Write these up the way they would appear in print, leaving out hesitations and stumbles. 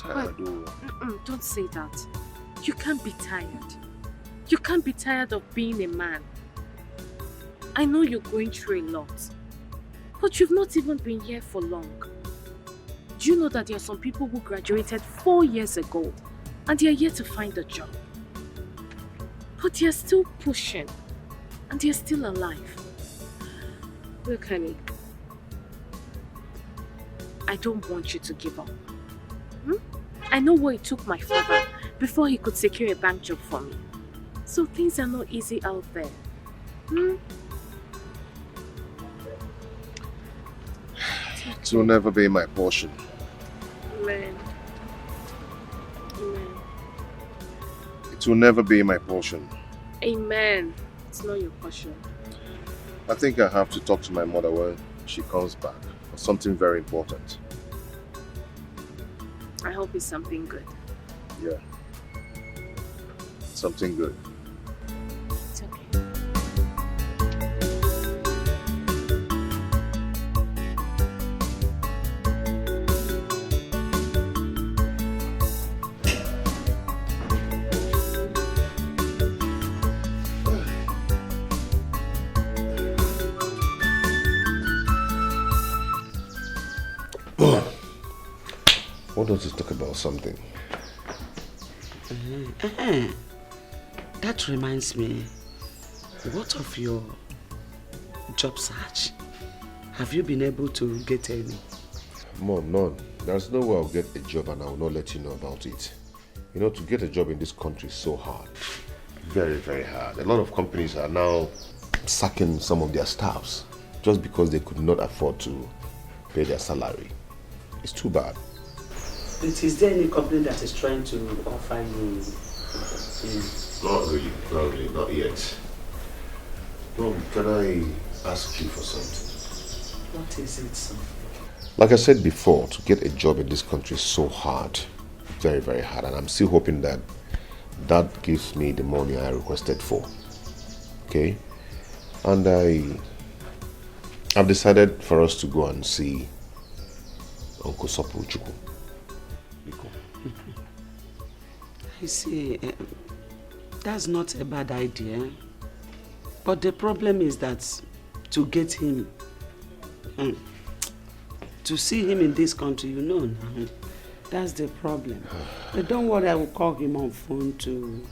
I do. Don't say that. You can't be tired. You can't be tired of being a man. I know you're going through a lot, but you've not even been here for long. Do you know that there are some people who graduated 4 years ago and they are yet to find a job? But they are still pushing and they are still alive. Look, honey, I don't want you to give up. I know what it took my father before he could secure a bank job for me. So things are not easy out there. It will never be my portion. Amen. Amen. It will never be my portion. Amen. It's not your portion. I think I have to talk to my mother when she comes back for something very important. I hope it's something good. Yeah. Something good. It's okay. Why don't you talk about something? That reminds me, what of your job search? Have you been able to get any? Mom, none. There's no way I'll get a job and I will not let you know about it. You know, to get a job in this country is so hard. Very, very hard. A lot of companies are now sacking some of their staffs just because they could not afford to pay their salary. It's too bad. Is there any company that is trying to offer you? Not really, not yet. Mom, can I ask you for something? What is it, son? Like I said before, to get a job in this country is so hard. Very, very hard. And I'm still hoping that that gives me the money I requested for. Okay? And I've decided for us to go and see Uncle Sopu Chuku. I see. That's not a bad idea. But the problem is that to get him, to see him in this country, you know now, that's the problem. But don't worry, I will call him on phone to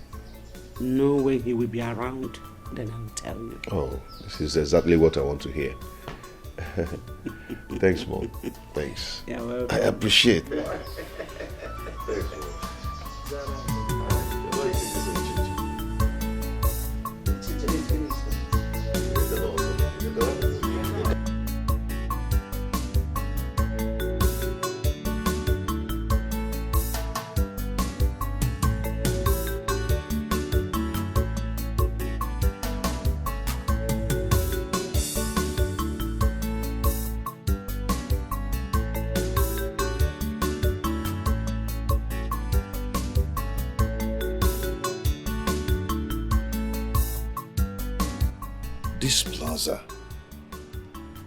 know when he will be around. Then I will tell you. Oh, this is exactly what I want to hear. Thanks, Mom. Thanks. You're welcome. I appreciate it. This plaza.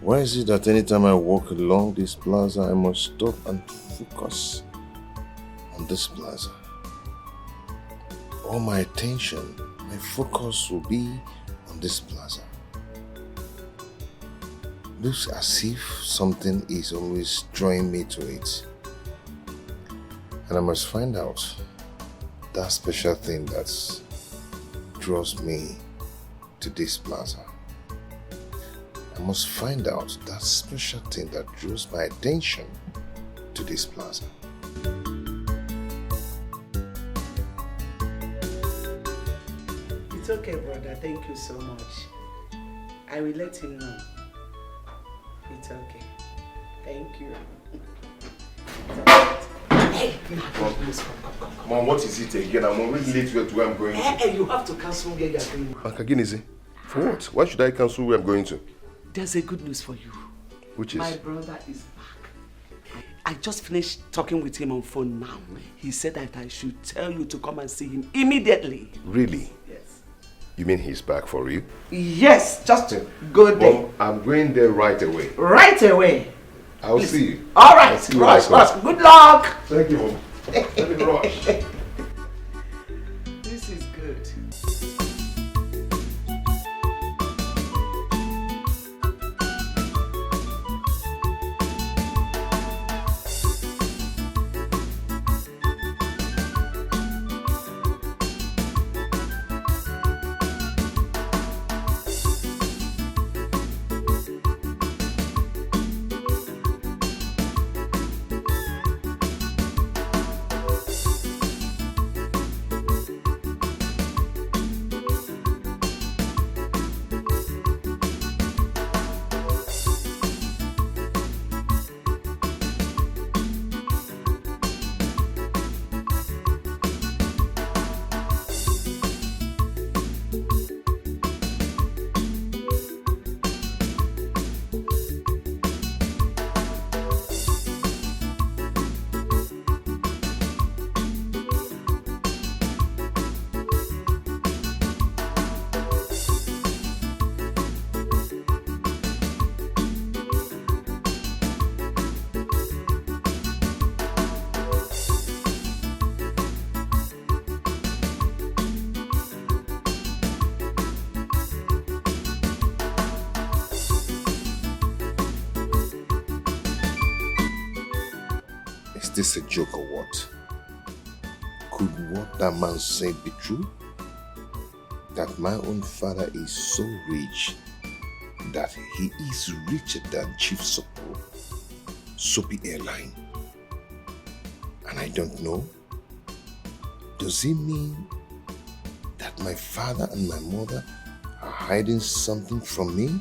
Why is it that anytime I walk along this plaza, I must stop and focus on this plaza? All my attention, my focus will be on this plaza. Looks as if something is always drawing me to it. And I must find out that special thing that draws me to this plaza. I must find out that special thing that draws my attention to this plaza. It's okay, brother. Thank you so much. I will let him know. It's okay. Thank you. Hey, Mom, what is it again? I'm already late to where I'm going to. Hey, you have to cancel where you're going. Akaginizi, for what? Why should I cancel where I'm going to? There's a good news for you. Which is? My brother is back. I just finished talking with him on phone now. He said that I should tell you to come and see him immediately. Really? Yes. You mean he's back for you? Yes, just go there. Mom, I'm going there right away. Right away. I'll see you. All right, I'll see you rush. right. Good luck. Thank you, Mom. Let me rush. This is good. Is this a joke or what? Could what that man said be true? That my own father is so rich that he is richer than Chief Soapy Airline. And I don't know. Does it mean that my father and my mother are hiding something from me?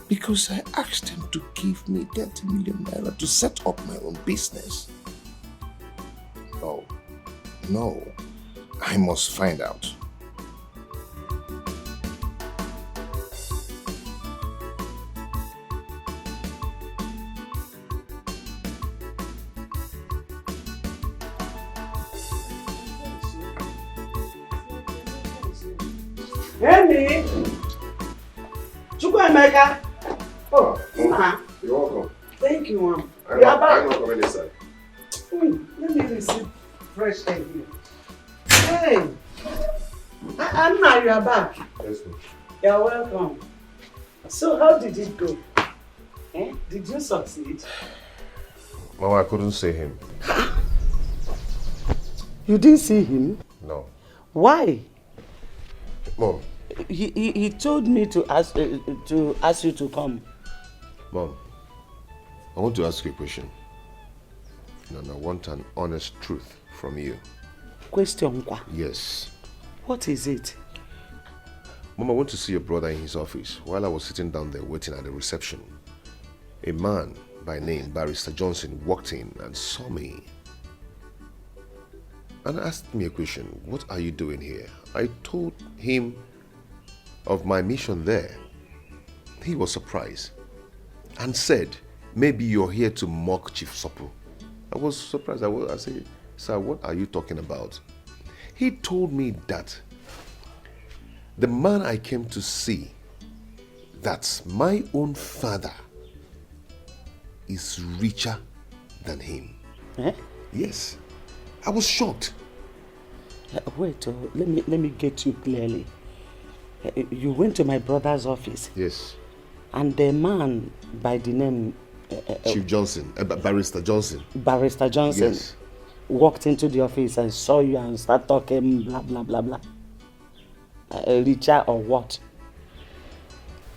Because I asked them to give me 30 million naira to set up my own business. No, I must find out. Henry! Chukwuemeka! Oh, you're welcome. Thank you, Mom. I'm not coming inside. Let me receive fresh air here. Hey! Anna, you are back. Yes, ma'am. You're welcome. So, how did it go? Did you succeed? Mama, I couldn't see him. You didn't see him? No. Why? Mom. He told me to ask you to come. Mom, I want to ask you a question. And I want an honest truth from you. Question? Yes. What is it? Mom, I went to see your brother in his office. While I was sitting down there waiting at the reception, a man by name Barrister Johnson walked in and saw me and asked me a question. What are you doing here? I told him of my mission there. He was surprised and said, maybe you're here to mock Chief Sopo. I was surprised. I said, sir, what are you talking about? He told me that the man I came to see, that's my own father, is richer than him. Yes. I was shocked. Wait, let me get you clearly. You went to my brother's office. Yes. And the man by the name Chief Johnson, Barrister Johnson. Barrister Johnson. Yes. Walked into the office and saw you and started talking blah blah blah blah. Richer or what?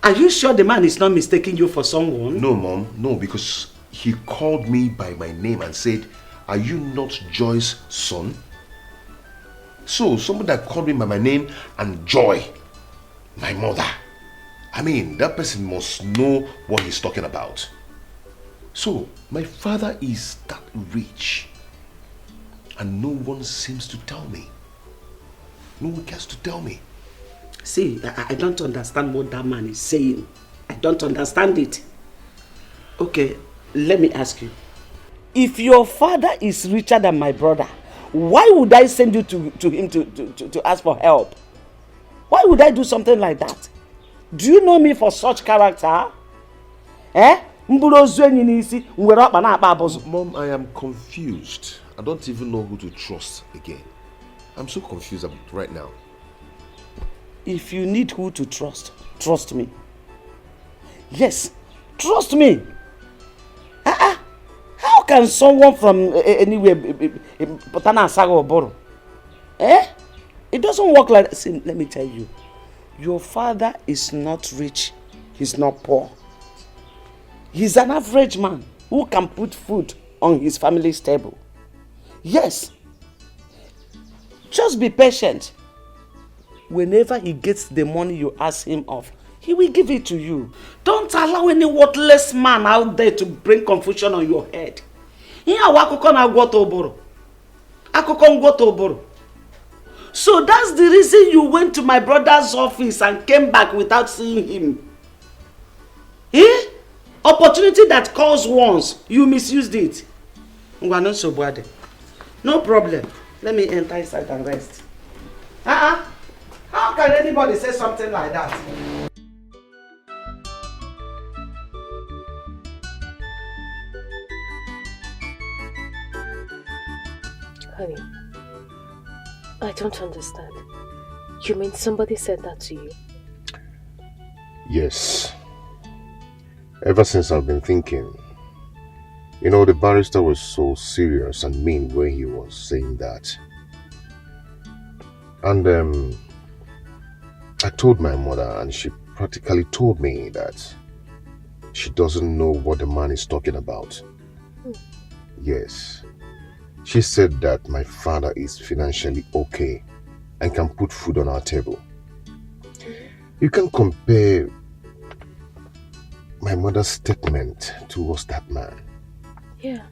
Are you sure the man is not mistaking you for someone? No, Mom. No, because he called me by my name and said, are you not Joy's son? So, someone that called me by my name and Joy, my mother. I mean, that person must know what he's talking about. So, my father is that rich. And no one seems to tell me. No one cares to tell me. See, I don't understand what that man is saying. I don't understand it. Okay, let me ask you. If your father is richer than my brother, why would I send you to him to ask for help? Why would I do something like that? Do you know me for such character? Mom, I am confused. I don't even know who to trust again. I'm so confused right now. If you need who to trust, trust me. Yes, trust me. How can someone from anywhere it doesn't work like that. See, let me tell you, your father is not rich, he's not poor. He's an average man who can put food on his family's table. Yes. Just be patient. Whenever he gets the money you ask him of, he will give it to you. Don't allow any worthless man out there to bring confusion on your head. So that's the reason you went to my brother's office and came back without seeing him. Eh? Opportunity that calls once, you misused it. No problem. Let me enter inside and rest. How can anybody say something like that? Honey, I don't understand. You mean somebody said that to you? Yes. Ever since I've been thinking, you know, the barrister was so serious and mean when he was saying that. And I told my mother, and she practically told me that she doesn't know what the man is talking about. Yes. She said that my father is financially okay and can put food on our table. You can compare my mother's statement towards that man. Yeah.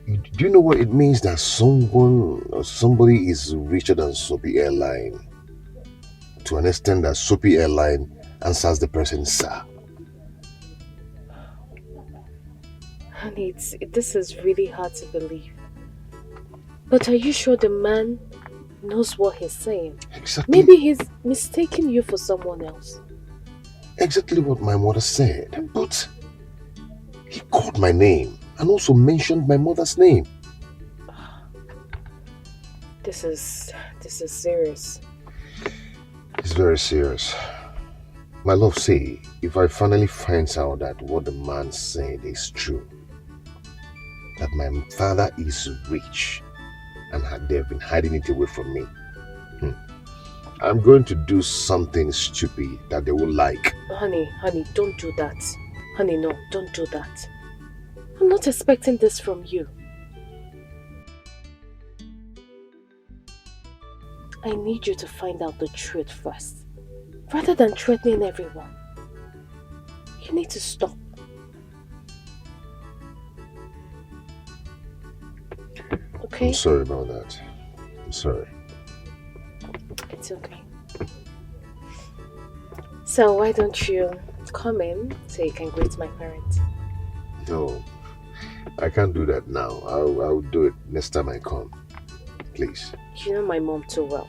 Do you know what it means that someone or somebody is richer than Soapy Airline? To an extent that Soapy Airline answers the person, sir. Honey, this is really hard to believe. But are you sure the man knows what he's saying? Exactly. Maybe he's mistaking you for someone else. Exactly what my mother said. But he called my name and also mentioned my mother's name. This is serious. It's very serious. My love, say, if I finally find out that what the man said is true, that my father is rich and they've been hiding it away from me, I'm going to do something stupid that they will like. Honey, don't do that. Honey, no, don't do that. I'm not expecting this from you. I need you to find out the truth first, rather than threatening everyone. You need to stop. Okay? I'm sorry about that. I'm sorry. It's okay. So why don't you come in so you can greet my parents? No, I can't do that now. I'll do it next time I come. Please. You know my mom too well.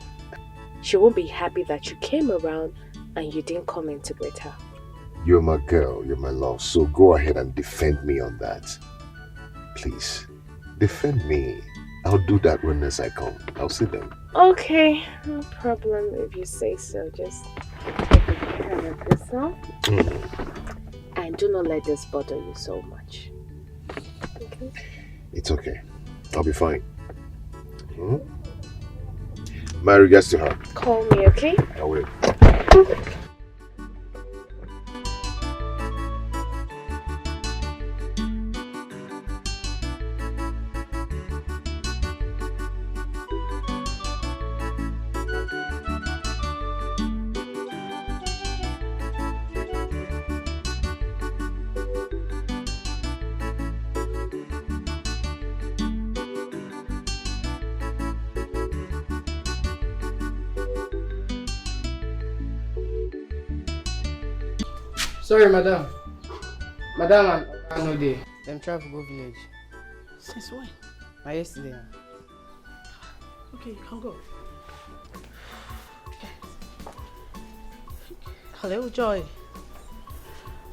She won't be happy that you came around and you didn't come in to greet her. You're my girl, you're my love, so go ahead and defend me on that. Please, defend me. I'll do that when next I come. I'll see them. Okay, no problem if you say so. Just take care of yourself. And do not let this bother you so much. Okay? It's okay. I'll be fine. My regards to her. Call me, okay? I will. Sorry, madam. Madam, I no dey. Them travel go village. Since when? Na yesterday. Okay, you can go. Hello, Joy.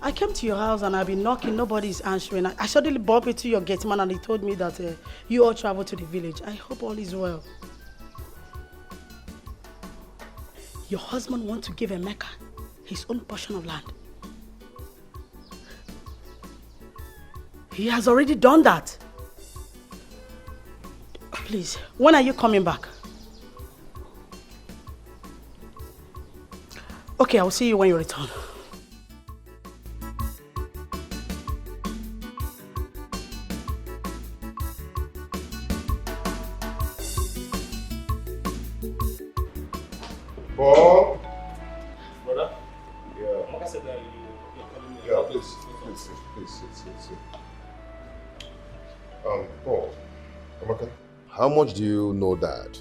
I came to your house and I've been knocking, nobody's answering. I suddenly bumped into your gate man and he told me that you all travel to the village. I hope all is well. Your husband wants to give Emeka his own portion of land. He has already done that. Please, when are you coming back? Okay, I'll see you when you return. Paul? Brother? Yeah. Mama said that you're calling me. Yeah, please sit. Paul, Amaka, how much do you know Dad?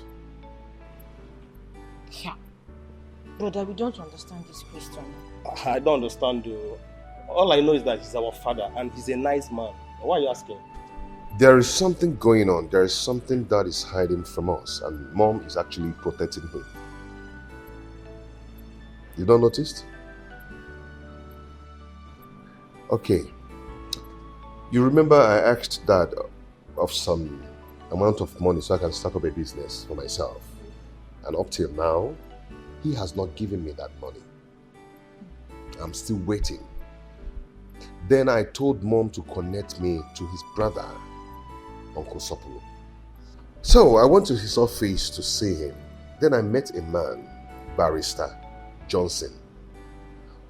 Yeah. Brother, we don't understand this question. I don't understand though. All I know is that he's our father and he's a nice man. Why are you asking? There is something going on. There is something that is hiding from us, and Mom is actually protecting him. You don't notice? Okay. You remember I asked Dad of some amount of money so I can start up a business for myself. And up till now, he has not given me that money. I'm still waiting. Then I told Mom to connect me to his brother, Uncle Sopolo. So I went to his office to see him. Then I met a man, Barrister Johnson,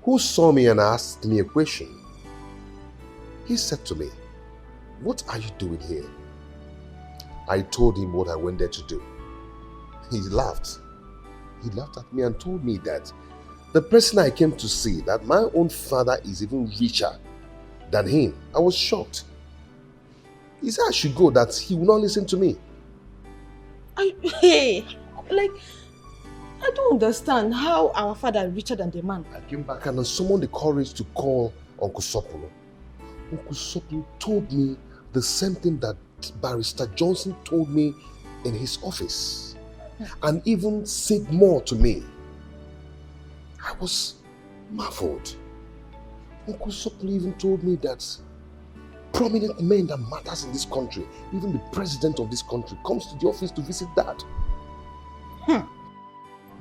who saw me and asked me a question. He said to me, "What are you doing here?" I told him what I went there to do. He laughed. He laughed at me and told me that the person I came to see, that my own father is even richer than him. I was shocked. He said I should go, that he will not listen to me. I don't understand how our father is richer than the man. I came back and I summoned the courage to call Uncle Sopolo. Uncle Sopolo told me the same thing that Barrister Johnson told me in his office, and even said more to me. I was marveled. Uncle Sopolo even told me that prominent men that matters in this country, even the president of this country, comes to the office to visit Dad.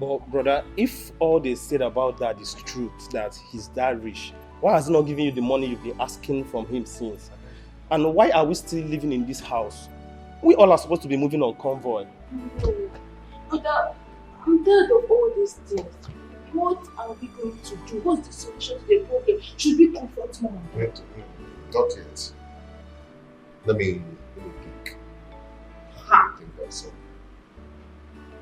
But brother, if all they said about that is truth, that he's that rich, why has he not given you the money you've been asking from him since? And why are we still living in this house? We all are supposed to be moving on convoy. Brother, I'm tired of all these things. What are we going to do? What's the solution to the problem? Should we confront Mom? Wait, not yet. Let me think. Ha! Think also.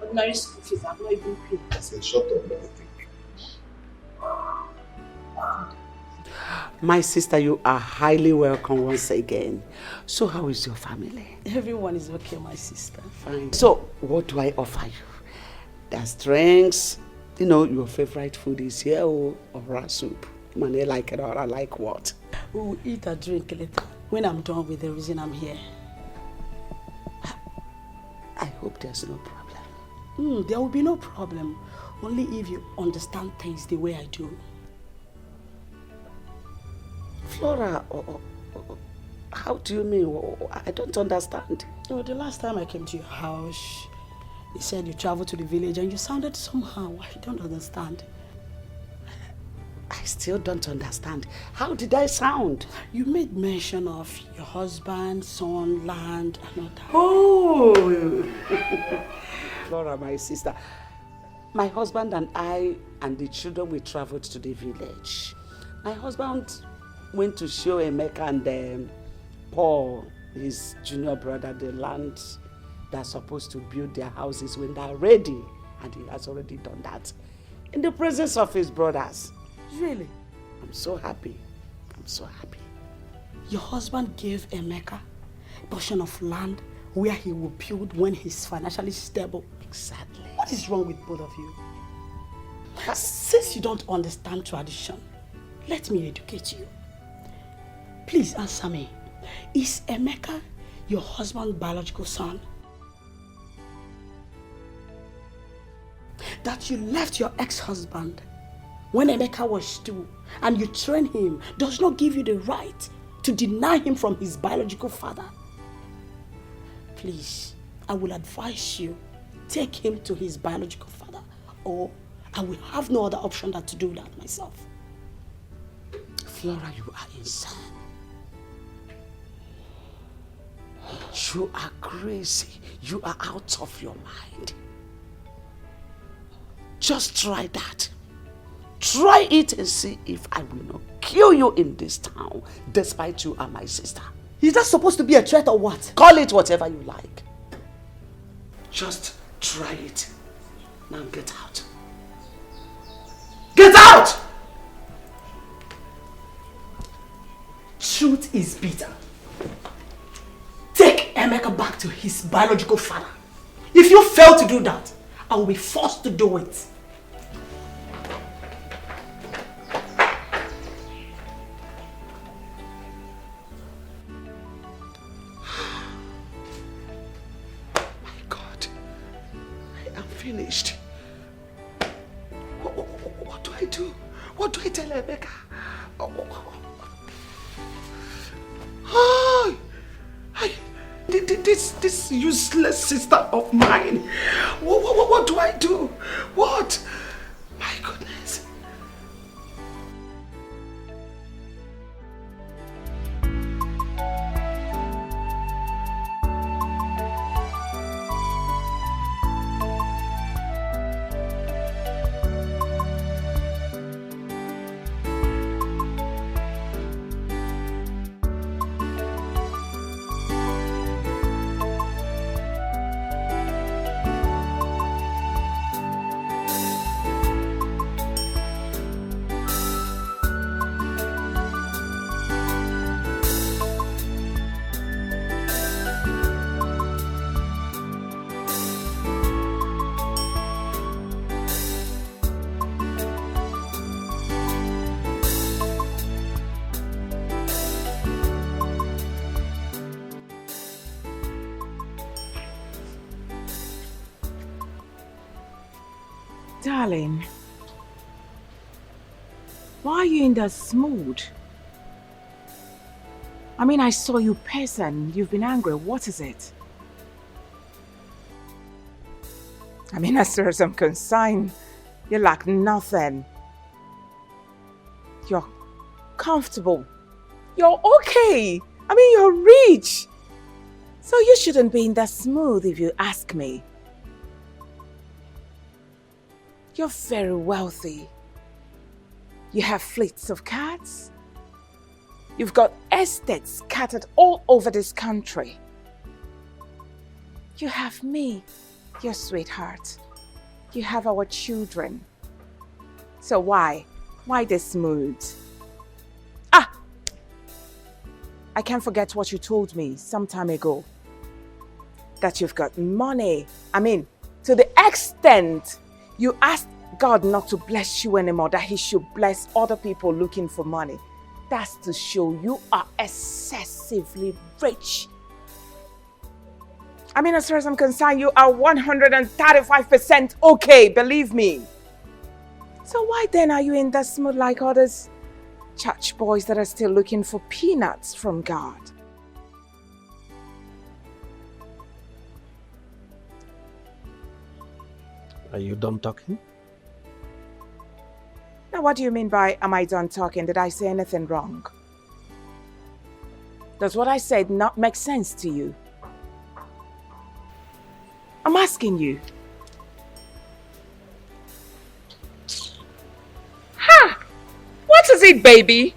Ordinary school fees have not even paid. I said, shut up, let me think. My sister, you are highly welcome once again. So how is your family? Everyone is okay, my sister. Fine. So what do I offer you? There's drinks. You know, your favorite food is here or soup. Man, I like it or I like what? We will eat and drink later when I'm done with the reason I'm here. I hope there's no problem. There will be no problem. Only if you understand things the way I do. Flora, how do you mean? I don't understand. Oh, the last time I came to your house, you said you traveled to the village and you sounded somehow. I don't understand. I still don't understand. How did I sound? You made mention of your husband, son, land, and all that. Oh! Flora, my sister. My husband and I and the children, we traveled to the village. My husband went to show Emeka and Paul, his junior brother, the land they're supposed to build their houses when they're ready. And he has already done that in the presence of his brothers. Really? I'm so happy. I'm so happy. Your husband gave Emeka a portion of land where he will build when he's financially stable. Exactly. What is wrong with both of you? Since you don't understand tradition, let me educate you. Please answer me. Is Emeka your husband's biological son? That you left your ex-husband when Emeka was 2 and you train him does not give you the right to deny him from his biological father. Please, I will advise you, take him to his biological father, or I will have no other option than to do that myself. Flora, you are insane. You are crazy. You are out of your mind. Just try that. Try it and see if I will not kill you in this town, despite you are my sister. Is that supposed to be a threat or what? Call it whatever you like. Just try it. Now get out. Get out! Truth is bitter. Take Emeka back to his biological father. If you fail to do that, I will be forced to do it. My God, I am finished. What do I do? What do I tell Emeka? This useless sister of mine. What do I do? What? My goodness. Darling, why are you in that mood? I mean, I saw you person. You've been angry. What is it? I mean, as far as I'm concerned, you lack nothing. You're comfortable. You're okay. I mean, you're rich. So you shouldn't be in that mood if you ask me. You're very wealthy. You have fleets of cars. You've got estates scattered all over this country. You have me, your sweetheart. You have our children. So why? Why this mood? Ah! I can't forget what you told me some time ago. That you've got money. I mean, to the extent you asked God not to bless you anymore, that He should bless other people looking for money. That's to show you are excessively rich. I mean, as far as I'm concerned, you are 135% okay, believe me. So why then are you in that mood like others church boys that are still looking for peanuts from God? Are you done talking? Now, what do you mean by, am I done talking? Did I say anything wrong? Does what I said not make sense to you? I'm asking you. Ha! What is it, baby?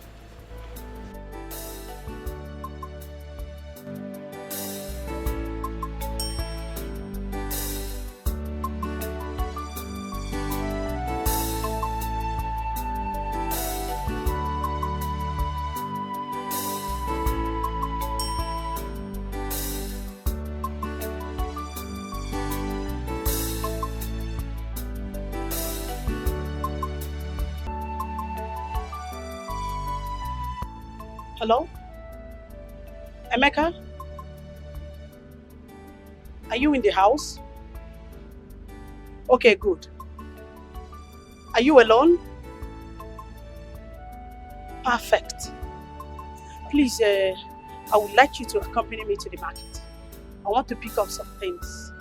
Hello? Emeka? Are you in the house? Okay, good. Are you alone? Perfect. Please, I would like you to accompany me to the market. I want to pick up some things.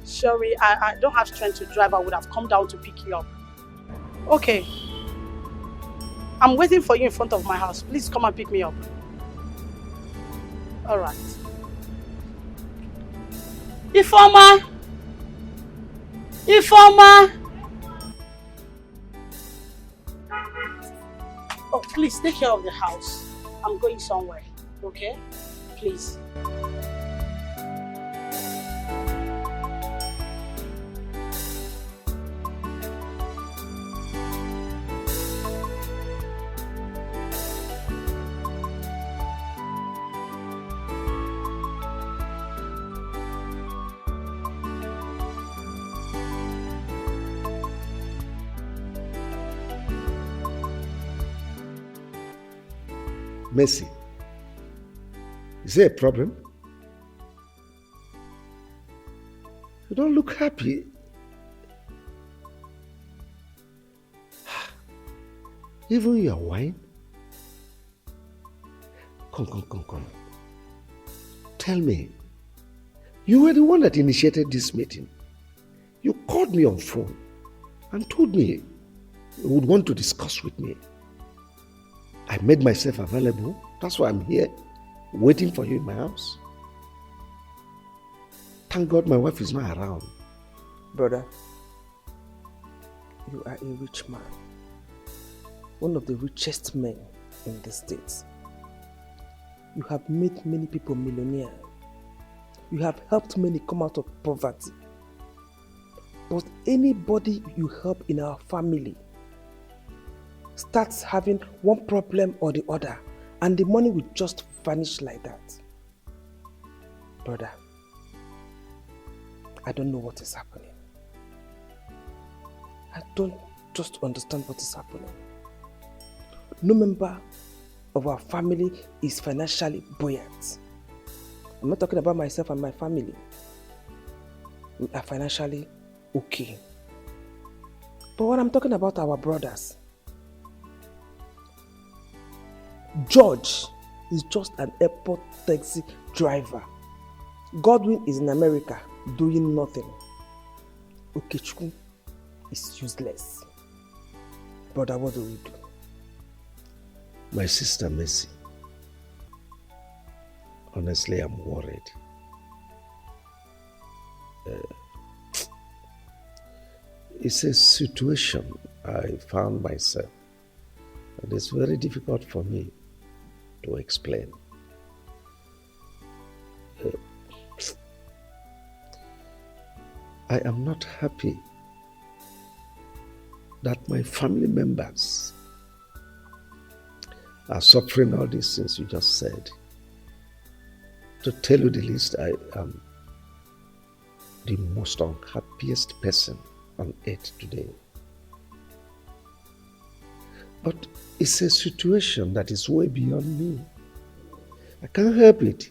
Sorry, I don't have strength to drive. I would have come down to pick you up. Okay. I'm waiting for you in front of my house. Please come and pick me up. All right. Ifeoma! Ifeoma! Oh, please take care of the house. I'm going somewhere, okay? Please. Mercy, is there a problem? You don't look happy. Even your wine? Come. Tell me, you were the one that initiated this meeting. You called me on phone and told me you would want to discuss with me. I made myself available. That's why I'm here, waiting for you in my house. Thank God my wife is not around. Brother, you are a rich man. One of the richest men in the States. You have made many people millionaires. You have helped many come out of poverty. But anybody you help in our family starts having one problem or the other, and the money will just vanish like that. Brother, I don't know what is happening. I don't just understand what is happening. No member of our family is financially buoyant. I'm not talking about myself and my family. We are financially okay. But when I'm talking about our brothers, George is just an airport taxi driver. Godwin is in America doing nothing. Okechukwu is useless. Brother, what do we do? My sister Mercy, honestly, I'm worried. It's a situation I found myself, and it's very difficult for me to explain. I am not happy that my family members are suffering all these things you just said. To tell you the least, I am the most unhappiest person on earth today. But it's a situation that is way beyond me. I can't help it.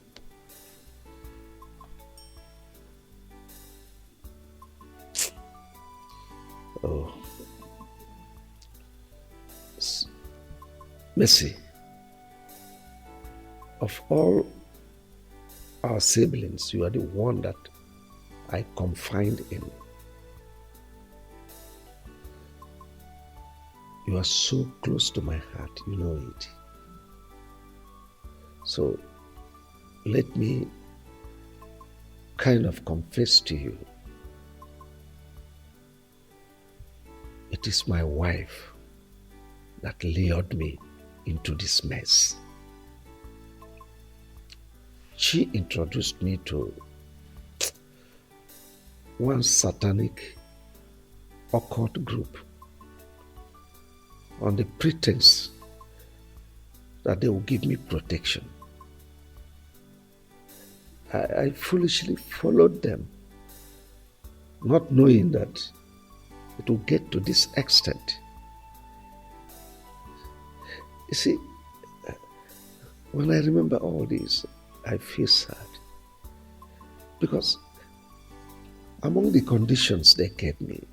Oh. Mercy, of all our siblings, you are the one that I confide in. You are so close to my heart, you know it. So let me kind of confess to you. It is my wife that lured me into this mess. She introduced me to one satanic occult group on the pretense that they will give me protection. I foolishly followed them, not knowing that it will get to this extent. You see, when I remember all this, I feel sad. Because among the conditions they gave me,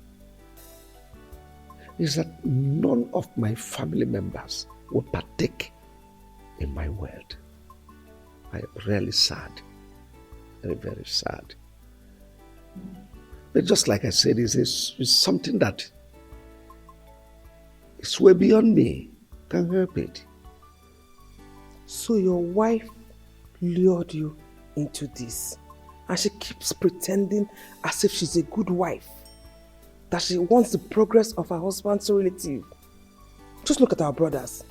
is that none of my family members will partake in my world. I am really sad. Very, very sad. But just like I said, it's something that is way beyond me. Can't help it. So your wife lured you into this, and she keeps pretending as if she's a good wife, that she wants the progress of her husband's relative. Just look at our brothers,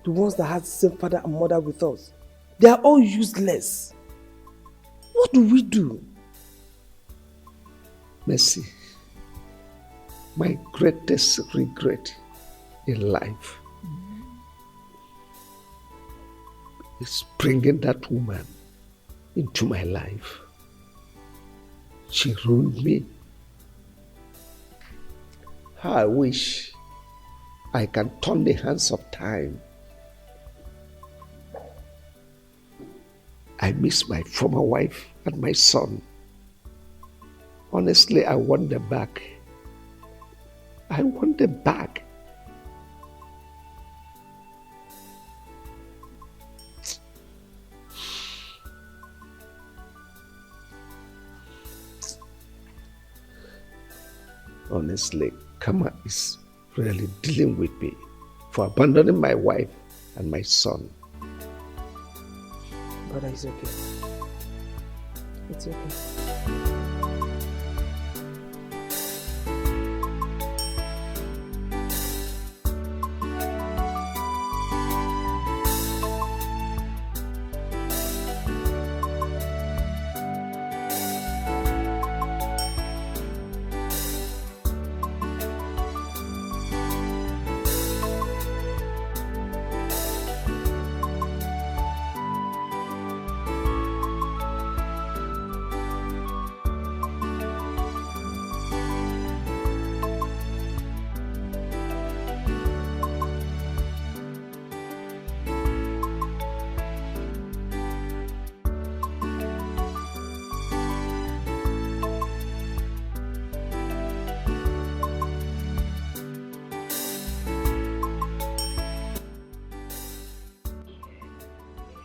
the ones that had the same father and mother with us. They are all useless. What do we do? Mercy, my greatest regret in life is bringing that woman into my life. She ruined me. How I wish I can turn the hands of time. I miss my former wife and my son. Honestly, I want them back. I want them back. Honestly, karma is really dealing with me for abandoning my wife and my son. Brother, it's okay. It's okay.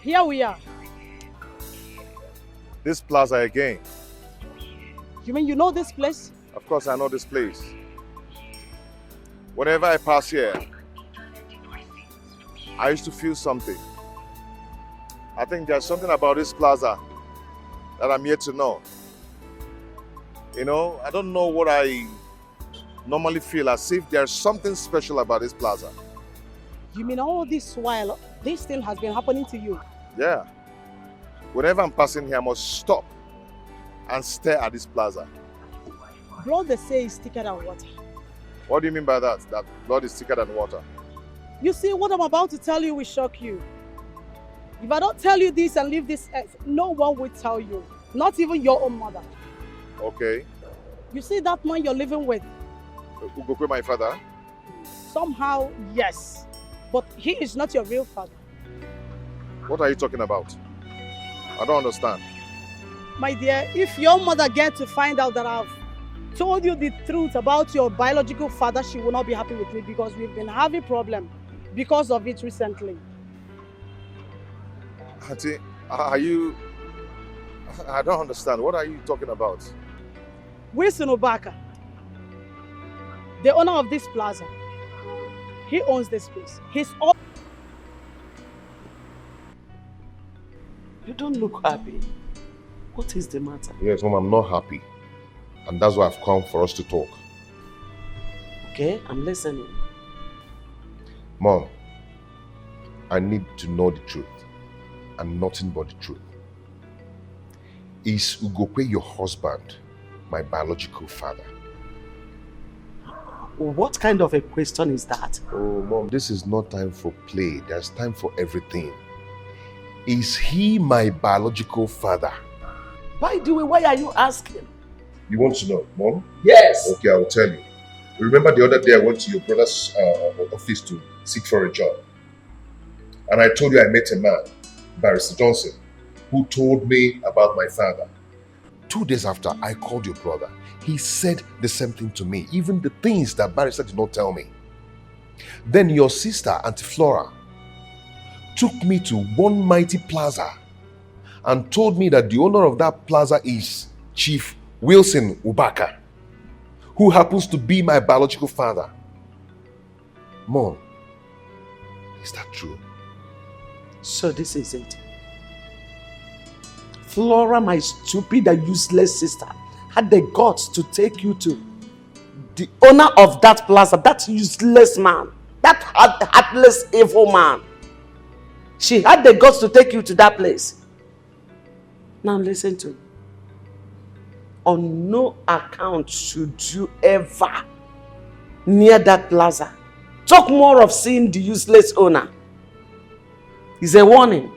Here we are. This plaza again. You mean you know this place? Of course I know this place. Whenever I pass here, I used to feel something. I think there's something about this plaza that I'm yet to know. You know, I don't know what I normally feel, as if there's something special about this plaza. You mean all this while, this thing has been happening to you? Yeah. Whenever I'm passing here, I must stop and stare at this plaza. Blood, they say, is thicker than water. What do you mean by that? That blood is thicker than water? You see, what I'm about to tell you will shock you. If I don't tell you this and leave this earth, no one will tell you. Not even your own mother. Okay. You see that man you're living with? Ugokwe, my father? Somehow, yes. But he is not your real father. What are you talking about? I don't understand. My dear, if your mother gets to find out that I've told you the truth about your biological father, she will not be happy with me, because we've been having problems because of it recently. Auntie, are you... I don't understand. What are you talking about? Wilson Obaka, the owner of this plaza, he owns this place. He's all... You don't look happy. What is the matter? Yes, Mom, I'm not happy. And that's why I've come for us to talk. Okay, I'm listening. Mom, I need to know the truth. And nothing but the truth. Is Ugokwe your husband, my biological father? What kind of a question is that? Oh, Mom, this is not time for play. There's time for everything. Is he my biological father? By the way, why are you asking? You want to know, Mom? Yes. Okay, I will tell you. Remember the other day I went to your brother's office to seek for a job. And I told you I met a man, Barrister Johnson, who told me about my father. 2 days after I called your brother, he said the same thing to me, even the things that Barrister did not tell me. Then your sister, Auntie Flora, took me to one mighty plaza and told me that the owner of that plaza is Chief Wilson Ubaka, who happens to be my biological father. Mom, is that true? So this is it. Flora, my stupid and useless sister, had the guts to take you to the owner of that plaza, that useless man, that heartless, evil man. She had the guts to take you to that place. Now listen to me. On no account should you ever near that plaza talk more of seeing the useless owner. It's a warning.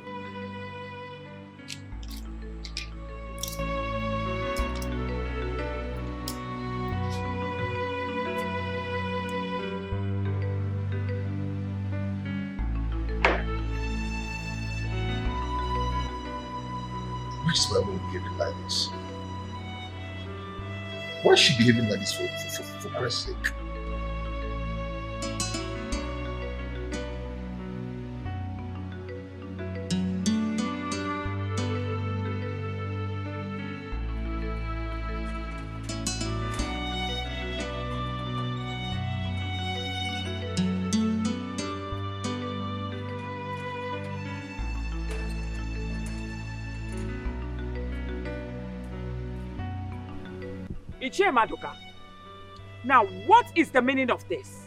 Why is my mom behaving like this? Why is she behaving like this for Christ's sake? Ichie Maduka, now what is the meaning of this?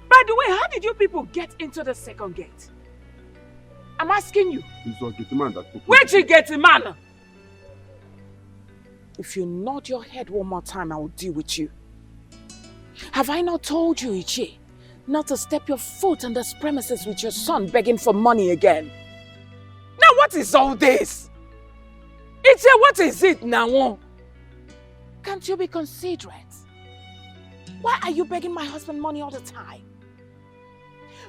By the way, how did you people get into the second gate? I'm asking you. It's a gate man that took Where'd you get him, man? If you nod your head one more time, I will deal with you. Have I not told you, Ichie, not to step your foot on this premises with your son begging for money again? Now what is all this? Ichie, what is it now? Can't you be considerate? Why are you begging my husband money all the time?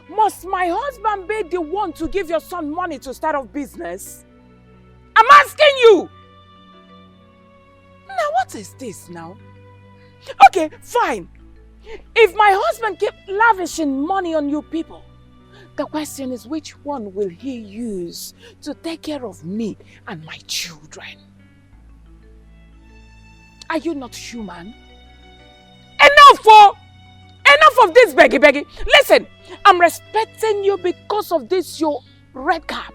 Must my husband be the one to give your son money to start off business? I'm asking you! Now what is this now? Okay, fine. If my husband keep lavishing money on you people, the question is which one will he use to take care of me and my children? Are you not human? Enough of this beggy. Listen, I'm respecting you because of this your red cap.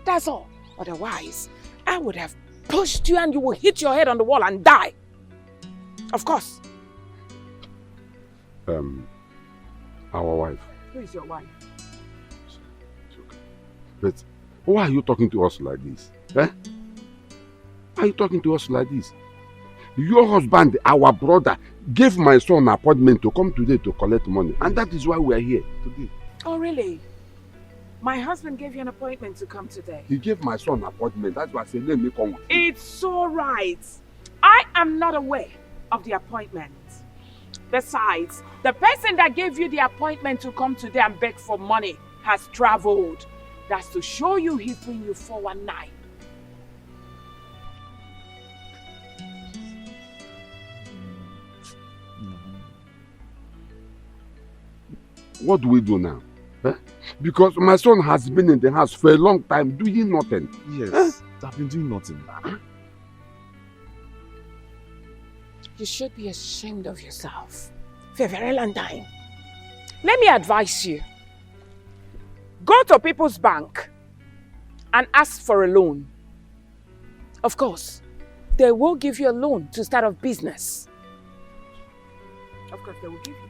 That's all. Otherwise, I would have pushed you and you will hit your head on the wall and die. Of course. Our wife. Who is your wife? It's okay. But why are you talking to us like this? Eh? Why are you talking to us like this? Your husband, our brother, gave my son an appointment to come today to collect money. And that is why we are here today. Oh, really? My husband gave you an appointment to come today. He gave my son an appointment. That's why I said, let me come. It's all right. I am not aware of the appointment. Besides, the person that gave you the appointment to come today and beg for money has traveled. That's to show you he's bringing you 419. What do we do now? Eh? Because my son has been in the house for a long time doing nothing. Yes, I've been doing nothing. You should be ashamed of yourself for a very long time. Let me advise you. Go to People's Bank and ask for a loan. Of course, they will give you a loan to start a business. Of course, they will give you.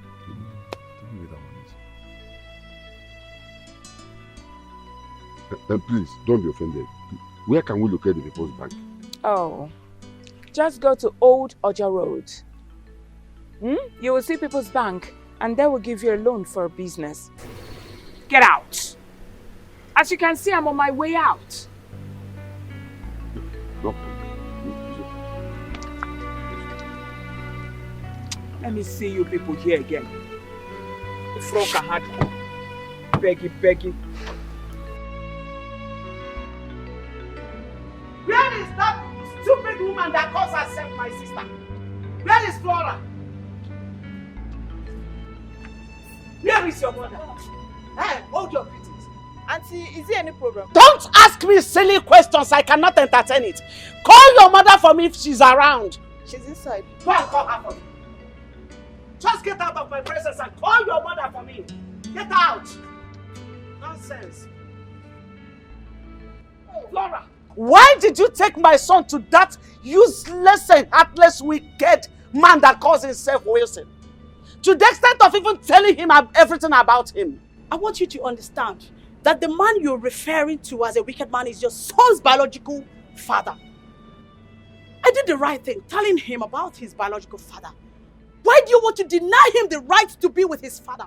Please, don't be offended. Where can we locate the People's Bank? Oh, just go to Old Oja Road. You will see People's Bank and they will give you a loan for a business. Get out. As you can see, I'm on my way out. No. Let me see you people here again. The frog had beggy. Where is that stupid woman man that calls herself my sister. Where is Flora? Where is your mother? Hey, hold your greetings. Auntie, is there any problem? Don't ask me silly questions. I cannot entertain it. Call your mother for me if she's around. She's inside. Go and call her for me. Just get out of my presence and call your mother for me. Get out. Nonsense. Flora, why did you take my son to that useless and heartless, wicked man that calls himself Wilson? To the extent of even telling him everything about him. I want you to understand that the man you're referring to as a wicked man is your son's biological father. I did the right thing, telling him about his biological father. Why do you want to deny him the right to be with his father?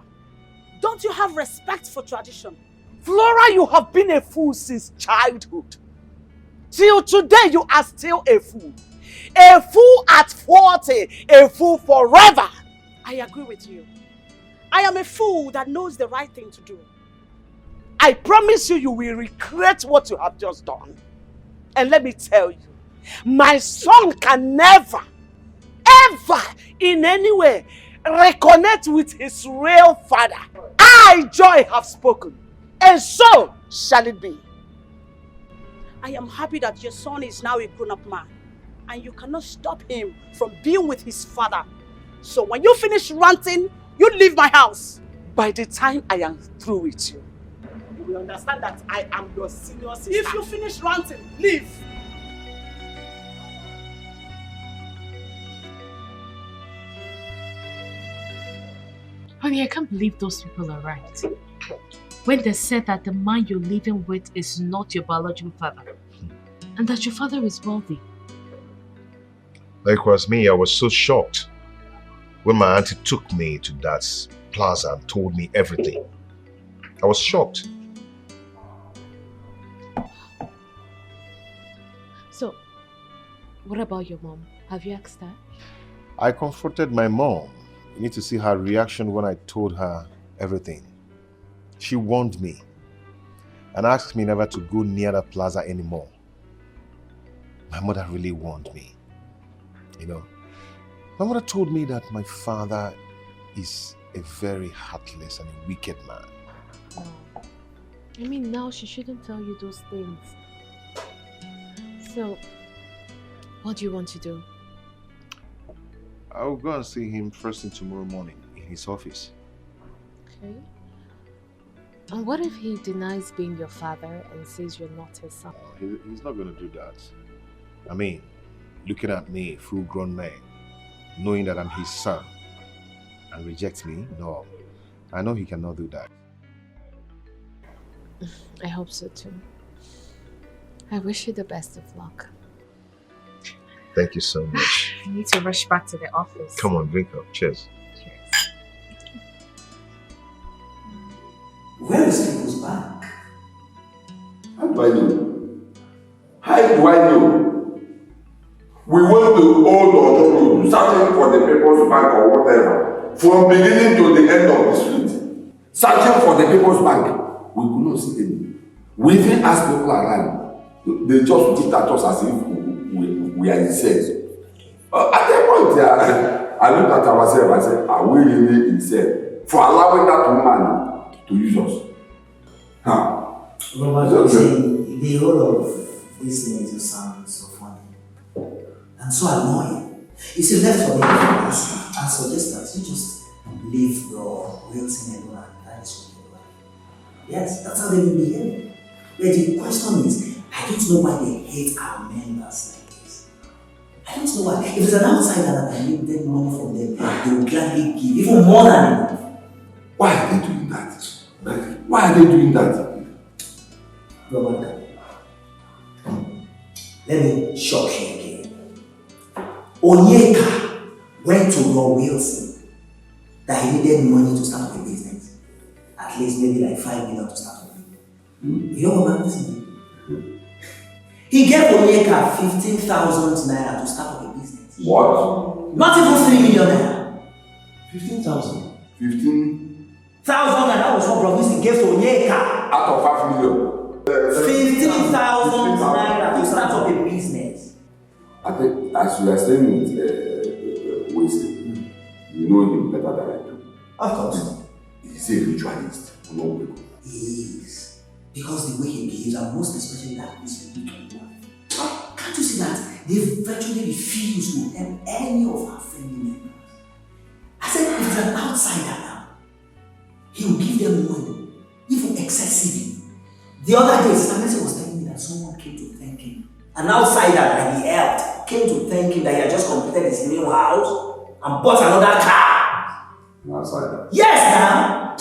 Don't you have respect for tradition? Flora, you have been a fool since childhood. Till today, you are still a fool. A fool at 40, a fool forever. I agree with you. I am a fool that knows the right thing to do. I promise you, you will regret what you have just done. And let me tell you, my son can never, ever, in any way, reconnect with his real father. I, Joy, have spoken, and so shall it be. I am happy that your son is now a grown-up man, and you cannot stop him from being with his father. So when you finish ranting, you leave my house. By the time I am through with you, you will understand that I am your senior sister. If you finish ranting, leave. Honey, I can't believe those people are right. When they said that the man you're living with is not your biological father, and that your father is wealthy. Likewise me, I was so shocked when my auntie took me to that plaza and told me everything. I was shocked. So, what about your mom? Have you asked her? I confronted my mom. You need to see her reaction when I told her everything. She warned me and asked me never to go near that plaza anymore. My mother really warned me. You know, my mother told me that my father is a very heartless and a wicked man. Oh. I mean, now she shouldn't tell you those things. So, what do you want to do? I'll go and see him first thing tomorrow morning in his office. Okay. And what if he denies being your father and says you're not his son? He's not going to do that. I mean, looking at me, full-grown man, knowing that I'm his son, and reject me? No. I know he cannot do that. I hope so too. I wish you the best of luck. Thank you so much. I need to rush back to the office. Come on, drink up. Cheers. Where is People's Bank? How do I know? How do I know? We went to old or searching for the People's Bank or whatever, from beginning to the end of the street. Searching for the People's Bank. We could not see any. We even asked people around. They just looked at us as if we are insane. At that point, I looked at ourselves and said, are we really insane for allowing that woman to use us? Huh? Robert, the whole of this thing just sounds so funny and so annoying. You see, left for me and suggest that you just leave your Wilson alone and that is what you are. Yes, that's how they will behave. But the question is, I don't know why they hate our members like this. I don't know why. If it's an outsider that I need take money from them, they will gladly give even more than enough. Why are they doing that? Why are they doing that? Robert, let me shock you again. Onyeka went to Roy Wilson that he needed money to start up a business. At least maybe like 5 million to start up. You know what I'm saying? He gave Onyeka 15,000 naira to start up a business. What? Not even 3 million naira. 15,000. 15,000 and that was what Robinson gave to Onyeka. Out of 5 million. 15,000 naira to start up a business. I think as you are staying with Wesley, you know him better than I do. Of course. He's a ritualist. No way. He is. Because the way he behaves, and most especially that is wicked one. Can't you see that? They virtually refuse to help any of our family members. I said, if it's an outsider now, he will give them money, even excessively. The other day, Stepmother was telling me that someone came to thank him. An outsider that he helped came to thank him that he had just completed his new house and bought another car. An outsider? Yes, now.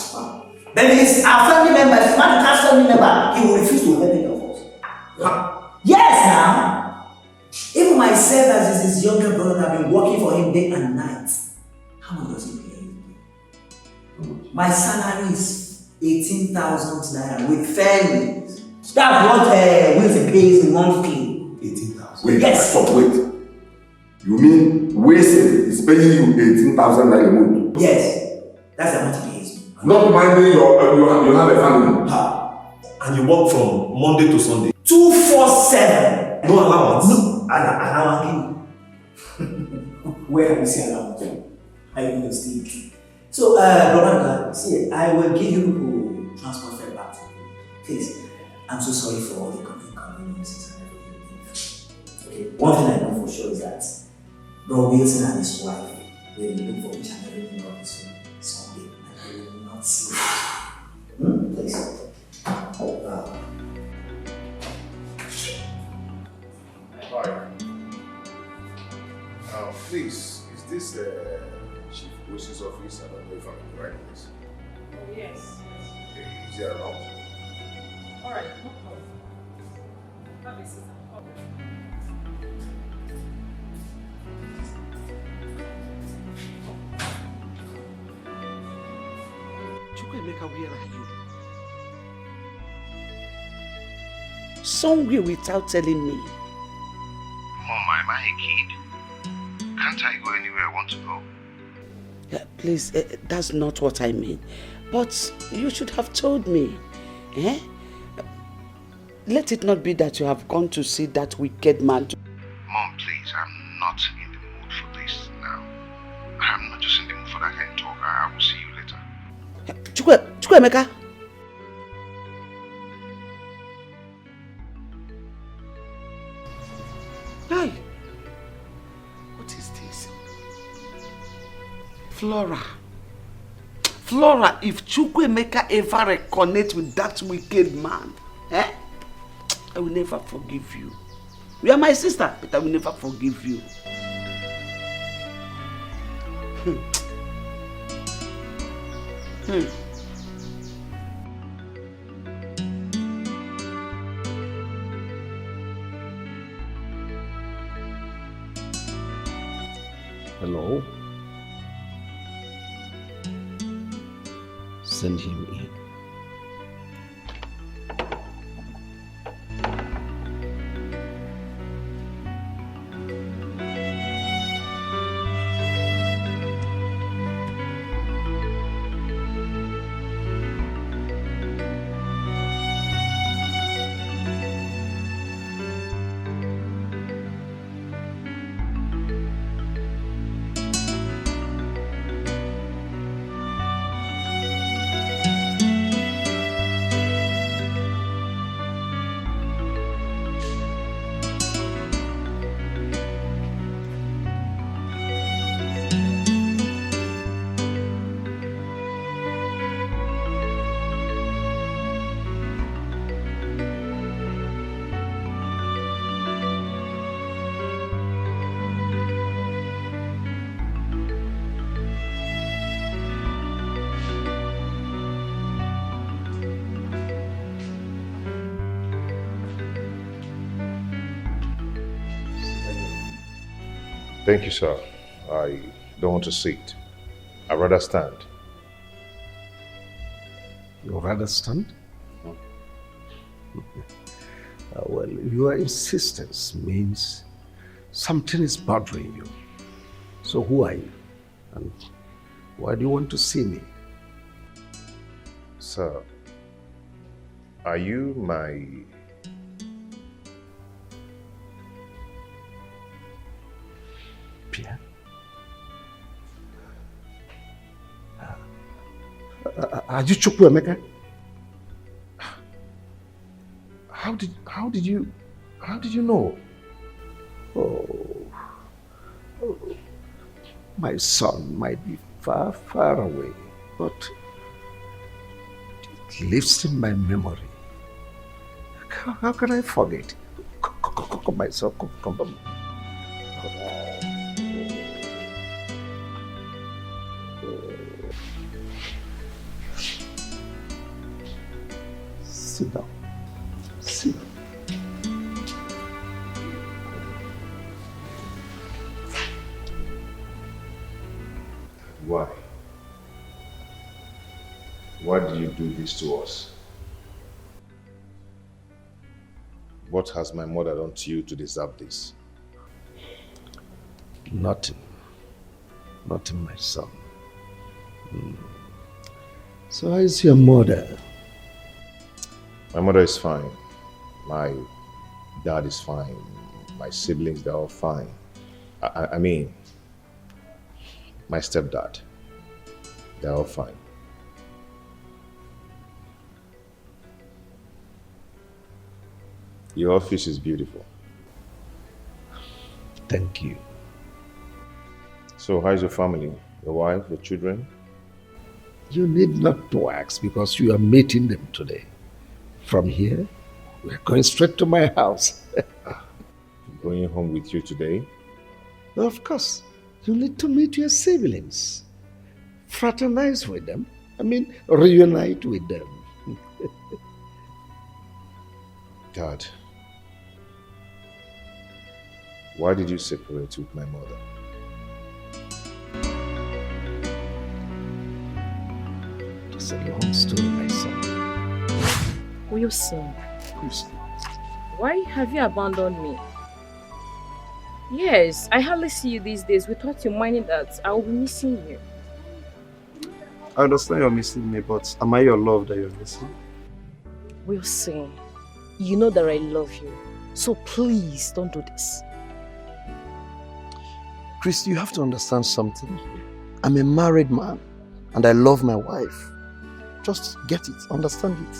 Then it's our family member, it's not the family member, he will refuse to help any of us. Yes, now. Even myself, as his younger brother, have been working for him day and night. How much does he pay? My salary is 18,000 naira with families. That's what Wilson pays monthly. 18,000? Wait, yes. Stop, wait. You mean Wesley is paying you 18,000 naira a month? Yes, that's the amount he pays. Not minding you have a family. And you work from Monday to Sunday? 247. No allowance? No, allowance. Where have you seen allowance? I will still. So, brother, see, I will give you transport fare back to you. Please, I'm so sorry for all the inconveniences and everything. Okay, one thing I know for sure is that Bro Wilson and his wife will look for each and everything of this someday, and they will not see it. Please. Hi. Please, is this Chief Post's office? I don't know if I'm in the right place. Oh, yes. Okay, is he around? Alright, no problem. Have a seat. Chukwemeka, where are you? Somewhere without telling me. Mom, am I a kid? Can't I go anywhere I want to go? Please, that's not what I mean. But you should have told me. Eh? Let it not be that you have gone to see that wicked man. Mom, please, I'm not in the mood for this now. I'm not just in the mood for that kind of talk. I will see you later. Chukwemeka. Hey, what is this? Flora, if Chukwemeka ever reconnect with that wicked man, I will never forgive you. You are my sister, but I will never forgive you. Hello? Send him in. Thank you, sir. I don't want to sit. I'd rather stand. You rather stand? Well, your insistence means something is bothering you. So who are you? And why do you want to see me? Sir, are you my disappear? Are you Chukwu Emeka? How did you know? Oh, my son might be far, far away, but it lives in my memory. How can I forget? Come, my son, come. Sit down. Sit down. Why? Why did you do this to us? What has my mother done to you to deserve this? Nothing. Nothing, my son. So how is your mother? My mother is fine. My dad is fine. My siblings, they're all fine. I mean, my stepdad, they're all fine. Your office is beautiful. Thank you. So how's your family? Your wife, your children? You need not to ask because you are meeting them today. From here, we're going straight to my house. Going home with you today? Of course. You need to meet your siblings. Fraternize with them. Reunite with them. Dad, why did you separate with my mother? It's a long story, my son. Wilson, why have you abandoned me? Yes, I hardly see you these days without reminding that I will be missing you. I understand you're missing me, but am I your love that you're missing? Wilson, you know that I love you, so please don't do this. Chris, you have to understand something. I'm a married man and I love my wife. Just get it, understand it.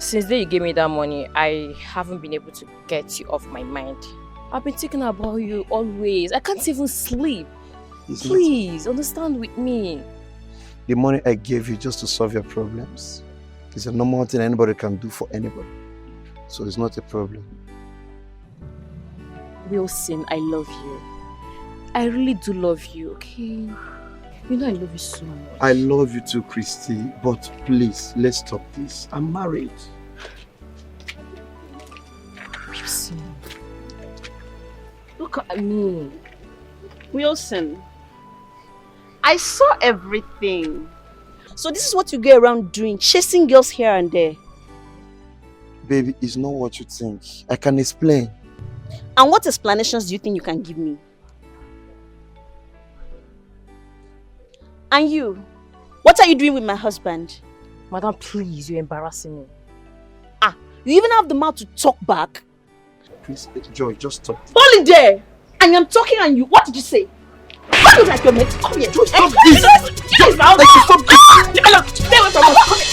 Since the day you gave me that money, I haven't been able to get you off my mind. I've been thinking about you always. I can't even sleep. Please, understand with me. The money I gave you just to solve your problems is a normal thing anybody can do for anybody. So it's not a problem. Wilson, I love you. I really do love you, okay? You know I love you so much. I love you too, Christy, but please, let's stop this. I'm married. Wilson, look at me. Wilson, I saw everything. So this is what you go around doing, chasing girls here and there. Baby, it's not what you think. I can explain. And what explanations do you think you can give me? And you, what are you doing with my husband? Madam, please, you're embarrassing me. You even have the mouth to talk back? Please, Joy, just stop. Hold it there! And I'm talking and you, what did you say? What look like your mate? Come here. Joy, stop this! Joy, stop this! Stay away from us. Come here.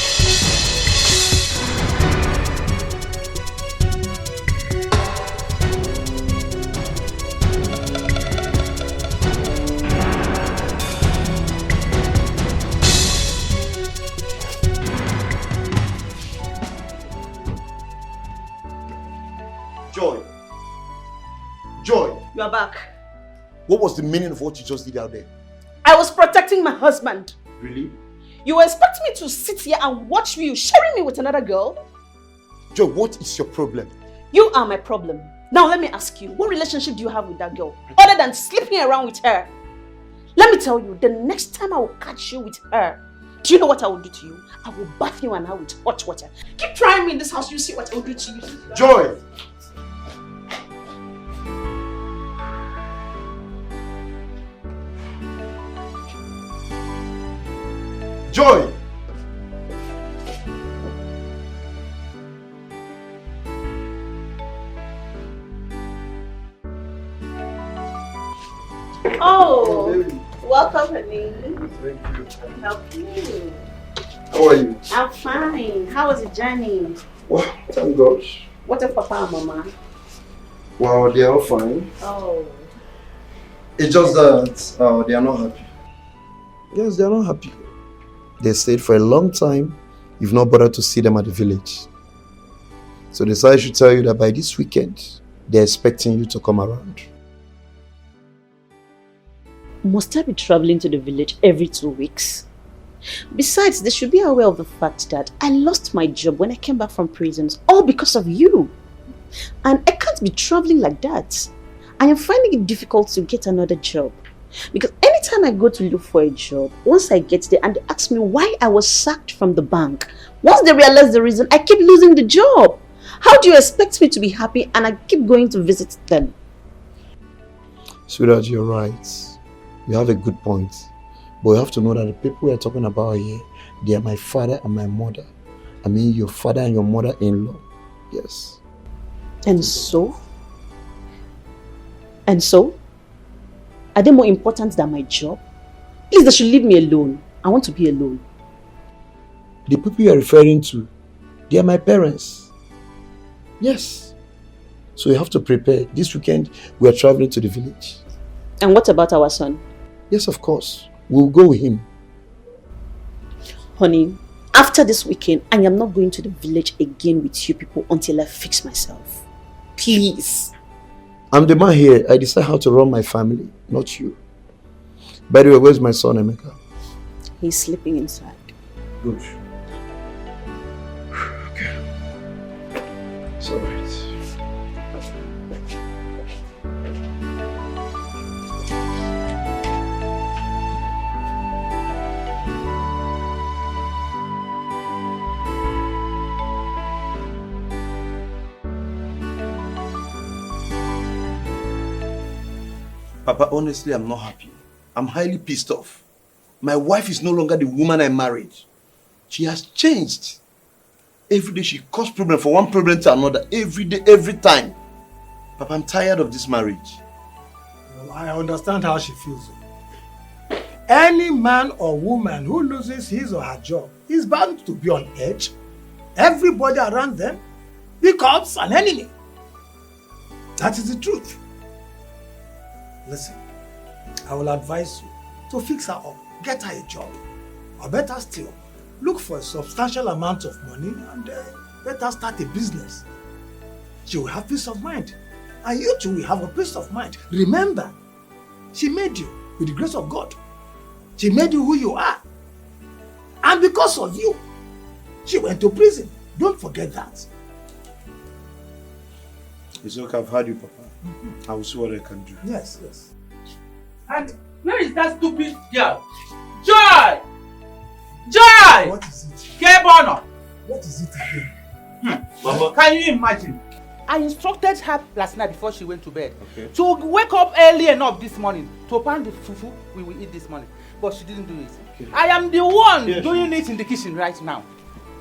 Joy! You are back. What was the meaning of what you just did out there? I was protecting my husband. Really? You were expecting me to sit here and watch you sharing me with another girl? Joy, what is your problem? You are my problem. Now let me ask you, what relationship do you have with that girl? Other than sleeping around with her? Let me tell you, the next time I will catch you with her, do you know what I will do to you? I will bath you and I with hot water. Keep trying me in this house, you see what I will do to you. Joy! Joy! Oh, welcome, honey. Thank you. Help you. How are you? I'm fine. How was the journey? Wow, thank God. What of Papa and Mama? Wow, they are all fine. Oh. It's just that they are not happy. Yes, they are not happy. They stayed for a long time. You've not bothered to see them at the village. So they said I should tell you that by this weekend, they're expecting you to come around. Must I be traveling to the village every 2 weeks? Besides, they should be aware of the fact that I lost my job when I came back from prisons, all because of you. And I can't be traveling like that. I am finding it difficult to get another job. Because anytime I go to look for a job, once I get there and they ask me why I was sacked from the bank, once they realize the reason, I keep losing the job. How do you expect me to be happy and I keep going to visit them? Sweetheart, you're right. You have a good point. But you have to know that the people we're talking about here, they are my father and my mother. I mean your father and your mother-in-law. Yes. And so? And so? Are they more important than my job? Please, they should leave me alone. I want to be alone. The people you are referring to, they are my parents. Yes. So you have to prepare. This weekend, we are traveling to the village. And what about our son? Yes, of course. We'll go with him. Honey, after this weekend, I am not going to the village again with you people until I fix myself. Please. I'm the man here. I decide how to run my family, not you. By the way, where's my son, Emeka? He's sleeping inside. Good. Okay. It's all right. Papa, honestly, I'm not happy. I'm highly pissed off. My wife is no longer the woman I married. She has changed. Every day she causes problem from one problem to another. Every day, every time. Papa, I'm tired of this marriage. Well, I understand how she feels. Any man or woman who loses his or her job is bound to be on edge. Everybody around them becomes an enemy. That is the truth. Listen, I will advise you to fix her up, get her a job, or better still, look for a substantial amount of money and let her start a business. She will have peace of mind, and you too will have a peace of mind. Remember, she made you with the grace of God. She made you who you are, and because of you, she went to prison. Don't forget that. It's okay, I've heard you, Papa. I will see what I can do. Yes, yes. And where is that stupid girl? Joy! Joy! What is it? K-Bono! What is it again? Mama, can you imagine? I instructed her last night before she went to bed to wake up early enough this morning to pan the fufu we will eat this morning. But she didn't do it. Okay. I am the one doing it in the kitchen right now.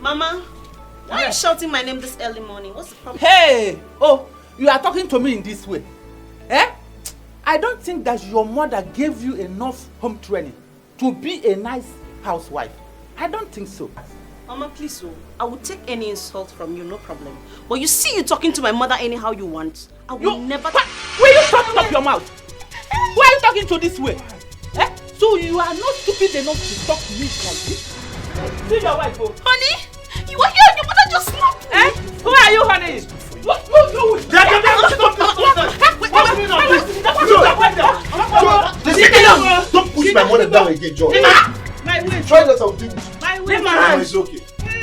Mama, why are you shouting my name this early morning? What's the problem? Hey! Oh, you are talking to me in this way. Eh? I don't think that your mother gave you enough home training to be a nice housewife. I don't think so. Mama, please, I will take any insult from you, no problem. But you see you talking to my mother anyhow you want. I will never... Will you shut up your mouth? Why are you talking to this way? Eh? So you are not stupid enough to talk to me like this? See your wife, oh. Honey, you are here and your mother just slapped me. Eh? Who are you, honey? What you doing? Don't push my mother down again, John. Try not to do it. Mama, it's okay.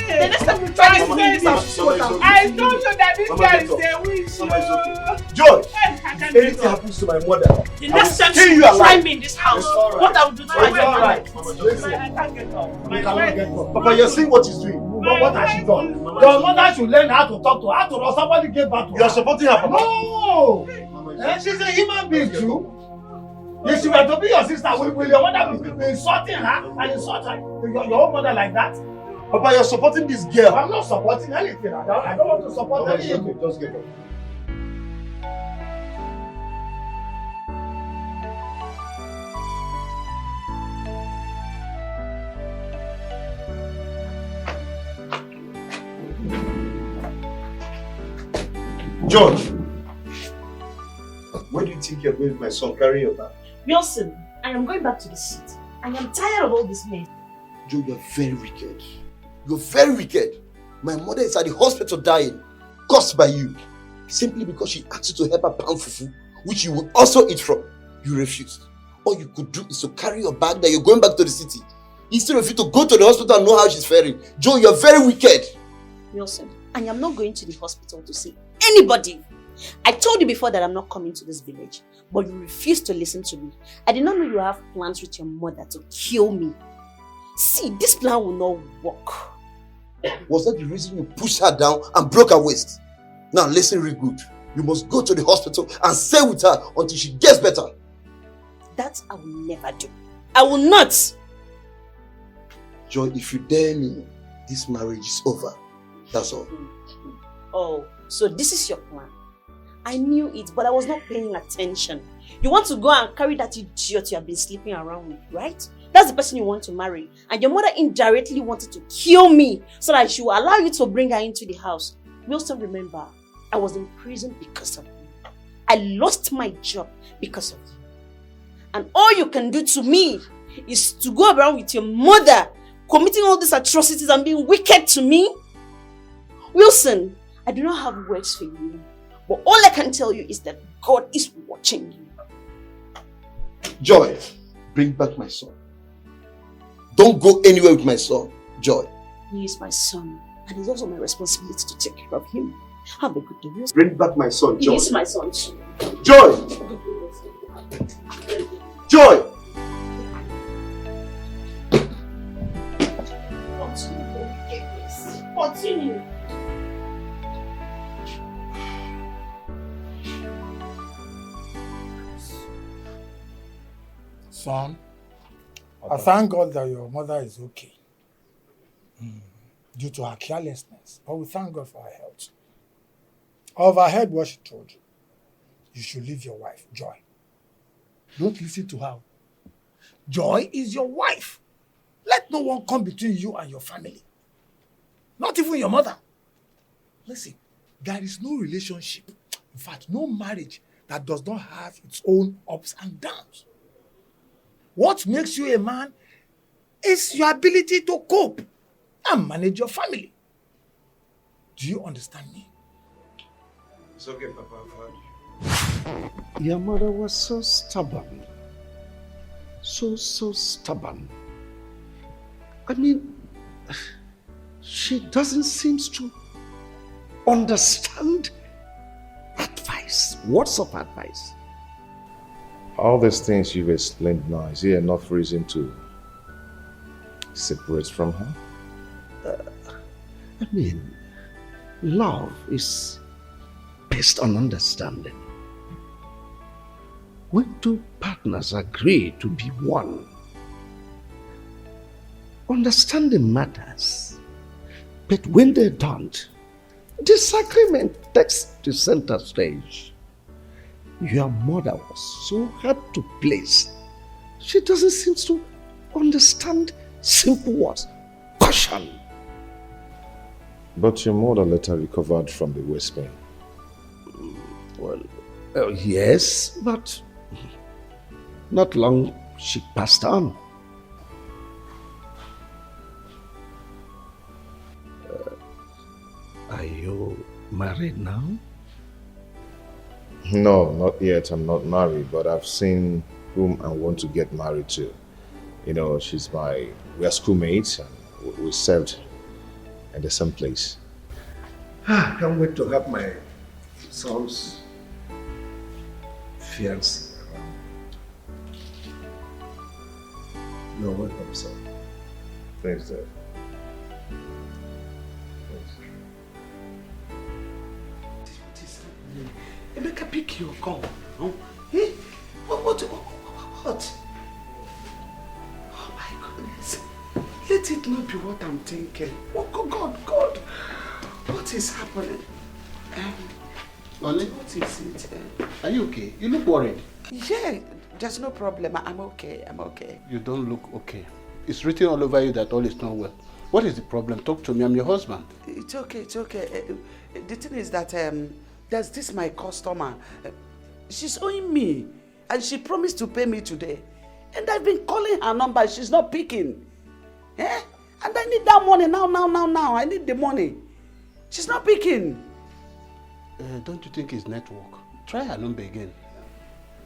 The next time we try this, I told you that this guy is a witch. Mama, it's okay. George, if anything happens to my mother, the next time you try alive. me in this house, what I will do to my mother. It's alright. I can't get up. You cannot get up. Papa, you're seeing what he's doing. What has she done? Your mother should learn how to talk to her. Or somebody gave back to her. You are supporting her, Papa. No! She's a human being too. If she were to be your sister, will your mother be insulting her and insult her, your own mother like that? Papa, you're supporting this girl. I'm not supporting anything. I don't want to support anything. Just get up. George! Where do you think you're going with my son? Carry your bag. Wilson, I am going back to the city. I am tired of all this mess. Joe, you're very wicked. You're very wicked. My mother is at the hospital dying, caused by you. Simply because she asked you to help her pound fufu, which you would also eat from. You refused. All you could do is to carry your bag that you're going back to the city. Instead of you to go to the hospital and know how she's faring. Joe, you're very wicked. Wilson, I am not going to the hospital to see anybody. I told you before that I'm not coming to this village, but you refused to listen to me. I did not know you have plans with your mother to kill me. See, this plan will not work. Was that the reason you pushed her down and broke her waist? Now listen real good. You must go to the hospital and stay with her until she gets better. That I will never do. I will not. Joy, if you dare me, this marriage is over. That's all. Oh, so this is your plan. I knew it, but I was not paying attention. You want to go and carry that idiot you have been sleeping around with, right? That's the person you want to marry. And your mother indirectly wanted to kill me so that she will allow you to bring her into the house. Wilson, remember, I was in prison because of you. I lost my job because of you. And all you can do to me is to go around with your mother committing all these atrocities and being wicked to me. Wilson, I do not have words for you. But all I can tell you is that God is watching you. Joy, bring back my son. Don't go anywhere with my son, Joy. He is my son, and it's also my responsibility to take care of him. Have a good day, Wilson. Bring back my son, Joy. He is my son too. Joy! Joy! Continue. Son, I thank God that your mother is okay due to her carelessness. But we thank God for her health. I overheard what she told you. You should leave your wife, Joy. Don't listen to her. Joy is your wife. Let no one come between you and your family. Not even your mother. Listen, there is no relationship, in fact, no marriage that does not have its own ups and downs. What makes you a man is your ability to cope and manage your family. Do you understand me? It's okay, Papa, I've heard you. Your mother was so stubborn. So stubborn. I mean, she doesn't seem to understand advice. Words of advice. All these things you've explained now, is there enough reason to separate from her? I mean, love is based on understanding. When two partners agree to be one, understanding matters. But when they don't, disagreement takes the center stage. Your mother was so hard to please. She doesn't seem to understand simple words. Caution. But your mother later recovered from the waist pain. Well, yes, but not long she passed on. Are you married now? No, not yet. I'm not married, but I've seen whom I want to get married to. You know, we are schoolmates and we served in the same place. I can't wait to have my son's fiancé around. You're welcome, son. Thanks, Dad. Emeka, pick your call. No? Eh? What? Oh my goodness. Let it not be what I'm thinking. Oh God. What is happening? Ollie? What is it? Are you okay? You look worried. Yeah, there's no problem. I'm okay. You don't look okay. It's written all over you that all is not well. What is the problem? Talk to me. I'm your husband. It's okay. The thing is that there's this my customer. She's owing me. And she promised to pay me today. And I've been calling her number. She's not picking. Eh? And I need that money now. I need the money. She's not picking. Don't you think it's network? Try her number again.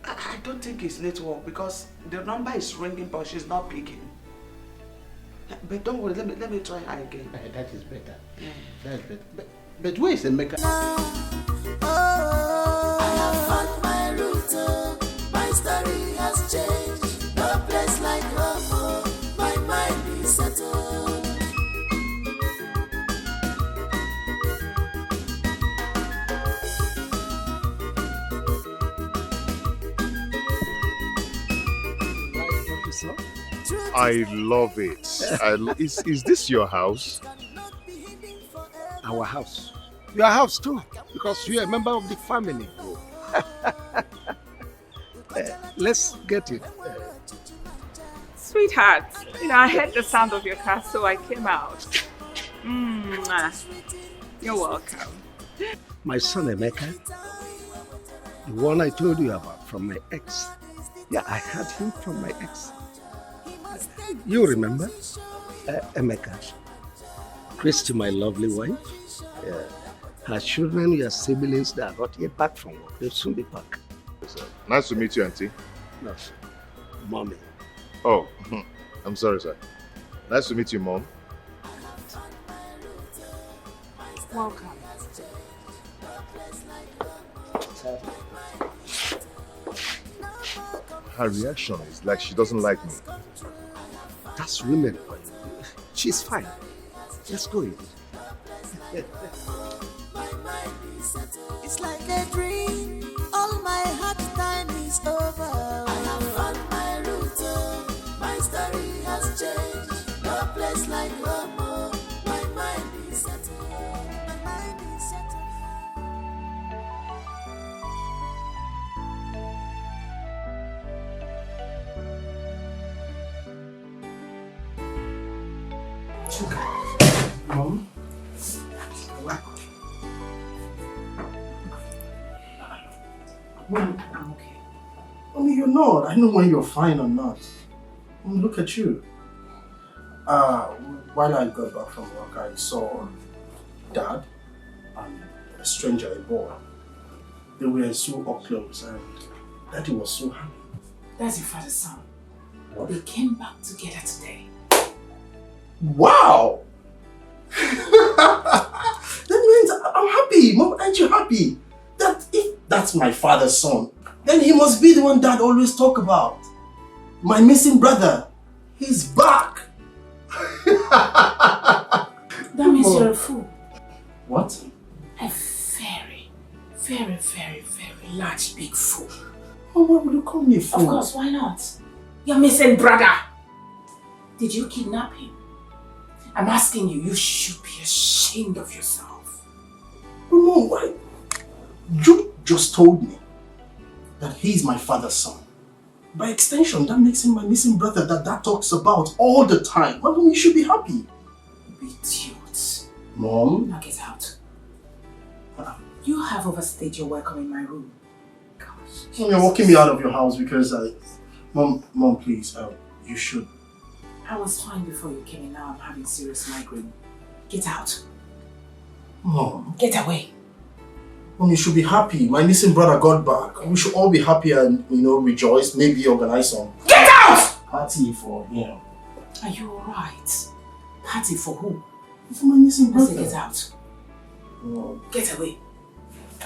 I don't think it's network because the number is ringing but she's not picking. But don't worry, let me try her again. That is better. Yeah. That's better. But where is Emeka? I have found my route. My story has changed. No place like home. My mind is settled. I love it. Is this your house? Our house. Your house too, because you're a member of the family. Let's get it. Sweetheart, I heard the sound of your car, so I came out. You're welcome. My son Emeka, the one I told you about from my ex. Yeah, I had him from my ex. You remember? Emeka. Christy, my lovely wife. Her children, your siblings, they are not yet back from work. They'll soon be back. Nice to meet you, Auntie. No, Mommy. Oh, I'm sorry, sir. Nice to meet you, Mom. Welcome. Her reaction is like she doesn't like me. That's women. She's fine. Let's go in. It's like a dream. All my hard time is over. I have found my route. My story has changed. No place like home. My mind is settled. My mind is settled. Mom? Mom, I'm okay. Mommy, you're not. I know when you're fine or not. Mom, look at you. While I got back from work, I saw Dad and a stranger, a boy. They were so up close and Daddy was so happy. That's your father's son. They came back together today. Wow! That means I'm happy. Mom, aren't you happy? That if that's my father's son, then he must be the one Dad always talk about. My missing brother. He's back. That means you're a fool. What? A very, very, very, very large, big fool. Oh, why would you call me a fool? Of course, why not? Your missing brother. Did you kidnap him? I'm asking you, you should be ashamed of yourself. Mom, why? You just told me that he's my father's son. By extension, that makes him my missing brother that Dad talks about all the time. Well, you should be happy. Idiot. Mom? Now get out. You have overstayed your welcome in my room. Gosh. Mom, you're walking me out of your house because Mom, please, you should. I was fine before you came in, now I'm having serious migraine. Get out. Mom. Get away. Mom, you should be happy. My missing brother got back. We should all be happy and, rejoice. Maybe organize some Get out! party for him. Are you alright? Party for who? For my missing I brother. said get out. Mom. Get away.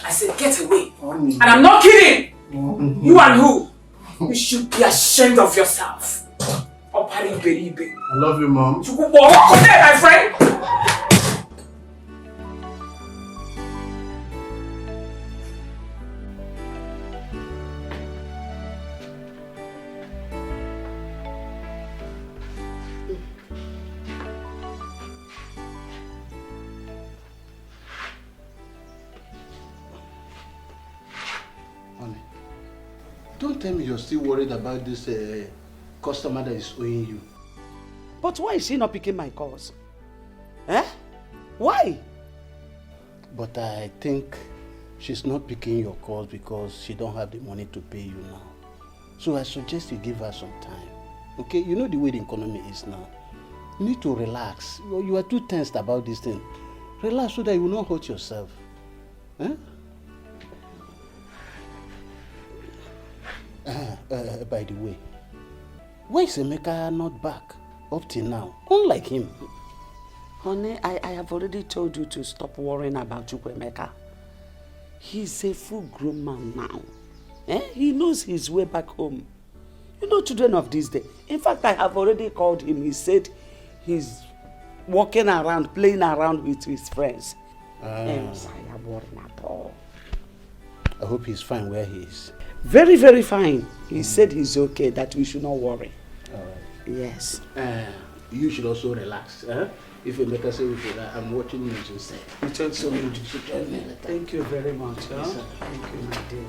I said get away. Mommy. And I'm not kidding! Mom. You and who? You should be ashamed of yourself. I love you, Mom. You walk on there, my friend! Honey, don't tell me you're still worried about this customer that is owing you. But why is she not picking my calls? Eh? Why? But I think She's not picking your calls because she don't have the money to pay you now. So I suggest you give her some time. Okay? You know the way the economy is now. You need to relax. You are too tensed about this thing. Relax so that you will not hurt yourself. Huh? By the way, why is Emeka not back up till now? Unlike him. Honey, I have already told you to stop worrying about Chukwemeka. He's a full-grown man now. He knows his way back home. You know children of this day. In fact, I have already called him. He said he's walking around, playing around with his friends. I am worrying at all. I hope he's fine where he is. Very, very fine. He said he's okay, that we should not worry. All right. Yes. You should also relax. If you make us say we should, I'm watching news instead. You talk so much. Thank you very much. Yes, sir. Thank you, my dear.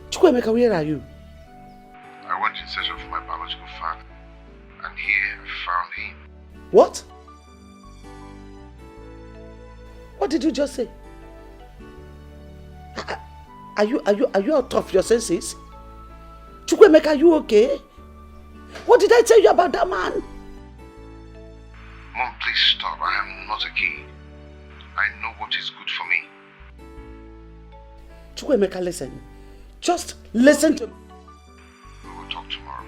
Chukwemeka, where are you? I went in search of my biological father, and here I found him. What? What did you just say? Are you out of your senses? Chukwemeka, are you okay? What did I tell you about that man? Mom, please stop. I am not a kid. I know what is good for me. Chukwemeka, listen. Just listen to me. We will talk tomorrow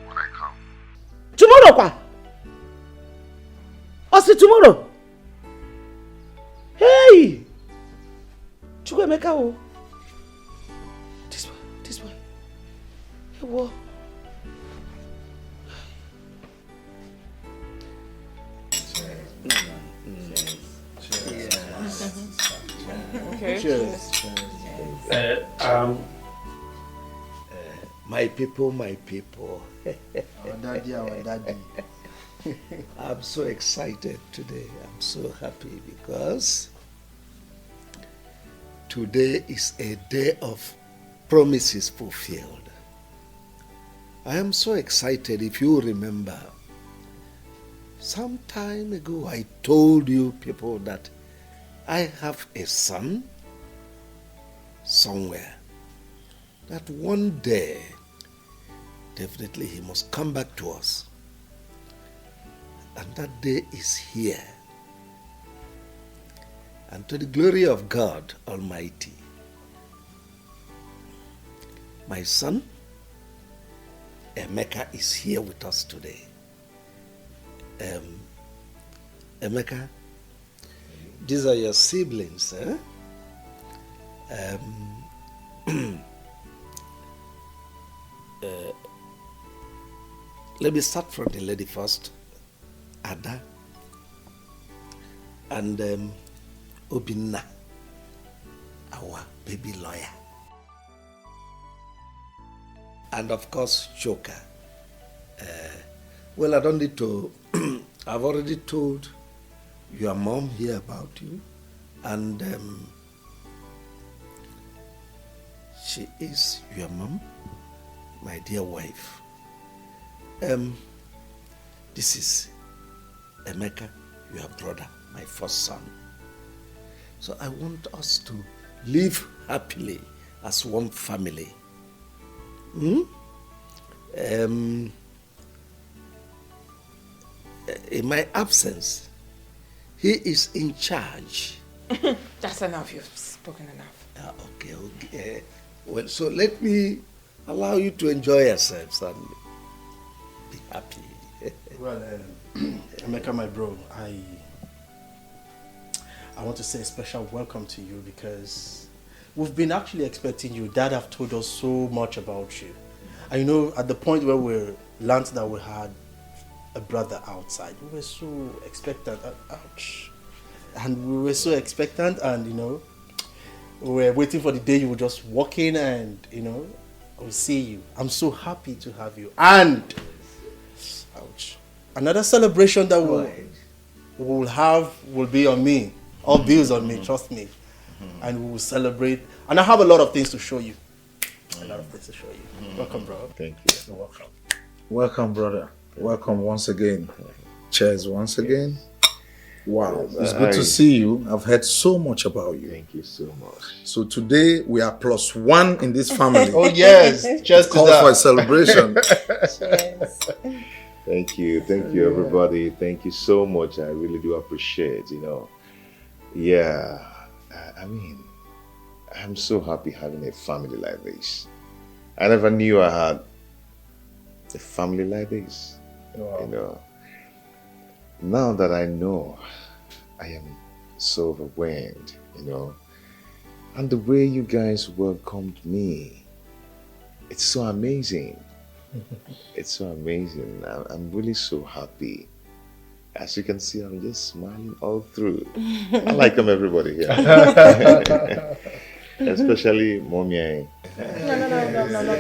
when I come. Tomorrow, kwa? I'll see tomorrow. Hey! Chukwemeka, oh. This way. Hey, what? Okay. Cheers. My people. Our daddy. I'm so excited today. I'm so happy because today is a day of promises fulfilled. I am so excited. If you remember, some time ago I told you people that I have a son somewhere, that one day definitely he must come back to us. And that day is here. And to the glory of God Almighty, my son Emeka is here with us today. Emeka, these are your siblings, let me start from the lady first. Ada and Obinna, our baby lawyer, and of course Choka. Well, I don't need to. I've already told your mom here about you, and she is your mom, my dear wife. This is Emeka, your brother, my first son. So I want us to live happily as one family. In my absence, he is in charge. That's enough. You've spoken enough. Okay. Well, so let me allow you to enjoy yourselves and be happy. Well, Emeka, my bro, I want to say a special welcome to you because we've been actually expecting you. Dad have told us so much about you. And you know, at the point where we learned that we had a brother outside, we were so expectant. Ouch. And we were so expectant, and you know, we were waiting for the day you would just walk in and, you know, we'll see you. I'm so happy to have you. And ouch. Another celebration that we'll have will be on me. All bills on me, trust me. And we will celebrate And I have a lot of things to show you. A lot of things to show you. Welcome, bro. Thank you. You're welcome. Welcome, brother. Welcome once again. Cheers once again. Wow, it's good to see you. I've heard so much about you. Thank you so much. So today we are +1 in this family. Oh yes, just call for a celebration. Thank you everybody. Thank you so much. I really do appreciate, Yeah, I mean, I'm so happy having a family like this. I never knew I had a family like this. Wow. Now that I know, I am so overwhelmed, and the way you guys welcomed me, it's so amazing. It's so amazing. I'm really so happy. As you can see, I'm just smiling all through. I like everybody here. Especially Mommy. No,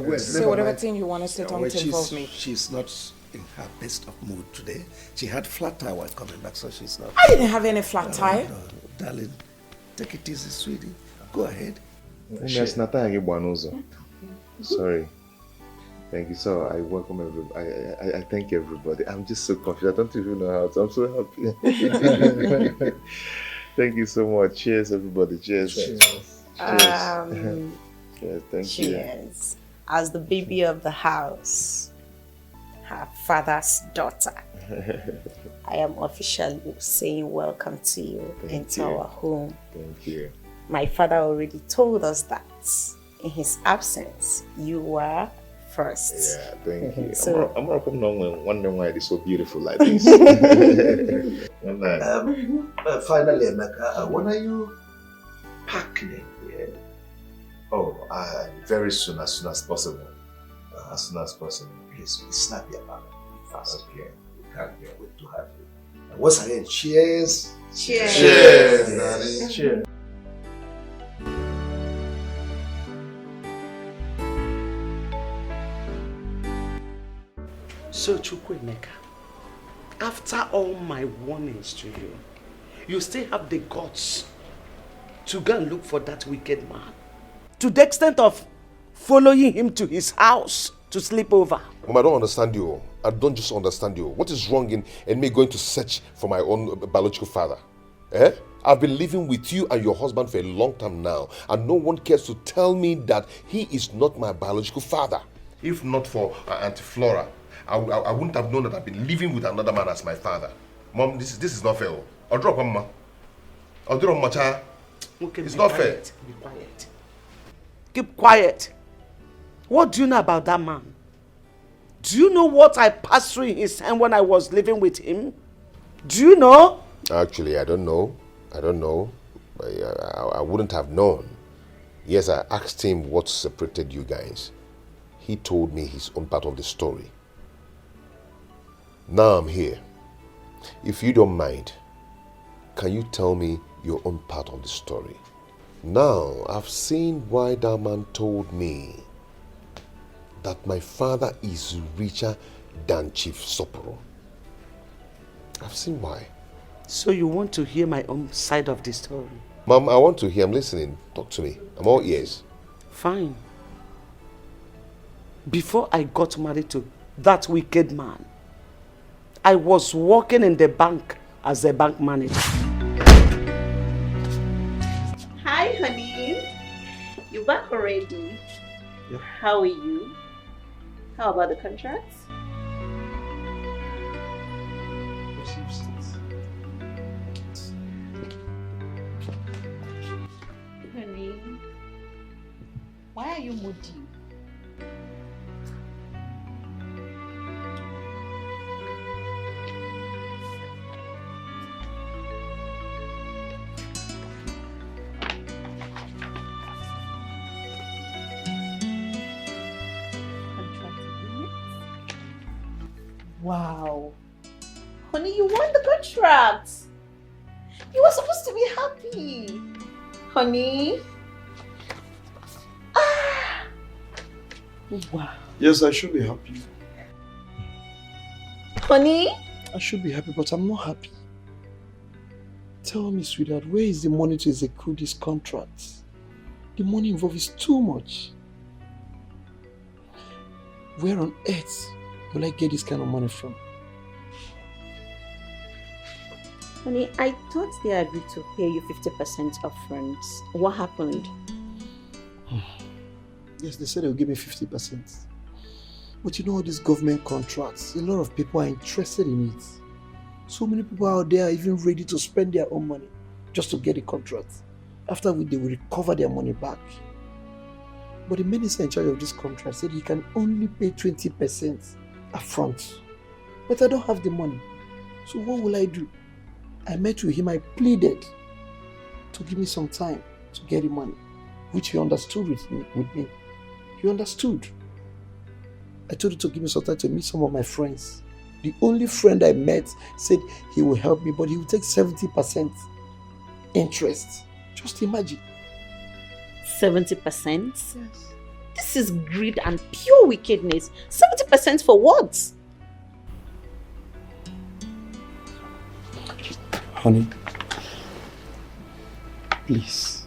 just say whatever thing you want to say, don't involve me. She's not in her best of mood today. She had flat tire while coming back, so she's not. I didn't have any flat tire. No, darling, take it easy, sweetie. Go ahead. Sorry. Thank you. So I welcome everybody. I thank everybody. I'm just so confused. I don't even know how to. I'm so happy. Thank you so much. Cheers, everybody. Cheers. Cheers. Cheers. Thank you. Cheers. As the baby of the house, her father's daughter, I am officially saying welcome to you into our home. Thank you. My father already told us that in his absence, you were first. Yeah, thank you. So, I'm not wondering why it is so beautiful like this. Finally, Emeka, when are you packing? Yeah. Oh, very soon as possible. As soon as possible. Please be snappy about it. Fast. Okay. We can't wait to have you. And once again, cheers. Cheers. Cheers, Daddy. Cheers. So, Chukwemeka, after all my warnings to you, you still have the guts to go and look for that wicked man, to the extent of following him to his house to sleep over. Mom, I don't understand you. I don't just understand you. What is wrong in me going to search for my own biological father? I've been living with you and your husband for a long time now, and no one cares to tell me that he is not my biological father. If not for Auntie Flora, I wouldn't have known that I've been living with another man as my father. Mom, this is not fair. I'll drop him, ma. I'll drop my child. It's not fair. Be quiet. Keep quiet. What do you know about that man? Do you know what I passed through in his hand when I was living with him? Do you know? Actually, I don't know. I wouldn't have known. Yes, I asked him what separated you guys. He told me his own part of the story. Now I'm here. If you don't mind, can you tell me your own part of the story? Now, I've seen why that man told me that my father is richer than Chief Soporo. I've seen why. So you want to hear my own side of the story? Mom, I want to hear. I'm listening. Talk to me. I'm all ears. Fine. Before I got married to that wicked man, I was working in the bank as a bank manager. hi, honey. You back already? Yeah. How are you? How about the contracts? Honey, why are you moody? Wow. Honey, you won the contract. You were supposed to be happy. Honey. Ah. Wow. Yes, I should be happy. Honey? I should be happy, but I'm not happy. Tell me, sweetheart, where is the money to execute these contracts? The money involved is too much. Where on earth will I get this kind of money from? Honey, I thought they agreed to pay you 50% upfront. What happened? Yes, they said they'll give me 50%. But you know all these government contracts, a lot of people are interested in it. So many people out there are even ready to spend their own money just to get a contract. After which they will recover their money back. But the minister in charge of this contract said he can only pay 20% upfront. But I don't have the money. So what will I do? I met with him, I pleaded to give me some time to get the money, which he understood with me. He understood. I told him to give me some time to meet some of my friends. The only friend I met said he will help me, but he will take 70% interest. Just imagine. 70%? Yes. This is greed and pure wickedness. 70% for what? Honey, please.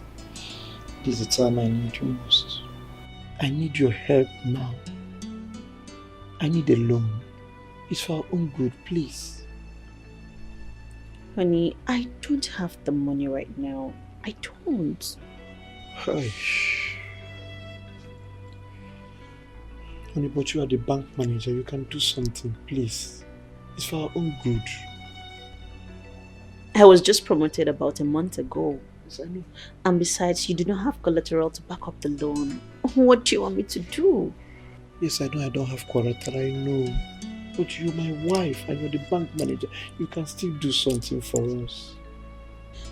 This is the time I need you most. I need your help now. I need a loan. It's for our own good, please. Honey, I don't have the money right now. I don't. Hush. Honey, but you are the bank manager. You can do something, please. It's for our own good. I was just promoted about a month ago. Yes, I know. And besides, you do not have collateral to back up the loan. What do you want me to do? Yes, I know I don't have collateral, I know. But you're my wife and you're the bank manager. You can still do something for us.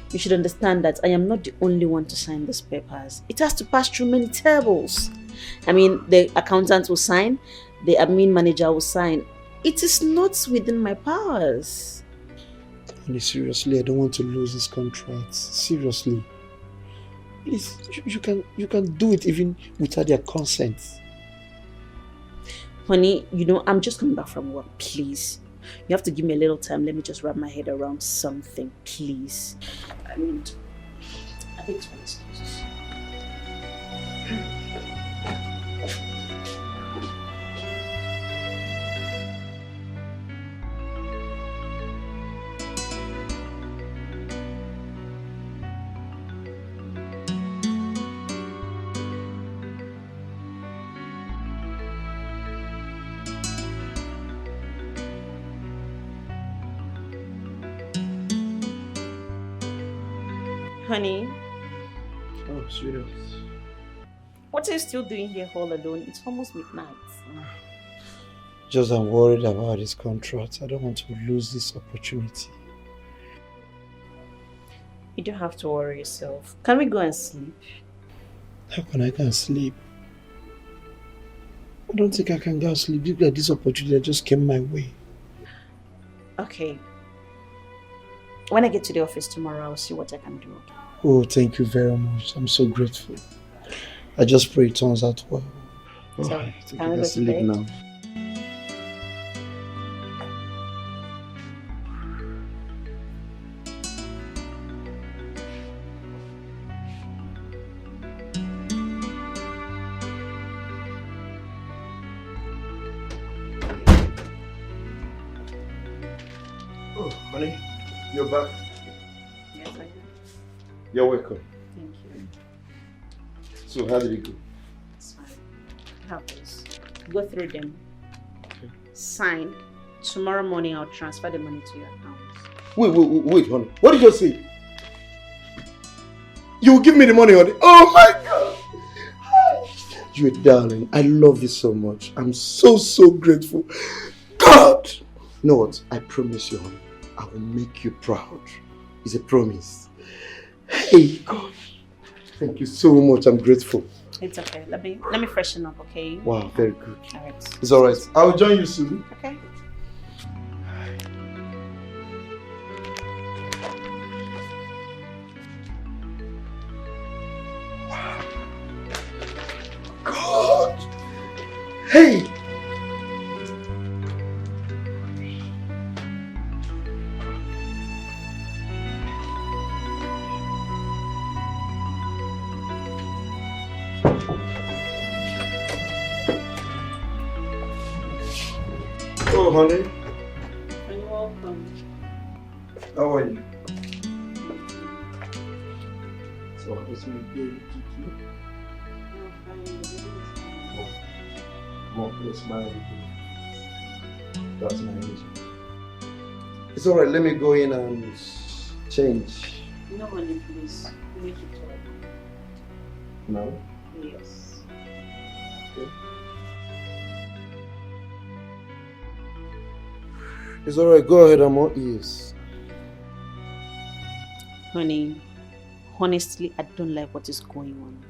You should understand that I am not the only one to sign these papers. It has to pass through many tables. I mean, the accountant will sign, the admin manager will sign. It is not within my powers. Honey, seriously, I don't want to lose this contract. Seriously. Please, you can do it even without their consent. Honey, you know, I'm just coming back from work, please. You have to give me a little time. Let me just wrap my head around something, please. I mean, I think it's my excuses. Honey. Oh, sweetheart. What are you still doing here all alone? It's almost midnight. Just I'm worried about this contract. I don't want to lose this opportunity. You don't have to worry yourself. Can we go and sleep? How can I go and sleep? I don't think I can go and sleep. Look at this opportunity that just came my way. Okay. When I get to the office tomorrow, I'll see what I can do. Oh, thank you very much. I'm so grateful. I just pray it turns out well. So, I think can we I go to sleep bed? now. Oh, honey, you're back. Yes, I am. You're welcome. Thank you. So, how did it go? It's fine. Have this. Go through them. Okay. Sign. Tomorrow morning, I'll transfer the money to your account. Wait, honey. What did you say? You will give me the money, honey. Oh my God! You're a darling. I love you so much. I'm so grateful. God! You know what? I promise you, honey. I will make you proud. It's a promise. Hey, God. Thank you so much. I'm grateful. It's okay. Let me freshen up, okay? Wow, very good. Alright. It's alright. I will join you soon. Okay. God! Hey! Oh, honey. You're welcome. How are you? So, it's my baby. More place, my That's my reason. It's alright, let me go in and change. No, honey, please. We need to talk. No? Yes. Okay. It's alright, go ahead, I'm all ears. Honey, honestly, I don't like what is going on.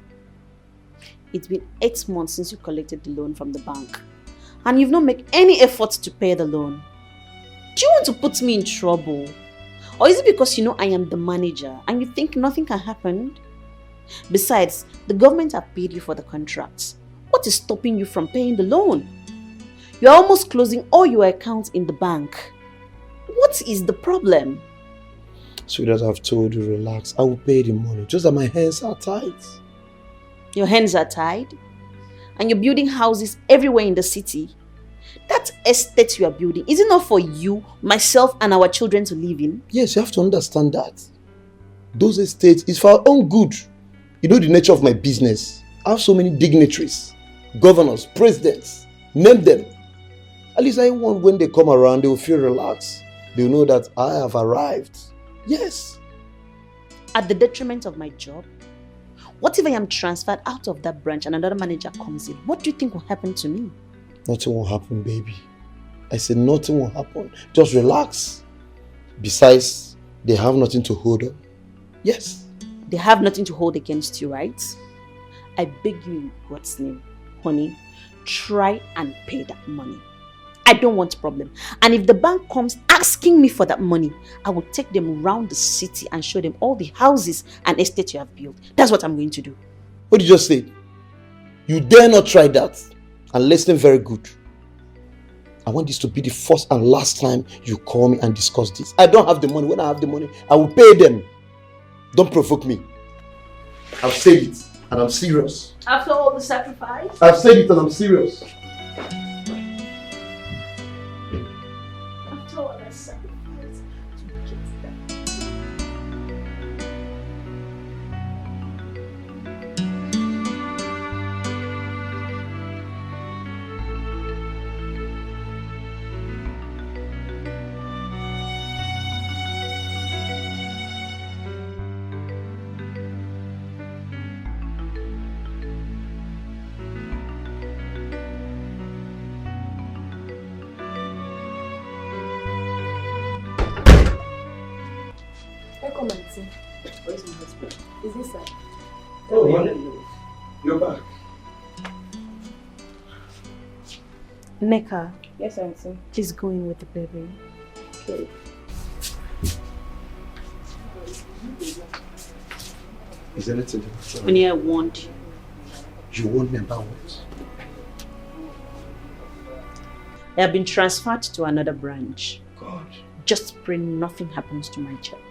It's been 8 months since you collected the loan from the bank, and you've not made any effort to pay the loan. Do you want to put me in trouble? Or is it because you know I am the manager and you think nothing can happen? Besides, the government have paid you for the contracts. What is stopping you from paying the loan? You're almost closing all your accounts in the bank. What is the problem? Sweetheart, I've told you, relax. I will pay the money. Just that my hands are tied. Your hands are tied? And you're building houses everywhere in the city? That estate you are building, is it not for you, myself, and our children to live in? Yes, you have to understand that. Those estates is for our own good. You know the nature of my business. I have so many dignitaries, governors, presidents. Name them. At least I want when they come around, they will feel relaxed. They will know that I have arrived. Yes. At the detriment of my job? What if I am transferred out of that branch and another manager comes in? What do you think will happen to me? Nothing will happen, baby. I said nothing will happen. Just relax. Besides, they have nothing to hold on. Yes. They have nothing to hold against you, right? I beg you in God's name, honey, try and pay that money. I don't want problem. And if the bank comes asking me for that money, I will take them around the city and show them all the houses and estates you have built. That's what I'm going to do. What did you just say? You dare not try that. And listen very good. I want this to be the first and last time you call me and discuss this. I don't have the money. When I have the money, I will pay them. Don't provoke me. I've said it and I'm serious. After all the sacrifice? I've said it and I'm serious. After all that sacrifice to get that. Come and see. Where's my husband? Is this side? Oh, honey. You're back. Neka. Yes, auntie. Please go in with the baby. Okay. Is anything? Honey, I want you. You want me about what? I have been transferred to another branch. God. Just pray nothing happens to my child.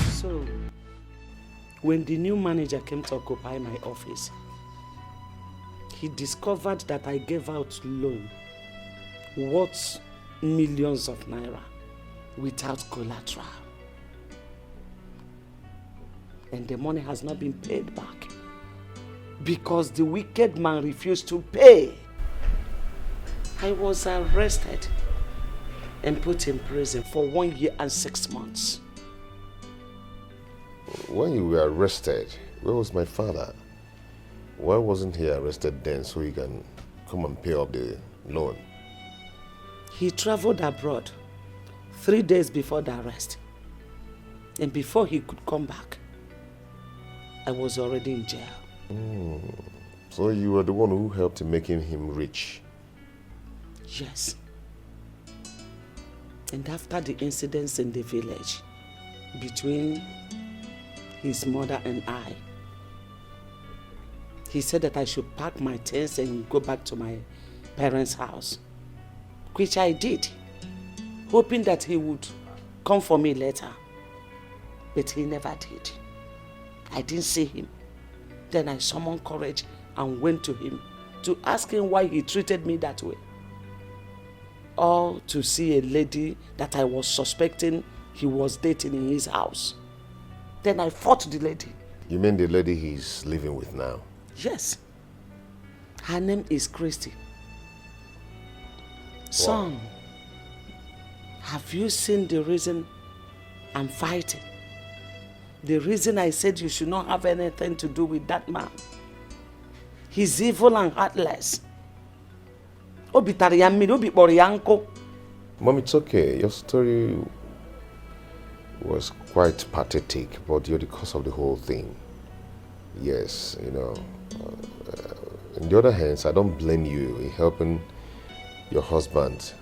So, when the new manager came to occupy my office, he discovered that I gave out loan worth millions of naira without collateral. And the money has not been paid back because the wicked man refused to pay. I was arrested and put in prison for 1 year and 6 months. When you were arrested, where was my father? Why wasn't he arrested then so he can come and pay off the loan? He traveled abroad 3 days before the arrest. And before he could come back, I was already in jail. So you were the one who helped in making him rich? Yes. And after the incidents in the village between his mother and I, he said that I should pack my things and go back to my parents' house, which I did, hoping that he would come for me later. But he never did. I didn't see him. Then I summoned courage and went to him to ask him why he treated me that way. All to see a lady that I was suspecting he was dating in his house. Then I fought the lady. You mean the lady he's living with now? Yes. Her name is Christy. Son, have you seen the reason I'm fighting? The reason I said you should not have anything to do with that man. He's evil and heartless. Mom, it's okay. Your story was quite pathetic, but you're the cause of the whole thing. Yes, you know. On the other hand, I don't blame you in helping your husband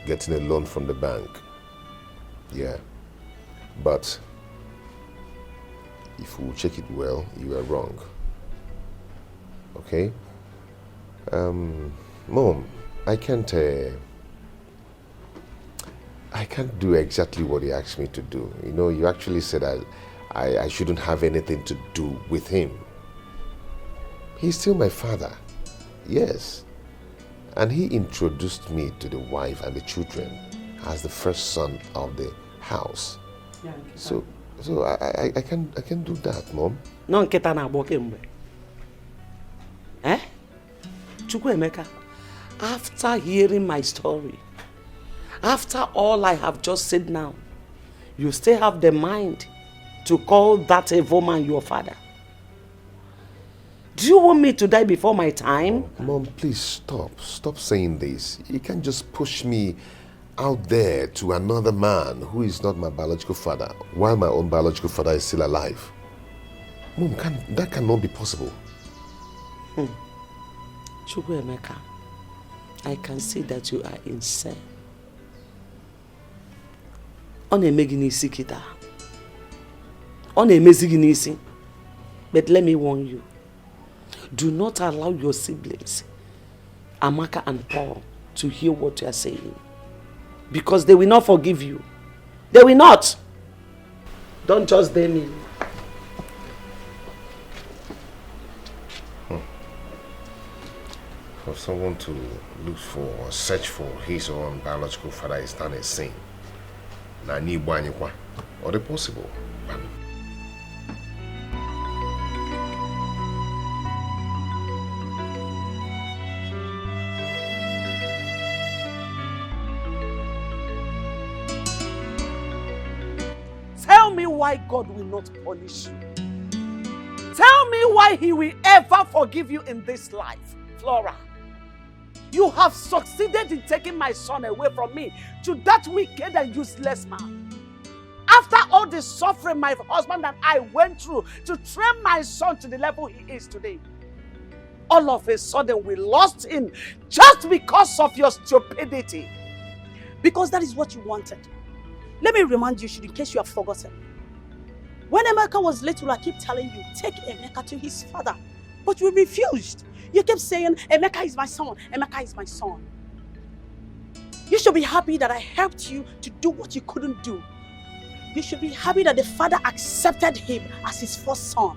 getting a loan from the bank. Yeah. But if we check it well, you are wrong. Okay? Mom, I can't do exactly what he asked me to do. You know, you actually said I shouldn't have anything to do with him. He's still my father. Yes. And he introduced me to the wife and the children as the first son of the house. Yeah, So I can do that, Mom. No, nketa na agbo kemgbe. Chukwuemeka, after hearing my story, after all I have just said now, you still have the mind to call that evil man your father. Do you want me to die before my time? Mom, please stop. Stop saying this. You can't just push me out there to another man who is not my biological father while my own biological father is still alive. Mom, that cannot be possible. Chukwuemeka, I can see that you are insane. Ọ na-eme gị n'isi kịta. Ọ na-emezi gị n'isi. But let me warn you. Do not allow your siblings, Amaka and Paul, to hear what you are saying. Because they will not forgive you. They will not. Don't just blame me. For someone to look for or search for his or own biological father is not a sin. Or the possible. Tell me why God will not punish you. Tell me why He will ever forgive you in this life, Flora. You have succeeded in taking my son away from me to that wicked and useless man. After all the suffering my husband and I went through to train my son to the level he is today, all of a sudden we lost him just because of your stupidity. Because that is what you wanted. Let me remind you, in case you have forgotten. When Emeka was little, I keep telling you, take Emeka to his father. But you refused. You kept saying, Emeka is my son, Emeka is my son. You should be happy that I helped you to do what you couldn't do. You should be happy that the father accepted him as his first son.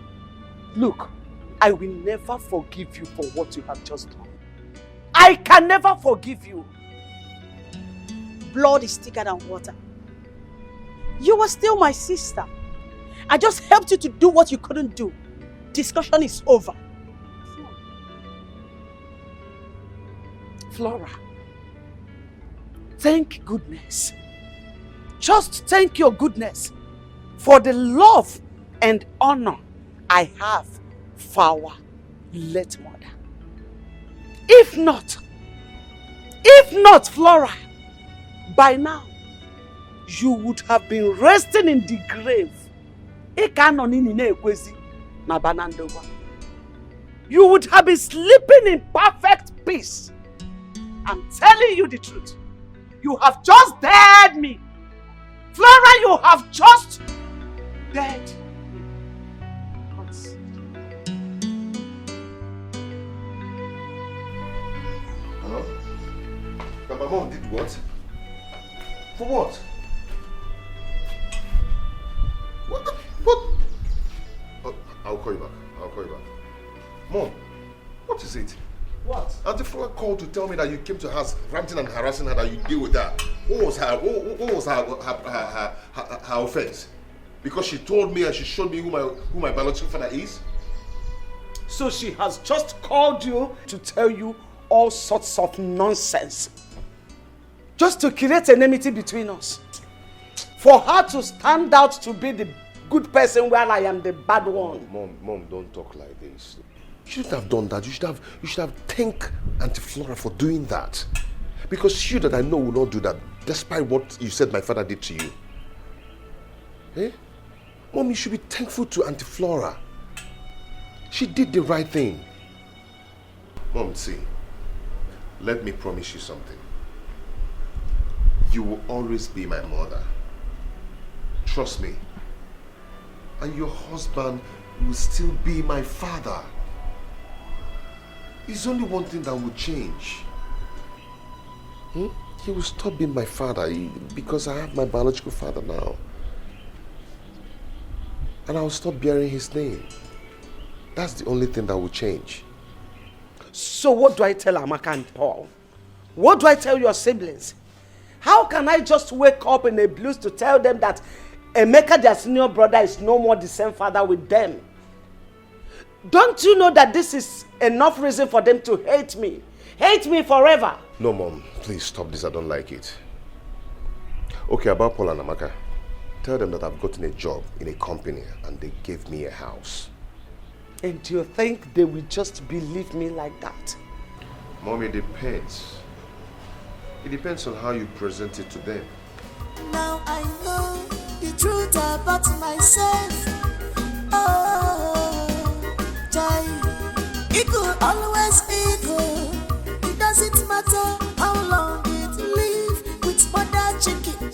Look, I will never forgive you for what you have just done. I can never forgive you. Blood is thicker than water. You were still my sister. I just helped you to do what you couldn't do. Discussion is over. Flora, thank goodness. Just thank your goodness for the love and honor I have for our late mother. If not, Flora, by now, you would have been resting in the grave. You would have been sleeping in perfect peace. I'm telling you the truth. You have just dared me. Flora, you have just dared me. My mom did what? For what? What? Oh, I'll call you back. I'll call you back. Mom, what is it? What? Auntie Flora called to tell me that you came to her house ranting and harassing her, that you deal with her. What was her offense? Because she told me and she showed me who my biological father is? So she has just called you to tell you all sorts of nonsense. Just to create enmity between us. For her to stand out to be the good person while I am the bad one. Mom, don't talk like this. You shouldn't have done that. You should have thanked Auntie Flora for doing that. Because she that I know will not do that, despite what you said my father did to you. Eh? Mom, you should be thankful to Auntie Flora. She did the right thing. Mom, see, let me promise you something. You will always be my mother. Trust me. And your husband will still be my father. There's only one thing that will change. He will stop being my father because I have my biological father now. And I will stop bearing his name. That's the only thing that will change. So what do I tell Amaka and Paul? What do I tell your siblings? How can I just wake up in a blues to tell them that Emeka, their senior brother, is no more the same father with them? Don't you know that this is enough reason for them to hate me? Hate me forever. No, Mom, please stop this. I don't like it. Okay, about Paul and Amaka. Tell them that I've gotten a job in a company and they gave me a house. And do you think they will just believe me like that? Mom, it depends. It depends on how you present it to them. Now I know the truth about myself. Oh, Jai, it could always be good. It doesn't matter how long it live with mother chicken.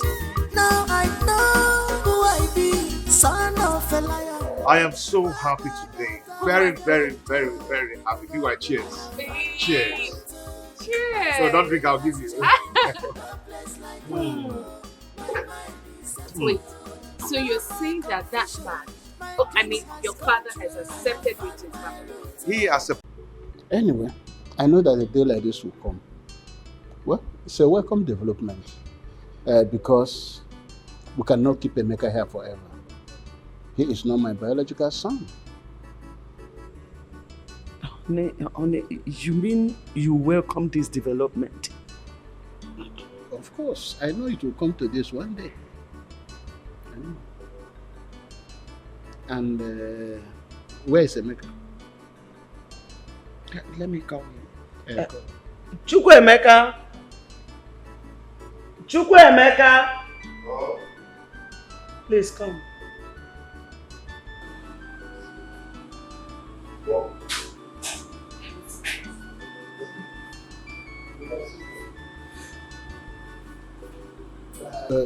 Now I know who I be, son of a liar. I am so happy today. Very, very, very, very happy. Do I cheers? Cheers. Cheers. So don't drink, I'll give you. Wait, so you're saying that man, your father has accepted you to his family? He accepted. Anyway, I know that a day like this will come. Well, it's a welcome development because we cannot keep Emeka here forever. He is not my biological son. Honey, you mean you welcome this development? Of course, I know it will come to this one day. I know. And where is Emeka? Let me call him. Chukwuemeka! Chukwuemeka! Please come.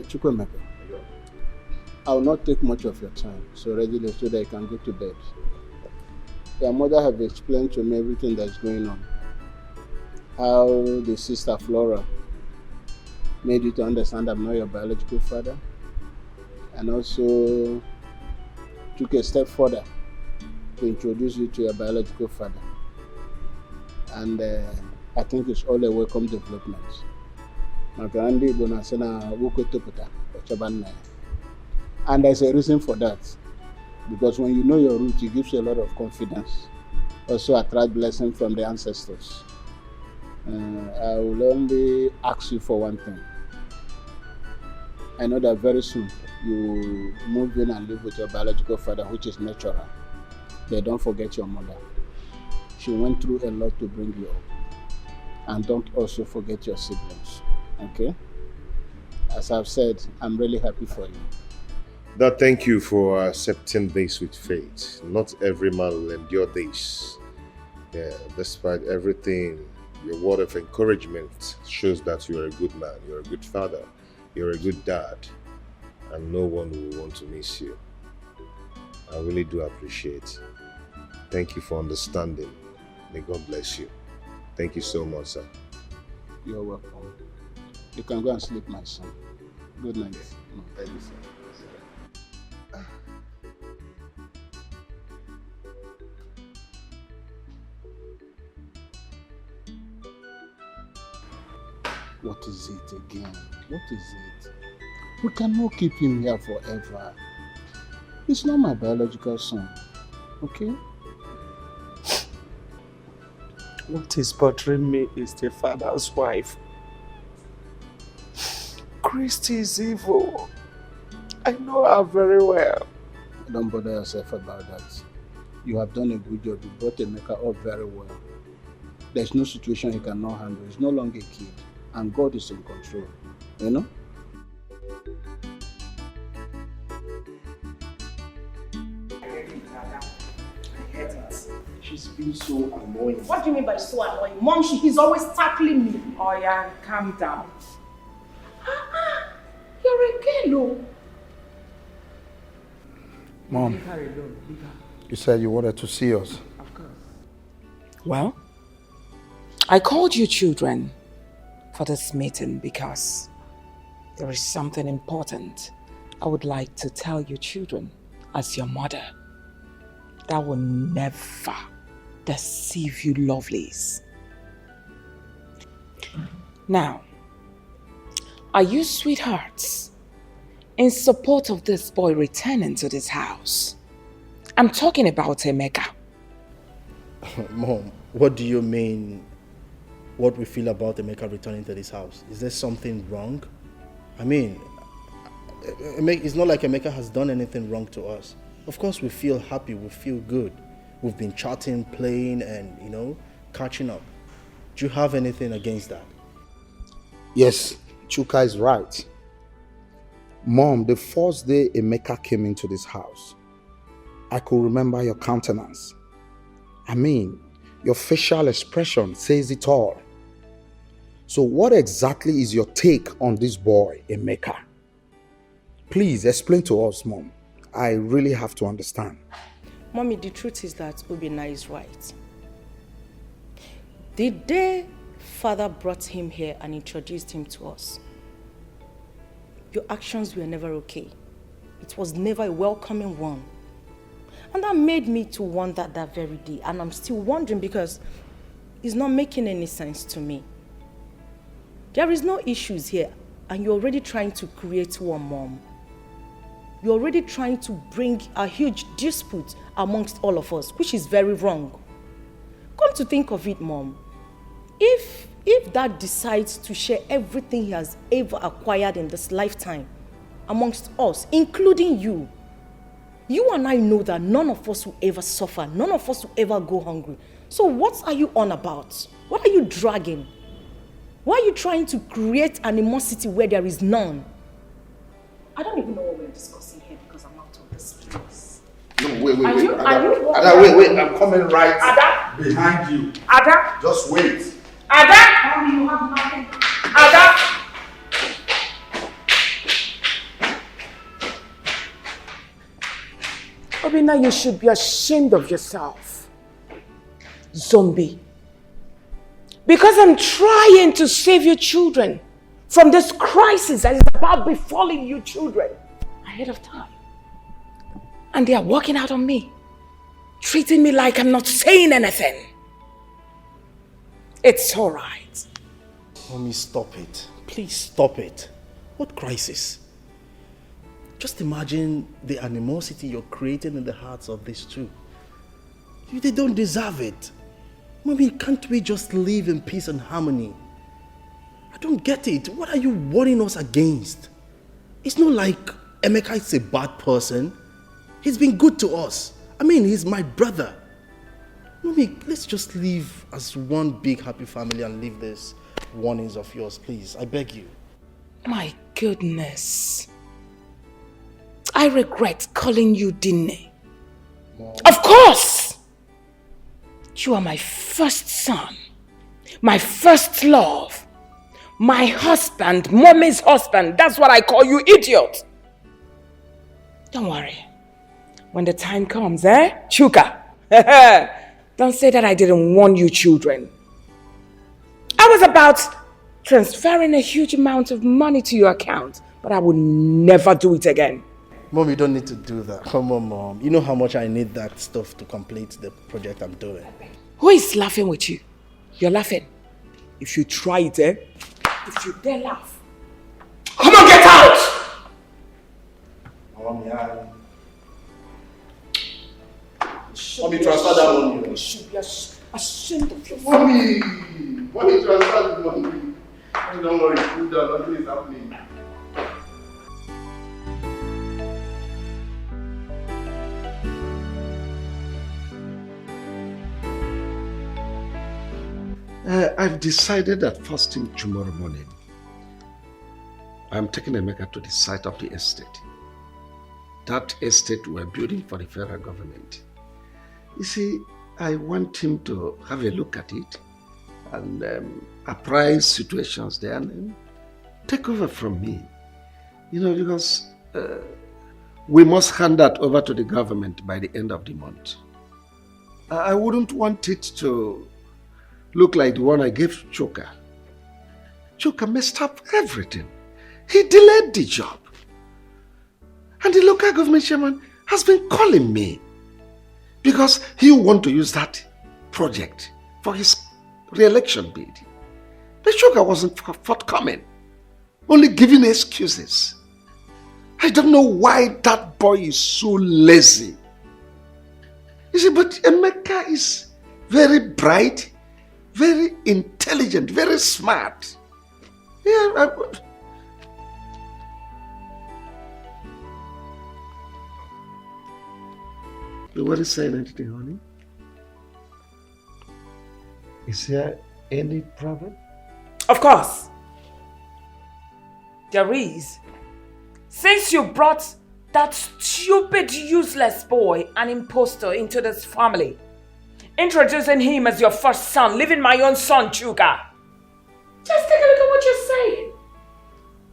Chukwuemeka, I will not take much of your time, so readily so that I can go to bed. Your mother have explained to me everything that's going on. How the sister Flora made you to understand I'm not your biological father, and also took a step further to introduce you to your biological father. And I think it's all a welcome development. And there's a reason for that. Because when you know your root, it gives you a lot of confidence. Also attract blessing from the ancestors. I will only ask you for one thing. I know that very soon you move in and live with your biological father, which is natural. But don't forget your mother. She went through a lot to bring you up. And don't also forget your siblings. Okay? As I've said, I'm really happy for you. Dad, thank you for accepting this with faith. Not every man will endure this. Yeah, despite everything, your word of encouragement shows that you're a good man, you're a good father, you're a good dad, and no one will want to miss you. I really do appreciate. Thank you for understanding. May God bless you. Thank you so much, sir. You're welcome. You can go and sleep, my son. Good night. Thank you, sir. What is it again? What is it? We cannot keep him here forever. He's not my biological son, okay? What is bothering me is the father's wife. Christy is evil. I know her very well. Don't bother yourself about that. You have done a good job. You brought Emeka up very well. There's no situation he cannot handle. He's no longer a kid. And God is in control. You know? She's been so annoying. What do you mean by so annoying? Mom, he's always tackling me. Oh yeah, calm down. You're a girl. Mom, Leave her alone. Leave her. you said you wanted to see us. Of course. Well, I called you children for this meeting because there is something important I would like to tell you children as your mother that will never deceive you lovelies. Now, are you sweethearts in support of this boy returning to this house? I'm talking about Emeka. Mom, what do you mean? What we feel about Emeka returning to this house? Is there something wrong? I mean, it's not like Emeka has done anything wrong to us. Of course, we feel happy, we feel good. We've been chatting, playing, and, you know, catching up. Do you have anything against that? Yes, Chuka is right. Mom, the first day Emeka came into this house, I could remember your countenance. I mean, your facial expression says it all. So what exactly is your take on this boy, Emeka? Please explain to us, Mom. I really have to understand. Mommy, the truth is that Obina is right. The day Father brought him here and introduced him to us, your actions were never okay. It was never a welcoming one. And that made me to wonder that very day. And I'm still wondering because it's not making any sense to me. There is no issues here and you're already trying to create one, Mom. You're already trying to bring a huge dispute amongst all of us, which is very wrong. Come to think of it, Mom. If Dad decides to share everything he has ever acquired in this lifetime amongst us, including you, you and I know that none of us will ever suffer, none of us will ever go hungry. So what are you on about? What are you dragging? Why are you trying to create animosity where there is none? I don't even know what we're discussing here because I'm out of this place. No, wait. Are you Ada, wait, I'm coming right Ada? behind you. Ada? Just wait. Ada? Mommy, you have nothing. Ada? Obina, you should be ashamed of yourself. Zombie. Because I'm trying to save your children from this crisis that is about befalling you children ahead of time. And they are walking out on me, treating me like I'm not saying anything. It's all right. Mommy, stop it. Please stop it. What crisis? Just imagine the animosity you're creating in the hearts of these two. They don't deserve it. Mommy, can't we just live in peace and harmony? I don't get it. What are you warning us against? It's not like Emeka is a bad person. He's been good to us. I mean, he's my brother. Mommy, let's just live as one big happy family and leave these warnings of yours, please. I beg you. My goodness. I regret calling you Dine. Of course! You are my first son, my first love, my husband, mommy's husband. That's what I call you, idiot. Don't worry. When the time comes, Chuka, don't say that I didn't warn you children. I was about transferring a huge amount of money to your account, but I will never do it again. Mom, you don't need to do that. Come on, Mom. You know how much I need that stuff to complete the project I'm doing. Who is laughing with you? You're laughing. If you try it, if you dare laugh. Come on, get out! Mom, yeah. Mommy, transfer that money. You should be ashamed of yourself. Mommy, transfer the money. Don't worry, cool down. Nothing is happening. I've decided that first thing tomorrow morning, I'm taking Emeka to the site of the estate. That estate we're building for the federal government. You see, I want him to have a look at it and apprise situations there and then take over from me. You know, because we must hand that over to the government by the end of the month. I wouldn't want it to look like the one I gave Choka. Choka messed up everything. He delayed the job. And the local government chairman has been calling me because he wants to use that project for his re-election bid. The Choka wasn't forthcoming, only giving excuses. I don't know why that boy is so lazy. You see, but Emeka is very bright, very intelligent, very smart. Yeah, You want to say anything, honey? Is there any problem? Of course. There is. Since you brought that stupid, useless boy, an imposter, into this family, introducing him as your first son, leaving my own son, Chuka. Just take a look at what you're saying.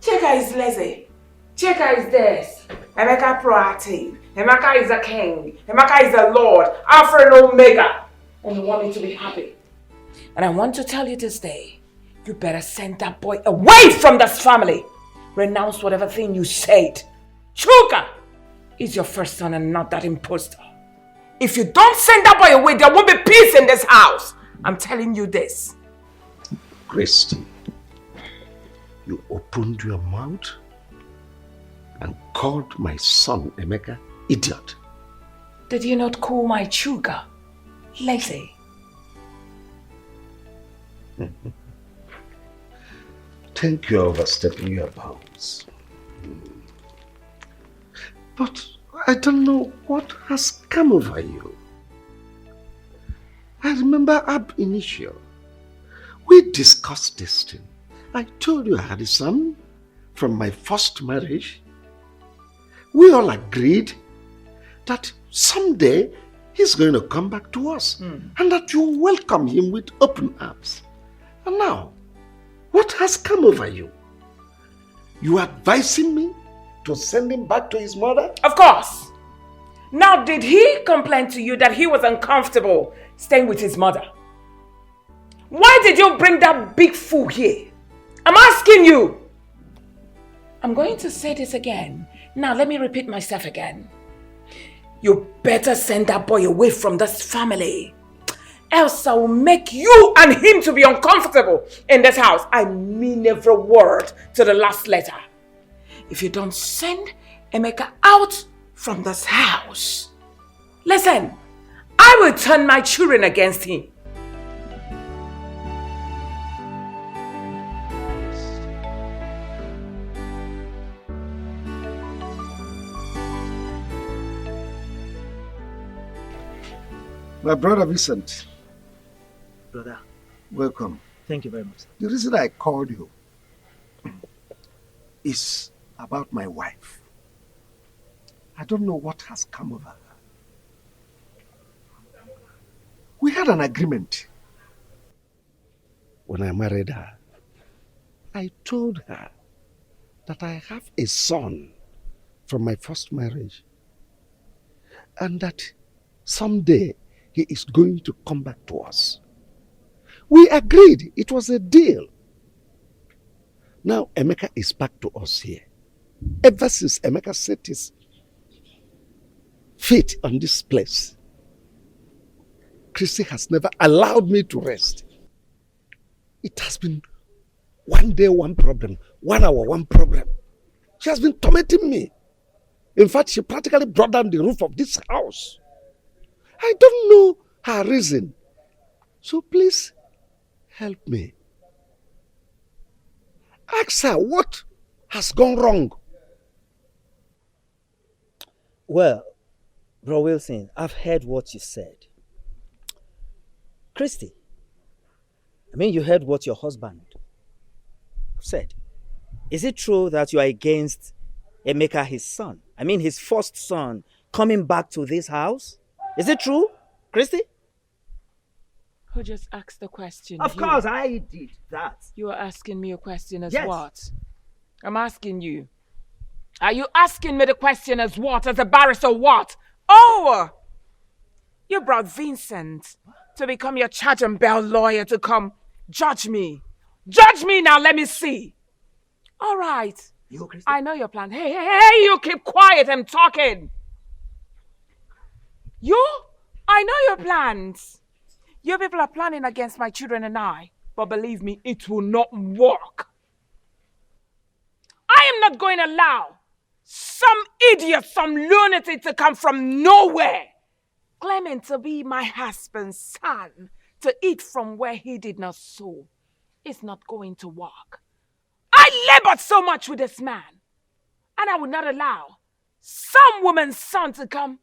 Chika is lazy. Chika is this. Emeka proactive. Emeka is a king. Emeka is a lord. Alpha and Omega. And you want me to be happy. And I want to tell you this day, you better send that boy away from this family. Renounce whatever thing you said. Chuka is your first son and not that imposter. If you don't send that boy away, there won't be peace in this house. I'm telling you this. Christy, you opened your mouth and called my son Emeka idiot. Did you not call my Chuka lazy? Think you're overstepping your bounds. But I don't know what has come over you. I remember ab initio, we discussed this thing. I told you I had a son from my first marriage. We all agreed that someday he's going to come back to us and that you welcome him with open arms. And now, what has come over you? You advising me to send him back to his mother? Of course. Now, did he complain to you that he was uncomfortable staying with his mother? Why did you bring that big fool here? I'm asking you. I'm going to say this again. Now, let me repeat myself again. You better send that boy away from this family. Else I will make you and him to be uncomfortable in this house. I mean every word to the last letter. If you don't send Emeka out from this house, listen, I will turn my children against him. My brother Vincent. Brother. Welcome. Thank you very much. The reason I called you is about my wife. I don't know what has come over her. We had an agreement. When I married her, I told her that I have a son from my first marriage and that someday he is going to come back to us. We agreed. It was a deal. Now Emeka is back to us here. Ever since Emeka set his feet on this place, Christy has never allowed me to rest. It has been one day, one problem, 1 hour, one problem. She has been tormenting me. In fact, she practically brought down the roof of this house. I don't know her reason. So please, help me. Ask her what has gone wrong. Well, Bro Wilson, I've heard what you said. Christy, you heard what your husband said. Is it true that you are against Emeka, his son? His first son, coming back to this house? Is it true, Christy? Who just asked the question? Of course, I did that. You are asking me a question as Yes. what? I'm asking you. Are you asking me the question as what? As a barrister what? Oh! You brought Vincent to become your charge and bail lawyer to come judge me. Judge me now, let me see. All right. You, Christy? I know your plan. Hey, you keep quiet, I'm talking. I know your plans. You people are planning against my children and I, but believe me, it will not work. I am not going to allow some idiot, some lunatic to come from nowhere, claiming to be my husband's son, to eat from where he did not sow. It's not going to work. I labored so much with this man, and I will not allow some woman's son to come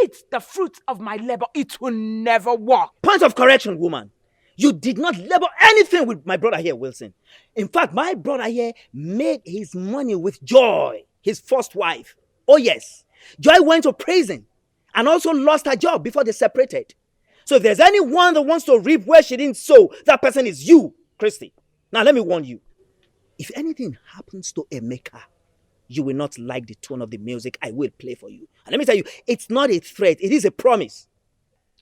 eat the fruit of my labor. It will never work. Point of correction, woman. You did not labor anything with my brother here, Wilson. In fact, my brother here made his money with Joy, his first wife. Oh yes, Joy went to prison and also lost her job before they separated. So if there's anyone that wants to reap where she didn't sow, that person is you, Christy. Now let me warn you. If anything happens to Emeka, you will not like the tone of the music I will play for you. And let me tell you, it's not a threat, it is a promise.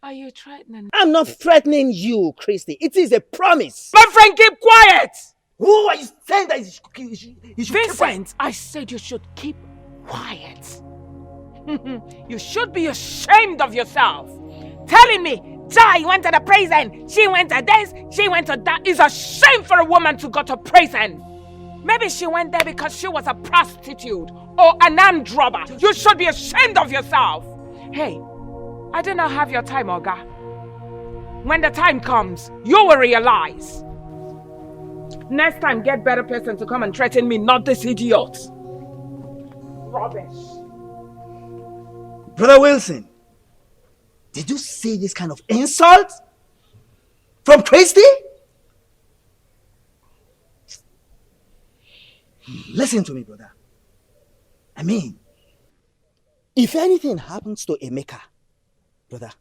Are you threatening? I'm not threatening you, Christy. It is a promise. My friend, keep quiet! Who are you saying that you should Vincent, I said you should keep quiet. You should be ashamed of yourself. Telling me, Joy went to the prison, she went to this, she went to that. It's a shame for a woman to go to prison. Maybe she went there because she was a prostitute or an armed robber. You should be ashamed of yourself. Hey, I do not have your time, Oga. When the time comes, you will realize. Next time, get better person to come and threaten me, not this idiot. Rubbish. Brother Wilson, did you say this kind of insult? From Christy? Listen to me, brother. If anything happens to Emeka, brother,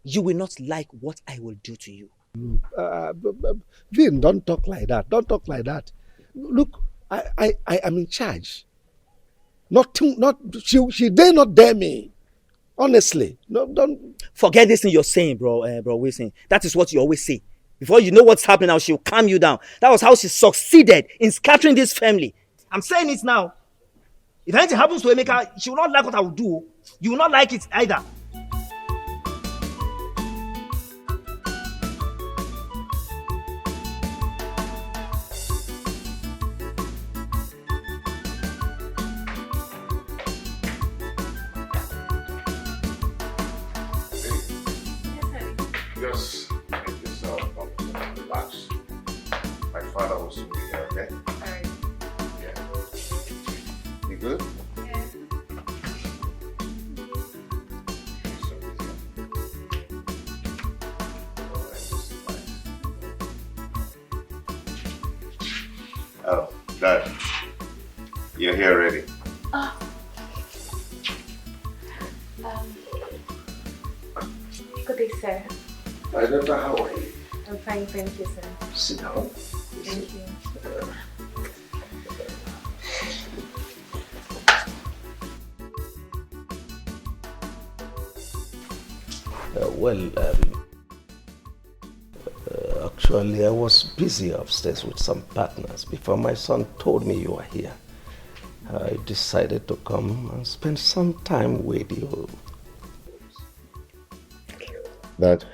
you will not like what I will do to you. Vin, don't talk like that. Don't talk like that. Look, I am in charge. She dare not dare me. Honestly, no, don't forget this thing you're saying, bro Wilson. That is what you always say. Before you know what's happening now, she'll calm you down. That was how she succeeded in scattering this family. I'm saying it now. If anything happens to Emeka, she will not like what I will do. You will not like it either. Just make yourself comfortable and relax. My father will soon be here, okay? Alright. Yeah. You good? Yeah. Oh, Dad. You're here already. Oh. Good day, sir. I don't know how are you. I'm fine, thank you, sir. Sit down. Thank you. Actually, I was busy upstairs with some partners before my son told me you were here. I decided to come and spend some time with you. Dad,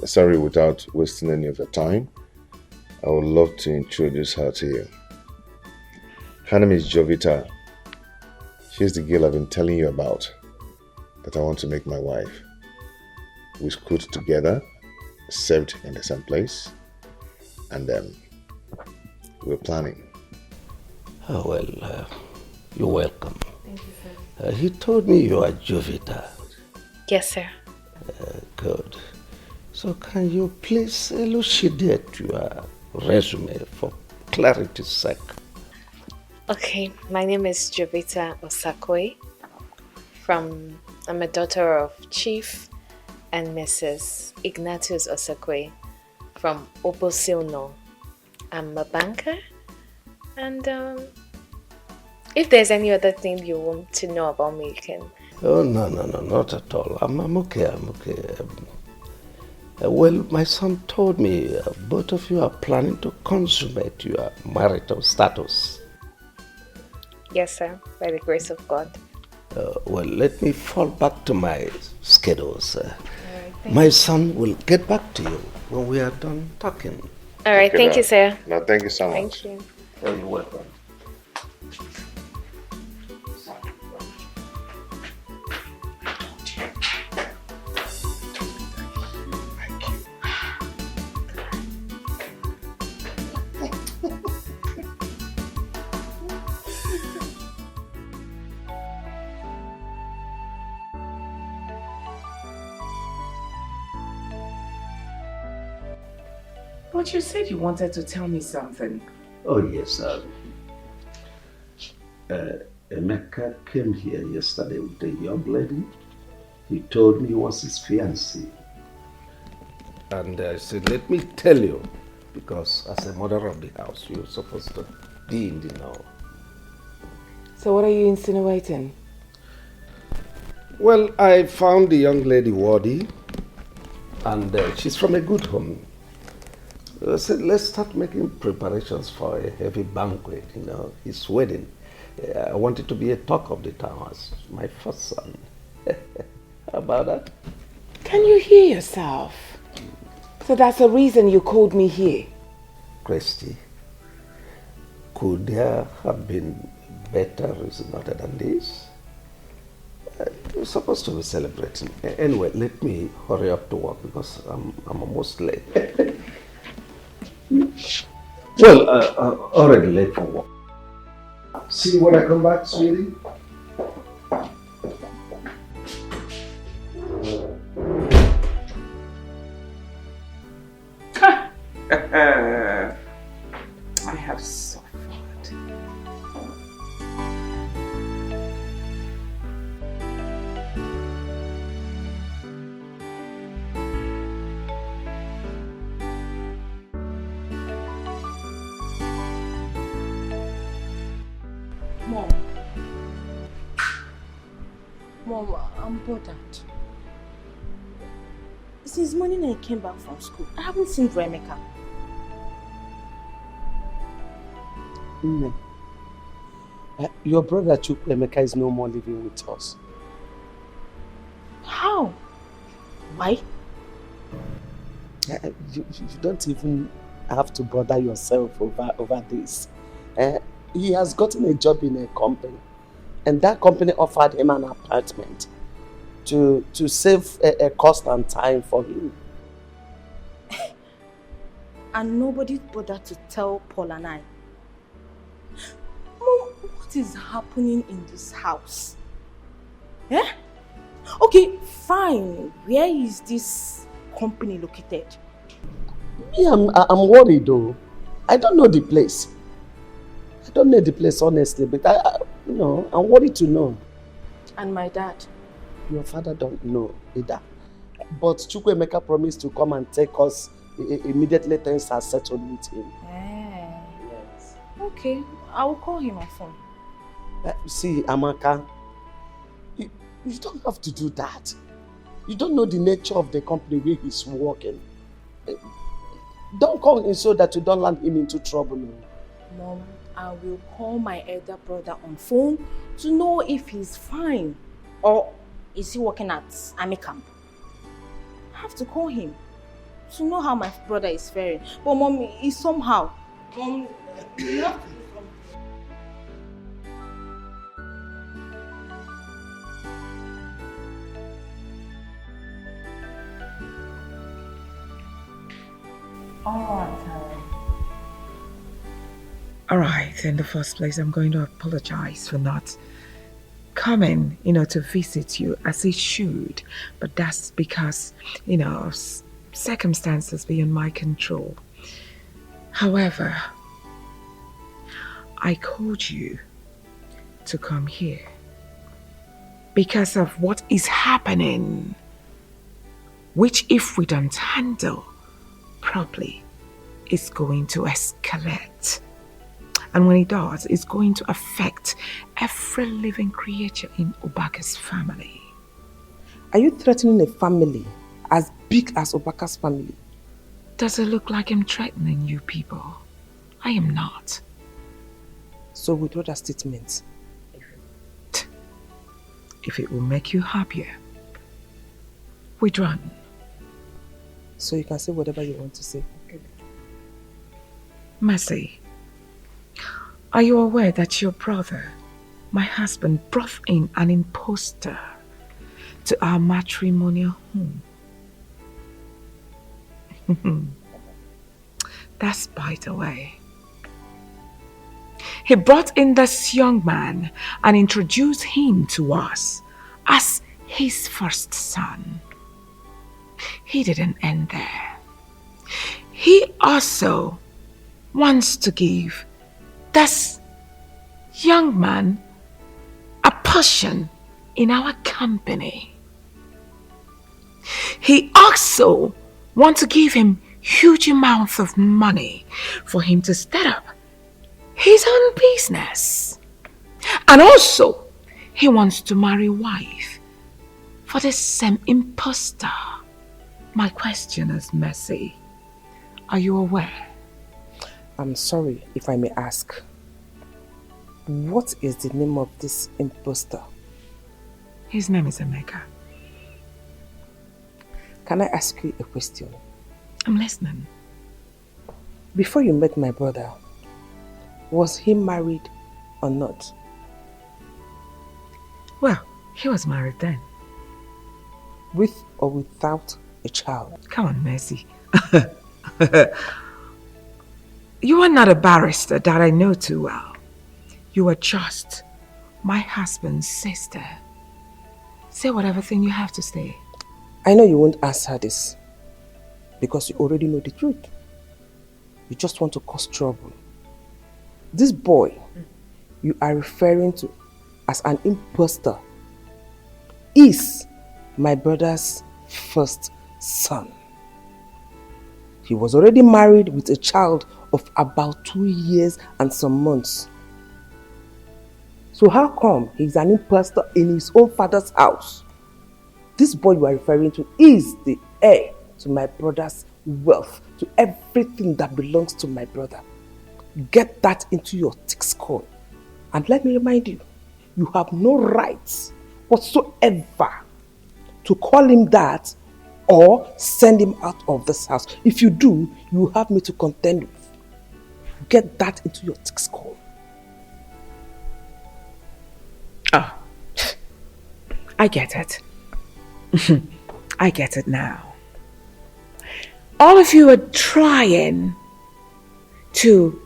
sorry, without wasting any of your time, I would love to introduce her to you. Her name is Jovita. She's the girl I've been telling you about that I want to make my wife. We schooled together, served in the same place, and we're planning. Oh, well, you're welcome. Thank you, sir. He told me you are Jovita. Yes, sir. Good. So can you please elucidate your resume for clarity's sake? Okay, my name is Jovita Osakwe. I'm a daughter of Chief and Mrs. Ignatius Osakwe from Obosilno. I'm a banker, and if there's any other thing you want to know about me, you can. Oh, no, not at all. I'm okay. Well, my son told me both of you are planning to consummate your marital status. Yes, sir, by the grace of God. Well, let me fall back to my schedules. Right, my son will get back to you when we are done talking. All right, thank you, sir. No, thank you so much. Thank you. You're welcome. But you said you wanted to tell me something. Oh, yes, Emeka came here yesterday with a young lady. He told me he was his fiancée. And I said, let me tell you, because as a mother of the house, you're supposed to be in the know. So what are you insinuating? Well, I found the young lady worthy, and she's from a good home. I said, let's start making preparations for a heavy banquet, his wedding. I want it to be a talk of the town as my first son. How about that? Can you hear yourself? So that's the reason you called me here. Christy, could there have been better reason other than this? You're supposed to be celebrating. Anyway, let me hurry up to work because I'm almost late. Well, already late for work. See you when I come back, sweetie. I have suffered. Mom, I'm bothered. Since morning I came back from school, I haven't seen Emeka. Your brother Emeka is no more living with us. How? Why? You don't even have to bother yourself over this. He has gotten a job in a company, and that company offered him an apartment to save a cost and time for him. And nobody bothered to tell Paul and I. Mom, what is happening in this house? Eh? Okay, fine. Where is this company located? Me, I'm worried though. I don't know the place. I don't know the place honestly, but I'm worried to know. And my dad? Your father don't know either. But Chukwuemeka promised to come and take us immediately things are settled with him. Yes. Okay, I will call him on phone. See, Amaka, you don't have to do that. You don't know the nature of the company where he's working. Don't call him so that you don't land him into trouble. Mom, I will call my elder brother on phone to know if he's fine. Or is he working at army camp? I have to call him to know how my brother is faring. But Mom, he's somehow. Mom, you have to. All right, in the first place, I'm going to apologize for not coming, to visit you as it should. But that's because, of circumstances beyond my control. However, I called you to come here because of what is happening, which if we don't handle properly, is going to escalate. And when it does, it's going to affect every living creature in Obaka's family. Are you threatening a family as big as Obaka's family? Does it look like I'm threatening you people? I am not. So withdraw that statement. If it will make you happier, withdraw. So you can say whatever you want to say. Mercy, are you aware that your brother, my husband, brought in an impostor to our matrimonial home? That's by the way. He brought in this young man and introduced him to us as his first son. He didn't end there. He also wants to give this young man a portion in our company. He also wants to give him huge amounts of money for him to start up his own business. And also, he wants to marry a wife for the same impostor. My question is, Mercy, are you aware? I'm sorry if I may ask. What is the name of this impostor? His name is Emeka. Can I ask you a question? I'm listening. Before you met my brother, was he married or not? Well, he was married then. With or without a child? Come on, Mercy. You are not a barrister that I know too well. You are just my husband's sister. Say whatever thing you have to say. I know you won't answer this because you already know the truth. You just want to cause trouble. This boy you are referring to as an impostor is my brother's first son. He was already married with a child of about 2 years and some months. So how come he's an impostor in his own father's house? This boy you are referring to is the heir to my brother's wealth, to everything that belongs to my brother. Get that into your thick skull. And let me remind you, you have no rights whatsoever to call him that or send him out of this house. If you do, you have me to contend with. Get that into your thick skull. Oh, I get it. I get it now. All of you are trying to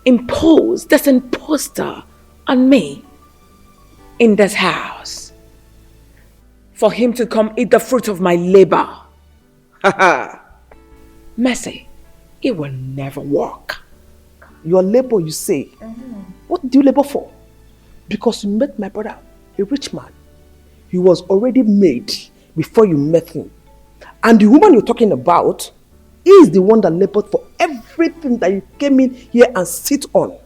impose this imposter on me in this house for him to come eat the fruit of my labor. Mercy, it will never work. Your labor, you say? What do you labor for? Because you met my brother, a rich man. He was already made before you met him. And the woman you're talking about is the one that labored for everything that you came in here and sit on.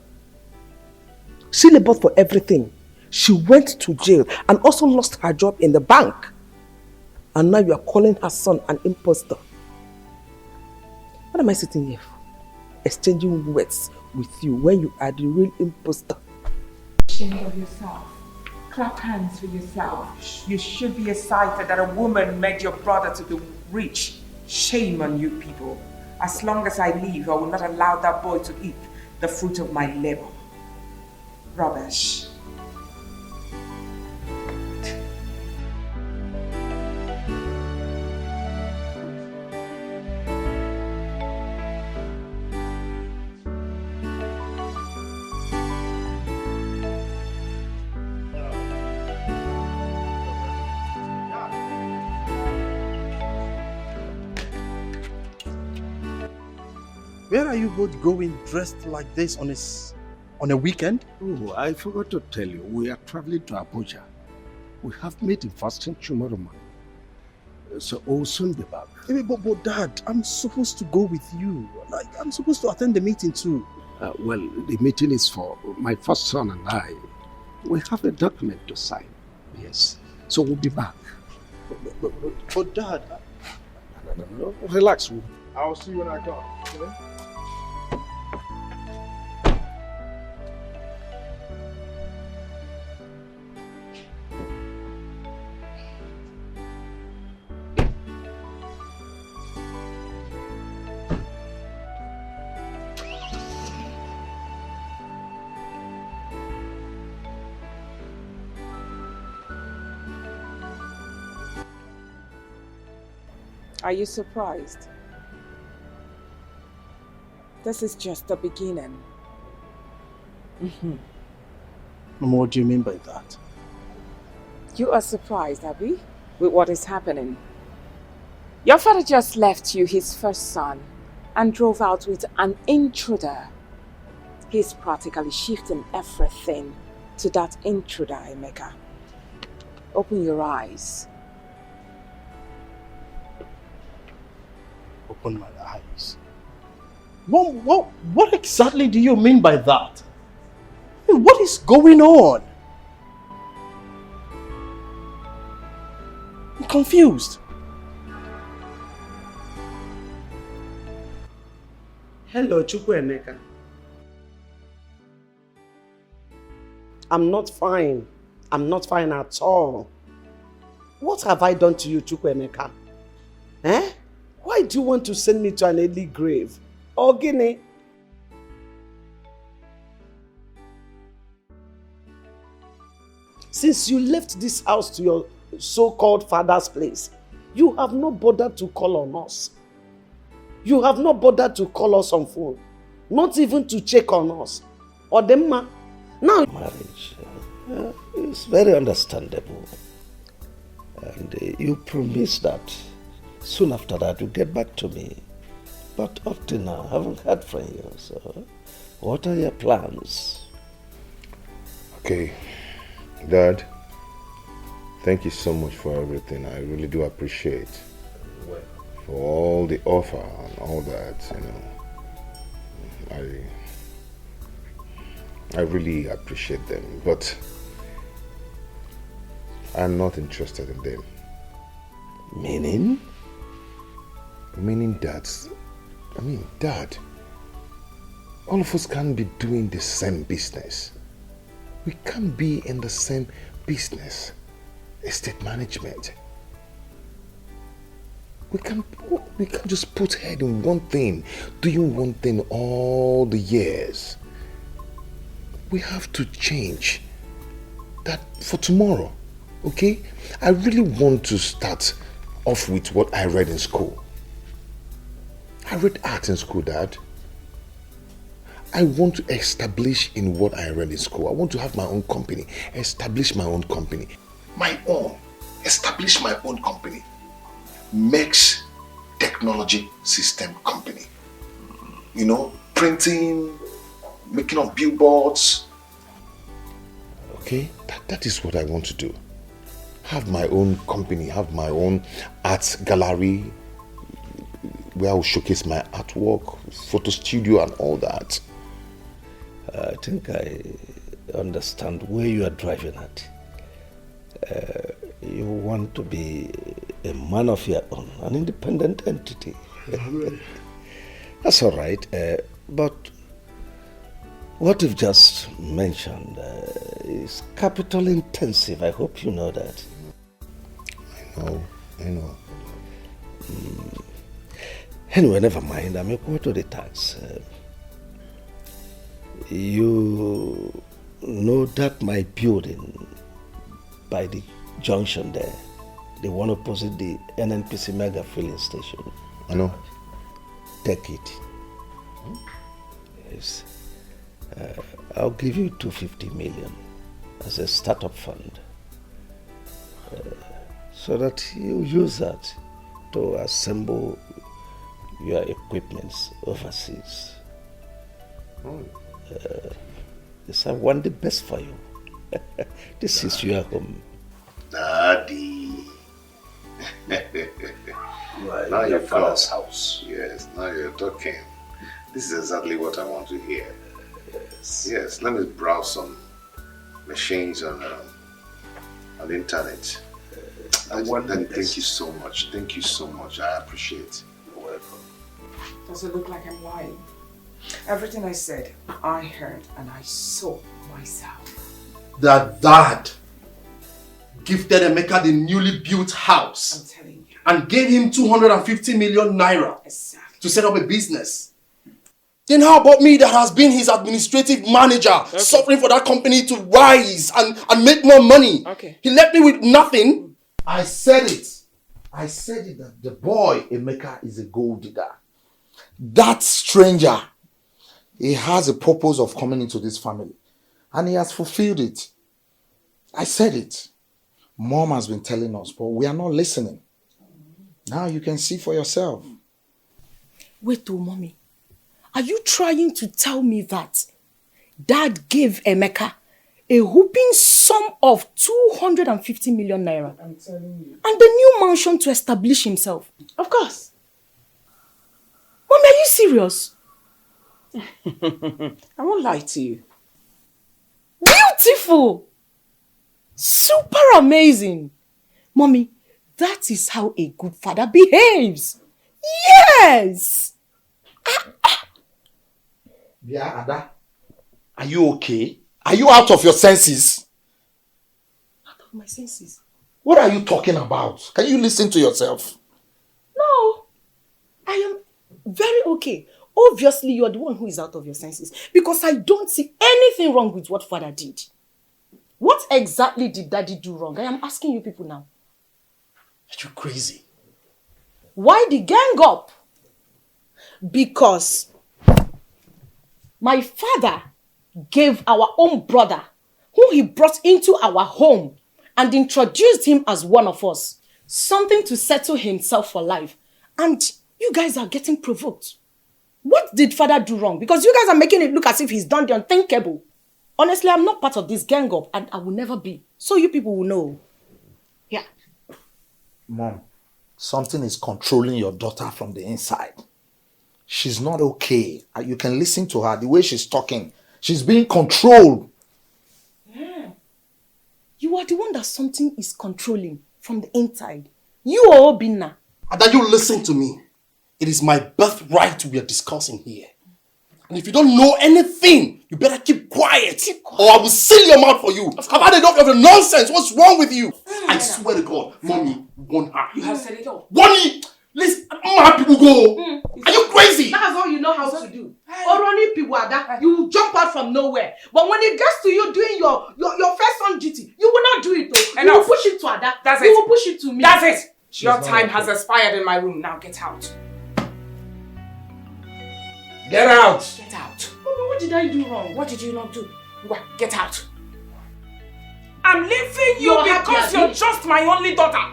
She labored for everything. She went to jail and also lost her job in the bank. And now you are calling her son an impostor. What am I sitting here for? Exchanging words with you when you are the real imposter. Ashamed of yourself. Clap hands for yourself. You should be excited that a woman made your brother to be rich. Shame on you people. As long as I live, I will not allow that boy to eat the fruit of my labor. Rubbish. Where are you both going dressed like this on a weekend? Oh, I forgot to tell you, we are traveling to Abuja. We have meeting first thing tomorrow morning. So we'll soon be back. But Dad, I'm supposed to go with you. Like, I'm supposed to attend the meeting too. Well, the meeting is for my first son and I. We have a document to sign. Yes. So we'll be back. But Dad... No. Relax. I'll see you when I come. Okay? Are you surprised? This is just the beginning. Mama, what do you mean by that? You are surprised, Abby, with what is happening. Your father just left you his first son and drove out with an intruder. He's practically shifting everything to that intruder, Emeka. Open your eyes. Open my eyes. What exactly do you mean by that? What is going on? I'm confused. Hello, Chukwuemeka. I'm not fine. I'm not fine at all. What have I done to you, Chukwuemeka? Eh? Why do you want to send me to an early grave? Or Guinea? Since you left this house to your so-called father's place, you have not bothered to call on us. You have not bothered to call us on phone. Not even to check on us. Or them now. Marriage is very understandable. And you promised that soon after that you'll get back to me. But up to now, I haven't heard from you. So, what are your plans? Okay, Dad, thank you so much for everything. I really do appreciate for all the offer and all that, you know. I really appreciate them, but I'm not interested in them. Meaning? Meaning that, Dad, all of us can't be doing the same business. We can't be in the same business. Estate management. We can't just put head in one thing, doing one thing all the years. We have to change that for tomorrow, okay? I really want to start off with what I read in school. I read art in school, Dad. I want to establish in what I read in school. I want to have my own company, establish my own company. Establish my own company. Makes technology system company. You know, printing, making of billboards. Okay, that is what I want to do. Have my own company, have my own art gallery where I will showcase my artwork, photo studio and all that. I think I understand where you are driving at. You want to be a man of your own, an independent entity. That's all right. But what you've just mentioned is capital intensive. I hope you know that. I know. Anyway, never mind. I'm equal to the tax. You know that my building by the junction there, the one opposite the NNPC mega filling station. I know. Take it. Yes. I'll give you 250 million as a startup fund. So that you use that to assemble your equipments overseas. Yes, I want the best for you. This is your home. Daddy. Now your you're father's house. Yes, now you're talking. This is exactly what I want to hear. Yes, let me browse some machines on the internet. Thank you so much. Thank you so much. I appreciate it. You're welcome. Does it look like I'm lying? Everything I said, I heard and I saw myself. That dad gifted Emeka the newly built house. I'm telling you. And gave him 250 million naira to set up a business. Then how about me that has been his administrative manager, suffering for that company to rise and make more money? He left me with nothing. I said it that the boy Emeka is a gold digger. That stranger, he has a purpose of coming into this family. And he has fulfilled it. I said it. Mom has been telling us, but we are not listening. Now you can see for yourself. Wait, mommy. Are you trying to tell me that Dad gave Emeka a whooping sum of 250 million naira? I'm telling you. And the new mansion to establish himself? Of course. Mommy, are you serious? I won't lie to you. Beautiful! Super amazing! Mommy, that is how a good father behaves. Yes! Yeah, Ada. Are you okay? Are you out of your senses? Out of my senses? What are you talking about? Can you listen to yourself? No. I am very okay. Obviously, you are the one who is out of your senses. Because I don't see anything wrong with what father did. What exactly did daddy do wrong? I am asking you people now. Are you crazy? Why the gang up? Because my father gave our own brother, whom he brought into our home and introduced him as one of us, something to settle himself for life. And you guys are getting provoked. What did father do wrong? Because you guys are making it look as if he's done the unthinkable. Honestly, I'm not part of this gang up and I will never be. So you people will know. Yeah. Mom, something is controlling your daughter from the inside. She's not okay. You can listen to her, the way she's talking. She's being controlled. Yeah. You are the one that something is controlling from the inside. You are Obinna. And that you listen to me. It is my birthright we are discussing here. And if you don't know anything, you better keep quiet. Or I will seal your mouth for you. I've had enough of the nonsense. What's wrong with you? I swear to God, Mommy, won't have You have said it all. Mommy, listen, my people go. Are you crazy? That's all you know how to do. Oroni people are that you will jump out from nowhere. But when it gets to you doing your first on duty, you will not do it though. You will push it to Ada. That's you it. will push it to me. That's it. She's Your not time okay. has expired in my room. Now get out. Get out. Get out. Mommy, what did I do wrong? What did you not do? Well, get out. I'm leaving you You're because happy, you're Abi? just my only daughter.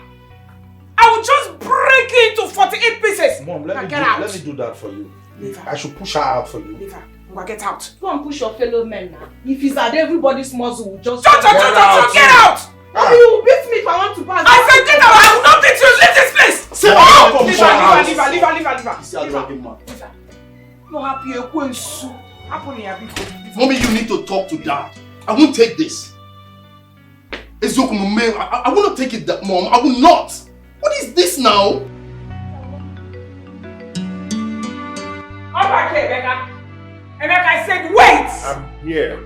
I will just break you into 48 pieces. Mom, Now let me do that for you. Leave her. I should push her out for you. Leave her. Well, get out. Go and push your fellow men now. If it's at everybody's muzzle, will just Get out! Mommy, you will beat me if I want to pass. I said get out! I will not beat you! Leave this place! Sit Oh! down. Leave her! Leave her! See how dragging man. Leave her. No happy ekwensu. Happen here because Mommy, you need to talk to Dad. I won't take this. I will not take it, that Mom. I will not. What is this now? here, Emeka. Emeka, I said wait! I'm here.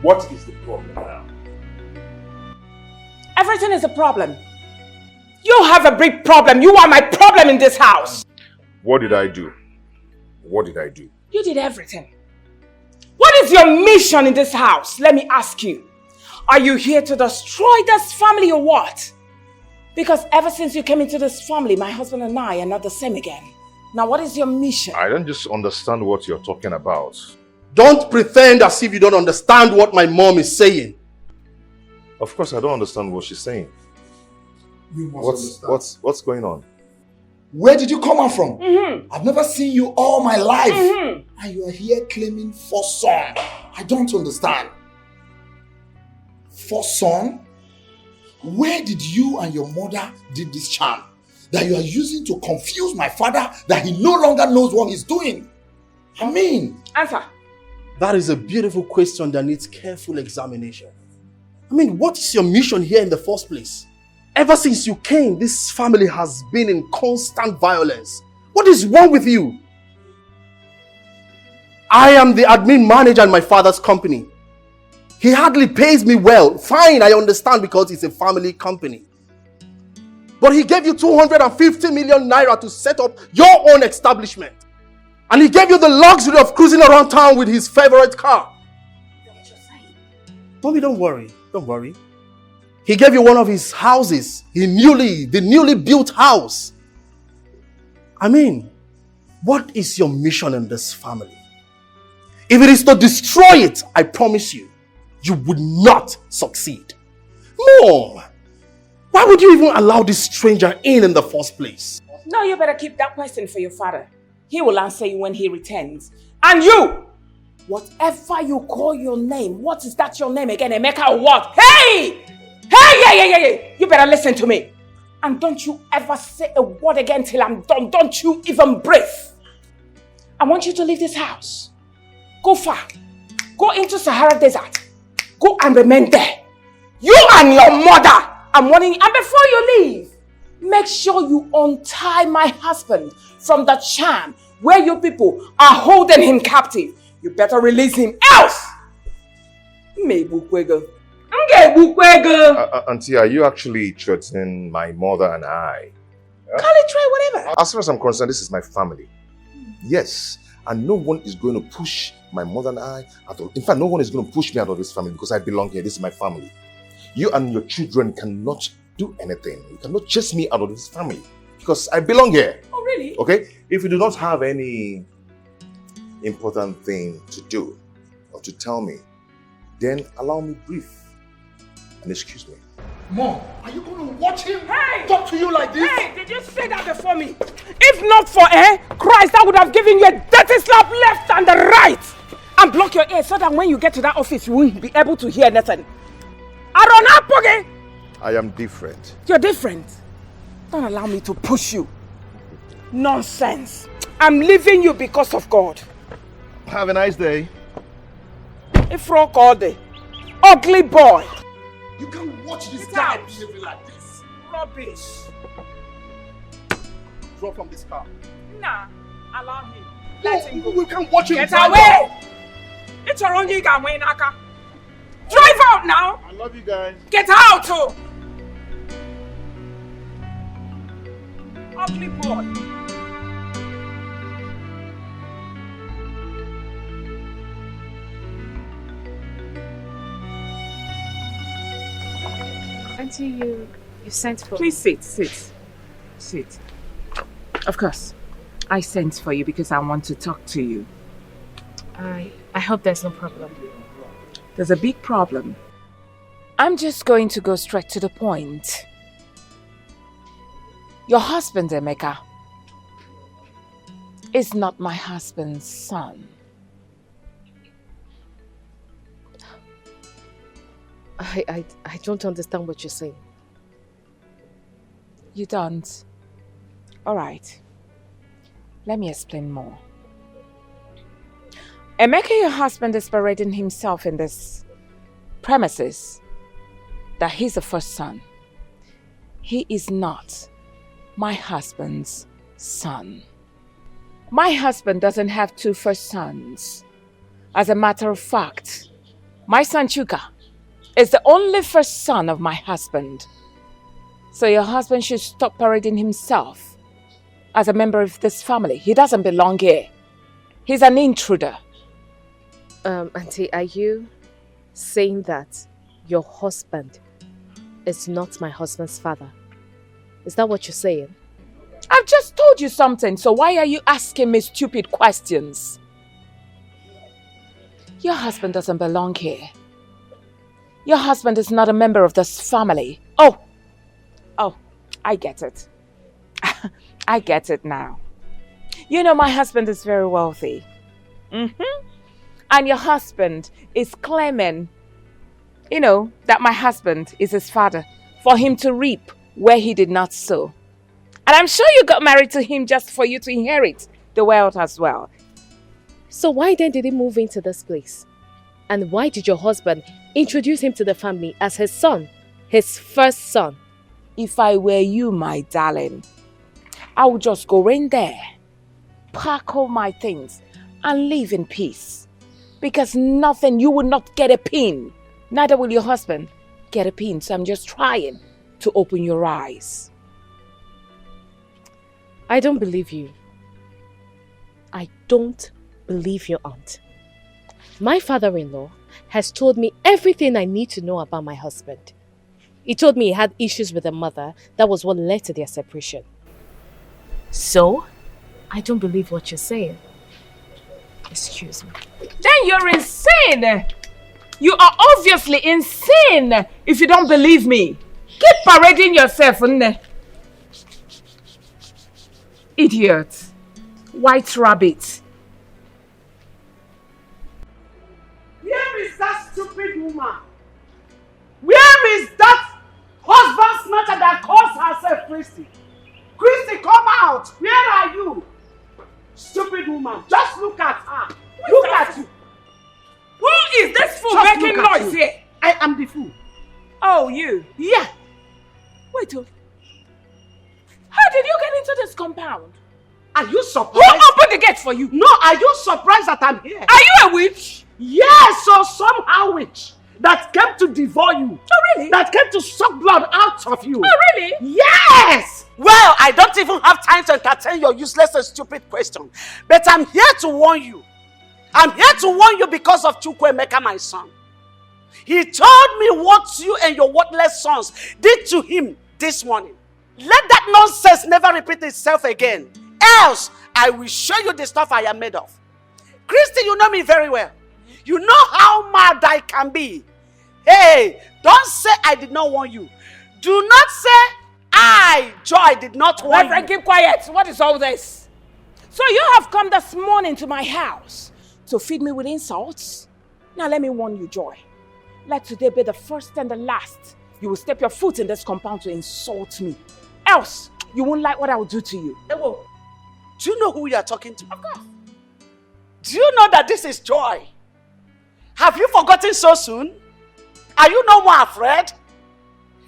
What is the problem now? Everything is a problem. You have a big problem. You are my problem in this house. What did I do? What did I do? You did everything. What is your mission in this house? Let me ask you. Are you here to destroy this family or what? Because ever since you came into this family, my husband and I are not the same again. Now what is your mission? I don't just understand what you're talking about. Don't pretend as if you don't understand what my mom is saying. Of course I don't understand what she's saying. You must understand. What's going on? Where did you come out from? I've never seen you all my life. And you are here claiming first son. I don't understand. First son? Where did you and your mother did this charm that you are using to confuse my father that he no longer knows what he's doing? I mean... Answer. That is a beautiful question that needs careful examination. I mean, what is your mission here in the first place? Ever since you came, this family has been in constant violence. What is wrong with you? I am the admin manager in my father's company. He hardly pays me well. Fine, I understand because it's a family company. But he gave you 250 million naira to set up your own establishment. And he gave you the luxury of cruising around town with his favorite car. Mommy, don't worry. Don't worry. He gave you one of his houses. The newly built house. I mean, what is your mission in this family? If it is to destroy it, I promise you, you would not succeed. Mom, why would you even allow this stranger in the first place? No, you better keep that question for your father. He will answer you when he returns. And you, whatever you call your name, what is that your name again, Emeka or what? Hey! Hey! You better listen to me. And don't you ever say a word again till I'm done. Don't you even breathe. I want you to leave this house. Go far. Go into Sahara Desert. Go and remain there. You and your mother. I'm warning you. And before you leave, make sure you untie my husband from the charm where you people are holding him captive. You better release him, else! Auntie, are you actually threatening my mother and I? Call it try whatever. As far as I'm concerned, this is my family. Yes, and no one is going to push my mother and I out of... In fact, no one is going to push me out of this family because I belong here. This is my family. You and your children cannot do anything. You cannot chase me out of this family because I belong here. Oh, really? Okay? If you do not have any important thing to do or to tell me, then allow me brief and excuse me. Mom, are you going to watch him talk to you like this? Hey, did you say that before me? If not for Christ, I would have given you a dirty slap left and the right and block your ears so that when you get to that office, you won't be able to hear anything. I am different. You're different. Don't allow me to push you. Nonsense. I'm leaving you because of God. Have a nice day. If rock all day. Ugly boy. You can't watch this guy behaving like this. Rubbish. Drop from this car. Nah, allow him. Let him go. We can't watch him. Get away! It's your own yiga way, Naka. Drive out now! I love you guys. Get out! Oh. Ugly boy. Auntie, you sent for... Please sit. Of course. I sent for you because I want to talk to you. I hope there's no problem. There's a big problem. I'm just going to go straight to the point. Your husband, Emeka, is not my husband's son. I don't understand what you're saying. You don't? Alright. Let me explain more. Emeka, your husband, is parading himself in this premises that he's the first son. He is not my husband's son. My husband doesn't have 2 first sons. As a matter of fact, my son Chuka is the only first son of my husband. So your husband should stop parading himself as a member of this family. He doesn't belong here. He's an intruder. Auntie, are you saying that your husband is not my husband's father? Is that what you're saying? I've just told you something, so why are you asking me stupid questions? Your husband doesn't belong here. Your husband is not a member of this family. Oh, I get it. I get it now. You know my husband is very wealthy. And your husband is claiming, that my husband is his father for him to reap where he did not sow. And I'm sure you got married to him just for you to inherit the wealth as well. So why then did he move into this place? And why did your husband introduce him to the family as his son, his first son? If I were you, my darling, I would just go in there, pack all my things, and live in peace. Because you will not get a pin. Neither will your husband get a pin. So I'm just trying to open your eyes. I don't believe you. I don't believe your aunt. My father-in-law has told me everything I need to know about my husband. He told me he had issues with a mother. That was what led to their separation. So, I don't believe what you're saying. Excuse me. Then you're insane! You are obviously insane if you don't believe me. Keep parading yourself, idiot. White rabbit. Where is that stupid woman? Where is that husband snatcher that calls herself Christy? Christy, come out! Where are you? Stupid woman, just look at her. Look at you. Who is this fool Just making look at noise you. here? I am the fool. Oh, you? Yeah. Wait, how did you get into this compound? Are you surprised? Who opened the gate for you? No, are you surprised that I'm here? Are you a witch? Yes, so somehow witch that came to devour you. Oh, really? That came to suck blood out of you. Oh, really? Yes! Well, I don't even have time to entertain your useless and stupid question. But I'm here to warn you. I'm here to warn you because of Chukwuemeka, my son. He told me what you and your worthless sons did to him this morning. Let that nonsense never repeat itself again. Else, I will show you the stuff I am made of. Christy, you know me very well. You know how mad I can be. Hey, don't say I did not warn you. Do not say I, Joy, did not warn you. Reverend, keep quiet. What is all this? So you have come this morning to my house to feed me with insults? Now let me warn you, Joy. Let today be the first and the last you will step your foot in this compound to insult me. Else, you won't like what I will do to you. Ewo, do you know who you are talking to? Of course. Do you know that this is Joy? Have you forgotten so soon? Are you no more afraid?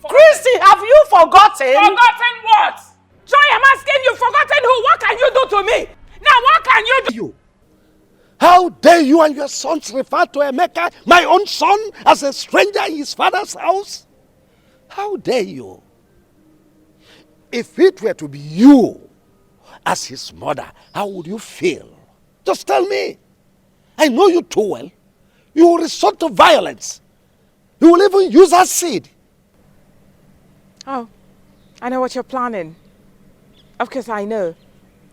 Christy, have you forgotten? Forgotten what? Joy, I'm asking you, forgotten who? What can you do to me? Now, what can you do? How dare you and your sons refer to Emeka, my own son, as a stranger in his father's house? How dare you? If it were to be you as his mother, how would you feel? Just tell me. I know you too well. You will resort to violence. You will even use acid. Oh, I know what you're planning. Of course I know.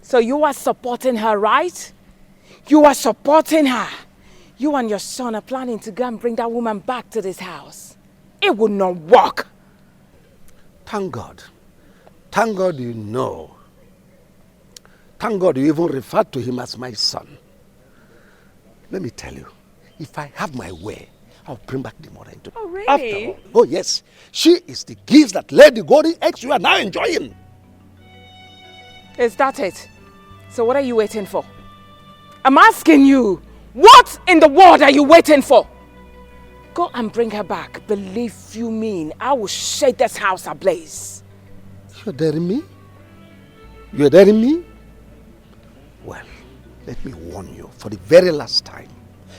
So you are supporting her, right? You are supporting her. You and your son are planning to go and bring that woman back to this house. It will not work. Thank God. Thank God you know. Thank God you even referred to him as my son. Let me tell you, if I have my way, I'll bring back the mother into. Oh, really? After all, oh yes, she is the gift that laid the golden eggs you are now enjoying. Is that it? So what are you waiting for? I'm asking you, what in the world are you waiting for? Go and bring her back. Believe you me, I will shake this house ablaze. You're daring me? You're daring me? Well, Let me warn you for the very last time.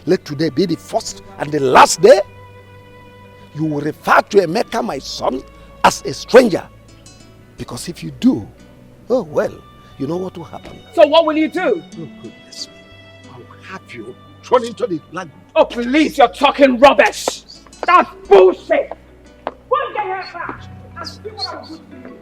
Let today be the first and the last day you will refer to Emeka, my son, as a stranger. Because if you do, oh well, you know what will happen. So what will you do? Oh goodness me. I will have you thrown into the lagoon. Oh please, you're talking rubbish. That's bullshit. Won't get her back. I'll see what I'll do to you.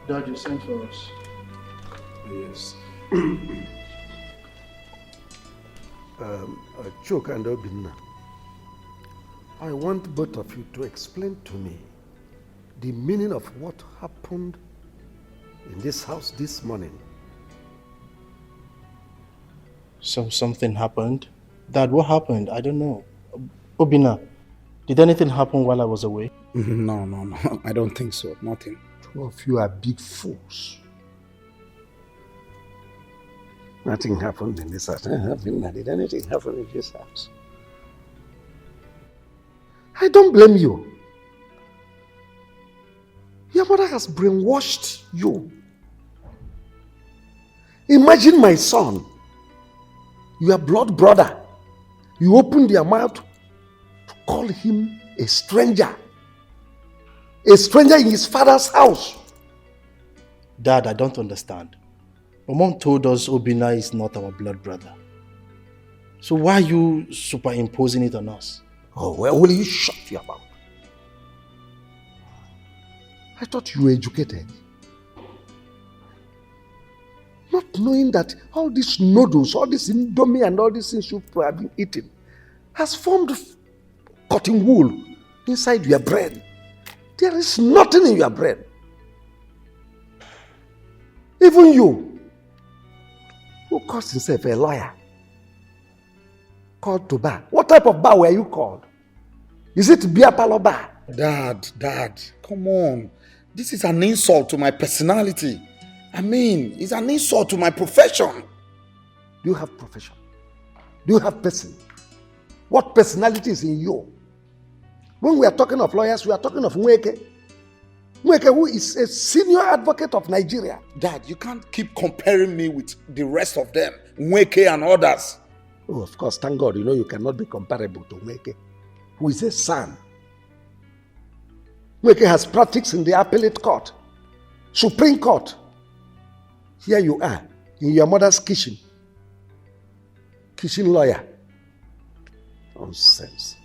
Dad, you sent for us. Yes. Choke and Obinna, I want both of you to explain to me the meaning of what happened in this house this morning. Something happened? Dad, what happened? I don't know. Obina, did anything happen while I was away? No. I don't think so. Nothing. Two of you are big fools. Nothing happened in this house. Did anything happen in this house? I don't blame you. Your mother has brainwashed you. Imagine my son, your blood brother. You opened your mouth to call him a stranger. A stranger in his father's house. Dad, I don't understand. My mom told us Obina is not our blood brother. So why are you superimposing it on us? Oh, well, will you shut your mouth? I thought you were educated. Not knowing that all these noodles, all this indomie and all these things you have been eating has formed cotton wool inside your brain. There is nothing in your brain. Even you, who calls himself a lawyer, called to bar. What type of bar were you called? Is it beer parlor bar? Dad, come on. This is an insult to my personality. I mean, it's an insult to my profession. Do you have profession? Do you have person? What personality is in you? When we are talking of lawyers, we are talking of Nweke. Nweke, who is a senior advocate of Nigeria. Dad, you can't keep comparing me with the rest of them, Nweke and others. Oh, of course, thank God, you know you cannot be comparable to Nweke, who is a son. Nweke has practiced in the appellate court, Supreme Court. Here you are, in your mother's kitchen. Kitchen lawyer. Nonsense.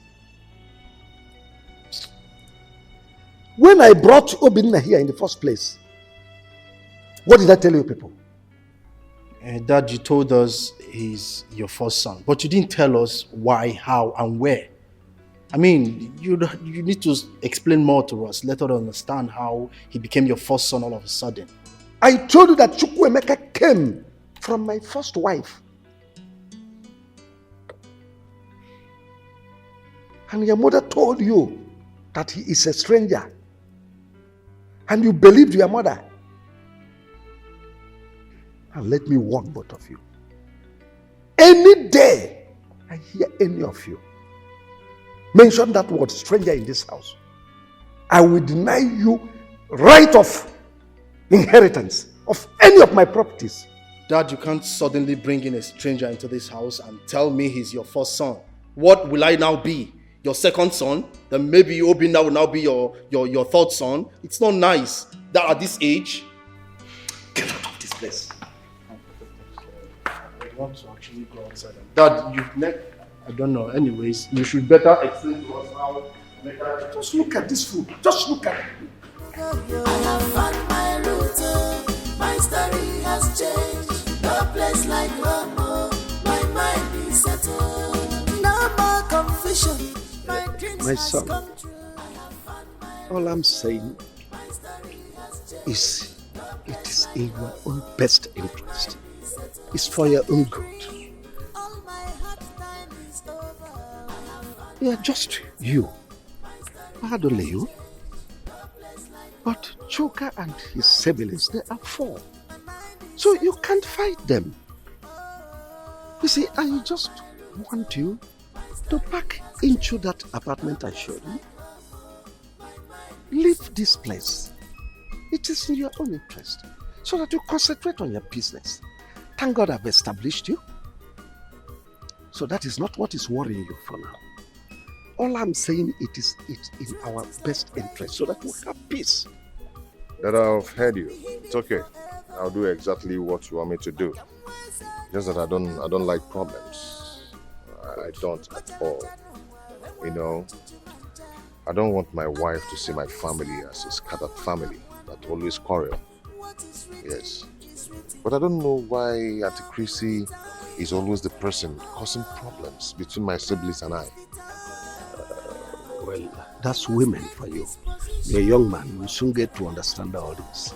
When I brought Obinna here in the first place, what did I tell you people? Dad, you told us he's your first son, but you didn't tell us why, how, and where. I mean, you need to explain more to us. Let us understand how he became your first son all of a sudden. I told you that Chukwuemeka came from my first wife. And your mother told you that he is a stranger. And you believed your mother. And let me warn both of you. Any day I hear any of you mention that word stranger in this house, I will deny you right of inheritance of any of my properties. Dad, you can't suddenly bring in a stranger into this house and tell me he's your first son. What will I now be? Your second son? Then maybe Obinna will now be your third son. It's not nice that at this age. Get out of this place. I want to actually go outside. Dad, you've never. I don't know. Anyways, you should better explain to us how. Just look at this food. Just look at it. I have found my route. My story has changed. No place like home. My mind is settled. No more confusion. My son, all I'm saying is it is in your own best interest. It's for your own good. Yeah, just you. Not only you. Chuka and his siblings, they are 4. So you can't fight them. You see, I just want you to pack into that apartment I showed you. Leave this place. It is in your own interest, so that you concentrate on your business. Thank God I've established you. So that is not what is worrying you for now. All I'm saying, it's in our best interest, so that we have peace. That I've heard you. It's okay. I'll do exactly what you want me to do. Just that I don't like problems. I don't at all. You know, I don't want my wife to see my family as a scattered family that always quarrel. Yes. But I don't know why Auntie Chrissy is always the person causing problems between my siblings and I. Well, that's women for you. You're a young man, you soon get to understand all this.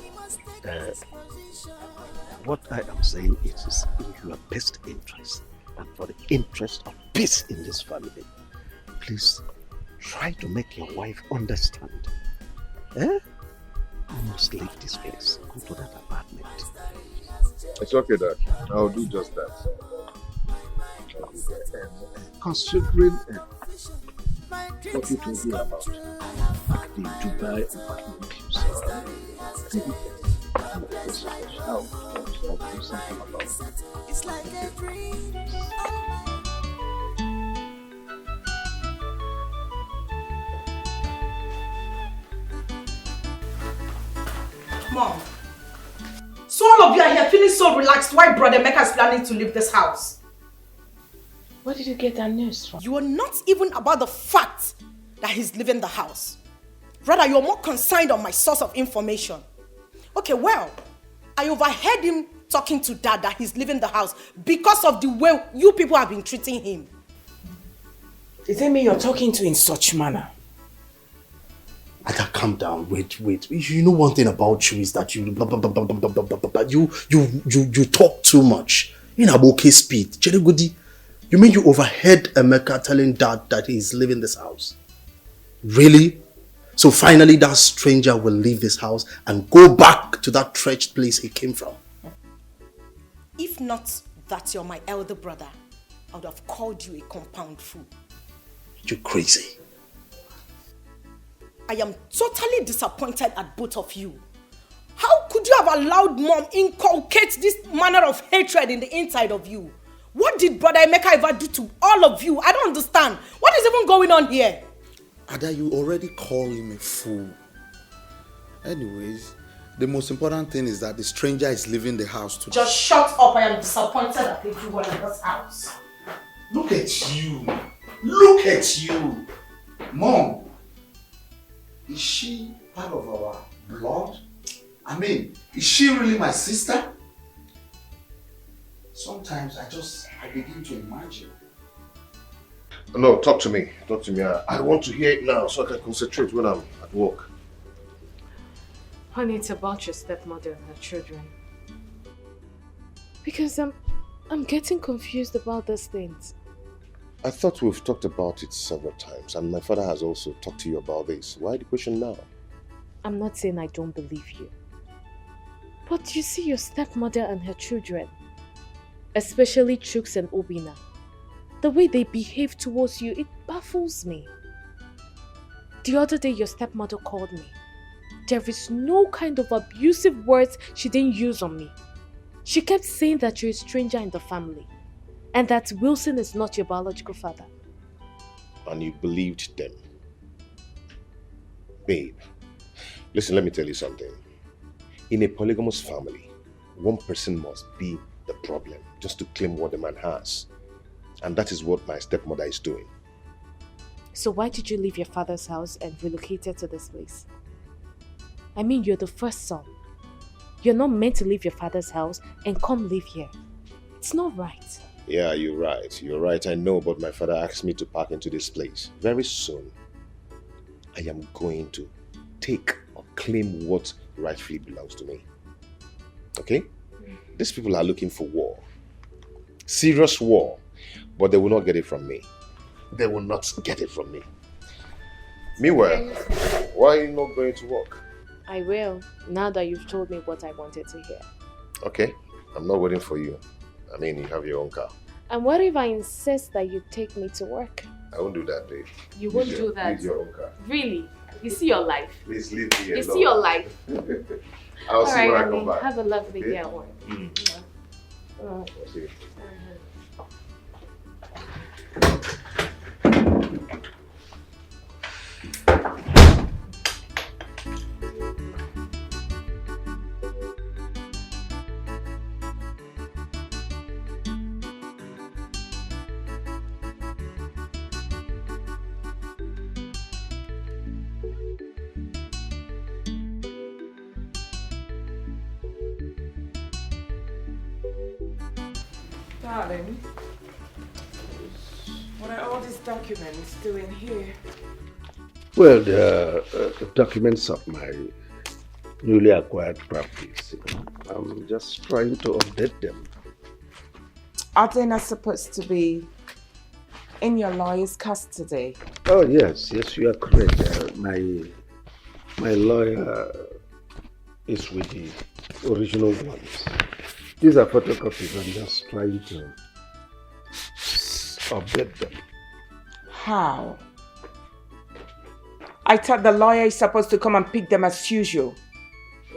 What I am saying is in your best interest and for the interest of peace in this family. Please try to make your wife understand. You must leave this place. Go to that apartment. It's okay, Dad. I'll do just that. Considering what you told me about the Dubai apartment, I'll do something about it. It's like a dream. Mom, so all of you are here feeling so relaxed while Brother Emeka is planning to leave this house. Where did you get that news from? You are not even about the fact that he's leaving the house. Rather, you're more concerned on my source of information. Okay, well, I overheard him talking to Dad that he's leaving the house because of the way you people have been treating him. Is it me you're talking to in such manner? Ada, calm down. Wait. You know one thing about you is that you you talk too much. You're in a okay speed. Jerry Goody, you mean you overheard Emeka telling Dad that he's leaving this house? Really? So finally that stranger will leave this house and go back to that wretched place he came from? If not that you're my elder brother, I would have called you a compound fool. You're crazy. I am totally disappointed at both of you. How could you have allowed Mom inculcate this manner of hatred in the inside of you? What did Brother Emeka ever do to all of you? I don't understand. What is even going on here? Ada, you already call him a fool. Anyways, the most important thing is that the stranger is leaving the house today. Just shut up. I am disappointed at everyone in this house. Look at you. Look at you. Mom, is she part of our blood? I mean, is she really my sister? Sometimes I begin to imagine. No, talk to me. Talk to me. I want to hear it now so I can concentrate when I'm at work. Honey, it's about your stepmother and her children. Because I'm getting confused about these things. I thought we've talked about it several times, and my father has also talked to you about this. Why the question now? I'm not saying I don't believe you. But you see your stepmother and her children, especially Chuks and Obina, the way they behave towards you, it baffles me. The other day your stepmother called me. There is no kind of abusive words she didn't use on me. She kept saying that you're a stranger in the family and that Wilson is not your biological father. And you believed them. Babe, listen, let me tell you something. In a polygamous family, one person must be the problem just to claim what the man has. And that is what my stepmother is doing. So why did you leave your father's house and relocated to this place? I mean, you're the first son. You're not meant to leave your father's house and come live here. It's not right. Yeah, you're right. You're right, I know, but my father asked me to pack into this place. Very soon, I am going to take or claim what rightfully belongs to me. Okay? These people are looking for war. Serious war. But they will not get it from me. They will not get it from me. Meanwhile, why are you not going to work? I will, now that you've told me what I wanted to hear. Okay, I'm not waiting for you. I mean, you have your own car. And what if I insist that you take me to work? I won't do that, babe. You won't do that? Use your own car. Really? You see your life? Please leave me alone. You see your life? I'll see when I come honey, back. have a lovely Okay? day at work. Okay. Darling, what are all these documents doing here? Well, the documents of my newly acquired properties. I'm just trying to update them. Are they not supposed to be in your lawyer's custody? Oh, yes, you are correct. My lawyer is with the original ones. These are photocopies. I'm just trying to update them. How? I thought the lawyer is supposed to come and pick them as usual.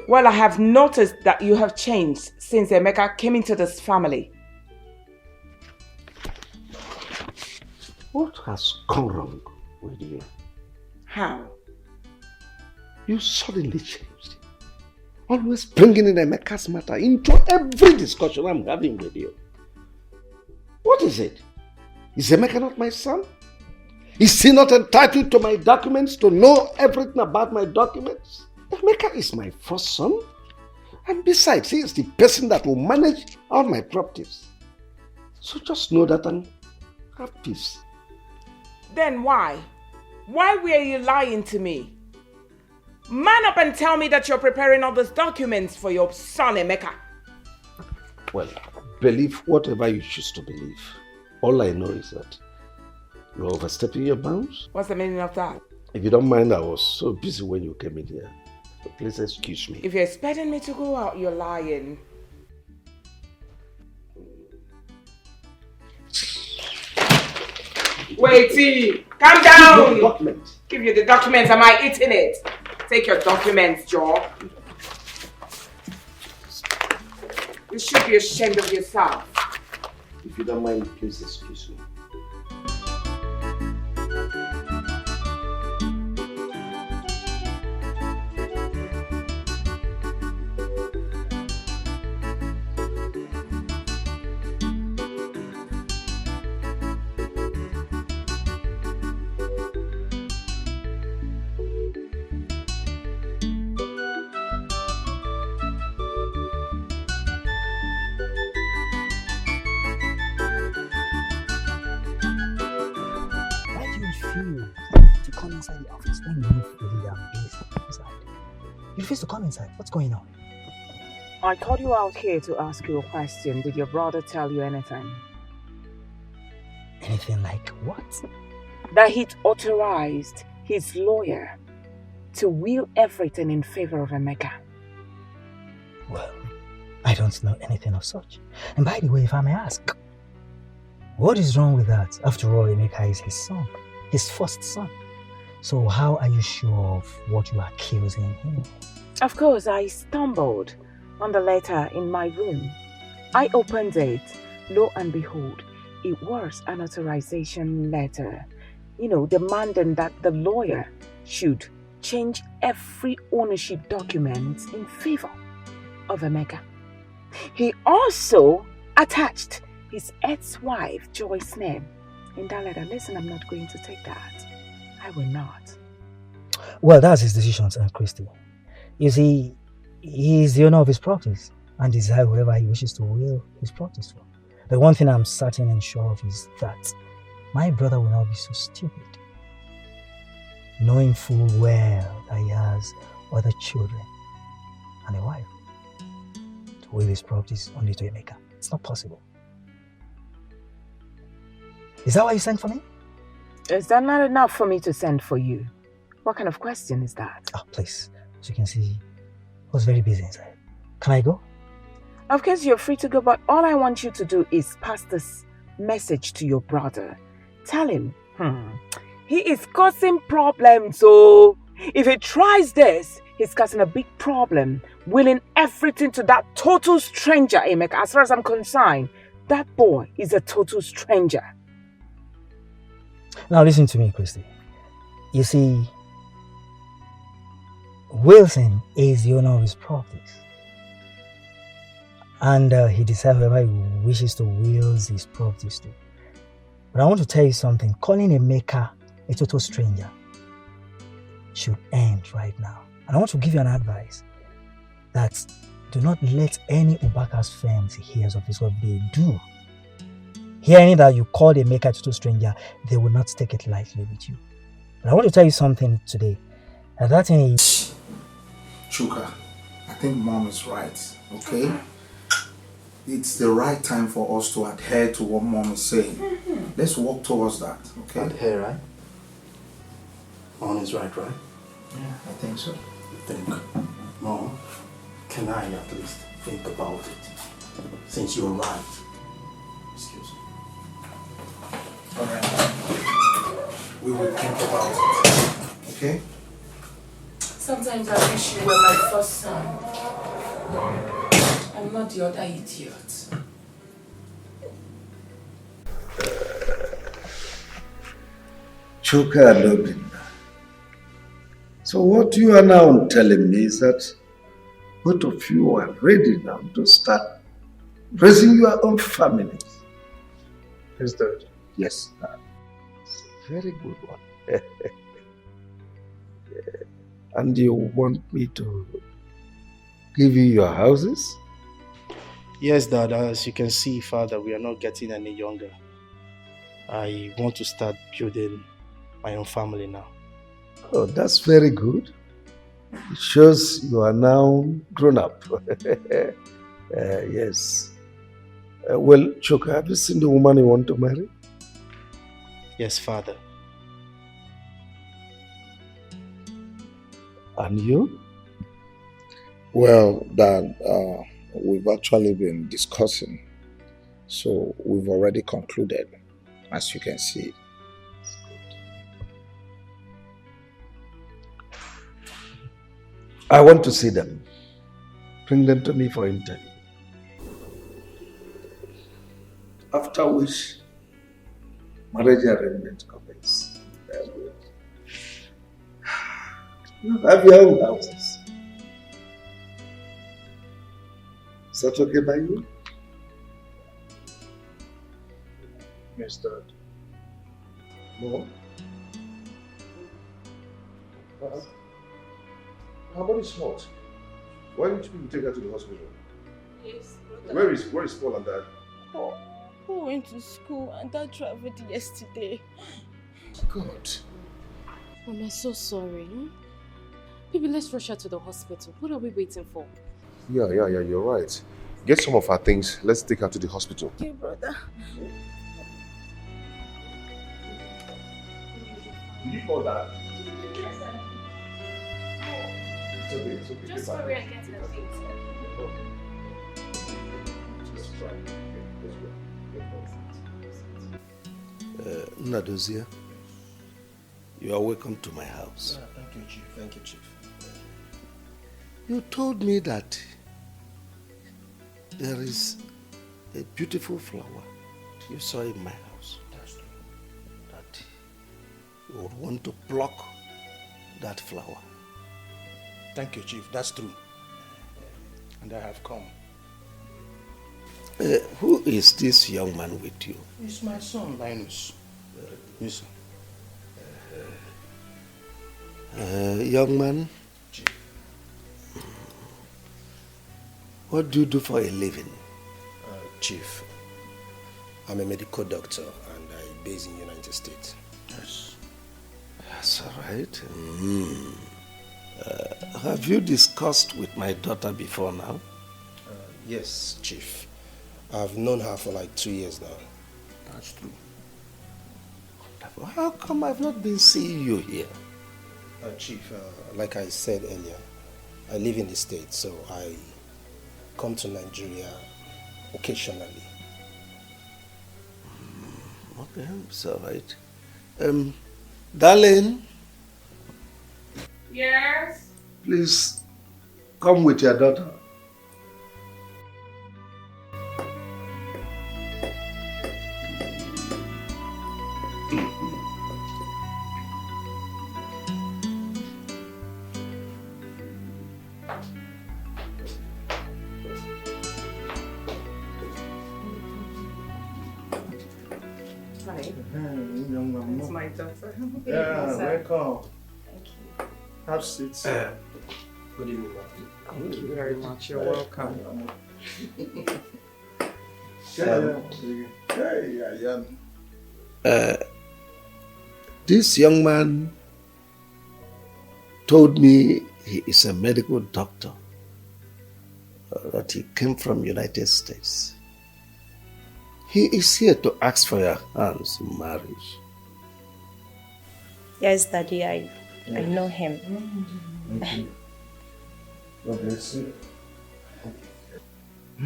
Well, I have noticed that you have changed since Emeka came into this family. What has gone wrong with you? How? You suddenly changed. Always bringing in Emeka's matter into every discussion I'm having with you. What is it? Is Emeka not my son? Is he not entitled to my documents, to know everything about my documents? Emeka is my first son. And besides, he is the person that will manage all my properties. So just know that and have peace. Then why? Why were you lying to me? Man up and tell me that you're preparing all those documents for your son, Emeka. Well, believe whatever you choose to believe. All I know is that you're overstepping your bounds. What's the meaning of that? If you don't mind, I was so busy when you came in here. So please excuse me. If you're expecting me to go out, you're lying. Wait, calm down. Documents. Give you the documents. Am I eating it? Take your documents, Joe. You should be ashamed of yourself. If you don't mind, please excuse me. Inside the office when you know fully that I'm busy inside. You refuse to come inside. What's going on? I called you out here to ask you a question. Did your brother tell you anything? Anything like what? That he'd authorized his lawyer to will everything in favor of Emeka. Well, I don't know anything of such. And by the way, if I may ask, what is wrong with that? After all, Emeka is his son, his first son. So how are you sure of what you are accusing him? Of course, I stumbled on the letter in my room. I opened it. Lo and behold, it was an authorization letter. Demanding that the lawyer should change every ownership document in favor of Emeka. He also attached his ex-wife, Joy's name in that letter. Listen, I'm not going to take that. I will not. Well, that's his decision, Aunt Christy. You see, he is the owner of his properties and decide whoever he wishes to will his properties for. The one thing I'm certain and sure of is that my brother will not be so stupid, knowing full well that he has other children and a wife, to will his properties only to Emeka. It's not possible. Is that why you sent for me? Is that not enough for me to send for you? What kind of question is that? Oh, please. As you can see, I was very busy inside. Can I go? Of course, you're free to go, but all I want you to do is pass this message to your brother. Tell him, he is causing problems, so if he tries this, he's causing a big problem, willing everything to that total stranger, Emeka. As far as I'm concerned, that boy is a total stranger. Now listen to me, Christy. You see, Wilson is the owner of his properties. And he decides whoever he wishes to wield his properties to. But I want to tell you something. Calling Emeka a total stranger should end right now. And I want to give you an advice that do not let any Ubaka's friends hear of this. What they do, hearing that you called Emeka a total stranger, they will not take it lightly with you. But I want to tell you something today. That thing is... Chuka, I think Mom is right, okay? It's the right time for us to adhere to what Mom is saying. Let's work towards that, okay? Adhere, right? Mom is right? Yeah, I think so. Mom, can I at least think about it? Since you're right. Excuse me. Alright. We will think about it, okay? Sometimes I wish you were my first son. I'm not the other idiot. Chuka and Obinna. So what you are now telling me is that both of you are ready now to start raising your own families. Is that? Yes, it's a very good one. Yeah. And you want me to give you your houses? Yes, Dad. As you can see, Father, we are not getting any younger. I want to start building my own family now. Oh, that's very good. It shows you are now grown up. Yes. Well, Chuka, have you seen the woman you want to marry? Yes, Father. And you? Well, Dad, we've actually been discussing, so we've already concluded, as you can see. I want to see them. Bring them to me for interview. After which, marriage arrangement commence. You have your own houses. Is that okay by you? Yes, Dad. No? Her body's hot. Why didn't you take her to the hospital? Yes, Where is Paul and Dad? Paul went to school and Dad traveled yesterday. God. Mom, I'm so sorry. Baby, let's rush her to the hospital. What are we waiting for? Yeah, you're right. Get some of her things. Let's take her to the hospital. Okay, brother. Did you call Dad? Yes, sir. It's okay. Just hurry and get her things. Just try. Nadozia, you are welcome to my house. Thank you, Chief. Thank you, Chief. You told me that there is a beautiful flower you saw in my house. That's true. That you would want to pluck that flower. Thank you, Chief. That's true. And I have come. Who is this young man with you? It's my son, Linus. Yes, sir. Young man, what do you do for a living? Chief, I'm a medical doctor and I base in the United States. Yes. That's all right. Have you discussed with my daughter before now? Yes, Chief. I've known her for like 2 years now. That's true. How come I've not been seeing you here? Chief, like I said earlier, I live in the States, so I come to Nigeria occasionally. Okay, it's all right. Darling, Yes? please come with your daughter. It's my daughter. Yeah, welcome. Thank you. Have seats. Good evening. Thank you very much. You're welcome. This young man told me he is a medical doctor, that he came from United States. He is here to ask for your hands in marriage. Yes, Daddy, I know him. God bless you.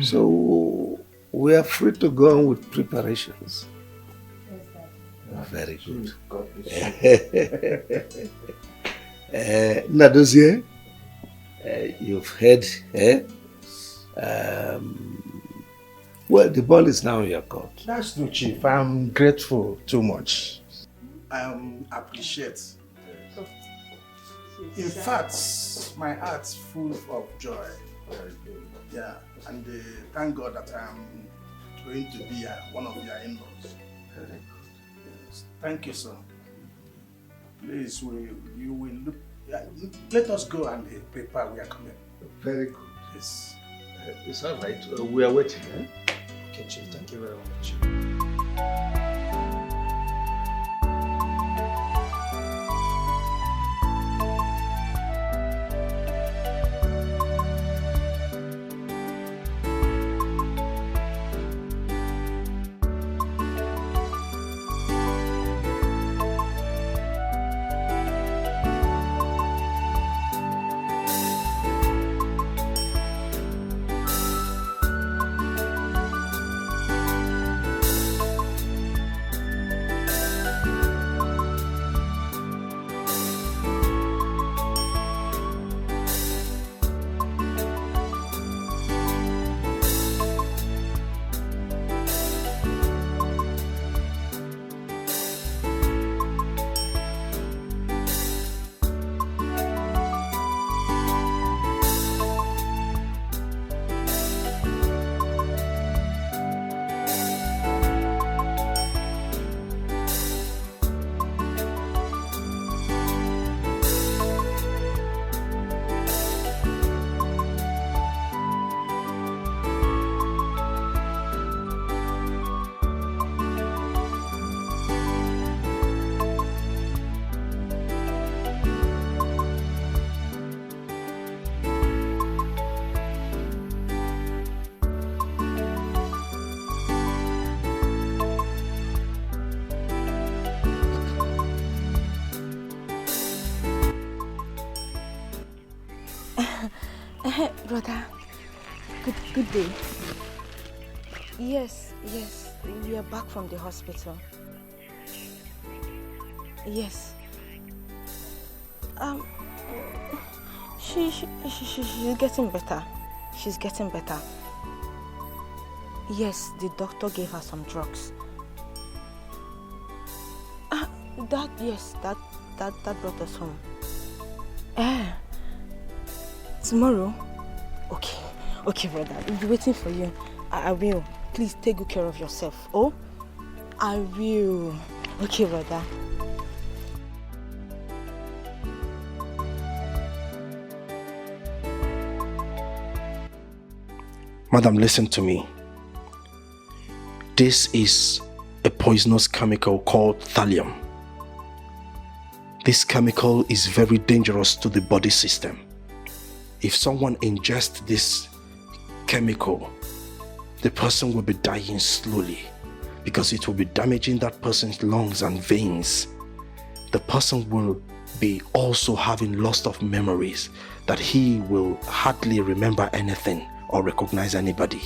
So we are free to go on with preparations. Very good. Nadozie, you've heard, well, the ball is now in your court. That's true, Chief. I'm grateful too much. I appreciate. In fact, my heart's full of joy. Yeah, and thank God that I'm going to be one of your in-laws. Yes. Thank you, sir. Please, you will look. Let us go and prepare. We are coming. Very good. Yes. It's all right. We are waiting. Okay, Chief. Thank you very much. Brother, good day. Yes, we are back from the hospital. Yes. She's getting better. She's getting better. Yes, the doctor gave her some drugs. That brought us home. Tomorrow? Okay, brother. We'll be waiting for you. I will. Please take good care of yourself. Oh? I will. Okay, brother. Madam, listen to me. This is a poisonous chemical called thallium. This chemical is very dangerous to the body system. If someone ingests this chemical, the person will be dying slowly because it will be damaging that person's lungs and veins. The person will be also having loss of memories, that he will hardly remember anything or recognize anybody.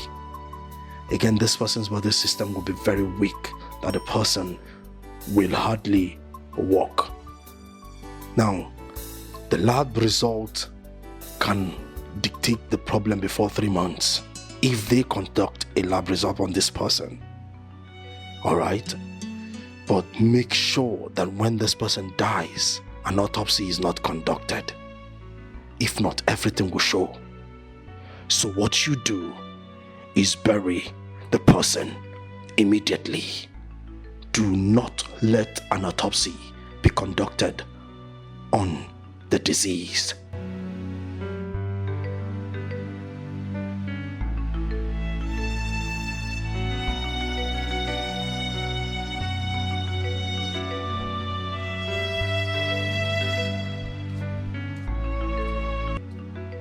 Again, this person's body system will be very weak, that the person will hardly walk. Now, the lab result can dictate the problem before 3 months if they conduct a lab result on this person. Alright? But make sure that when this person dies, an autopsy is not conducted. If not, everything will show. So what you do is bury the person immediately. Do not let an autopsy be conducted on the deceased.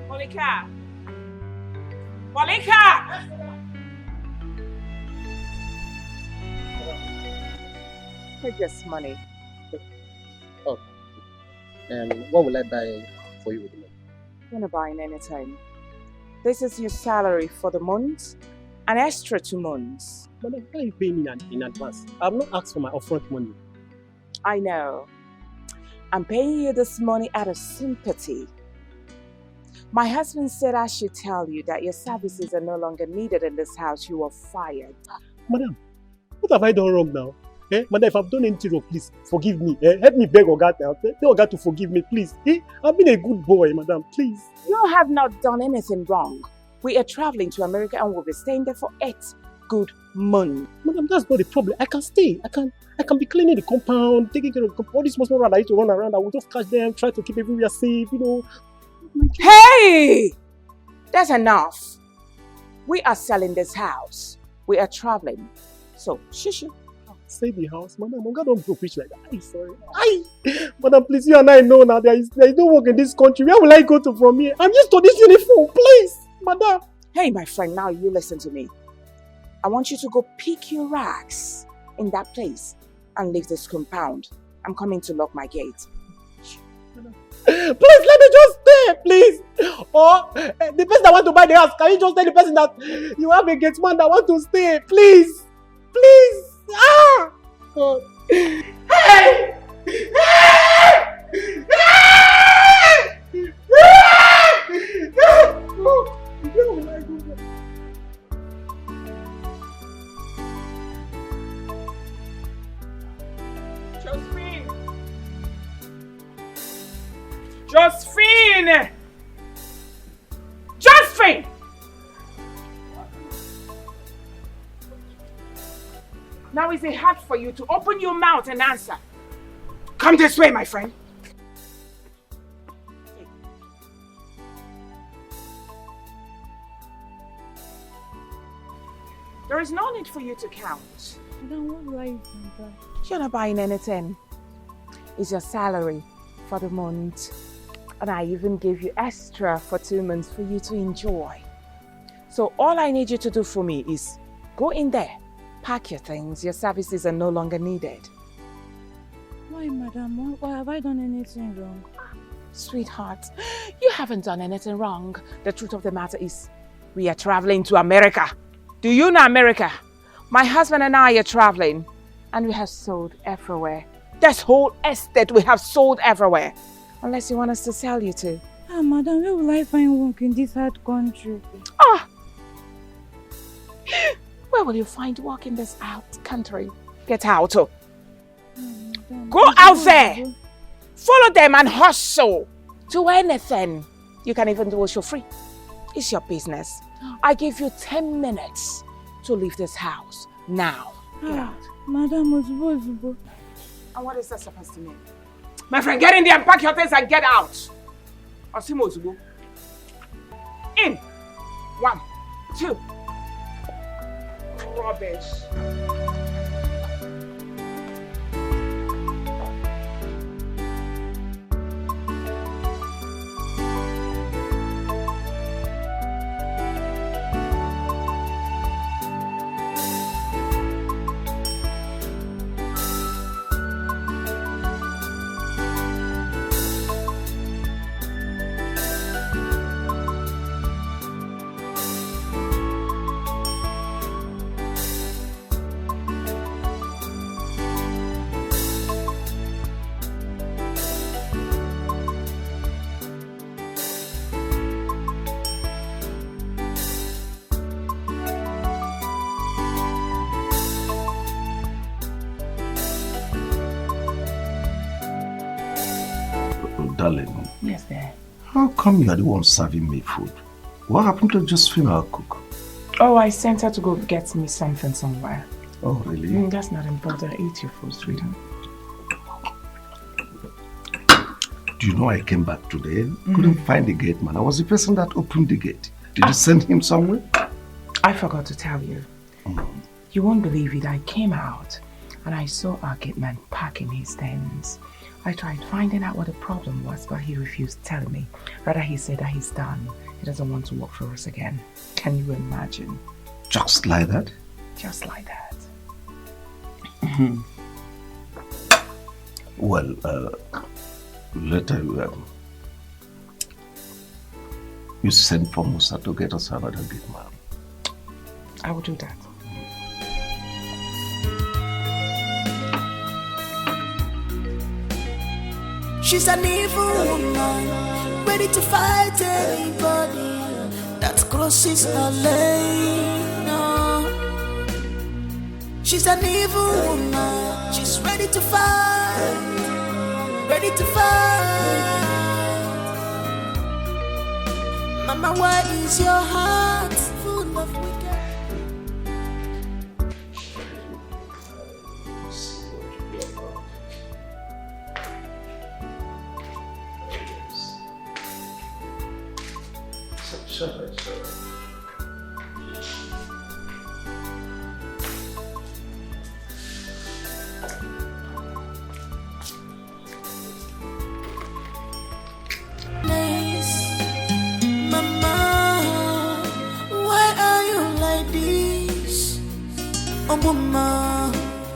Monica! Monica! Take this money. Oh. And what will I buy for you with the money? You're not buying anything. This is your salary for the month, an extra 2 months. Madam, why are you paying me in advance? I have not asked for my upfront money. I know. I'm paying you this money out of sympathy. My husband said I should tell you that your services are no longer needed in this house. You are fired. Madam, what have I done wrong now? Madam, if I've done anything wrong, please forgive me. Help me beg Oga now. Tell Oga to forgive me, please. I've been a good boy, madam, please. You have not done anything wrong. We are traveling to America and we'll be staying there for 8 good months. Madam, that's not the problem. I can stay. I can be cleaning the compound, taking care of the compound. All these small rats I used to run around, I will just catch them, try to keep everywhere safe, you know. Hey! That's enough. We are selling this house. We are traveling. So, shush. Say the house, madam. God don't go preach like that. I'm sorry. Madam, please, you and I know now there is no work in this country. Where will I go to from here? I'm used to this uniform, please, madam. Hey, my friend, now you listen to me. I want you to go pick your rags in that place and leave this compound. I'm coming to lock my gate. Please, let me just stay, please. Or the person that want to buy the house, can you just tell the person that you have a gate man that want to stay, please? Please. Ah! God. Hey! Josephine! Josephine! Now is it hard for you to open your mouth and answer? Come this way, my friend. There is no need for you to count. Then what will I even buy? You're not buying anything. It's your salary for the month. And I even gave you extra for 2 months for you to enjoy. So all I need you to do for me is go in there, pack your things. Your services are no longer needed. Why, madam? Why have I done anything wrong? Sweetheart, you haven't done anything wrong. The truth of the matter is, we are traveling to America. Do you know America? My husband and I are traveling, and we have sold everywhere. This whole estate we have sold everywhere. Unless you want us to sell you to. Ah, madam, where will I find work in this hard country? Ah! Where will you find work in this out country? Get out. Oh. Go out there. Follow them and hustle. Do anything. You can even do it, you're free. It's your business. I give you 10 minutes to leave this house. Now. Get out. Madam, Ozubo. And what is that supposed to mean? My friend, get in there and pack your things and get out. Osimo Ozubo. In. 1, 2. Rubbish. darling. Yes, dear. How come you are the one serving me food? What happened to Josephine, our cook? Oh, I sent her to go get me something somewhere. Oh, really? That's not important. Eat your food, sweetheart. Do you know I came back today? Couldn't find the gate man. I was the person that opened the gate. Did you send him somewhere? I forgot to tell you. You won't believe it. I came out and I saw our gate man packing his things. I tried finding out what the problem was, but he refused telling me. Rather, he said that he's done. He doesn't want to work for us again. Can you imagine? Just like that? Just like that. Well, later you send for Musa to get us another gate man. I will do that. She's an evil woman, ready to fight anybody that crosses her lane. No. She's an evil woman, she's ready to fight, ready to fight. Mama, why is your heart full of wicked? Mama,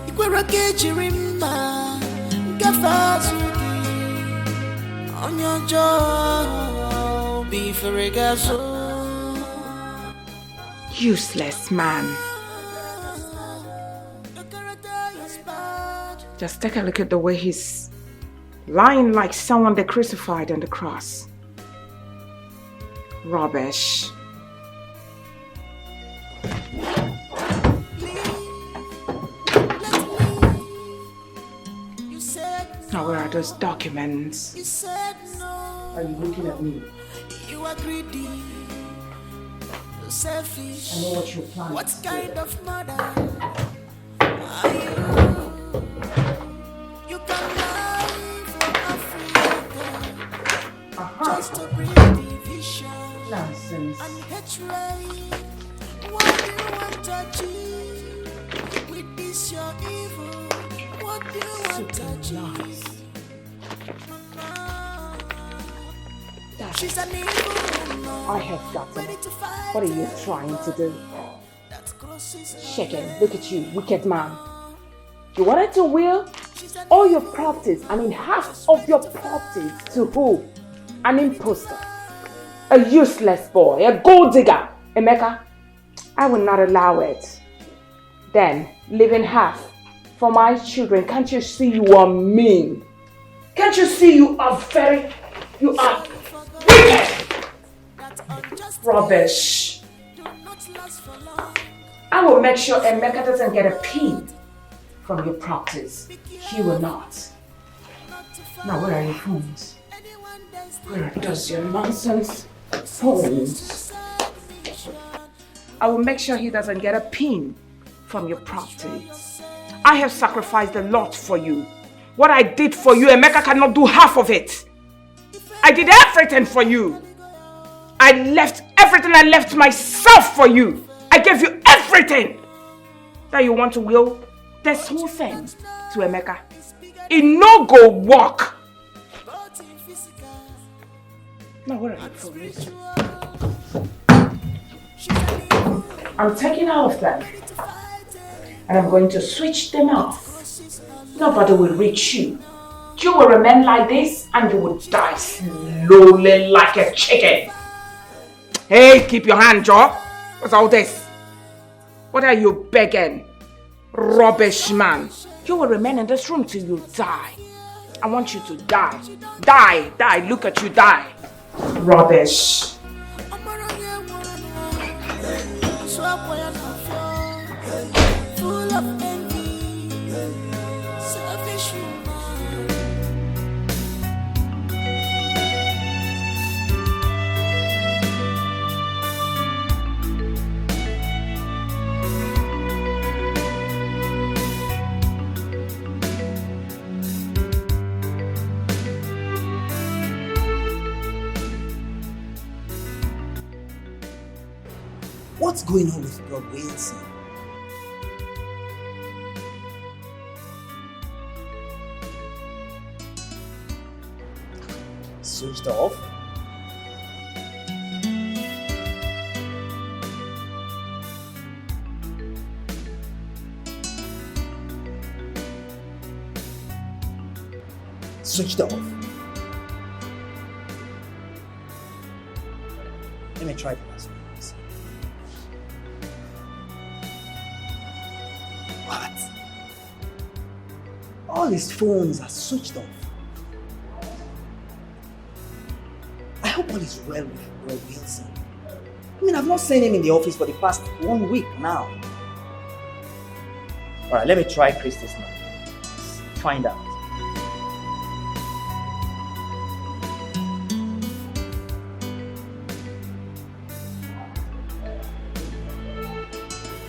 ikwera kejirimba, gafazuki, onyojo, biferegazo. Useless man. Just take a look at the way he's lying like someone they crucified on the cross. Rubbish. Now, where are those documents? You said no. Are you looking at me? You are greedy, selfish. I know what you're planning. What kind of mother are you? You can lie from Africa just to bring division. Nonsense. And hatred. What do you want to achieve with this your evil? What do you want to achieve? She's an evil woman. I have gotten it. What are you trying to do? Shaken, look at you, wicked man. You wanted to will all your properties, half of your properties to who? An imposter. A useless boy, a gold digger. Emeka, I will not allow it. Then, leaving half for my children. Can't you see you are mean? Can't you see you are wicked? Rubbish. I will make sure Emeka doesn't get a pin from your properties. He will not. Now, where are your phones? Where are those your nonsense phones? I will make sure he doesn't get a pin from your properties. I have sacrificed a lot for you. What I did for you, Emeka cannot do half of it. I did everything for you. I left everything I left myself for you. I gave you everything that you want to will this whole thing to Emeka. It no go work. Now where are you from? I'm taking all of them and I'm going to switch them off. Nobody will reach you. You will remain like this and you will die slowly like a chicken. Hey, keep your hand, Joe. What's all this? What are you begging? Rubbish man. You will remain in this room till you die. I want you to die. Die, die, look at you die. Rubbish. Full of envy, selfish woman. What's going on with Bro Wilson? Switched off? Switched off. Let me try the last one. What? All his phones are switched off. I hope all is well with Bro Wilson. I mean, I've not seen him in the office for the past 1 week now. Alright, let me try Christy's number. Find out.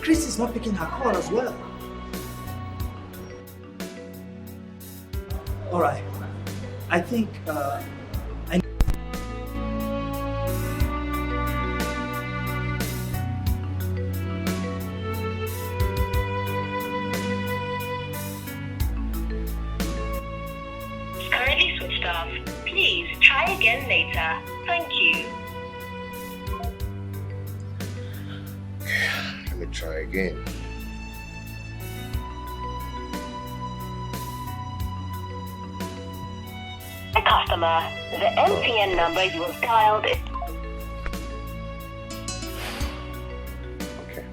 Christy's not picking her call as well. Alright. I think I Currently switched off. Please try again later. Thank you. Let me try again. Customer, the MTN number you have dialed is... Okay.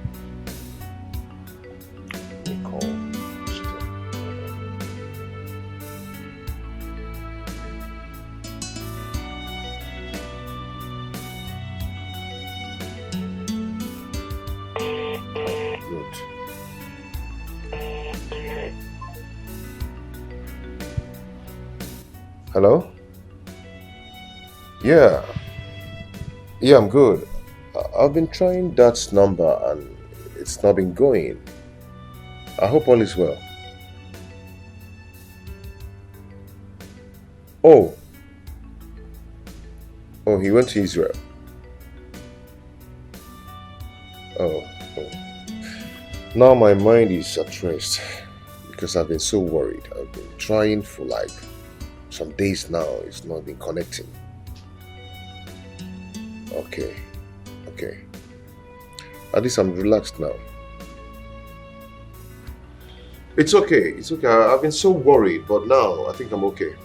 Let me call Good. Hello? Yeah. Yeah, I'm good. I've been trying that number and it's not been going. I hope all is well. Oh. Oh, he went to Israel. Oh. Now my mind is at rest because I've been so worried. I've been trying for like some days now. It's not been connecting. Okay. At least I'm relaxed now. It's okay. I've been so worried, but now I think I'm okay.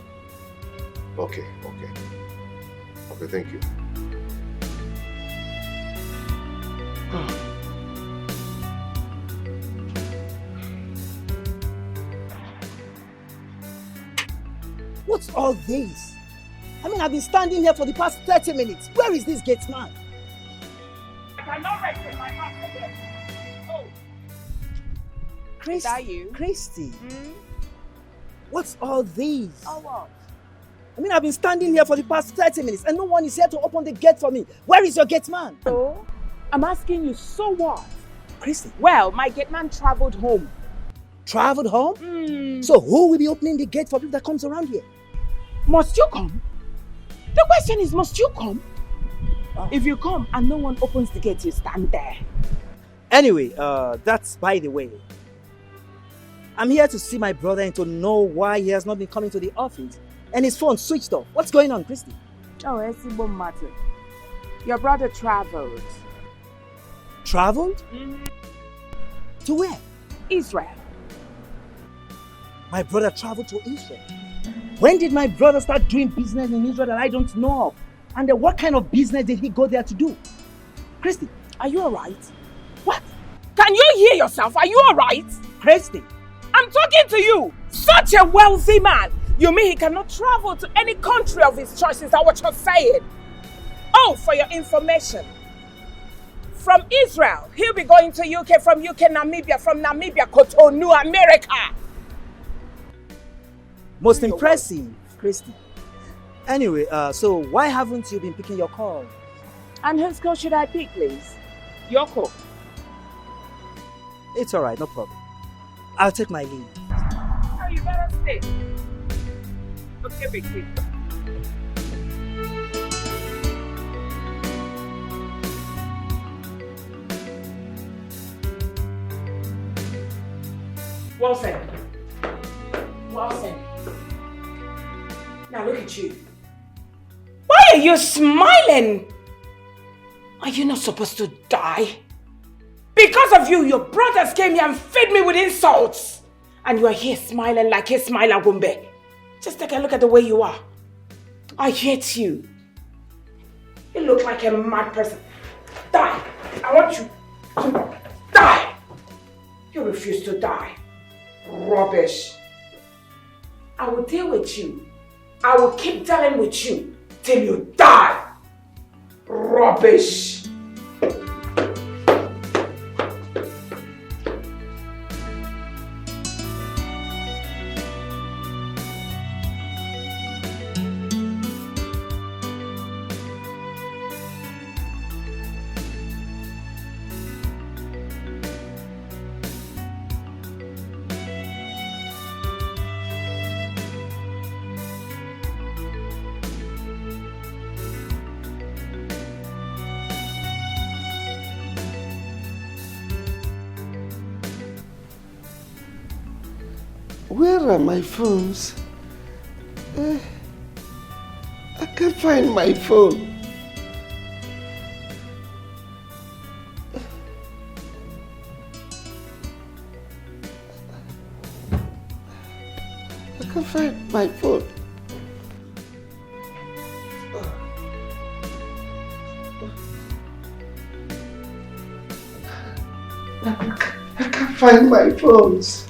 Okay, thank you. What's all this? I mean, I've been standing here for the past 30 minutes. Where is this gate man? I cannot rest in my house again. Oh. Christy. Is that you? Christy. What's all this? Oh, what? I mean, I've been standing here for the past 30 minutes and no one is here to open the gate for me. Where is your gate man? So, I'm asking you, so what? Christy. Well, my gate man traveled home. Traveled home? So who will be opening the gate for people that comes around here? Must you come? The question is, must you come? If you come and no one opens the gate, you stand there. Anyway, that's by the way. I'm here to see my brother and to know why he has not been coming to the office. And his phone switched off. What's going on, Christy? Oh, Escalating. Your brother traveled. Traveled? To where? Israel. My brother traveled to Israel. When did my brother start doing business in Israel that I don't know of? And then what kind of business did he go there to do? Christy, are you alright? What? Can you hear yourself? Are you alright? Christy. I'm talking to you. Such a wealthy man. You mean he cannot travel to any country of his choice? Is that what you're saying? Oh, for your information. From Israel, he'll be going to UK, from UK, Namibia, from Namibia, Cotonou, America. Most impressive, Christy. Anyway, so why haven't you been picking your call? And whose call should I pick, please? Your call. It's alright, no problem. I'll take my leave. Oh, you better stay. Okay, big kid. Well said. Well said. Now look at you. Why are you smiling? Are you not supposed to die? Because of you, your brothers came here and fed me with insults. And you are here smiling like a smiler Gumbe. Just take a look at the way you are. I hate you. You look like a mad person. Die. I want you to die. You refuse to die. Rubbish. I will deal with you. I will keep dealing with you till you die. Rubbish. Where are my phones? I can't find my phone. I can't find my phone. I can't find my phones.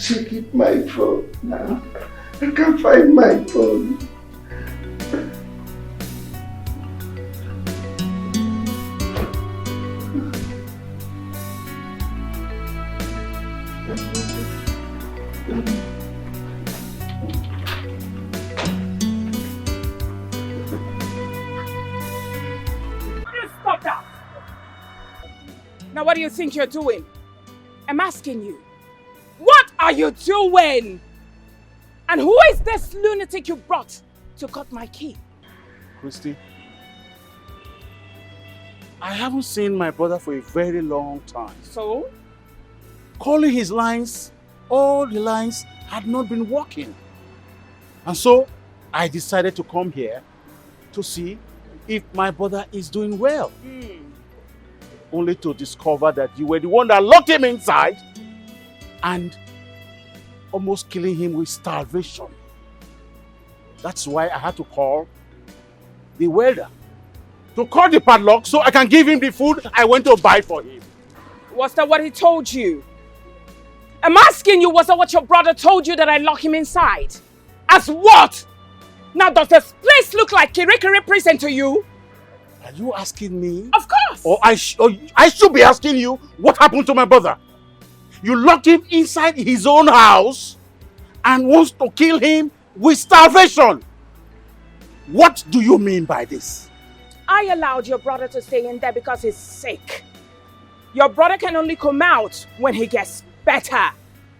Checking my phone now. I can't find my phone. Stop that! Now what do you think you're doing? I'm asking you. What are you doing? And who is this lunatic you brought to cut my key? Christy, I haven't seen my brother for a very long time. So? Calling his lines, all the lines had not been working. And so I decided to come here to see if my brother is doing well. Only to discover that you were the one that locked him inside and almost killing him with starvation. That's why I had to call the welder to cut the padlock so I can give him the food I went to buy for him. Was that what he told you? I'm asking you, was that what your brother told you, that I lock him inside? As what? Now does this place look like Kirikiri prison to you? Are you asking me? Of course! Or I should be asking you what happened to my brother? You locked him inside his own house and wants to kill him with starvation. What do you mean by this? I allowed your brother to stay in there because he's sick. Your brother can only come out when he gets better.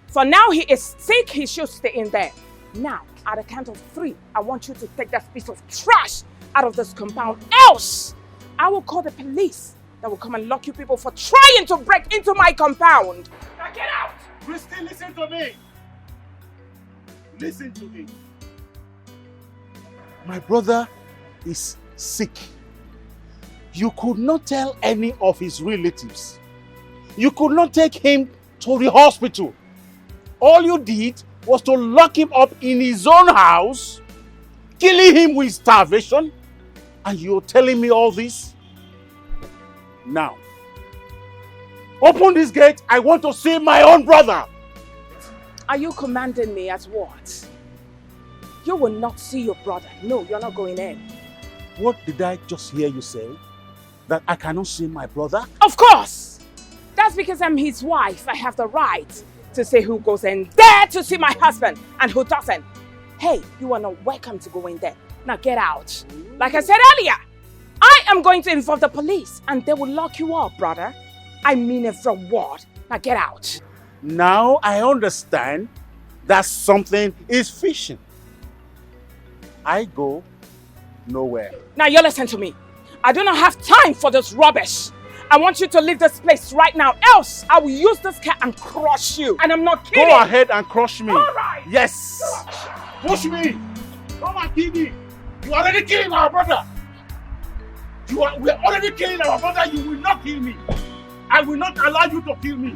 For now he is sick, he should stay in there. Now, at the count of 3, I want you to take that piece of trash out of this compound. Else, I will call the police that will come and lock you people for trying to break into my compound. Now get out! Christy, listen to me. Listen to me. My brother is sick. You could not tell any of his relatives. You could not take him to the hospital. All you did was to lock him up in his own house, killing him with starvation, and you're telling me all this? Now, open this gate. I want to see my own brother. Are you commanding me as what? You will not see your brother. No, you're not going in. What did I just hear you say? That I cannot see my brother? Of course! That's because I'm his wife. I have the right to say who goes in there to see my husband and who doesn't. Hey, you are not welcome to go in there. Now get out. Like I said earlier, I I am going to involve the police and they will lock you up, brother. I mean every word. Now get out. Now I understand that something is fishing. I go nowhere. Now you listen to me. I do not have time for this rubbish. I want you to leave this place right now, else I will use this car and crush you. And I'm not kidding. Go ahead and crush me. All right. Yes. Push me. Come and kill me. You are already killing our brother. We are already killing our brother. You will not kill me. I will not allow you to kill me.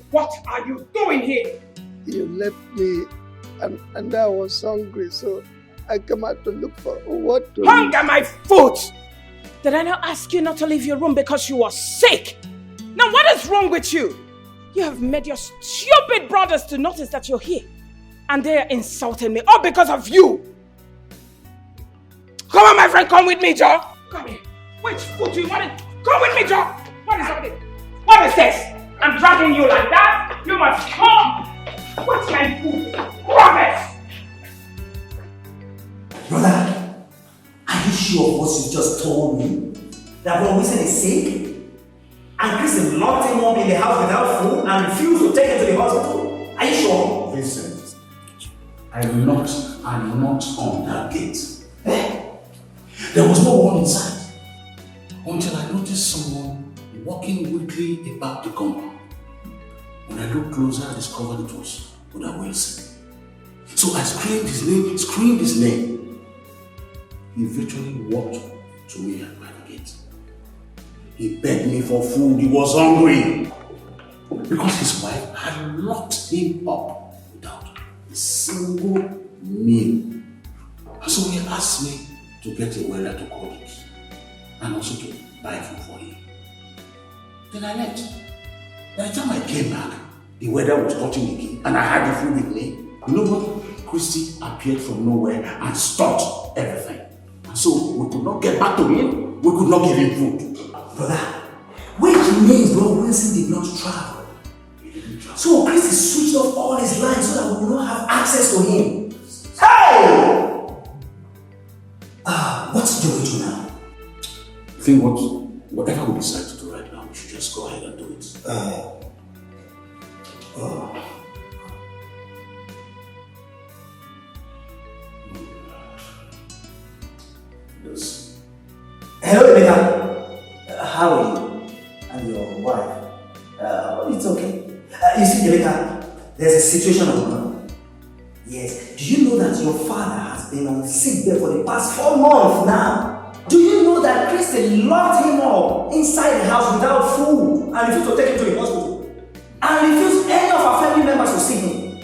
What are you doing here? You left me and I was hungry, so I came out to look for what to Hunger my foot! Did I not ask you not to leave your room because you were sick? Now what is wrong with you? You have made your stupid brothers to notice that you're here. And they are insulting me, all because of you. Come on, my friend, come with me, Joe. Come here. Which foot do you want to... Come with me, Joe. What is happening? What is this? I'm dragging you like that? You must come. What's my food? Rubbish! Brother, are you sure of what you just told me? That Bro Wilson is sick? And Christian locked him up in the house without food and refused to take him to the hospital? Are you sure? Vincent, I knocked and knocked on that gate. There was no one inside until I noticed someone walking weakly about the compound. When I looked closer, I discovered it was Brother Wilson. So I screamed his name. He virtually walked to me at my gate. He begged me for food. He was hungry. Because his wife had locked him up without a single meal. And so he asked me to get a waiter to call it and also to buy food for him. Then I left. By the time I came back, the weather was touching the key and I had the food with me. You know what? Christy appeared from nowhere and stopped everything. And so we could not get back to him. We could not give him food. Brother, which means Bro Wilson did not travel. So Christy switched off all his lines so that we will not have access to him. Hey! What's the do now? I think whatever we decide to do right now, we should just go ahead and do it. Yes. Hello, Emeka. How are you? And your wife? It's okay. You see, Emeka, there's a situation on ground. Yes. Do you know that your father has been on sick bed for the past 4 months now? Do you know that Christy locked him up inside the house without food and refused to take him to the hospital? And refused any of our family members to see him?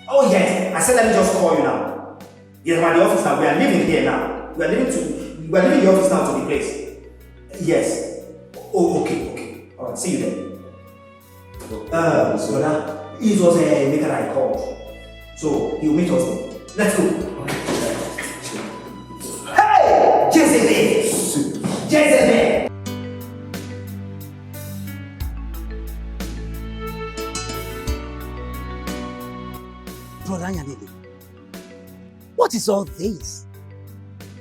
Oh yes, I said let me just call you now. Yes, we're at the office now. We are leaving here now. We are leaving the office now to the place. Yes. Oh, okay. Alright, see you then. Brother, it was a maker I called. So he'll meet us there. Let's go. Hey! Jezebel! Jezebel! Brother Yanele, what is all this?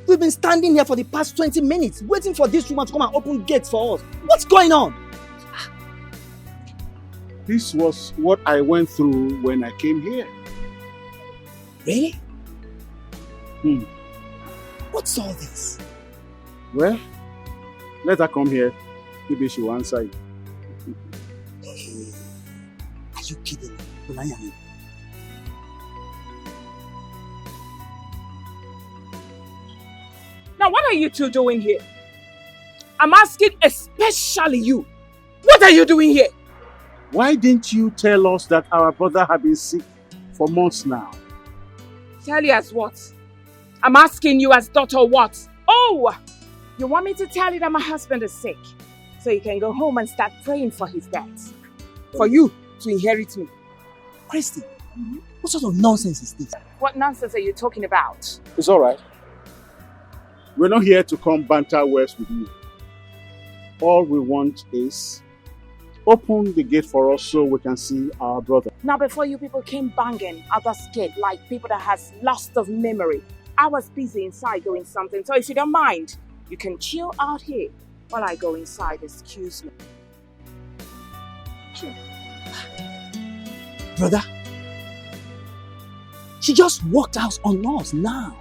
We've been standing here for the past 20 minutes waiting for this woman to come and open gates for us. What's going on? This was what I went through when I came here. Really? What's all this? Well, let her come here. Maybe she will answer you. Are you kidding me, Brother Yanele? Now what are you two doing here? I'm asking especially you. What are you doing here? Why didn't you tell us that our brother had been sick for months now? Tell you as what? I'm asking you as daughter what? Oh! You want me to tell you that my husband is sick? So you can go home and start praying for his death. For you to inherit me. Christy, what sort of nonsense is this? What nonsense are you talking about? It's alright. We're not here to come banter words with you. All we want is open the gate for us so we can see our brother. Now before you people came banging out the gate like people that has lost of memory, I was busy inside doing something. So if you don't mind, you can chill out here while I go inside. Excuse me. Sure. Brother, she just walked out on us now.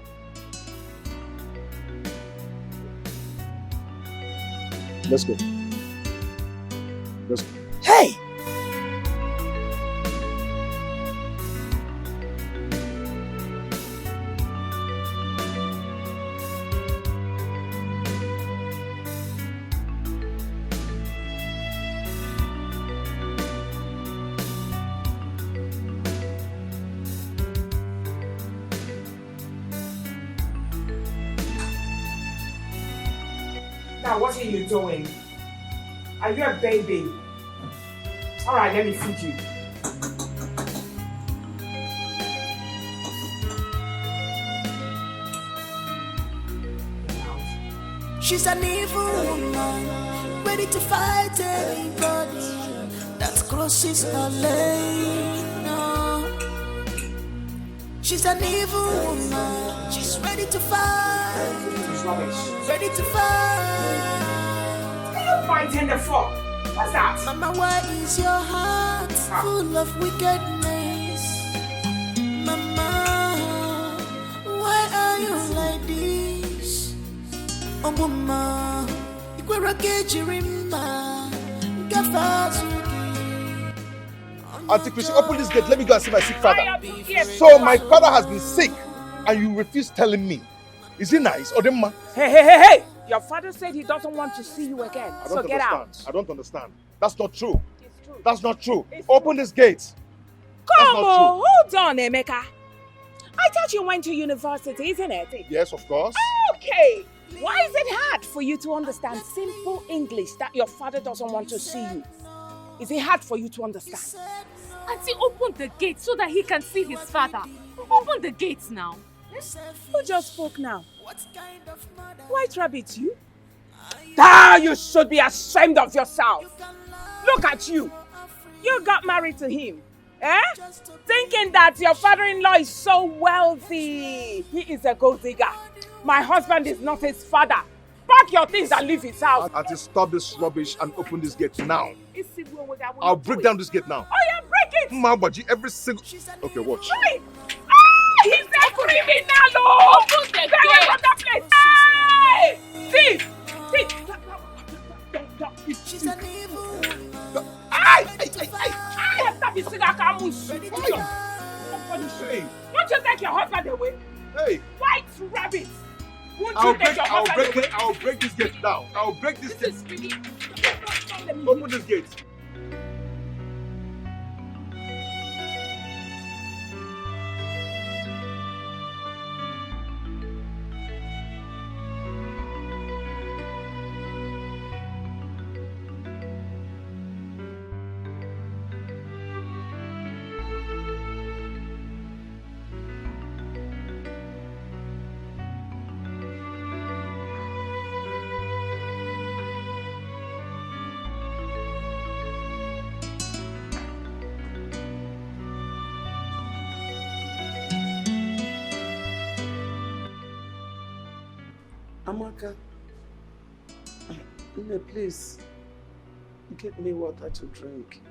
Let's go. Let's go. Hey! Now what are you doing? Are you a baby? Alright, let me feed you. She's an evil woman, ready to fight anybody that crosses her lane. No. She's an evil woman, she's ready to fight. Ready to fight. Are you fighting the fuck? What's that? Mama, why is your heart full of wickedness? Mama, why are you like this? Oh, Mama, Ikwera Kejirimba, Gafazuki. Auntie Chrissy, open this gate. Let me go and see my sick father. So my father has been sick and you refuse telling me. Is it nice? Or them? Hey! Your father said he doesn't want to see you again. So get out. I don't understand. That's not true. It's true. That's not true. Open this gate. Come on, hold on, Emeka. I thought you went to university, isn't it? Yes, of course. Okay. Why is it hard for you to understand simple English that your father doesn't want to see you? Is it hard for you to understand? Auntie, open the gate so that he can see his father. Open the gate now. Who just spoke now? White Rabbit, you? You should be ashamed of yourself. Look at you. You got married to him. Thinking that your father-in-law is so wealthy. He is a gold digger. My husband is not his father. Pack your things and leave his house. Auntie, stop this rubbish and open this gate now. I'll break down this gate now. Oh yeah, break it! Mabaji, every single... Okay, watch. Hey! He's a criminal! Open the gate! Hey! Thief! She's an evil woman. Won't you take your husband away? Hey! White Rabbit! I'll break this gate now. I'll break this gate. Open this gate. Amaka, please, get me water to drink.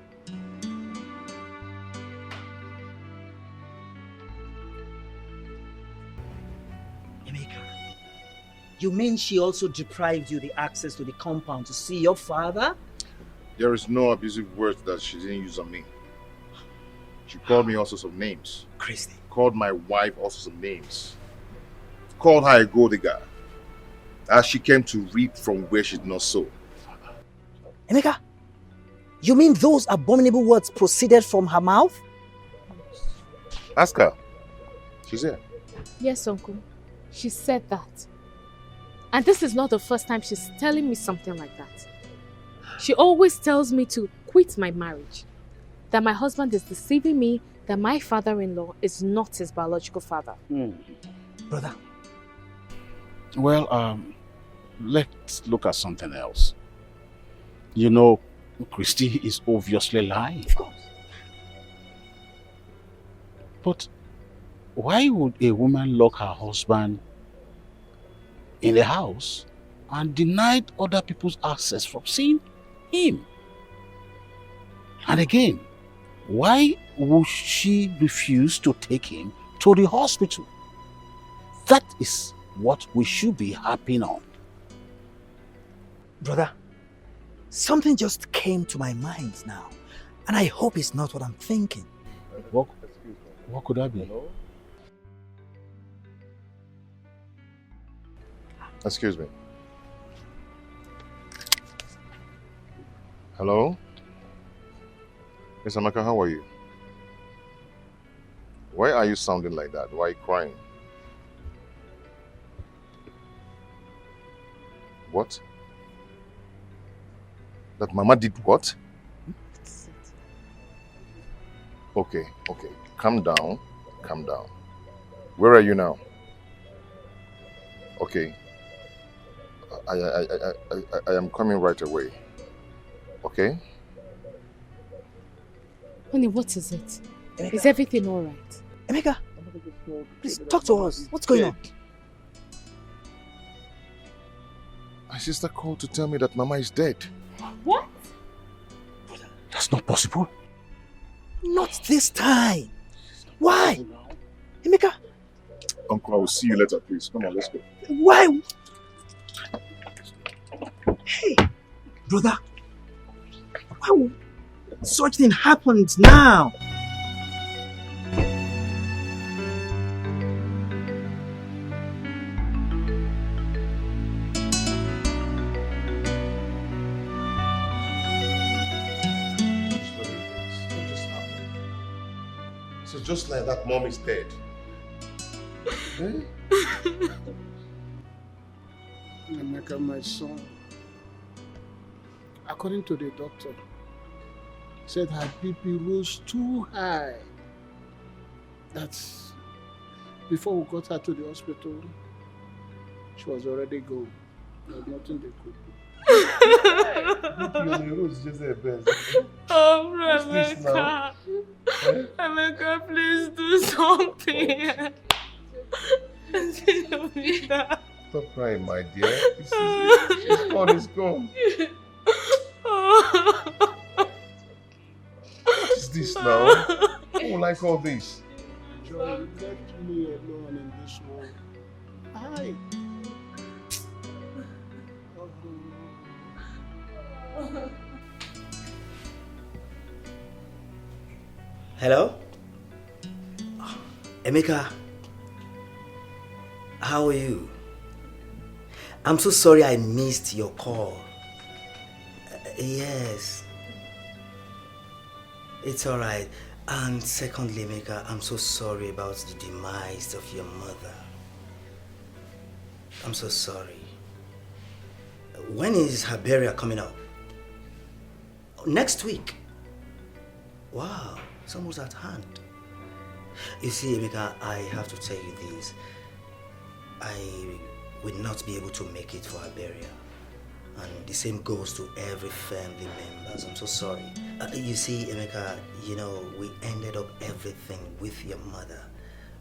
Emeka, you mean she also deprived you the access to the compound to see your father? There is no abusive words that she didn't use on me. She called me all sorts of names. Christy. Called my wife all sorts of names. Called her a gold digger. As she came to reap from where she did not sow. Emeka, You mean those abominable words proceeded from her mouth? Ask her. She's here. Yes, Uncle. She said that. And this is not the first time she's telling me something like that. She always tells me to quit my marriage. That my husband is deceiving me, that my father-in-law is not his biological father. Brother. Well, let's look at something else. You know, Christy is obviously lying. Of course. But why would a woman lock her husband in the house and deny other people's access from seeing him? And again, why would she refuse to take him to the hospital? That is what we should be harping on. Brother, something just came to my mind now, and I hope it's not what I'm thinking. What could that be? Excuse me. Hello? Miss Amaka, how are you? Why are you sounding like that? Why are you crying? What? That Mama did what? Okay. Calm down. Where are you now? Okay. I am coming right away. Okay? Honey, what is it? Emeka. Is everything all right? Emeka, please talk to us. What's going on? My sister called to tell me that Mama is dead. What? That's not possible. Not this time. Why? Emeka. Uncle, I will see you later, please. Come on, let's go. Why? Hey, brother. Why would such thing happens now? So just like that, Mom is dead. Eh? Emeka, my son, according to the doctor, said her BP rose too high. That's before we got her to the hospital, she was already gone. There was nothing they could do. Oh, Rebecca. Emeka, please do something. Stop crying, my dear. It's gone. What is this now? Who will like all this? Joy, you left me alone in this world. Hi. Hello? Emeka, how are you? I'm so sorry I missed your call. Yes. It's alright. And secondly, Emeka, I'm so sorry about the demise of your mother. I'm so sorry. When is her burial coming up? Next week. Wow, it's almost at hand. You see, Emeka, I have to tell you this. I will not be able to make it for her burial. And the same goes to every family members. I'm so sorry. You see, Emeka, you know, we ended up everything with your mother.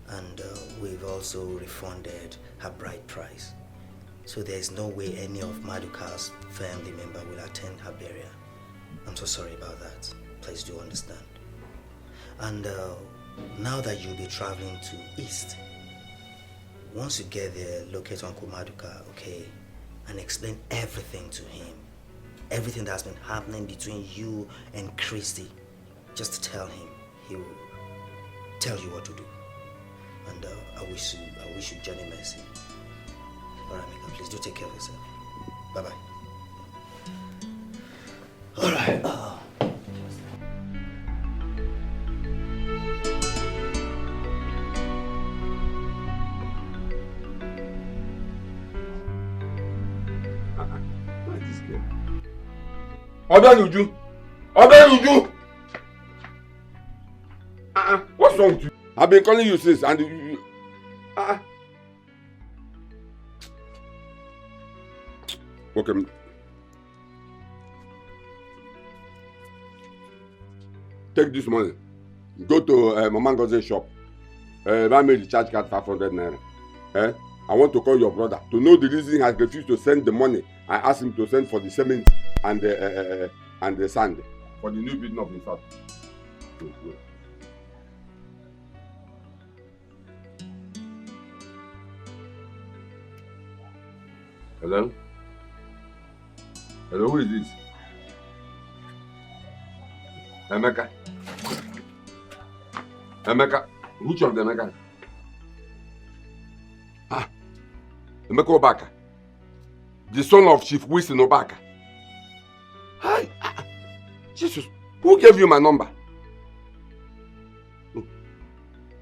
And we've also refunded her bride price. So there's no way any of Maduka's family member will attend her burial. I'm so sorry about that. Please do understand. And now that you'll be traveling to East, once you get there, locate Uncle Maduka, okay? And explain everything to him. Everything that's been happening between you and Christy. Just tell him. He will tell you what to do. And I wish you journey mercy. Alright, Mika, please do take care of yourself. Bye-bye. Alright. Obenuju! Obenuju! What's wrong with you? I've been calling you since and you Okay. Take this money. Go to Mama Ngoze's shop. Buy me the charge card 500 naira. I want to call your brother to know the reason he has refused to send the money. I asked him to send for the cement and the sand for the new building of his house. Hello? Hello, who is this? Emeka. Emeka. Which of the Emeka? Emeka Obaka. The son of Chief Wilson Obaka. Hi. Jesus. Who gave you my number?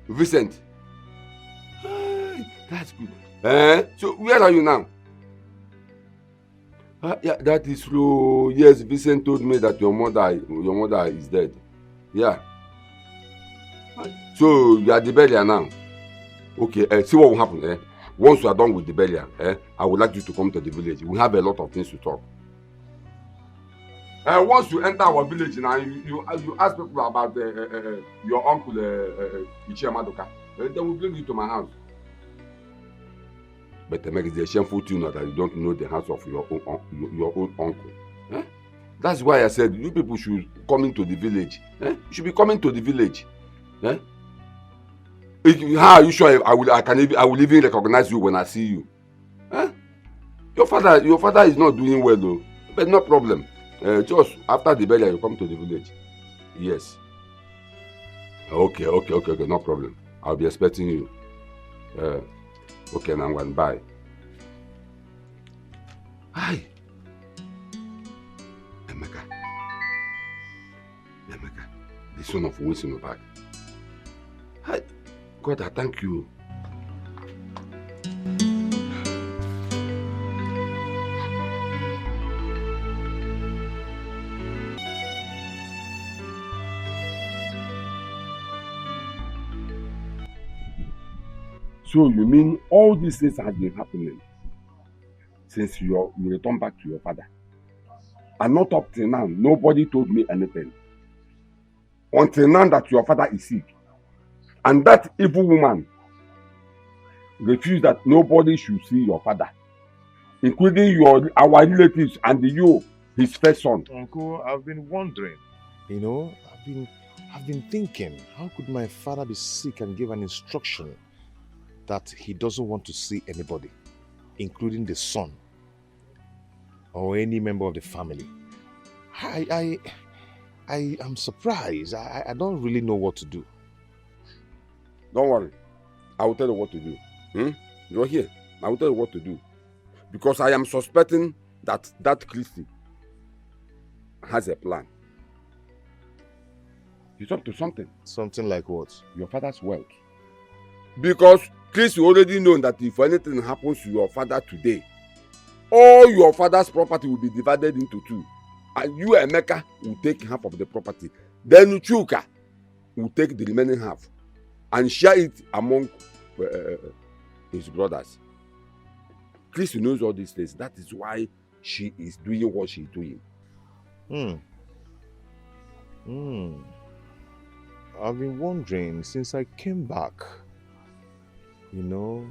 Vincent. Hi. That's good. So where are you now? Yeah, that is true. Yes, Vincent told me that your mother is dead. Yeah. So you are the burial now. Okay, see what will happen. Once you are done with the burial, I would like you to come to the village. We have a lot of things to talk. Once you enter our village now, you ask people about your uncle Ichie Madoka. Then we bring you to my house. But it is a shameful to know that you don't know the house of your own uncle. That's why I said you people should come into the village. You should be coming to the village. How are you sure I will even recognize you when I see you? Your father is not doing well though. But no problem. Just after the burial, you come to the village. Yes. Okay, no problem. I'll be expecting you. Okay, now I'm going to buy. Hi. Emeka, the son of Wilson Obaka. Hi. God, I thank you. So you mean all these things have been happening since you returned back to your father? And not up till now, nobody told me anything. Until now that your father is sick. And that evil woman refused that nobody should see your father. Including our relatives and you, his first son. Uncle, I've been wondering. You know, I've been thinking, how could my father be sick and give an instruction that he doesn't want to see anybody, including the son or any member of the family? I am surprised. I don't really know what to do. Don't worry. I will tell you what to do. You're here. I will tell you what to do. Because I am suspecting that Christy has a plan. He's up to something. Something like what? Your father's wealth. Because Chris, you already know that if anything happens to your father today, all your father's property will be divided into two. And you, Emeka, will take half of the property. Then Chuka will take the remaining half and share it among his brothers. Chris knows all these things. That is why she is doing what she is doing. I've been wondering since I came back. You know,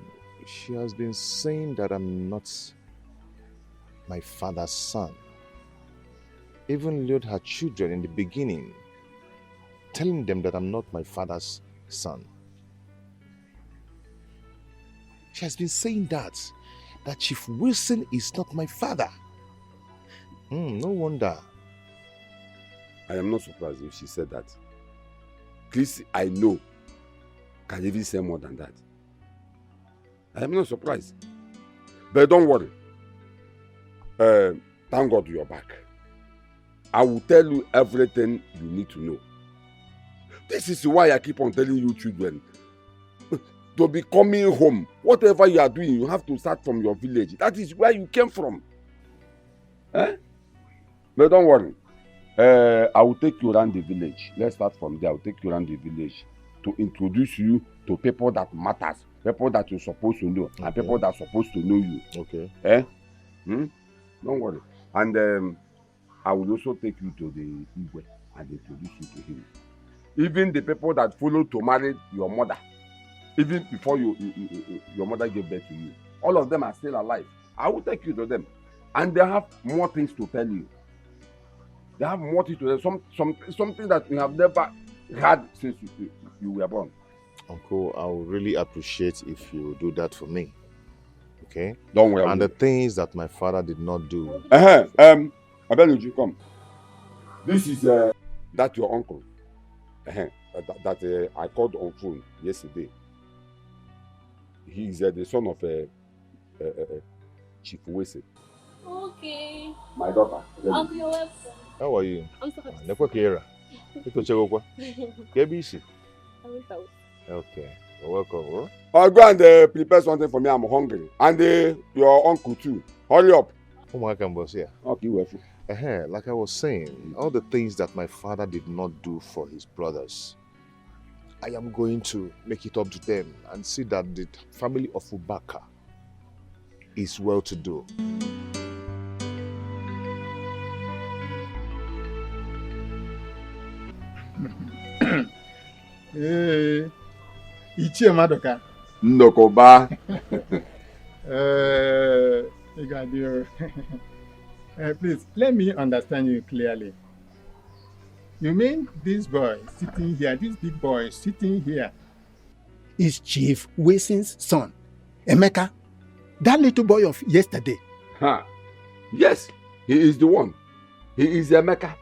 she has been saying that I'm not my father's son. Even lured her children in the beginning, telling them that I'm not my father's son. She has been saying that Chief Wilson is not my father. No wonder. I am not surprised if she said that. Chris, I know, can even say more than that. I am not surprised. But don't worry. Thank God you're back. I will tell you everything you need to know. This is why I keep on telling you children to be coming home. Whatever you are doing, you have to start from your village. That is where you came from. But don't worry. I will take you around the village. Let's start from there. I will take you around the village to introduce you to people that matters, people that you're supposed to know, and people that are supposed to know you. Okay. Don't worry. And I will also take you to the Igwe and introduce you to him. Even the people that followed to marry your mother, even before your mother gave birth to you, all of them are still alive. I will take you to them, and they have more things to tell you. They have more things to tell you. Something that you have never had since you were born. Uncle, I would really appreciate if you do that for me. Okay? Don't worry. And the things that my father did not do. Abenuju, come. This is that your uncle. That I called on phone yesterday. He is the son of Chief Wese. Okay. My daughter. Uncle, you're welcome. How are you? I'm so happy. Okay. You're welcome. Huh? I'll go and prepare something for me. I'm hungry. And your uncle too. Hurry up. Okay, like I was saying, all the things that my father did not do for his brothers, I am going to make it up to them and see that the family of Ubaka is well to do. Hey, Ichie Madoka. Ndokoba. Please, let me understand you clearly. You mean this boy sitting here, this big boy sitting here, is Chief Wilson's son, Emeka? That little boy of yesterday? Yes, he is the one. He is Emeka.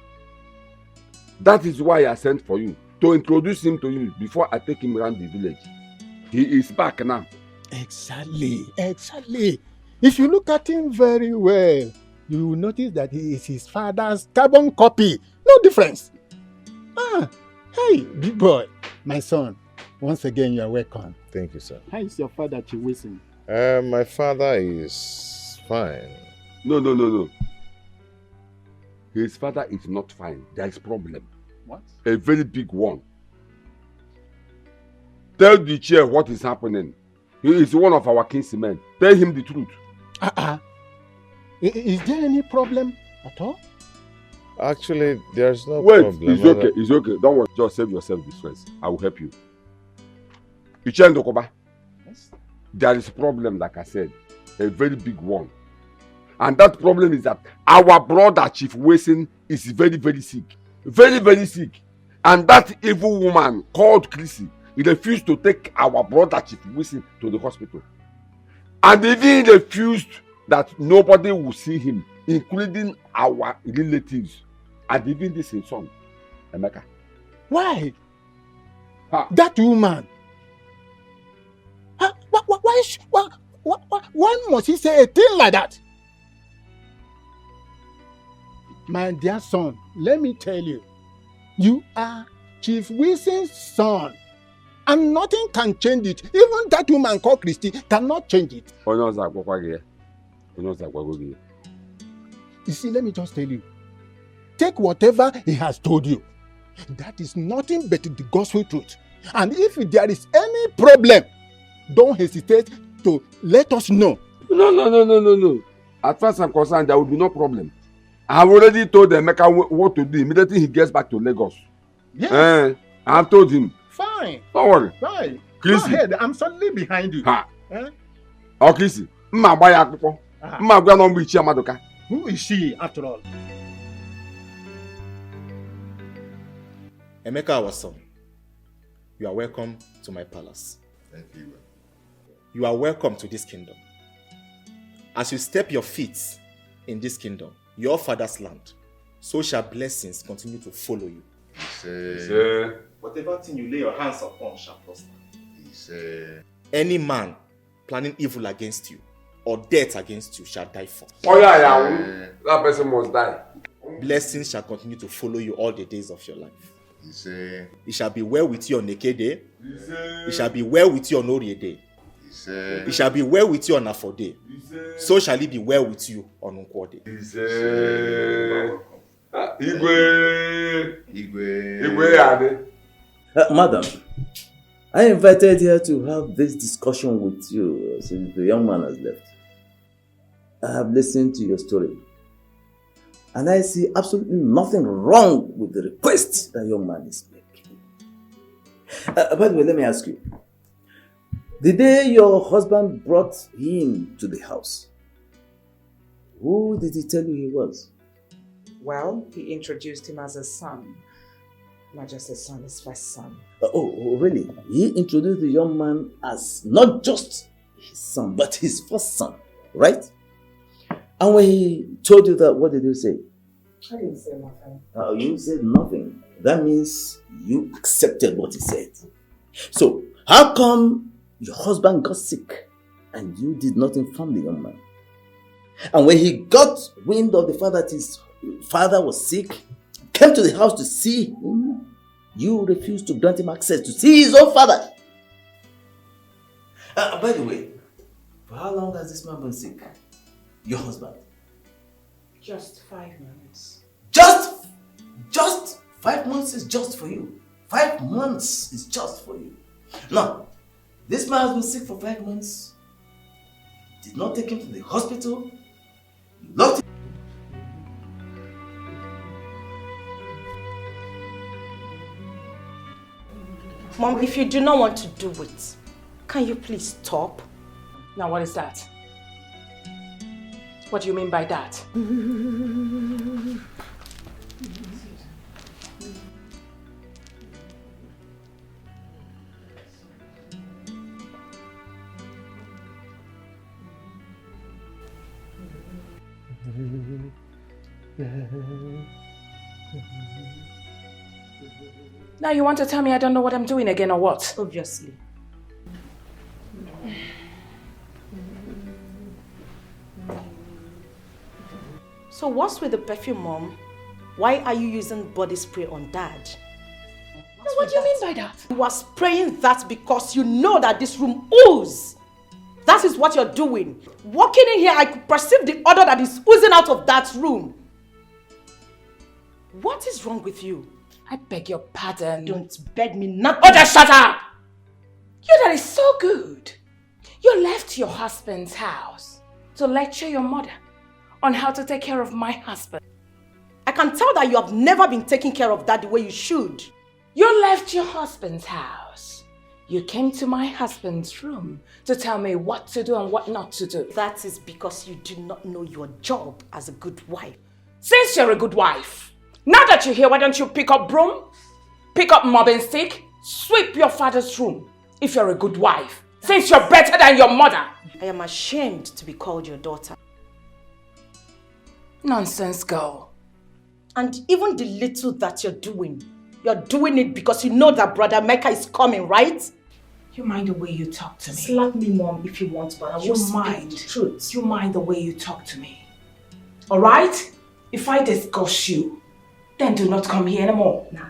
That is why I sent for you, to introduce him to you before I take him around the village. He is back now. Exactly. If you look at him very well, you will notice that he is his father's carbon copy. No difference. Hey, big boy, my son. Once again, you are welcome. Thank you, sir. How is your father, Chief Wilson? My father is fine. No. His father is not fine. There is problem. What? A very big one. Tell the chair what is happening. He is one of our kinsmen. Tell him the truth. Is there any problem at all? Actually, there's no problem. Wait, it's okay. Don't worry. Just save yourself this stress. I will help you. Ichen Dokoba. Yes. There is a problem, like I said. A very big one. And that problem is that our brother, Chief Wilson, is very, very sick. Very, very sick. And that evil woman called Chrissy, he refused to take our brother, Chief Wilson, to the hospital. And even refused that nobody will see him, including our relatives, and even this his son, Emeka. Why? That woman? Why must he say a thing like that? My dear son, let me tell you, you are Chief Wilson's son, and nothing can change it. Even that woman called Christy cannot change it. You see, let me just tell you, take whatever he has told you. That is nothing but the gospel truth. And if there is any problem, don't hesitate to let us know. No. As far as I'm concerned, there will be no problem. I have already told Emeka what to do immediately he gets back to Lagos. Yes. I have told him. Fine. Don't worry. Fine. Chrissy. Go ahead. I'm suddenly behind you. Oh, Chrissy. Who is she, after all? Emeka, our son, you are welcome to my palace. Thank you. You are welcome to this kingdom. As you step your feet in this kingdom, your father's land, so shall blessings continue to follow you. Whatever thing you lay your hands upon shall prosper. Any man planning evil against you or death against you shall die first. That person must die. Blessings shall continue to follow you all the days of your life. It shall be well with you on Neke Day. It shall be well with you on Orie Day. It shall be well with you on Afo Day. So shall it be well with you on Nkwo Day. Madam, I invited here to have this discussion with you since the young man has left. I have listened to your story, and I see absolutely nothing wrong with the request that young man is making. By the way, let me ask you. The day your husband brought him to the house, who did he tell you he was? Well, he introduced him as a son. Not just a son, his first son. Oh, really? He introduced the young man as not just his son, but his first son, right? And when he told you that, what did you say? I didn't say nothing. You said nothing. That means you accepted what he said. So, how come your husband got sick and you did not inform the young man? And when he got wind of the fact that his father was sick, came to the house to see him, you refused to grant him access to see his own father. By the way, for how long has this man been sick? Your husband? Just 5 months. Just 5 months is just for you. 5 months is just for you. Now, this man has been sick for 5 months. Did not take him to the hospital. You locked him. Mom, if you do not want to do it, can you please stop? Now what is that? What do you mean by that? Now you want to tell me I don't know what I'm doing again or what? Obviously. So what's with the perfume, Mom? Why are you using body spray on Dad? What do you mean by that? You are spraying that because you know that this room oozes. That is what you're doing. Walking in here, I could perceive the odor that is oozing out of that room. What is wrong with you? I beg your pardon. Don't beg me nothing. Oh, just shut up! You that is so good. You left your husband's house to lecture your mother on how to take care of my husband. I can tell that you have never been taking care of that the way you should. You left your husband's house. You came to my husband's room to tell me what to do and what not to do. That is because you do not know your job as a good wife. Since you're a good wife, now that you're here, why don't you pick up broom, pick up mopping stick, sweep your father's room if you're a good wife, since you're better than your mother. I am ashamed to be called your daughter. Nonsense, girl. And even the little that you're doing it because you know that Brother Mecca is coming, right? You mind the way you talk to me. Slap me, Mom, if you want, but I will speak the truth. You mind the way you talk to me. Alright? If I discuss you, then do not come here anymore. Nah,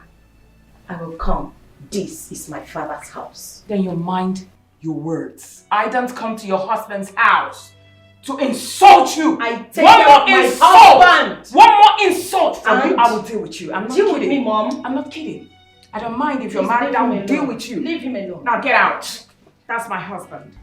I will come. This is my father's house. Then you mind your words. I don't come to your husband's house to insult you. I take care of my husband. One more insult from you, And I will deal with you. I'm not deal kidding. with me, Mom. I'm not kidding. I don't mind if you're Please married, I leave him will deal alone. with you. Leave him alone. Now get out. That's my husband.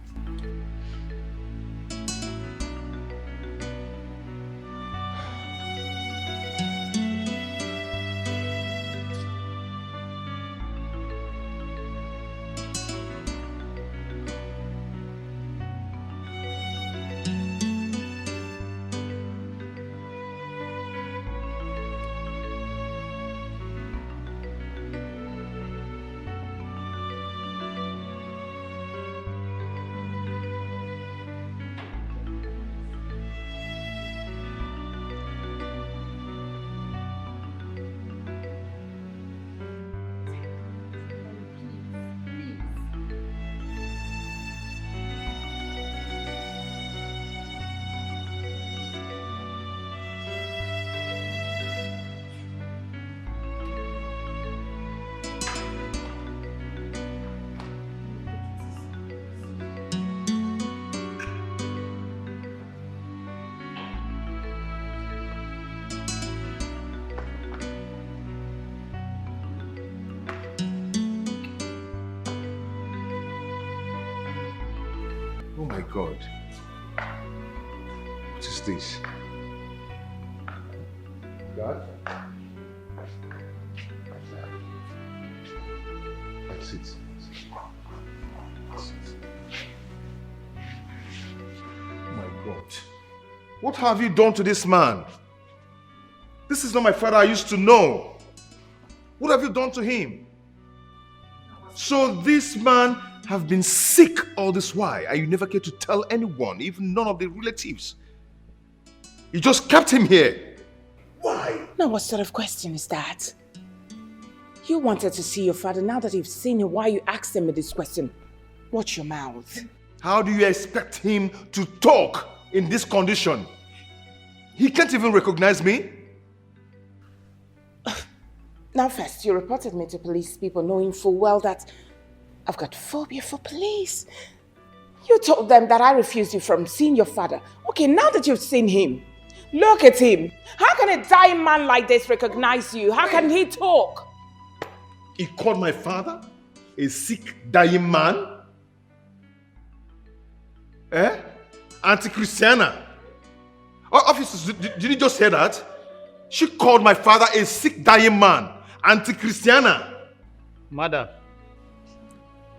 my God. What is this? God? That's it. My God. What have you done to this man? This is not my father I used to know. What have you done to him? So this man have been sick all this while and you never care to tell anyone, even none of the relatives. You just kept him here. Why? Now what sort of question is that? You wanted to see your father. Now that you've seen him, why you asking me this question? Watch your mouth. How do you expect him to talk in this condition? He can't even recognize me. Now first, you reported me to police people knowing full well that I've got phobia for police. You told them that I refused you from seeing your father. Okay, now that you've seen him, look at him. How can a dying man like this recognize you? How can he talk? He called my father a sick, dying man? Eh? Anti-Christiana. Oh, officers, did you just hear that? She called my father a sick, dying man. Anti-Christiana. Madam,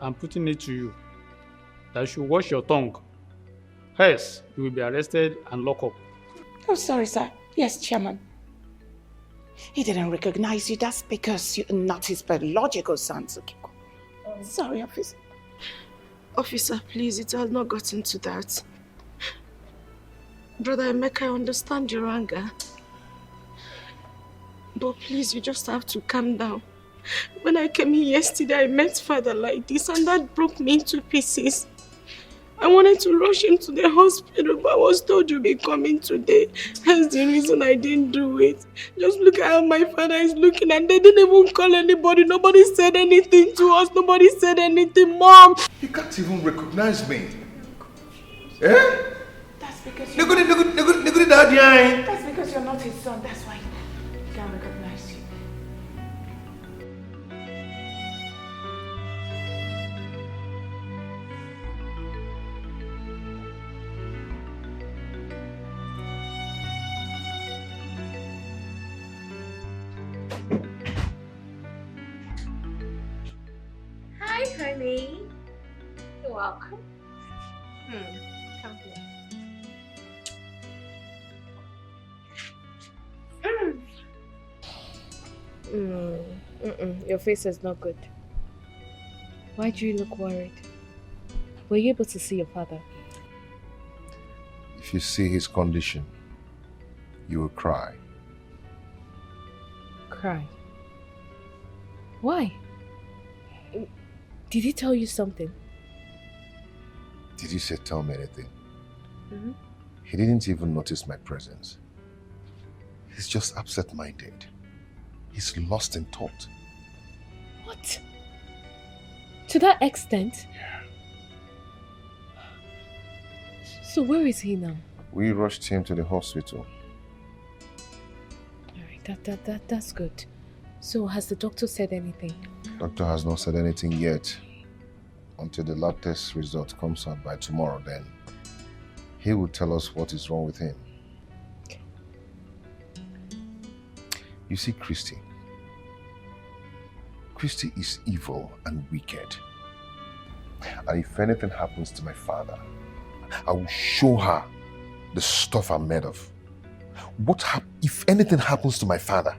I'm putting it to you that you should watch your tongue. Else, you will be arrested and locked up. Oh, sorry, sir. Yes, Chairman. He didn't recognize you. That's because you're not his biological son, Tsukiko. Sorry, officer. Officer, please, it has not gotten to that. Brother Emeka, I understand your anger. But please, you just have to calm down. When I came here yesterday, I met father like this and that broke me into pieces. I wanted to rush him to the hospital, but I was told you'll be coming today. That's the reason I didn't do it. Just look at how my father is looking and they didn't even call anybody. Nobody said anything to us. Nobody said anything. Mom! He can't even recognize me. Eh? That's because That's because you're not his son. That's why he can't recognize you. Hi, honey. You're welcome. Come here. Your face is not good. Why do you look worried? Were you able to see your father? If you see his condition, you will cry. Cry? Why? Did he tell you something? Did you say tell me anything? Mm-hmm. He didn't even notice my presence. He's just absent-minded. He's lost in thought. What? To that extent? Yeah. So where is he now? We rushed him to the hospital. Alright, that's good. So has the doctor said anything? Doctor has not said anything yet. Until the lab test result comes out by tomorrow, then he will tell us what is wrong with him. Okay. You see, Christy is evil and wicked. And if anything happens to my father, I will show her the stuff I'm made of. If anything happens to my father,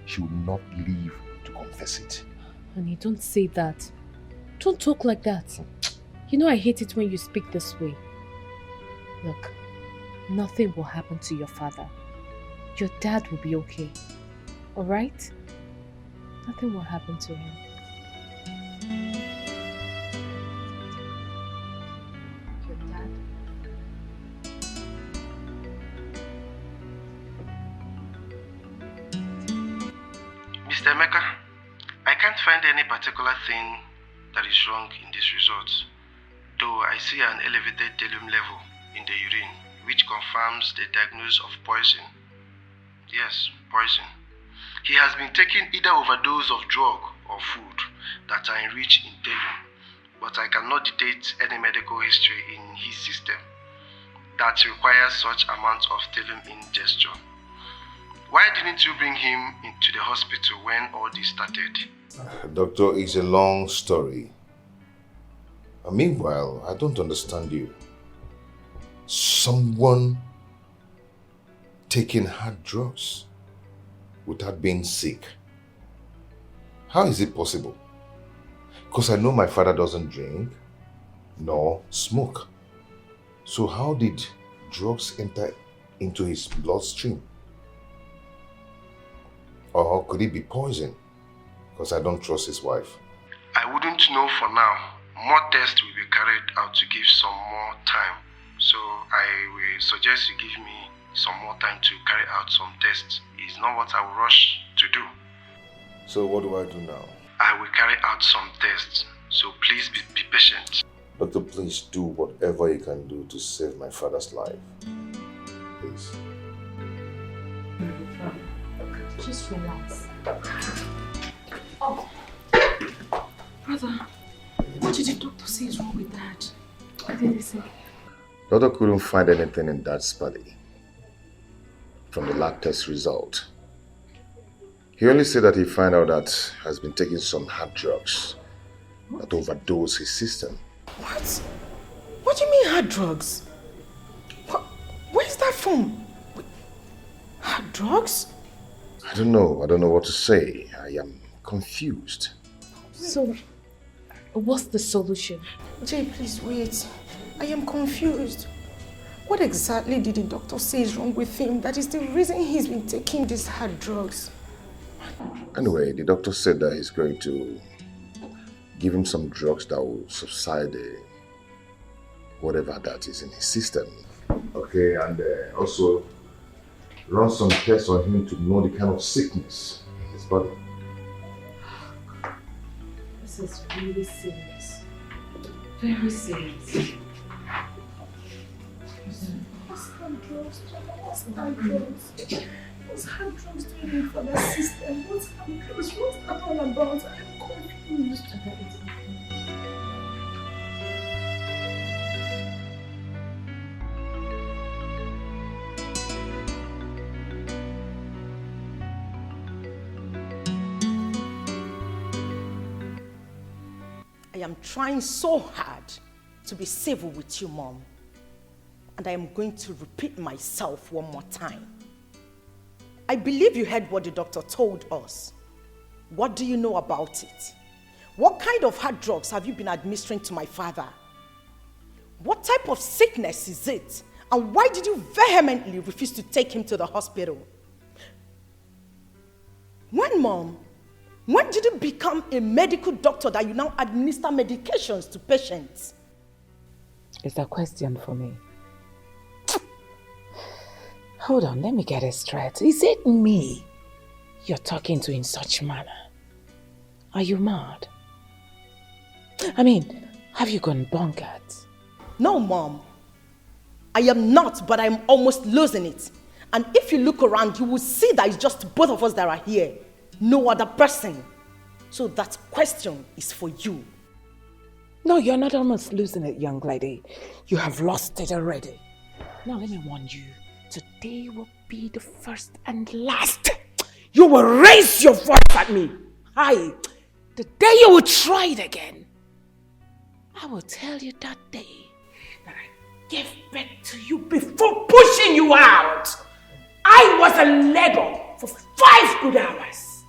she will not live to confess it. Honey, don't say that. Don't talk like that. You know I hate it when you speak this way. Look, nothing will happen to your father. Your dad will be okay. Alright? Nothing will happen to him. Your dad? Mr. Emeka, I can't find any particular thing that is wrong in this result, though I see an elevated thallium level in the urine, which confirms the diagnosis of poison. Yes, poison. He has been taking either overdose of drug or food that are enriched in thallium, but I cannot dictate any medical history in his system that requires such amount of telling in gesture. Why didn't you bring him into the hospital when all this started? Doctor, it's a long story. Meanwhile, I don't understand you. Someone taking hard drugs without being sick. How is it possible? Because I know my father doesn't drink nor smoke. So how did drugs enter into his bloodstream? Or could it be poison? Because I don't trust his wife. I wouldn't know for now. More tests will be carried out to give some more time. So I will suggest you give me some more time to carry out some tests. It's not what I will rush to do. So what do I do now? I will carry out some tests. So please be patient. Doctor, please do whatever you can do to save my father's life. Please. Just relax. Oh, brother, what did the doctor say is wrong with Dad? What did he say? Doctor couldn't find anything in Dad's body from the lab test result. He only said that he found out that he has been taking some hard drugs that overdose his system. What? What do you mean hard drugs? Where's that from? Hard drugs? I don't know what to say. I am confused. So, what's the solution? Jay, please wait. I am confused. What exactly did the doctor say is wrong with him that is the reason he's been taking these hard drugs? Anyway, the doctor said that he's going to give him some drugs that will subside whatever that is in his system. Okay, and also run some tests on him to know the kind of sickness in his body. This is really serious. Very serious. What's hard drugs? What's hard drugs? What's hard drugs doing for the system? What's hard drugs? What's that all about? I'm confused. I am trying so hard to be civil with you, Mom. And I am going to repeat myself one more time. I believe you heard what the doctor told us. What do you know about it? What kind of hard drugs have you been administering to my father? What type of sickness is it? And why did you vehemently refuse to take him to the hospital? When did you become a medical doctor that you now administer medications to patients? It's a question for me. Hold on, let me get it straight. Is it me you're talking to in such manner? Are you mad? I mean, have you gone bonkers? No, Mom. I am not, but I'm almost losing it. And if you look around, you will see that it's just both of us that are here. No other person. So that question is for you. No, you're not almost losing it, young lady. You have lost it already. Now let me warn you. Today will be the first and last. You will raise your voice at me. Aye. The day you will try it again, I will tell you that day that I gave birth to you before pushing you out. I was in labor for 5 good hours.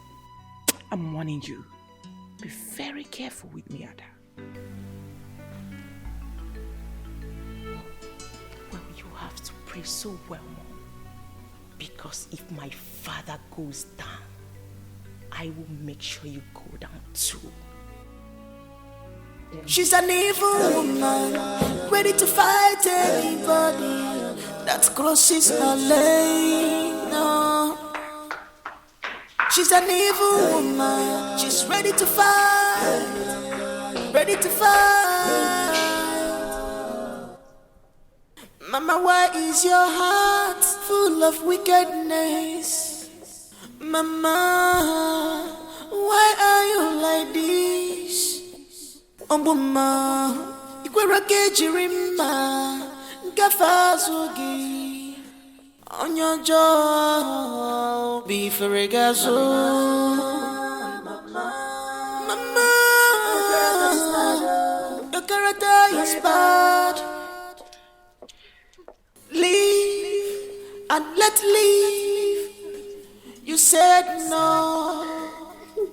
I'm warning you. Be very careful with me, Ada. Well, you have to pray so well, Mom. Because if my father goes down, I will make sure you go down too. She's an evil woman, ready to fight anybody that crosses her lane. No. She's an evil woman, she's ready to fight, ready to fight. Mama, why is your heart full of wickedness? Mama, why are you like this? Ogbumma, ikwere ka ejiri mma ngafe azụ gị. Onye ọjọọ bụ ifere gị azụ. Mama, your character is bad. Leave and let leave. You said no.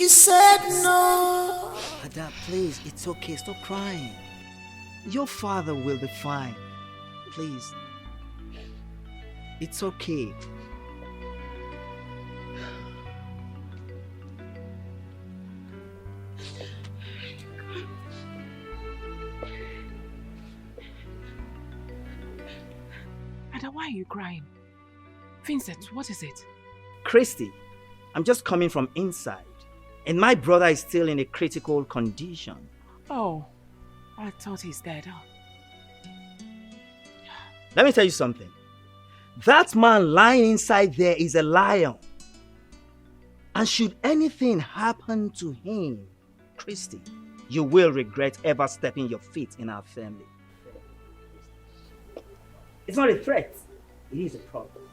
You said no. Ada, please, it's okay. Stop crying. Your father will be fine. Please. It's okay. Ada, why are you crying? Vincent, what is it? Christy, I'm just coming from inside. And my brother is still in a critical condition. Oh, I thought he's dead. Oh. Let me tell you something. That man lying inside there is a lion. And should anything happen to him, Christy, you will regret ever stepping your feet in our family. It's not a threat. It is a problem.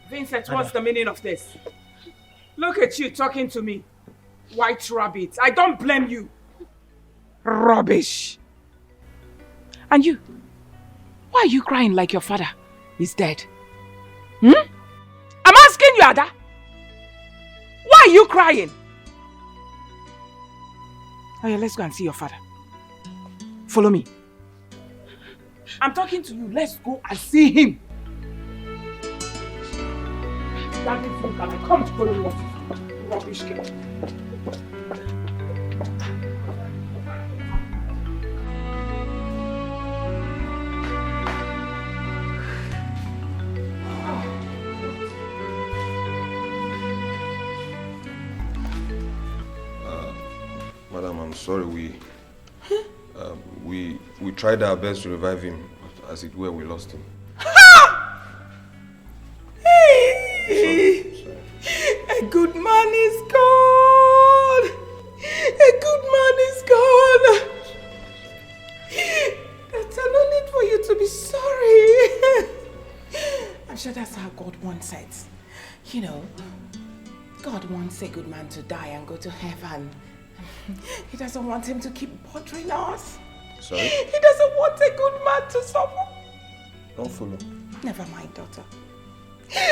Vincent, what's the meaning of this? Look at you talking to me. White rabbit. I don't blame you. Rubbish. And you? Why are you crying like your father is dead? I'm asking you, Ada. Why are you crying? Oh yeah, let's go and see your father. Follow me. I'm talking to you. Let's go and see him. That is it. I come to follow you. Rubbish girl. Madam, I'm sorry. We tried our best to revive him, but as it were, we lost him. Sorry. A good man is gone. A good man is gone. There's no need for you to be sorry. I'm sure that's how God wants it. You know, God wants a good man to die and go to heaven. He doesn't want him to keep bothering us. Sorry? He doesn't want a good man to suffer. Don't follow. Never mind, daughter. Good.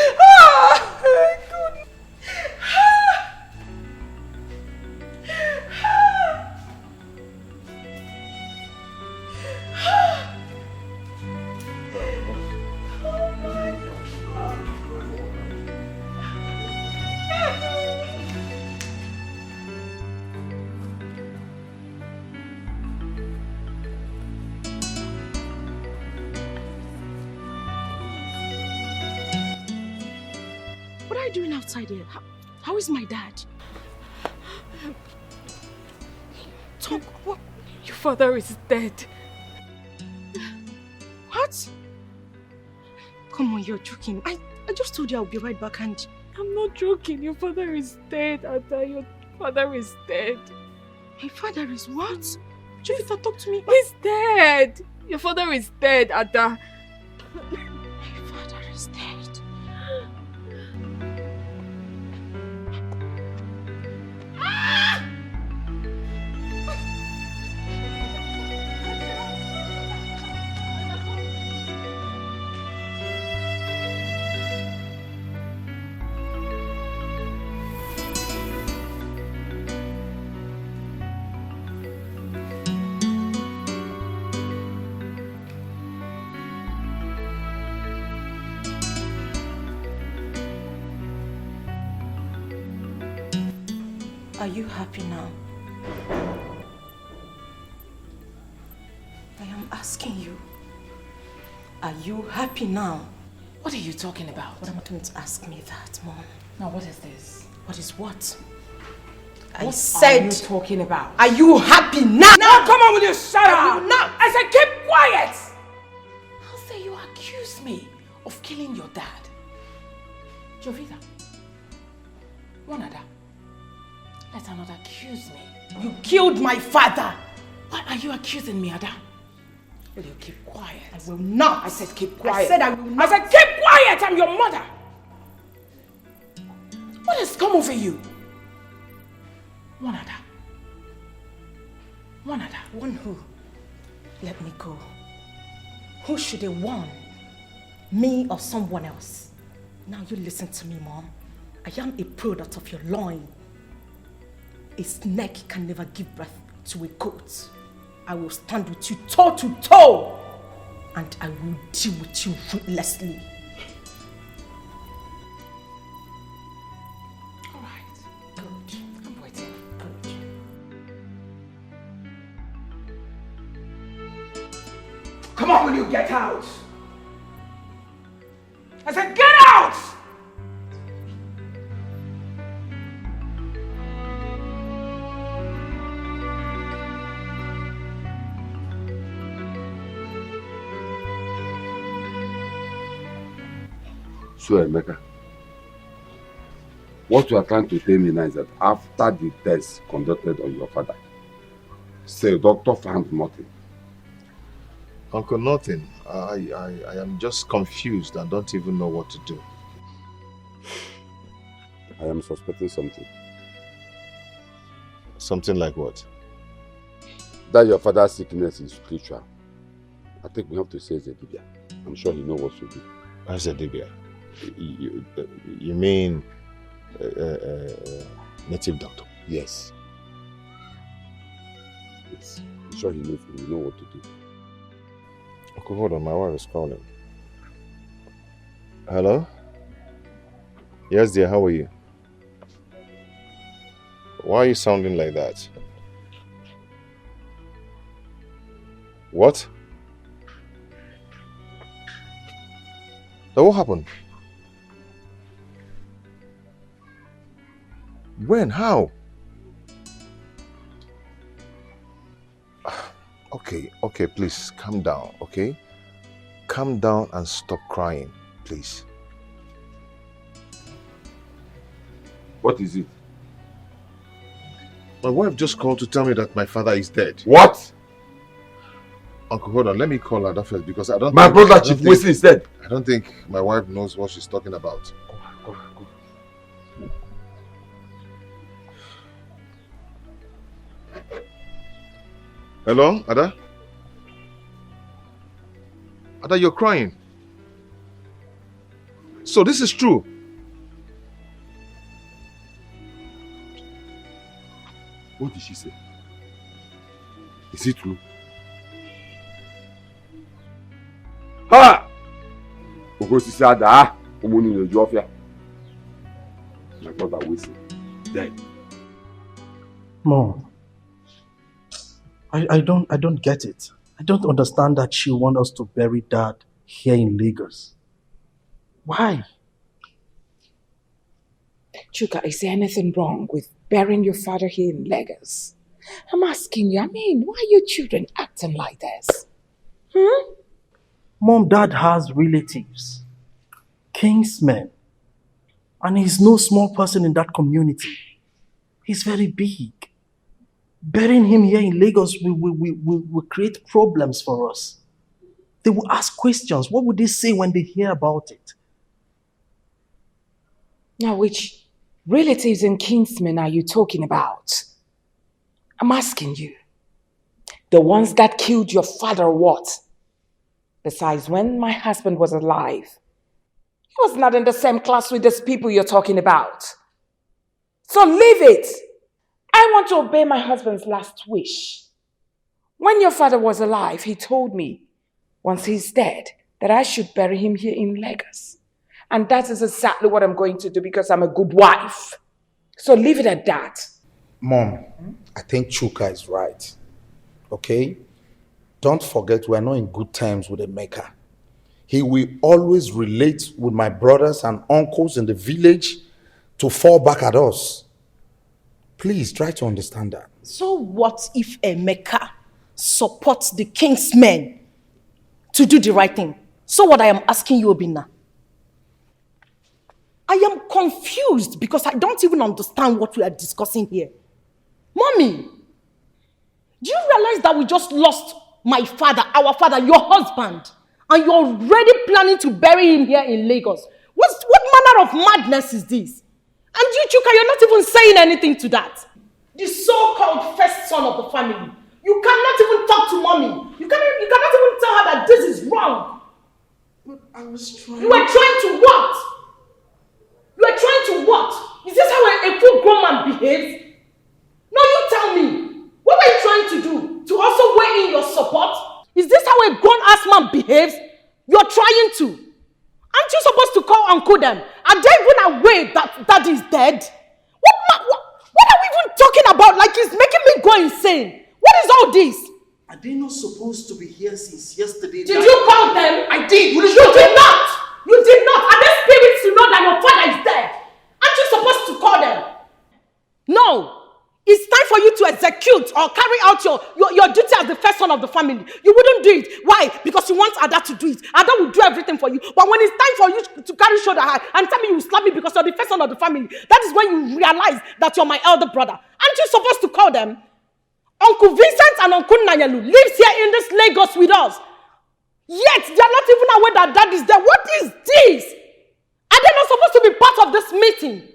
What are you doing outside here? How is my dad? Talk. What? Your father is dead. What? Come on, you're joking. I just told you I'll be right back and... I'm not joking. Your father is dead, Ada. Your father is dead. My father is what? Jovita, talk to me. He's dead. Your father is dead, Ada. My father is dead. Are you happy now? I am asking you. Are you happy now? What are you talking about? What am I going to ask me that, Mom? Now, what is this? What is what? What I said... are you talking about? Are you happy now? No, come on, will you shut up? Now. I said keep quiet! How say you accuse me of killing your dad? Jovita, one other. Let another accuse me. You killed my father. Why are you accusing me, Ada? Will you keep quiet? I will not. I said keep quiet. I said I will not. I said keep quiet. I'm your mother. What has come over you? One Ada. One Ada. One who? Let me go. Who should they warn? Me or someone else? Now you listen to me, Mom. I am a product of your loin. A snake can never give birth to a goat. I will stand with you toe to toe, and I will deal with you ruthlessly. All right, good. I'm waiting. Good. Come on, will you get out? I said get out! So, Emeka, what you are trying to tell me now is that after the test conducted on your father, say doctor found nothing. Uncle, nothing. I am just confused and don't even know what to do. I am suspecting something. Something like what? That your father's sickness is spiritual. I think we have to say Zedibia. I'm sure he knows what to do. Zedibia? You mean native doctor? Yes. Yes. I'm sure he knows what to do. Uncle, hold on, my wife is calling. Hello? Yes, dear, how are you? Why are you sounding like that? What? Now, what happened? When? How? Okay, please, calm down, okay? Calm down and stop crying, please. What is it? My wife just called to tell me that my father is dead. What? Uncle, hold on, let me call her first because I don't My brother Chief Wesley is dead. I don't think my wife knows what she's talking about. Go. Hello, Ada? Ada, you're crying. So this is true. What did she say? Is it true? Ha! Okosisi Ada, Omoni Ejofia. My brother Wesley, dead. Mom, I don't get it. I don't understand that she wants us to bury Dad here in Lagos. Why? Chuka, is there anything wrong with burying your father here in Lagos? I'm asking you, why are your children acting like this? Mom, Dad has relatives, kingsmen, and he's no small person in that community. He's very big. Burying him here in Lagos will create problems for us. They will ask questions. What would they say when they hear about it? Now, which relatives and kinsmen are you talking about? I'm asking you. The ones that killed your father or what? Besides, when my husband was alive, he was not in the same class with these people you're talking about. So leave it. I want to obey my husband's last wish. When your father was alive, he told me, once he's dead, that I should bury him here in Lagos. And that is exactly what I'm going to do because I'm a good wife. So leave it at that. Mom, I think Chuka is right. Okay? Don't forget we're not in good terms with Emeka. He will always relate with my brothers and uncles in the village to fall back at us. Please try to understand that. So what if Emeka supports the king's men to do the right thing? So what I am asking you, Obina, I am confused because I don't even understand what we are discussing here. Mommy, do you realize realize that we just lost my father, our father, your husband, and you're already planning to bury him here in Lagos. What manner of madness is this? And you, Chuka, you're not even saying anything to that. The so-called first son of the family. You cannot even talk to mommy. You cannot even tell her that this is wrong. But I was trying. You were trying to what? You were trying to what? Is this how a full grown man behaves? No, you tell me. What were you trying to do? To also weigh in your support? Is this how a grown-ass man behaves? You're trying to. Aren't you supposed to call Uncle them? Are they even aware that Daddy is dead? What are we even talking about? Like it's making me go insane. What is all this? Are they not supposed to be here since yesterday? Did you call them? I did. You did not. You did not. Are they spirits to know that your father is dead? Aren't you supposed to call them? No. It's time for you to execute or carry out your duty as the first son of the family. You wouldn't do it. Why? Because you want Ada to do it. Ada will do everything for you. But when it's time for you to carry shoulder high and tell me you slap me because you're the first son of the family, that is when you realize that you're my elder brother. Aren't you supposed to call them? Uncle Vincent and Uncle Nanyalu lives here in this Lagos with us. Yet they are not even aware that Dad is there. What is this? Are they not supposed to be part of this meeting?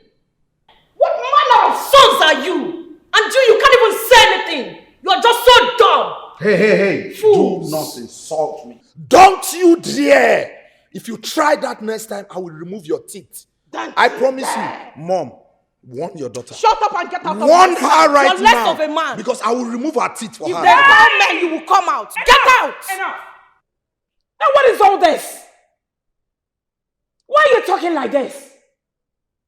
What manner of sons are you? And you can't even say anything. You're just so dumb. Hey. Fools. Do not insult me. Don't you dare. If you try that next time, I will remove your teeth. I promise you. Mom, warn your daughter. Shut up and get out of Warn my her right You're less now. of a man. Because I will remove her teeth for if her. If they are men, you will come out. Get out. Enough. Now what is all this? Why are you talking like this?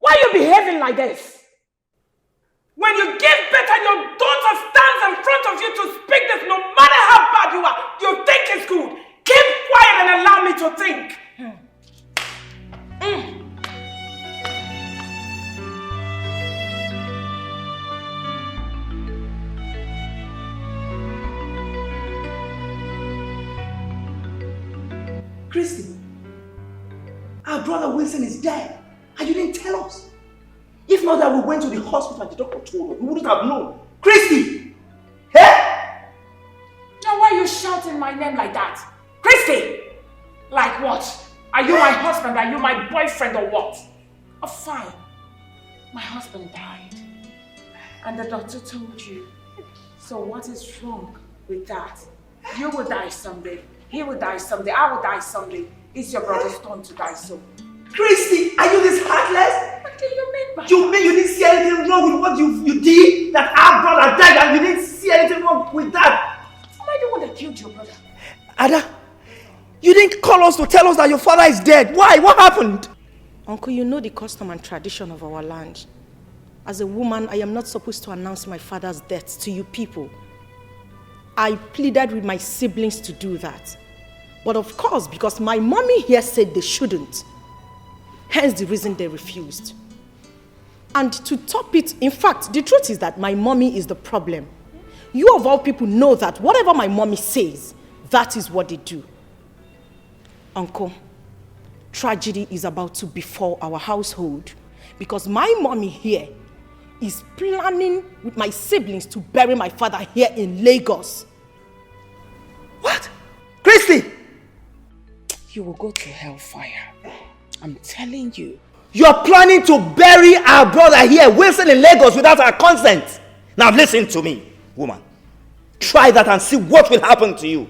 Why are you behaving like this? When you give birth and your daughter stands in front of you to speak this, no matter how bad you are, you think it's good. Keep quiet and allow me to think. Christy, our brother Wilson is dead, and you didn't tell us. If not that we went to the hospital and the doctor told us, we wouldn't have known. Christy! Hey! Now why are you shouting my name like that? Christy! Like what? Are you my husband? Are you my boyfriend or what? Oh fine. My husband died. And the doctor told you. So what is wrong with that? You will die someday. He will die someday. I will die someday. It's your brother's turn to die soon. Christy, are you this heartless? What do you mean by You mean you didn't see anything wrong with what you did? That our brother died and you didn't see anything wrong with that? Am I the one that killed your brother? Ada, you didn't call us to tell us that your father is dead. Why? What happened? Uncle, you know the custom and tradition of our land. As a woman, I am not supposed to announce my father's death to you people. I pleaded with my siblings to do that. But of course, because my mommy here said they shouldn't, hence the reason they refused. And to top it, in fact, the truth is that my mommy is the problem. You of all people know that whatever my mommy says, that is what they do. Uncle, tragedy is about to befall our household because my mommy here is planning with my siblings to bury my father here in Lagos. What? Christy! You will go to hellfire. I'm telling you. You're planning to bury our brother here, Wilson, in Lagos without our consent. Now listen to me, woman. Try that and see what will happen to you.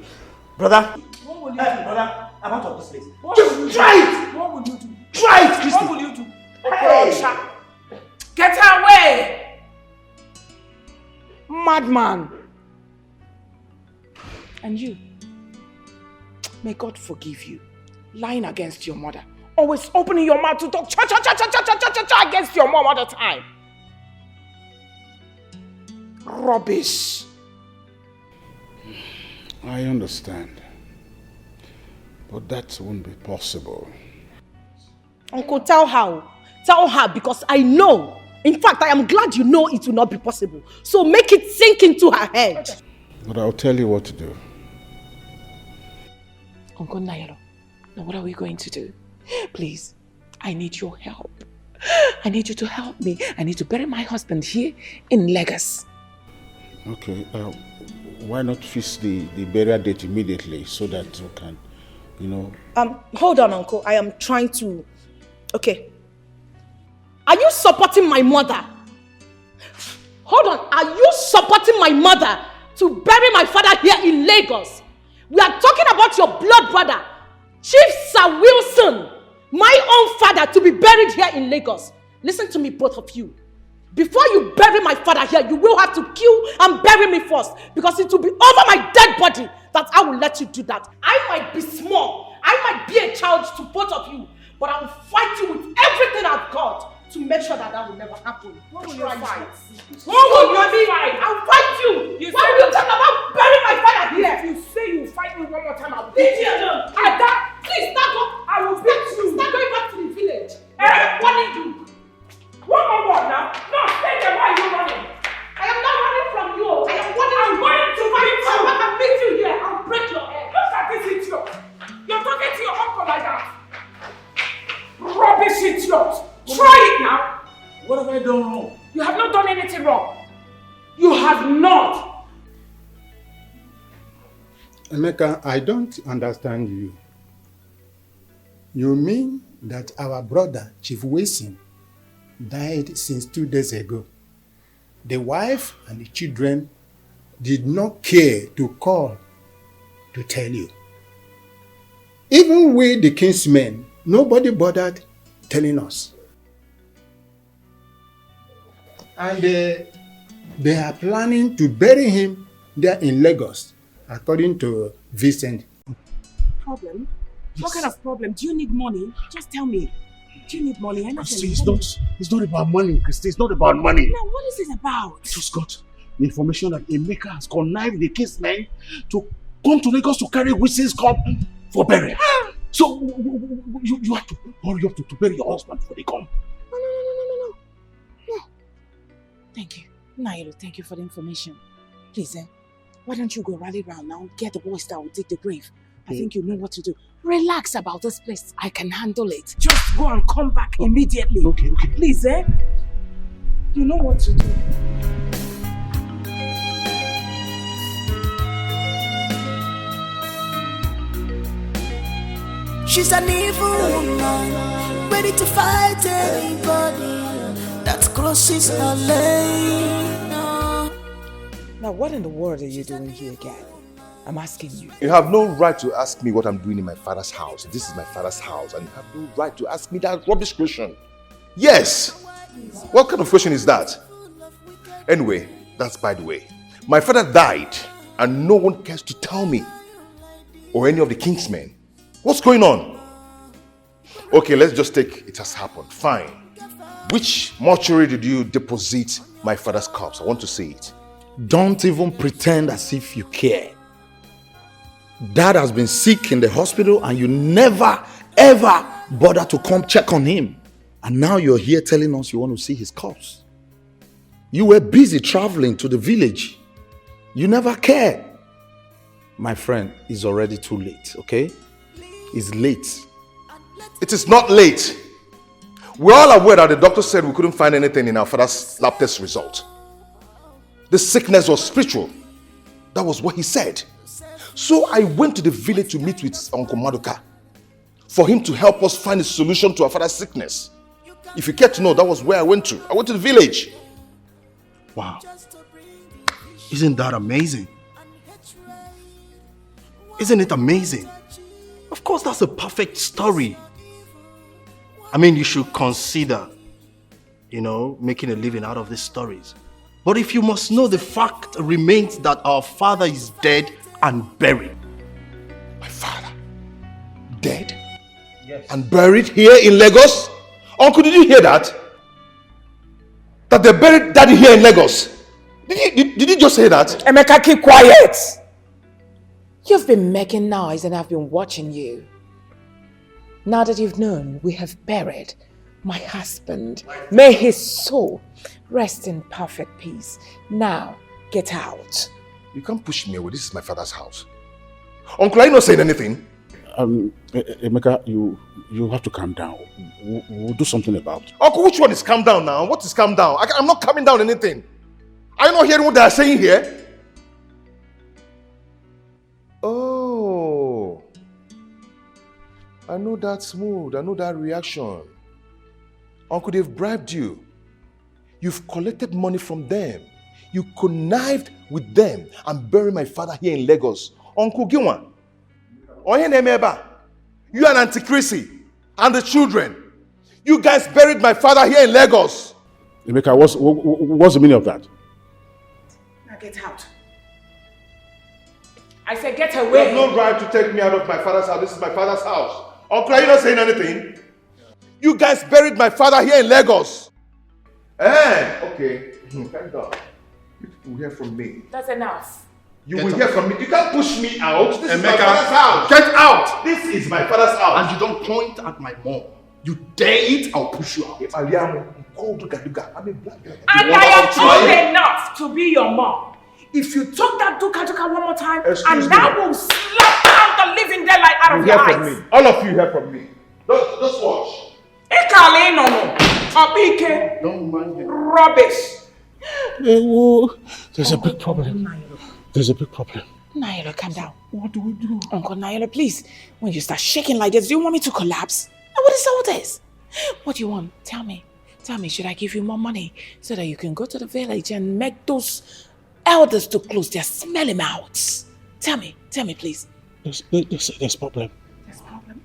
Brother. What will you do? Brother, I'm out of this place. Just try it! What will you do? Try it, Christy! What will you do? Hey. Get away! Madman! And you, may God forgive you. Lying against your mother. Always opening your mouth to talk cha against your mom all the time. Rubbish. I understand. But that won't be possible. Uncle, tell her. Tell her because I know. In fact, I am glad you know it will not be possible. So make it sink into her head. But I'll tell you what to do. Uncle Nairo, now what are we going to do? Please, I need your help. I need you to help me. I need to bury my husband here in Lagos. Okay, why not fix the burial date immediately so that we can, Hold on, Uncle. I am trying to... Okay. Are you supporting my mother? Hold on. Are you supporting my mother to bury my father here in Lagos? We are talking about your blood brother, Chief Sir Wilson, my own father, to be buried here in Lagos. Listen to me, both of you. Before you bury my father here, you will have to kill and bury me first, because it will be over my dead body that I will let you do that. I might be small, I might be a child to both of you, but I will fight you with everything I've got to make sure that will never happen. What will you fight? What will you fight? I'll fight you. Why will you talk about burying my father here? If you say you fight me one more time, I'll beat you. Please start up. I will beat you. Start going back to the village. What did you? One more word now. No, stay there. Why are you running? I am not running from you. I am running. I'm going to beat you. I can beat you here. I'll break your head. Look at this idiot. You're talking to your uncle like that. Rubbish idiot. Try it now. What have I done wrong? You have not done anything wrong. You have not. Emeka, I don't understand you. You mean that our brother, Chief Wilson, died since 2 days ago? The wife and the children did not care to call to tell you. Even we, the kinsmen, nobody bothered telling us. And they are planning to bury him there in Lagos, according to Vincent. Problem? Yes. What kind of problem? Do you need money? Just tell me. Do you need money? Christy, it's not about money, Christy. It's not about money. Now, what is it about? I just got the information that Emeka has connived the kinsmen to come to Lagos to carry Wilson's cup for burial. So, you have to hurry up to bury your husband before they come. No. Thank you. Nairu, thank you for the information. Please, why don't you go rally around now, get the boys that will dig the grave. I think you know what to do. Relax about this place. I can handle it. Just go and come back immediately. Okay. Please, you know what to do. She's an evil woman, ready to fight anybody that crosses her lane. Now, what in the world are you doing here again? I'm asking you. You have no right to ask me what I'm doing in my father's house. This is my father's house, and you have no right to ask me that rubbish question. Yes! What kind of question is that? Anyway, that's by the way. My father died, and no one cares to tell me, or any of the kingsmen. What's going on? Okay, let's just take it has happened. Fine. Which mortuary did you deposit my father's corpse? I want to see it. Don't even pretend as if you care. Dad has been sick in the hospital and you never ever bother to come check on him. And now you're here telling us you want to see his corpse. You were busy traveling to the village. You never cared. My friend, it's already too late, okay? It's late. It is not late. We're all aware that the doctor said we couldn't find anything in our father's lab test result. The sickness was spiritual. That was what he said. So I went to the village to meet with Uncle Maduka for him to help us find a solution to our father's sickness. If you care to know, that was where I went to. I went to the village. Wow. Isn't that amazing? Isn't it amazing? Of course, that's a perfect story. I mean, you should consider, making a living out of these stories. But if you must know, the fact remains that our father is dead and buried. My father? Dead? Yes. And buried here in Lagos? Uncle, did you hear that? That they buried Daddy here in Lagos? Did you just say that? Emeka, keep quiet! You've been making noise and I've been watching you. Now that you've known we have buried my husband, may his soul rest in perfect peace. Now, get out. You can't push me away. This is my father's house. Uncle, are you not saying anything? Emeka, you have to calm down. We'll do something about it. Uncle, which one is calm down now? What is calm down? I'm not calming down anything. Are you not hearing what they are saying here? I know that mood. I know that reaction. Uncle, they've bribed you. You've collected money from them. You connived with them and buried my father here in Lagos. Uncle Gilwan. You and Auntie Chrissy and the children. You guys buried my father here in Lagos. Emeka, what's the meaning of that? Now get out. I said get away. You have no right to take me out of my father's house. This is my father's house. Uncle, are you not saying anything? You guys buried my father here in Lagos. Okay. Thank God. You will hear from me. That's enough. You will hear from me. You can't push me out. This is my father's house. Get out! This is my father's house. And you don't point at my mom. You dare it, I'll push you out. And I am old enough to be your mom. If you talk that duka one more time, and that will slap out the living daylight out of your eyes. From me. All of you hear from me. Just watch. Don't mind him. Rubbish. There's a big problem. There's a big problem. Naila, calm down. What do we do? Uncle Naila, please. When you start shaking like this, do you want me to collapse? What is all this? What do you want? Tell me. Tell me, should I give you more money so that you can go to the village and make those elders to close their smelly mouths? Tell me, please. There's problem. There's problem?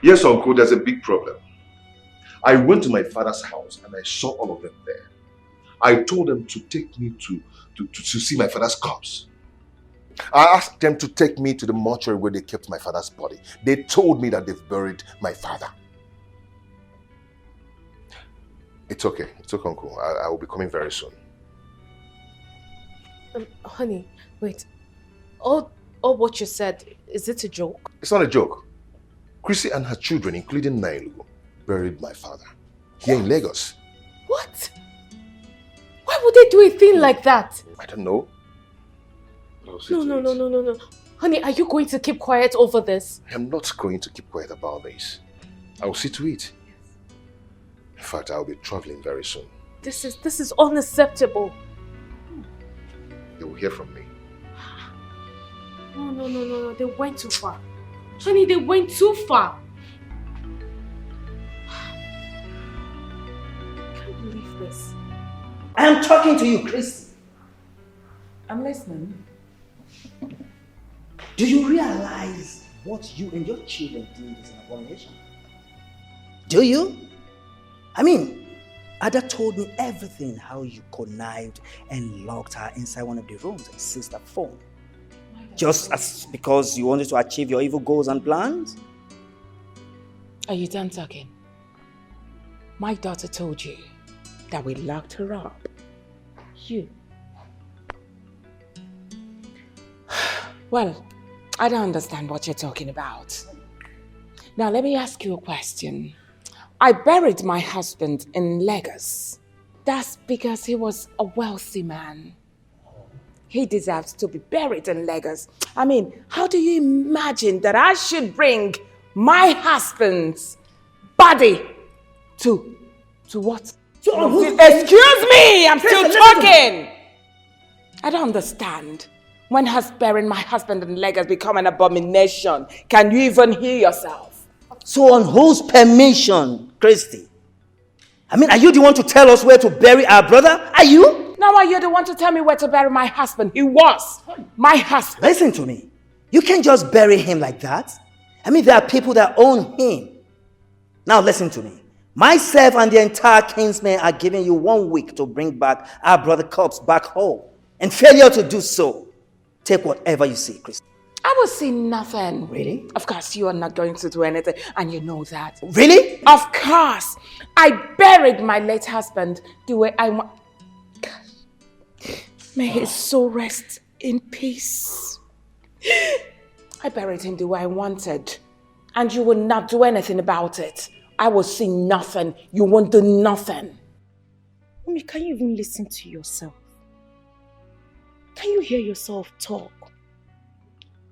Yes, Uncle, there's a big problem. I went to my father's house and I saw all of them there. I told them to take me to see my father's corpse. I asked them to take me to the mortuary where they kept my father's body. They told me that they've buried my father. It's okay, Uncle. I will be coming very soon. Honey, wait. All what you said, is it a joke? It's not a joke. Chrissy and her children, including Nailu, buried my father here in Lagos. What? Why would they do a thing like that? I don't know. No. Honey, are you going to keep quiet over this? I'm not going to keep quiet about this. I will see to it. In fact, I'll be traveling very soon. This is unacceptable. You will hear from me. No. They went too far. Honey, they went too far. I can't believe this. I am talking to you, Christy. I'm listening. Do you realize what you and your children did is an abomination? Do you? I mean, Ada told me everything, how you connived and locked her inside one of the rooms and seized her phone. Just because you wanted to achieve your evil goals and plans? Are you done talking? My daughter told you that we locked her up. You. Well, I don't understand what you're talking about. Now, let me ask you a question. I buried my husband in Lagos. That's because he was a wealthy man. He deserves to be buried in Lagos. I mean, how do you imagine that I should bring my husband's body to what? Excuse me, I'm still talking. I don't understand. When has burying my husband in Lagos become an abomination? Can you even hear yourself? So on whose permission, Christy? I mean, are you the one to tell us where to bury our brother? Are you? Now are you the one to tell me where to bury my husband? He was my husband. Listen to me. You can't just bury him like that. I mean, there are people that own him. Now listen to me. Myself and the entire kinsmen are giving you 1 week to bring back our brother corpse back home. And failure to do so, take whatever you see, Christy. I will see nothing. Really? Of course, you are not going to do anything, and you know that. Really? Of course. I buried my late husband the way I want. May his soul rest in peace. I buried him the way I wanted, and you will not do anything about it. I will see nothing. You won't do nothing. Mommy, can you even listen to yourself? Can you hear yourself talk?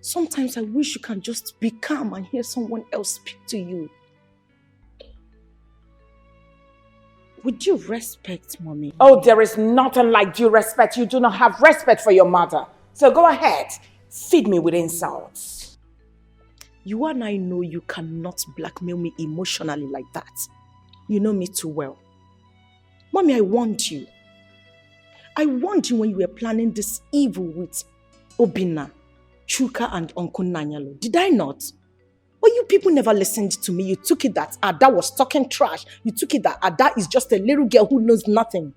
Sometimes I wish you can just be calm and hear someone else speak to you. With due respect, Mommy. Oh, there is nothing like due respect. You do not have respect for your mother. So go ahead, feed me with insults. You and I know you cannot blackmail me emotionally like that. You know me too well. Mommy, I warned you. I warned you when you were planning this evil with Obina, Chuka, and Uncle Nanyalo. Did I not? But you people never listened to me. You took it that Ada was talking trash. You took it that Ada is just a little girl who knows nothing.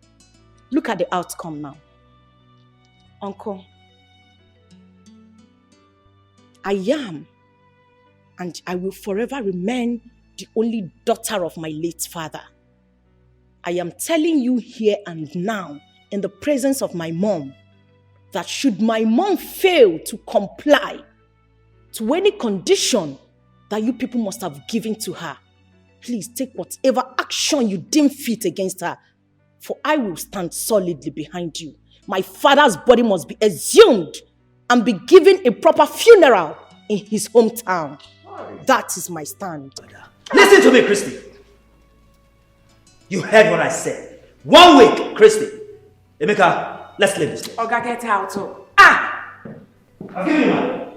Look at the outcome now. Uncle, I am, and I will forever remain the only daughter of my late father. I am telling you here and now, in the presence of my mom, that should my mom fail to comply to any condition that you people must have given to her, please take whatever action you deem fit against her, for I will stand solidly behind you. My father's body must be exhumed and be given a proper funeral in his hometown. That is my stand. Listen to me, Christy. You heard what I said. 1 week, Christy. Emeka, let's leave this place. Oga, get out. Oh. I'll give you mine.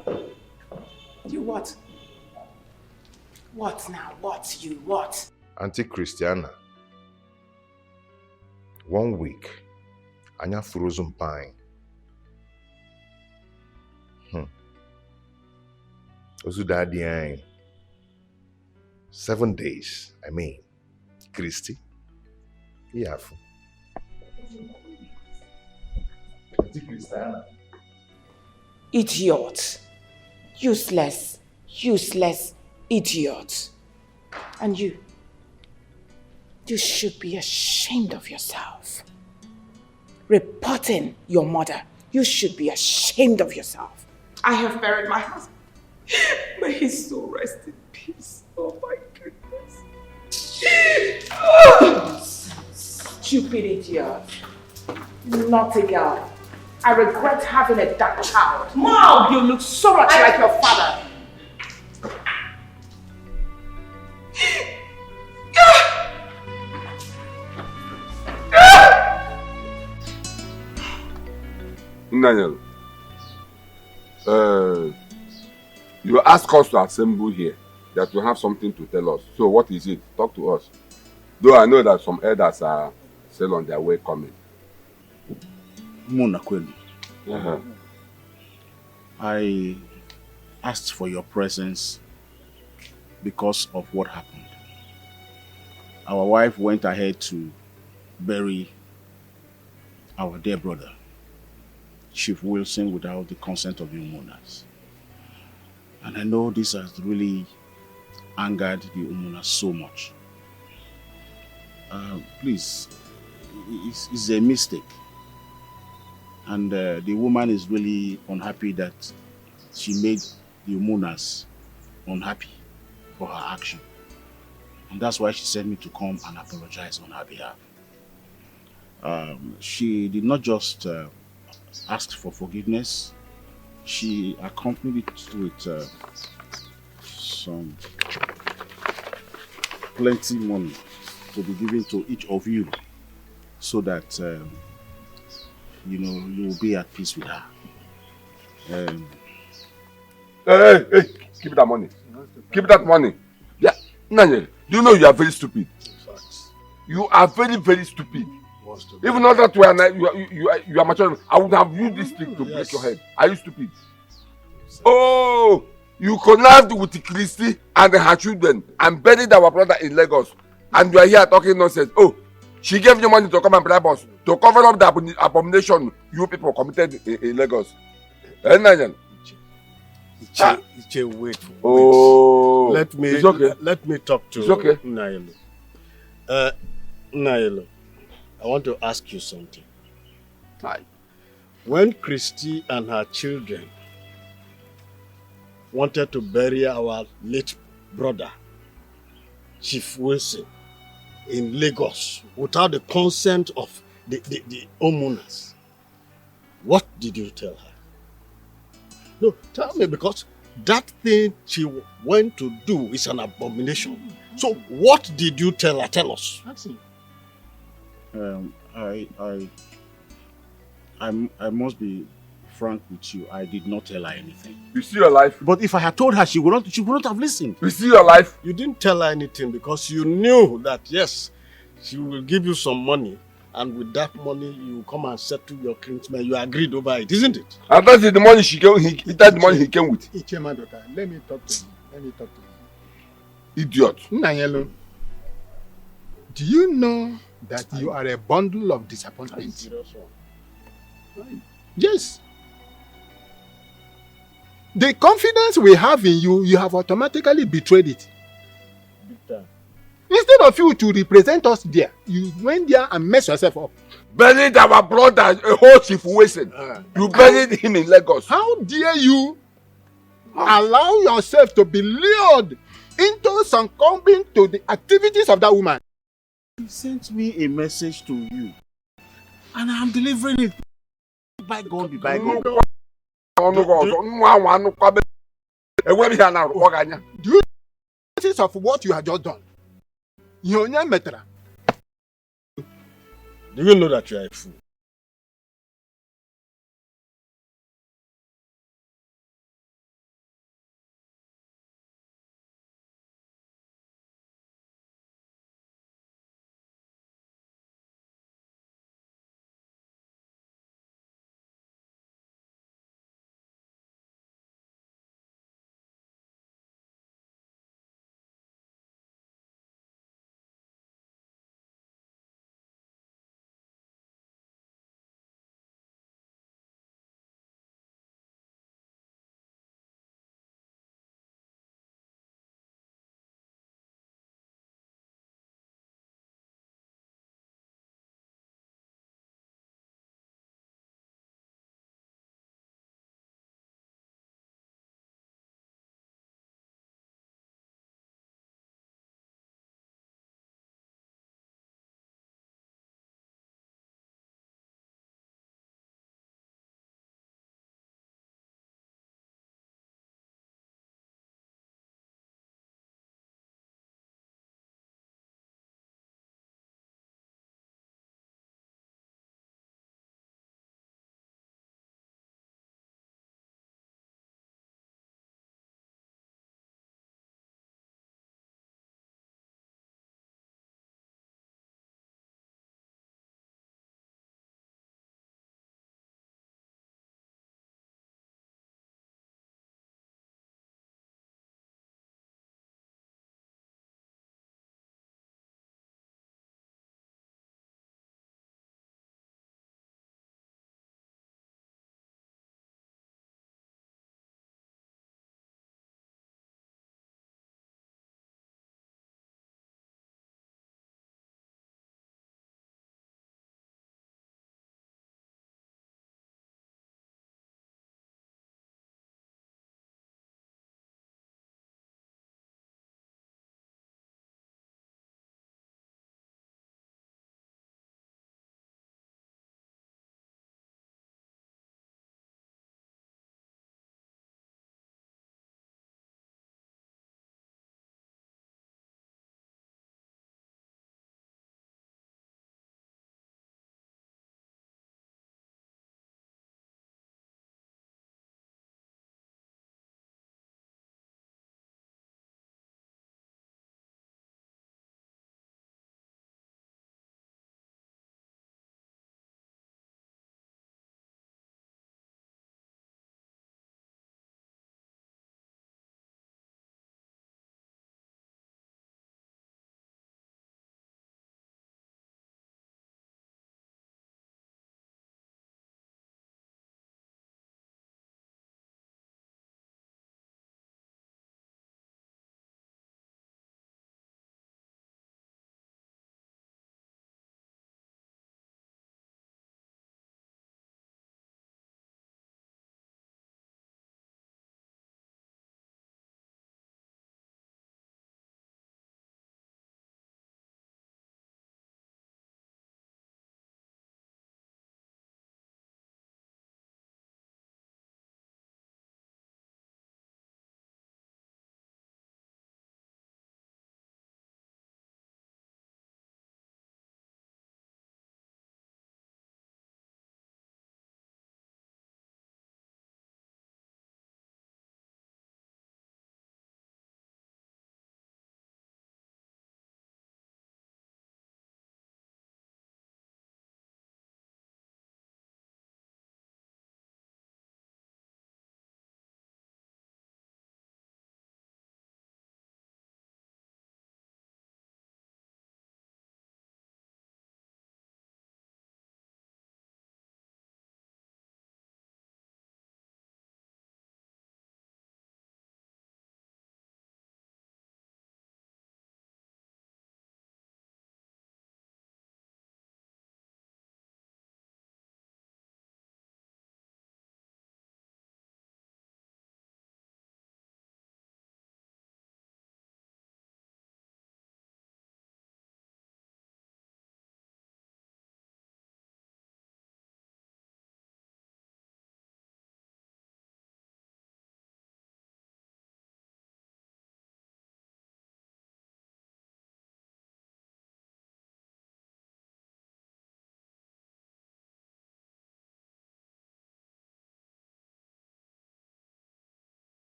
You what? What now? What? You what? Auntie Christiana, 1 week, anya frozen pine. Osu daddy ain. 7 days, I mean. Christy. Yeah. Auntie Christiana. Idiot. Useless idiot. And you should be ashamed of yourself. Reporting your mother, you should be ashamed of yourself. I have buried my husband. May his soul rest in peace. Oh my goodness. Oh, stupid idiot. Naughty girl. I regret having a dark child. Mom, you look so much like your father. Daniel, you ask us to assemble here, that you have something to tell us. So what is it? Talk to us. Though I know that some elders are still on their way coming. Munakwelu, I asked for your presence because of what happened. Our wife went ahead to bury our dear brother, Chief Wilson, without the consent of the Umunas. And I know this has really angered the Umunas so much. Please, it's a mistake. And the woman is really unhappy that she made the Umunas unhappy for her action. And that's why she sent me to come and apologize on her behalf. She did not just ask for forgiveness. She accompanied it with some plenty money to be given to each of you, so that you will be at peace with her. Hey, keep that money. Keep that money. Yeah, Nanya, do you know you are very stupid? You are very, very stupid. Even though that you are mature, I would have used this stick to break your head. Are you stupid? Oh, you connived with Christy and her children and buried our brother in Lagos, and you are here talking nonsense. Oh, she gave you money to come and bribe us to cover up the abomination you people committed in Lagos. Iche, wait. Oh, let me talk to Nailo. Nailo, I want to ask you something. Hi. When Christy and her children wanted to bury our late brother, Chief Wilson, in Lagos without the consent of the Omunas, what did you tell her? No, tell me, because that thing she went to do is an abomination. So what did you tell her? Tell us. I must be frank with you. I did not tell her anything. You see your life? But if I had told her, she would not have listened. You see your life? You didn't tell her anything because you knew that, yes, she will give you some money, and with that money, you will come and settle your kinsman. You agreed over it, isn't it? And that's the money that's the money he came with. Ichema daughter, let me talk to you. Idiot. Nanyelo, do you know that you are a bundle of disappointments? Yes. The confidence we have in you, you have automatically betrayed it. Instead of you to represent us there, you went there and messed yourself up. Buried our brother, a whole chief Wilson. You buried him in Lagos. How dare you allow yourself to be lured into succumbing to the activities of that woman? He sent me a message to you, and I'm delivering it. Bygone be bygone. Do you notice of what you have just done? Do you know that you are a fool?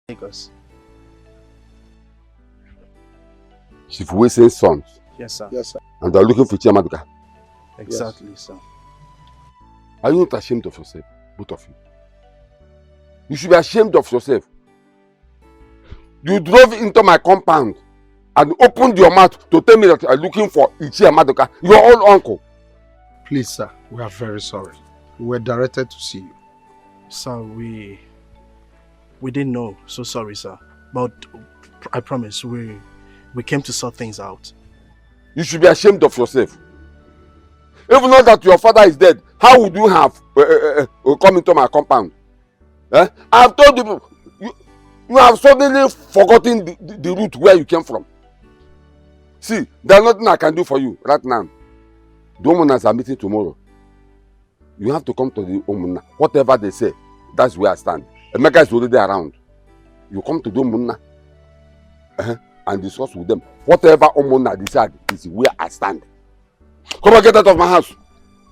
Lagos. Chief Wilson's sons. Yes, sir. Yes, sir. And they're looking for Chiamaduka. Exactly, sir. Are you not ashamed of yourself, both of you? You should be ashamed of yourself. You drove into my compound and opened your mouth to tell me that you are looking for Chiamaduka, your own uncle. Please, sir, we are very sorry. We were directed to see you. Sir, we didn't know. So sorry, sir. But I promise we came to sort things out. You should be ashamed of yourself. Even though that your father is dead, how would you have come into my compound? Eh? I have told you have suddenly forgotten the route where you came from. See, there's nothing I can do for you right now. The Omunas are meeting tomorrow. You have to come to the Omuna. Whatever they say, that's where I stand. Emeka is already around. You come to the Omuna and discuss with them. Whatever Omuna decide is where I stand. Come and get out of my house.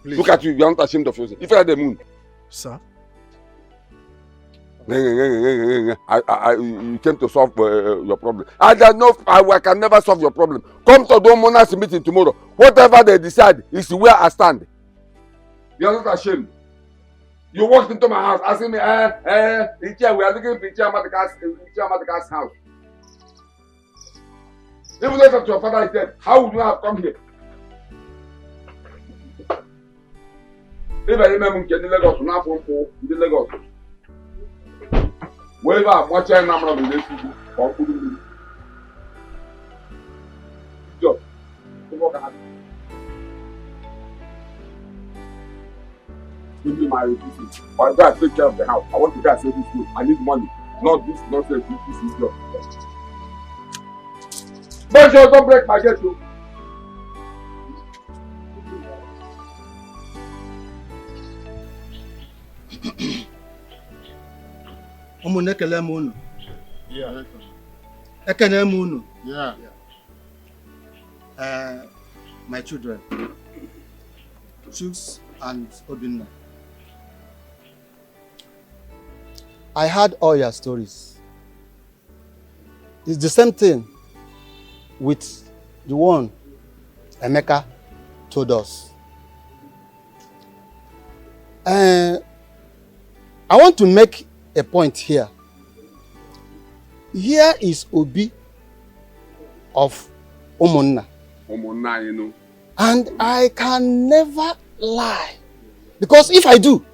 Please, look at you, you are not ashamed of yourself. If you are the moon. Sir? You came to solve your problem. I can never solve your problem. Come to the Omuna's meeting tomorrow. Whatever they decide is where I stand. You are not ashamed. You walked into my house asking me, we are looking for Chiamadica's house. Even though your father is dead, how would you have come here? If I remember in Lagos, not from in Lagos. Wherever I'm watching, I'm not going to or put in job. Give me my business. Or I gotta take care of the house. I want to go and save this food. I need money. Not this nonsense. This is job. But you don't break my gate, too. Ekele m unu. Ekele m unu. My children, Chuks and Obinna. I heard all your stories. It's the same thing with the one Emeka told us. I want to make a point here. Here is Obi of Umunna. Umunna, you know. And I can never lie. Because if I do,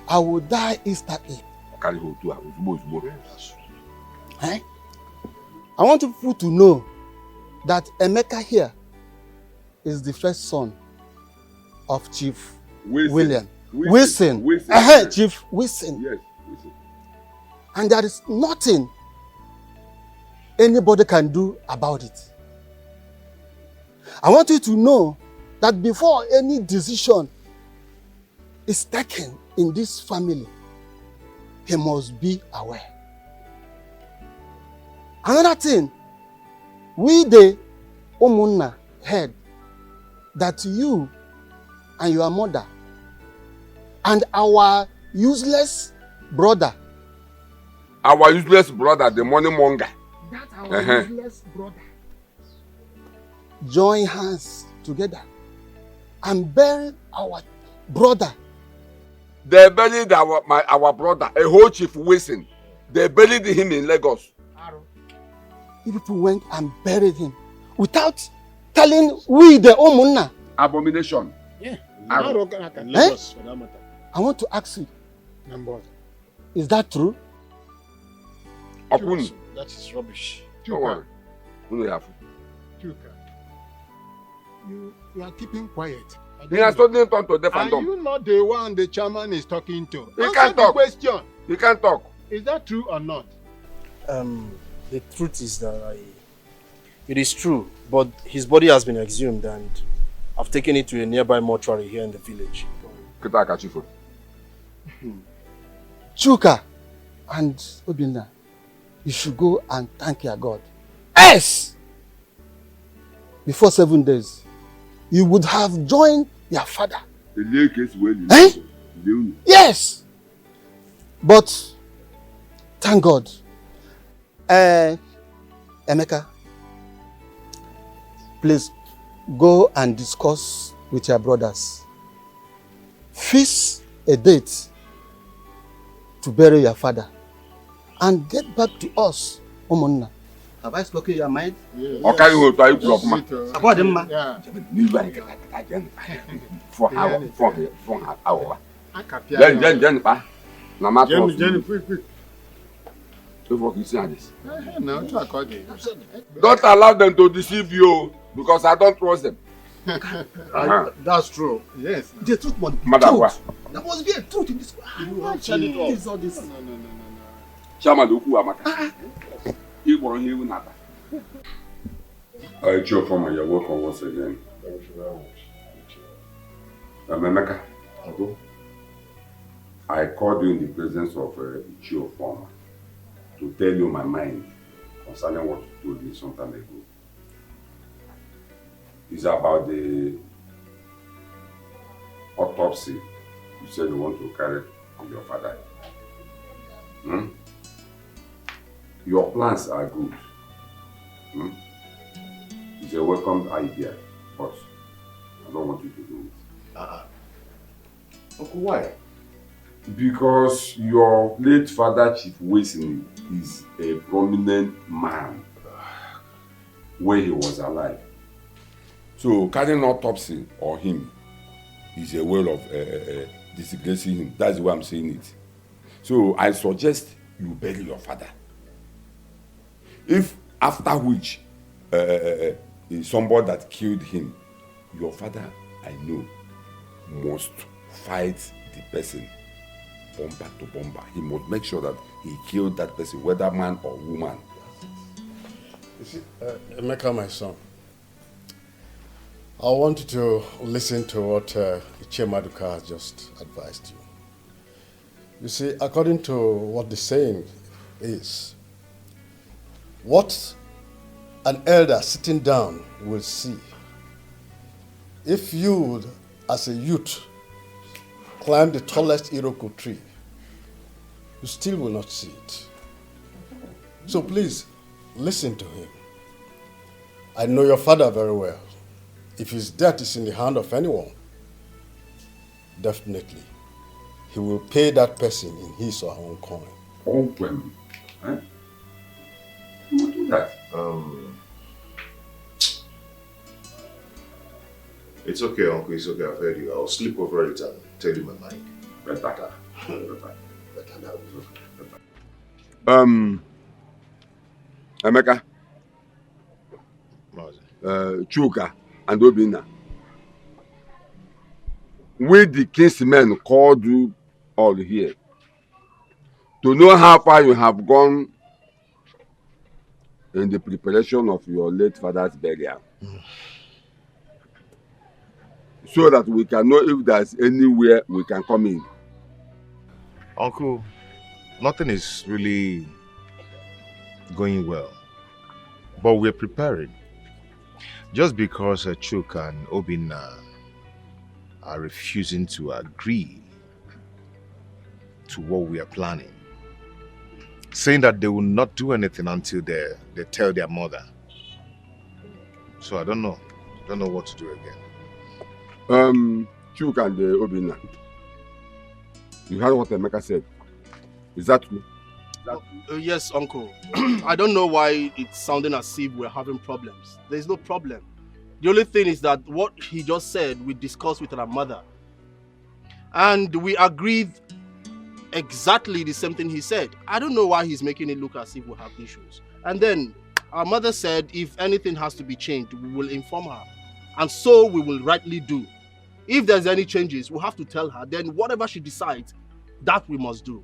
I will die instantly. Eh? I want people to know that Emeka here is the first son of Chief William. Wilson. Chief Wilson. Yes, Wilson. And there is nothing anybody can do about it. I want you to know that before any decision is taken in this family, he must be aware. Another thing, we the Umunna heard that you and your mother and our useless brother. Our useless brother, the money monger. That's our useless brother. Join hands together and bury our brother. They buried our brother, a whole Chief Wilson. They buried him in Lagos. You people went and buried him without telling we the Umunna. Abomination. Yeah. Lagos, for that matter. I want to ask you, is that true? That is rubbish. You are keeping quiet. He has suddenly turned to deaf and Are dumb. you not the one the chairman is talking to? He Answer can't the talk. question. He can't talk. Is that true or not? The truth is that it is true, but his body has been exhumed and I've taken it to a nearby mortuary here in the village. Chuka and Obinna, you should go and thank your God. Yes! Before 7 days, you would have joined your father. Eh? Yes! But Thank God. Emeka, please go and discuss with your brothers. Fix a date to bury your father and get back to us, Omunna. Have I spoken your mind? Okay, you will try to ma. About them, ma. For how? Then, pa. Na ma trust. Jenny, quick. Before you see this. No, try according. Don't allow them to deceive you because I don't trust them. That's true. Yes. The truth must be Madam, truth. There must be a truth in this. You have to this all this. No. Chama do ku amaka. You born here nata. Chief Farmer, you're welcome once again. Thank you very much. Emeka, I called you in the presence of Chief Farmer to tell you my mind concerning what you told me some time ago. It's about the autopsy you said you want to carry on your father. Your plans are good. It's a welcome idea, but I don't want you to do it. Uncle, why? Because your late father, Chief Wilson, is a prominent man when he was alive. So carrying autopsy on him is a way of disgracing him. That's why I'm saying it. So I suggest you bury your father. If after which somebody that killed him, your father, I know, must fight the person bomber to bomber. He must make sure that he killed that person, whether man or woman. You see, Emeka, my son, I want you to listen to what Maduka has just advised you. You see, according to what the saying is, what an elder sitting down will see, if you, as a youth, climb the tallest Iroko tree, you still will not see it. So please, listen to him. I know your father very well. If his death is in the hand of anyone, definitely, he will pay that person in his or her own coin. Own coin? Eh? Who will do that? It's okay, Uncle. It's okay. I've heard you. I'll sleep over it and tell you my mind. Better. Better now. Emeka, Chuka, and Obina. We the kinsmen called you all here to know how far you have gone in the preparation of your late father's burial. So that we can know if there's anywhere we can come in. Uncle, nothing is really going well, but we're preparing. Just because Chuk and Obina are refusing to agree to what we are planning, saying that they will not do anything until they tell their mother. So I don't know what to do again. Chuk and Obina, you heard what Emeka said. Is that true? Yes, Uncle. I don't know why it's sounding as if we're having problems. There's no problem. The only thing is that what he just said, we discussed with our mother. And we agreed exactly the same thing he said. I don't know why he's making it look as if we have issues. And then our mother said if anything has to be changed, we will inform her. And so we will rightly do. If there's any changes, we'll have to tell her. Then whatever she decides, that we must do.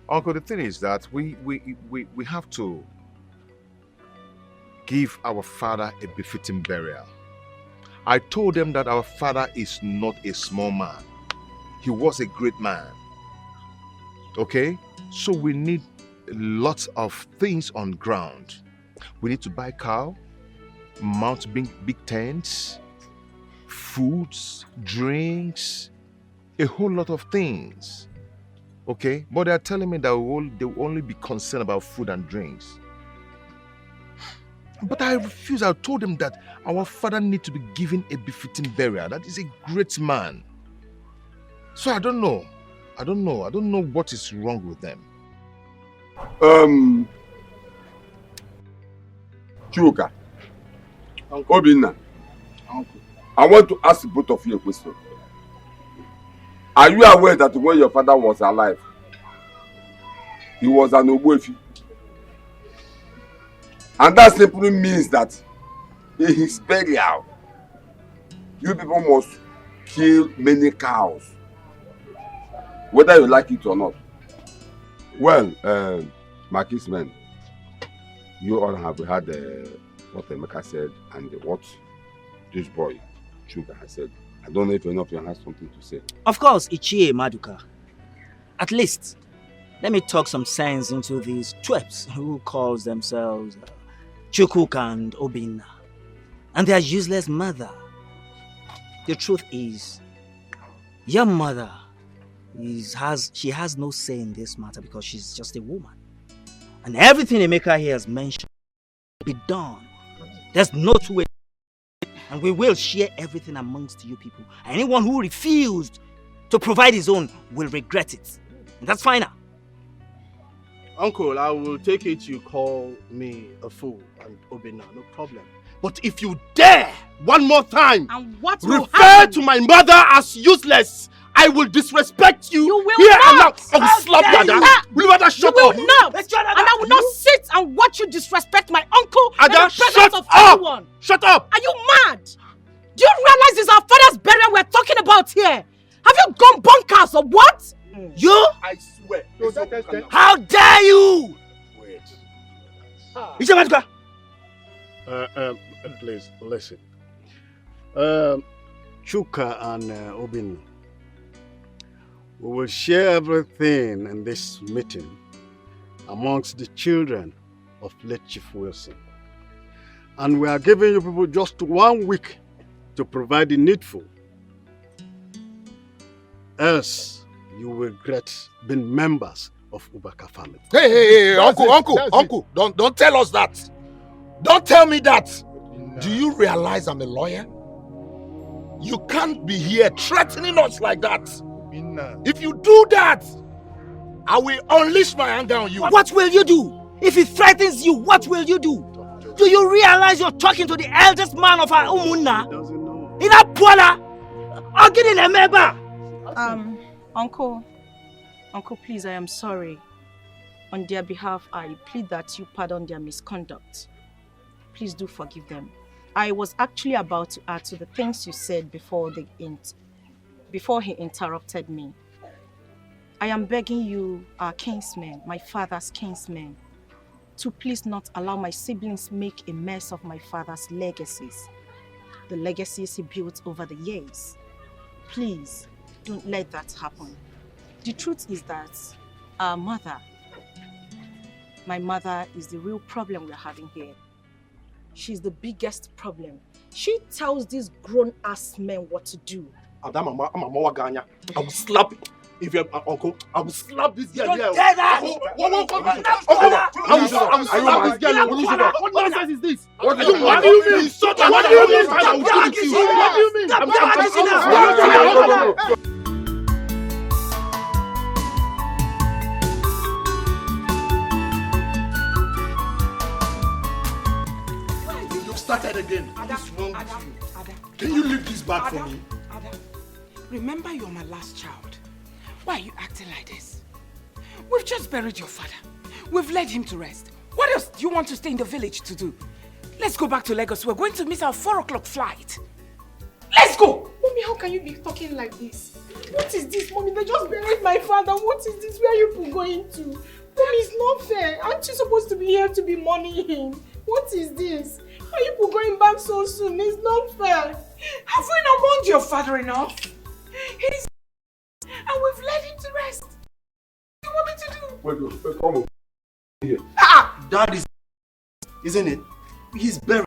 Uncle, the thing is that we have to give our father a befitting burial. I told them that our father is not a small man. He was a great man. Okay? So we need lots of things on ground. We need to buy cow, mount big tents, foods, drinks, a whole lot of things. Okay? But they're telling me that they will only be concerned about food and drinks. But I refuse. I told them that our father needs to be given a befitting burial. That is a great man. So I don't know. I don't know what is wrong with them. Chuka, Obinna, I want to ask both of you a question. Are you aware that when your father was alive, he was an Ogbuefi? And that simply means that in his burial, you people must kill many cows, whether you like it or not. Well, my kinsmen, you all have heard what Emeka said and what this boy, Chuka, has said. I don't know if any of you have something to say. Of course, Ichie Maduka. At least, let me talk some sense into these twerps who calls themselves Chukwuka and Obinna, and their useless mother. The truth is, your mother she has no say in this matter because she's just a woman. And everything Emeka here has mentioned will be done. There's no two ways. And we will share everything amongst you people. Anyone who refused to provide his own will regret it. And that's final. Uncle, I will take it you call me a fool and Obinna, no problem. But if you dare one more time and what will refer happen? to my mother as useless, I will disrespect you. You will here not. And now. I will slap you. Will you rather shut up? You will not. And I will not sit and watch you disrespect my uncle in the presence shut of up. everyone. Shut up. Are you mad? Do you realize it's our father's burial we're talking about here? Have you gone bonkers or what? You? I swear. How dare you? Wait. Ichie Please, listen. Chuka and Obinna, we will share everything in this meeting amongst the children of late Chief Wilson. And we are giving you people just 1 week to provide the needful. Else, you will regret being members of Ubaka family. Hey, uncle, don't tell us that. Don't tell me that. Do you realize I'm a lawyer? You can't be here threatening us like that. If you do that, I will unleash my anger on you. What will you do? If he threatens you, what will you do? Do you realize you're talking to the eldest man of our Umunna? In a Puala? Or get in a member? Uncle, please, I am sorry. On their behalf, I plead that you pardon their misconduct. Please do forgive them. I was actually about to add to the things you said before he interrupted me. I am begging you, our kinsmen, my father's kinsmen, to please not allow my siblings make a mess of my father's legacies. The legacies he built over the years. Please, don't let that happen. The truth is that our mother, my mother, is the real problem we're having here. She's the biggest problem. She tells these grown-ass men what to do. I will slap it. If you're uncle, I will slap this girl here. Don't dare that! I will slap this girl. What nonsense is this? What do you mean? What do you mean? What do you mean? Started again. What's wrong with you? Can you leave this bag for me? Remember, you're my last child. Why are you acting like this? We've just buried your father. We've led him to rest. What else do you want to stay in the village to do? Let's go back to Lagos. We're going to miss our 4 o'clock flight. Let's go! Mommy, how can you be talking like this? What is this, Mommy? They just buried my father. What is this? Where are you people going to? Mommy, it's not fair. Aren't you supposed to be here to be mourning him? What is this? Are you people going back so soon? It's not fair. Have we not mourned your father enough? He's... and we've led him to rest. What do you want me to do? Wait, come on. Here. That is... isn't it? He's buried.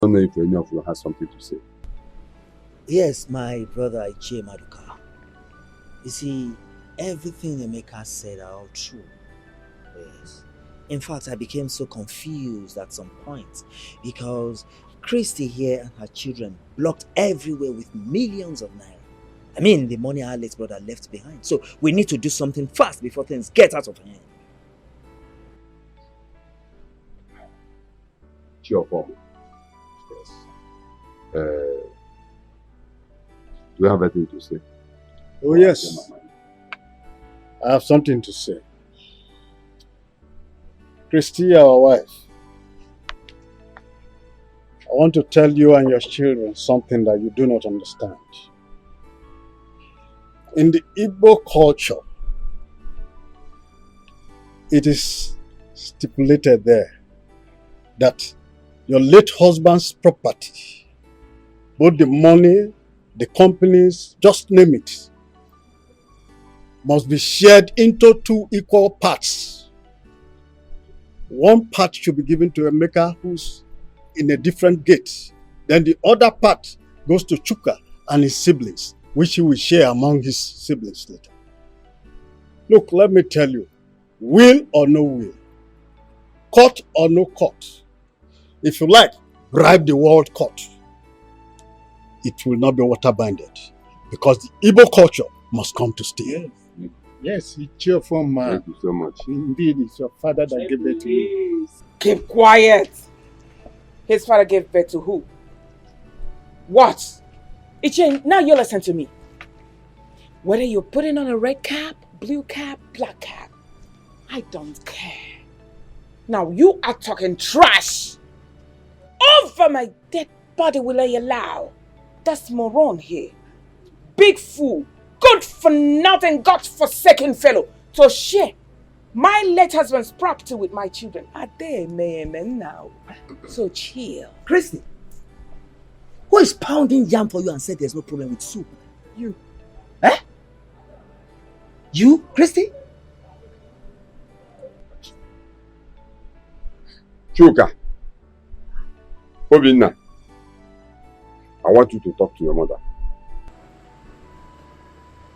don't know if any of you has something to say. Yes, my brother Ichie Maduka. You see, everything Emeka said are all true. Yes. In fact, I became so confused at some point because Christy here and her children blocked everywhere with millions of naira. I mean, the money our late brother left behind. So we need to do something fast before things get out of hand. Sure, form. Yes. Do you have anything to say? Oh, yes. I have something to say. Christy, our wife, I want to tell you and your children something that you do not understand. In the Igbo culture, it is stipulated there that your late husband's property, both the money, the companies, just name it, must be shared into 2 equal parts. One part should be given to Emeka, who's in a different gate. Then the other part goes to Chuka and his siblings, which he will share among his siblings later. Look, let me tell you, will or no will, court or no court, if you like, bribe the world court, it will not be water binded, because the Igbo culture must come to stay. Yes, it's cheerful man. Thank you so much. Indeed, it's your father that gave birth to you. Keep quiet. His father gave birth to who? What? Ichie, now you listen to me. Whether you're putting on a red cap, blue cap, black cap, I don't care. Now you are talking trash. Over my dead body will I allow. That's moron here. Big fool. Good for nothing, God-forsaken fellow. To share my late husband's property with my children. Are they men now? So chill. Christy, who is pounding jam for you and said there's no problem with soup? You. Eh? You, Christy? Chuka, Obinna, I want you to talk to your mother.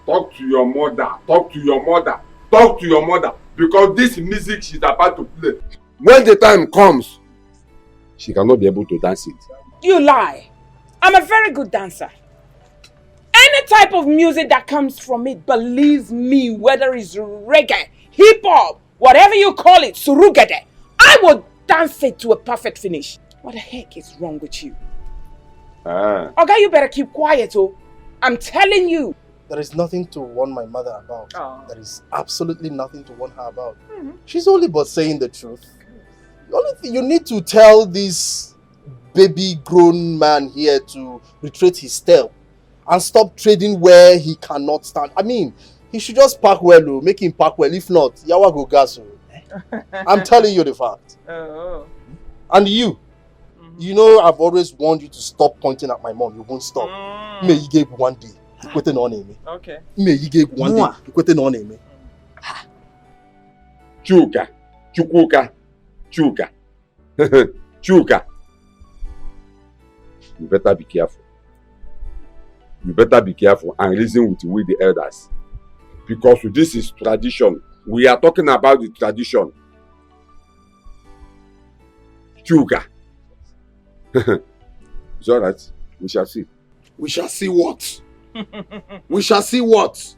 Talk to your mother. Talk to your mother. Talk to your mother. Because this music she's about to play, when the time comes, she cannot be able to dance it. You lie. I'm a very good dancer. Any type of music that comes from it, believe me, whether it's reggae, hip-hop, whatever you call it, surugede, I will dance it to a perfect finish. What the heck is wrong with you? Okay, you better keep quiet, oh. I'm telling you. There is nothing to warn my mother about. Oh. There is absolutely nothing to warn her about. She's only but saying the truth. The only thing you need to tell this baby grown man here to retrace his step and stop trading where he cannot stand. I mean, he should just park well, make him park well. If not, yawa go gas. I'm telling you the fact. Oh. And you, you know I've always warned you to stop pointing at my mom. You won't stop. May you give one day. Okay. May you give one day. Chuka, Chukuka, Chuka, Chuka. You better be careful. You better be careful and reason with the elders. Because this is tradition. We are talking about the tradition. Chuka. It's alright. We shall see. We shall see what? We shall see what?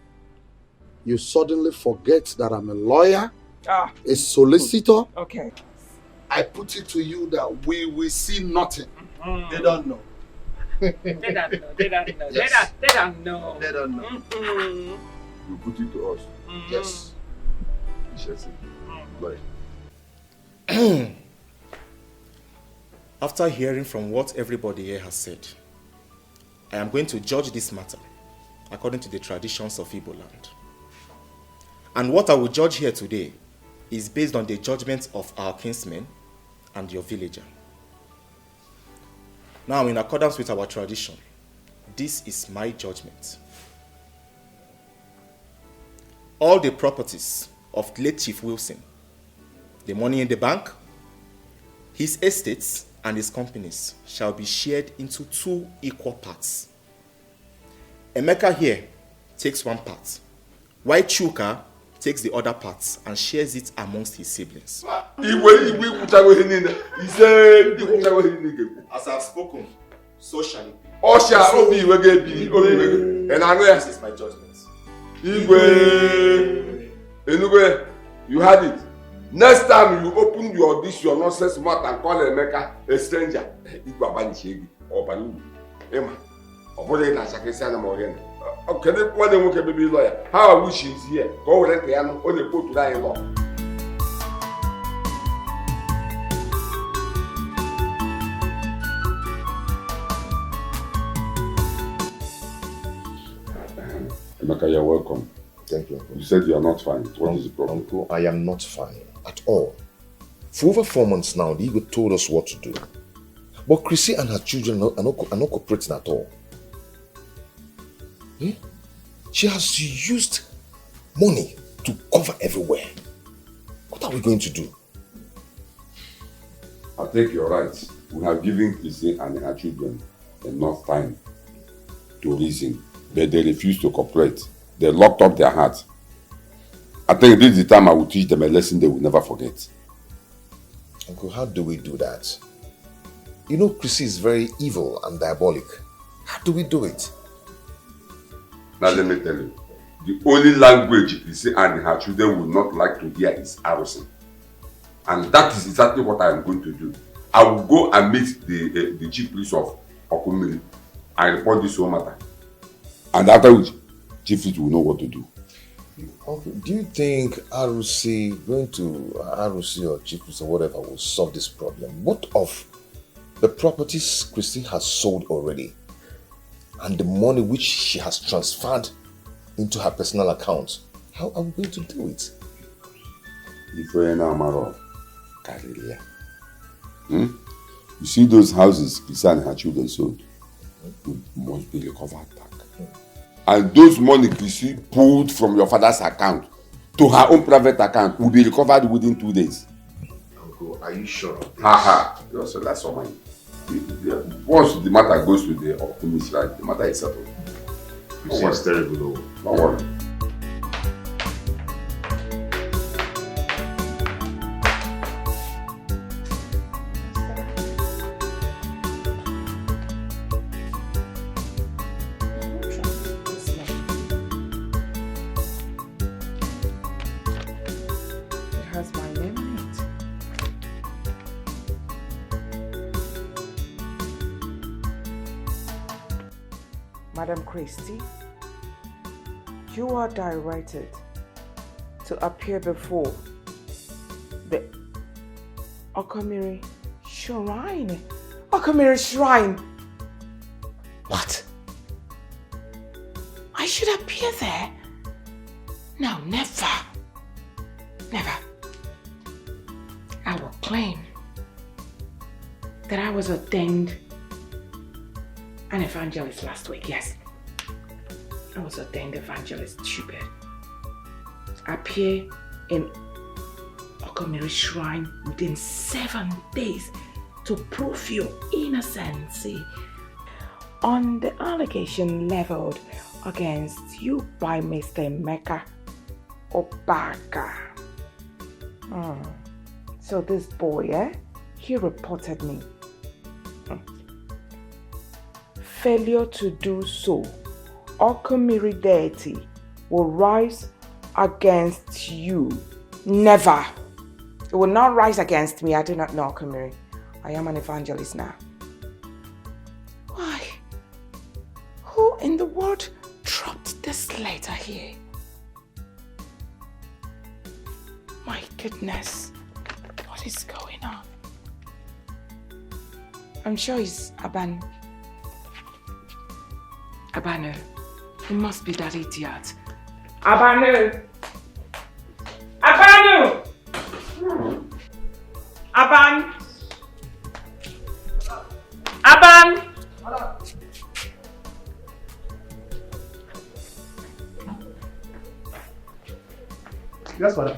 You suddenly forget that I'm a lawyer, a solicitor. Okay. I put it to you that we will see nothing. They don't know. They don't know. They don't know. Yes. They don't know. They don't know. You put it to us. Yes. We shall see. Right. After hearing from what everybody here has said, I am going to judge this matter according to the traditions of Igbo land. And what I will judge here today is based on the judgments of our kinsmen and your villager. Now, in accordance with our tradition, this is my judgment. All the properties of late Chief Wilson, the money in the bank, his estates, and his companies shall be shared into 2 equal parts. Emeka here takes 1 part, while Chuka takes the other parts and shares it amongst his siblings. As I've spoken, so shall it be. This is my judgment. Igwe, you had it. Next time you open your nonsense mouth and call Emeka a stranger, how I wish he's here. Go let the piano on the boat to die law. Emeka, you're welcome. Thank you, Uncle. You said you are not fine. What is the problem? Uncle, I am not fine at all. For over 4 months now, the Igwe told us what to do. But Chrissy and her children are not cooperating at all. She has used money to cover everywhere. What are we going to do? I think you're right. We have given Chrissy and her children enough time to reason, but they refuse to cooperate. They locked up their hearts. I think this is the time I will teach them a lesson they will never forget. Uncle, how do we do that? You know Chrissy is very evil and diabolic. How do we do it? Now let me tell you, the only language Chrissy and her children will not like to hear is arrosing. And that is exactly what I am going to do. I will go and meet the chief priest of Okumiri and report this whole matter. And after which, chief priest will know what to do. Uncle, do you think ROC, going to ROC or chief priest or whatever will solve this problem? What of the properties Chrissy has sold already and the money which she has transferred into her personal account? How are we going to do it? If we're in Marital, you see those houses Chrissy and her children sold must be recovered back. And those money Chrissy pulled from your father's account to her own private account will be recovered within 2 days. Uncle, are you sure? So that's all mine. Once the matter goes to the optimist, right, the matter is settled. Chrissy is terrible, though. Don't worry. Madam Christie, you are directed to appear before the Okomiri Shrine. Okomiri Shrine! What? I should appear there? No, never. Never. I will claim that I was ordained an evangelist last week, yes. I was ordained evangelist, stupid. Appear in Okomiri Shrine within 7 days to prove your innocence on the allegation leveled against you by Mr. Emeka Obaka. So this boy, he reported me. Failure to do so, Okomiri deity will rise against you. Never. It will not rise against me. I do not know Okomiri. I am an evangelist now. Why? Who in the world dropped this letter here? My goodness. What is going on? I'm sure it's Abanu. It must be that idiot. Abanu! Aban! Yes, madam.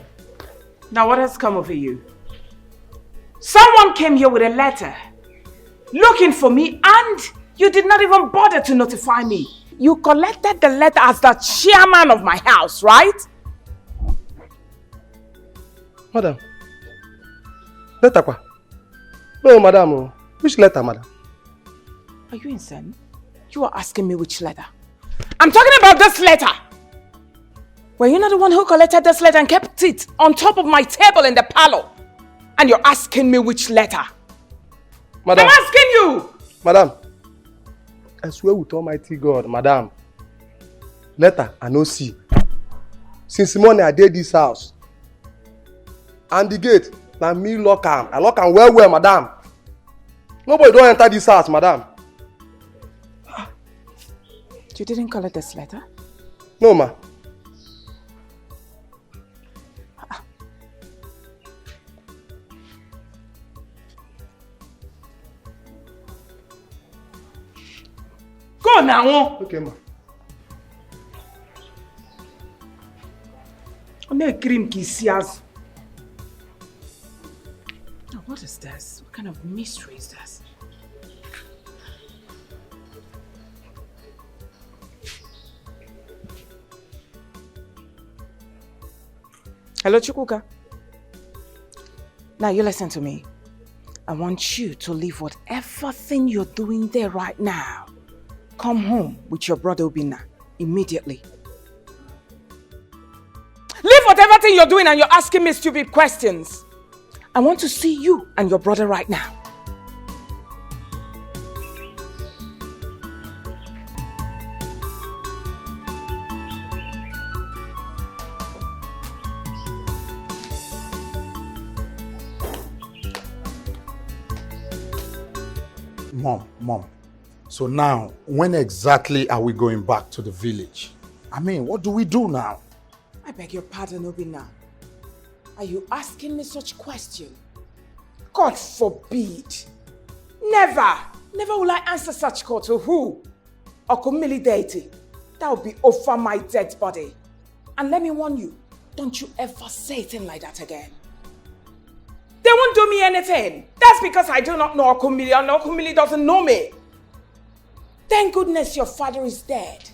Now what has come over you? Someone came here with a letter. looking for me, and you did not even bother to notify me. You collected the letter as the chairman of my house, right? Madam. Letter kwa? No, madam. Which letter, madam? Are you insane? You are asking me which letter. I'm talking about this letter. Were you not the one who collected this letter and kept it on top of my table in the parlor? And you're asking me which letter? Madam. I'm asking you! Madam. I swear with Almighty God, madam. Letter I no see. Since morning I did this house. And the gate, na me lock am. I lock am well, madam. Nobody don't enter this house, madam. You didn't collect this letter? No, ma. Go now. Okay, ma. What is this? What kind of mystery is this? Hello, Chukwuka. Now you listen to me. I want you to leave whatever thing you're doing there right now. Come home with your brother Obinna immediately. Leave whatever thing you're doing and you're asking me stupid questions. I want to see you and your brother right now. Mom. So now, when exactly are we going back to the village? I mean, what do we do now? I beg your pardon, Obinna. Are you asking me such question? God forbid. Never will I answer such call to who? Okumili deity. That will be over my dead body. And let me warn you, don't you ever say anything like that again. They won't do me anything. That's because I do not know Okumili and Okumili doesn't know me. Thank goodness your father is dead.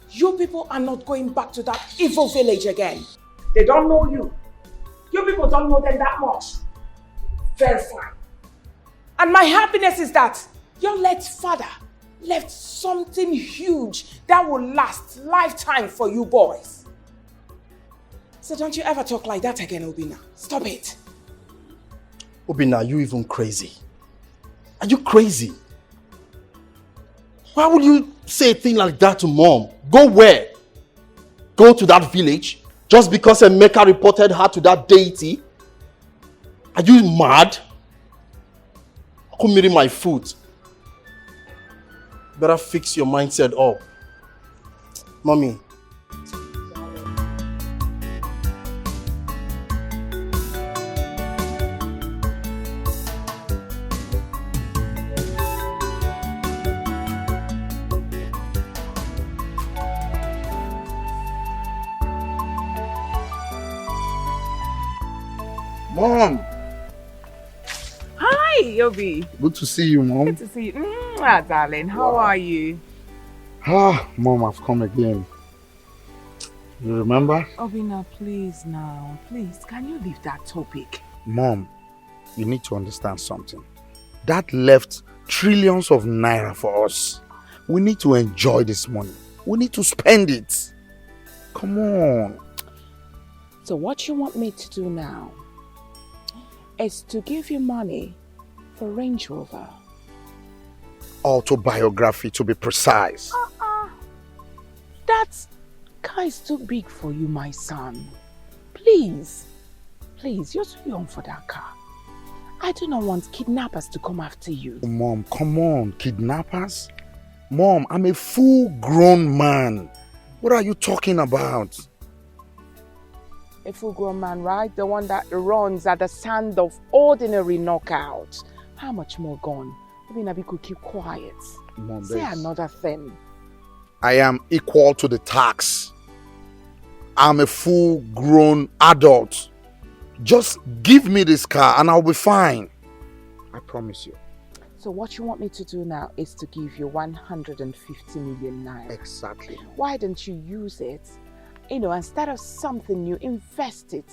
You people are not going back to that evil village again. They don't know you. You people don't know them that much. Very fine. And my happiness is that your late father left something huge that will last lifetime for you boys. So don't you ever talk like that again, Obinna. Stop it. Obinna, are you even crazy? Are you crazy? Why would you say a thing like that to mom? Go where? Go to that village? Just because Emeka reported her to that deity? Are you mad? Come eating my food. Better fix your mindset up. Mommy. Mom! Hi, Yobi. Good to see you, Mom. Good to see you. Darling, how are you? Mom, I've come again. You remember? Obinna, please now. Please, can you leave that topic? Mom, you need to understand something. That left trillions of naira for us. We need to enjoy this money. We need to spend it. Come on. So what you want me to do now is to give you money for Range Rover. Autobiography, to be precise. That car is too big for you, my son. Please, you're too young for that car. I do not want kidnappers to come after you. Mom, come on, kidnappers? Mom, I'm a full-grown man. What are you talking about? A full-grown man, right? The one that runs at the sound of ordinary knockout. How much more gone? Maybe we could keep quiet. Mom, say another thing. I am equal to the tax. I'm a full-grown adult. Just give me this car and I'll be fine. I promise you. So what you want me to do now is to give you 150 million naira. Exactly. Why don't you use it? Instead of something new, invest it.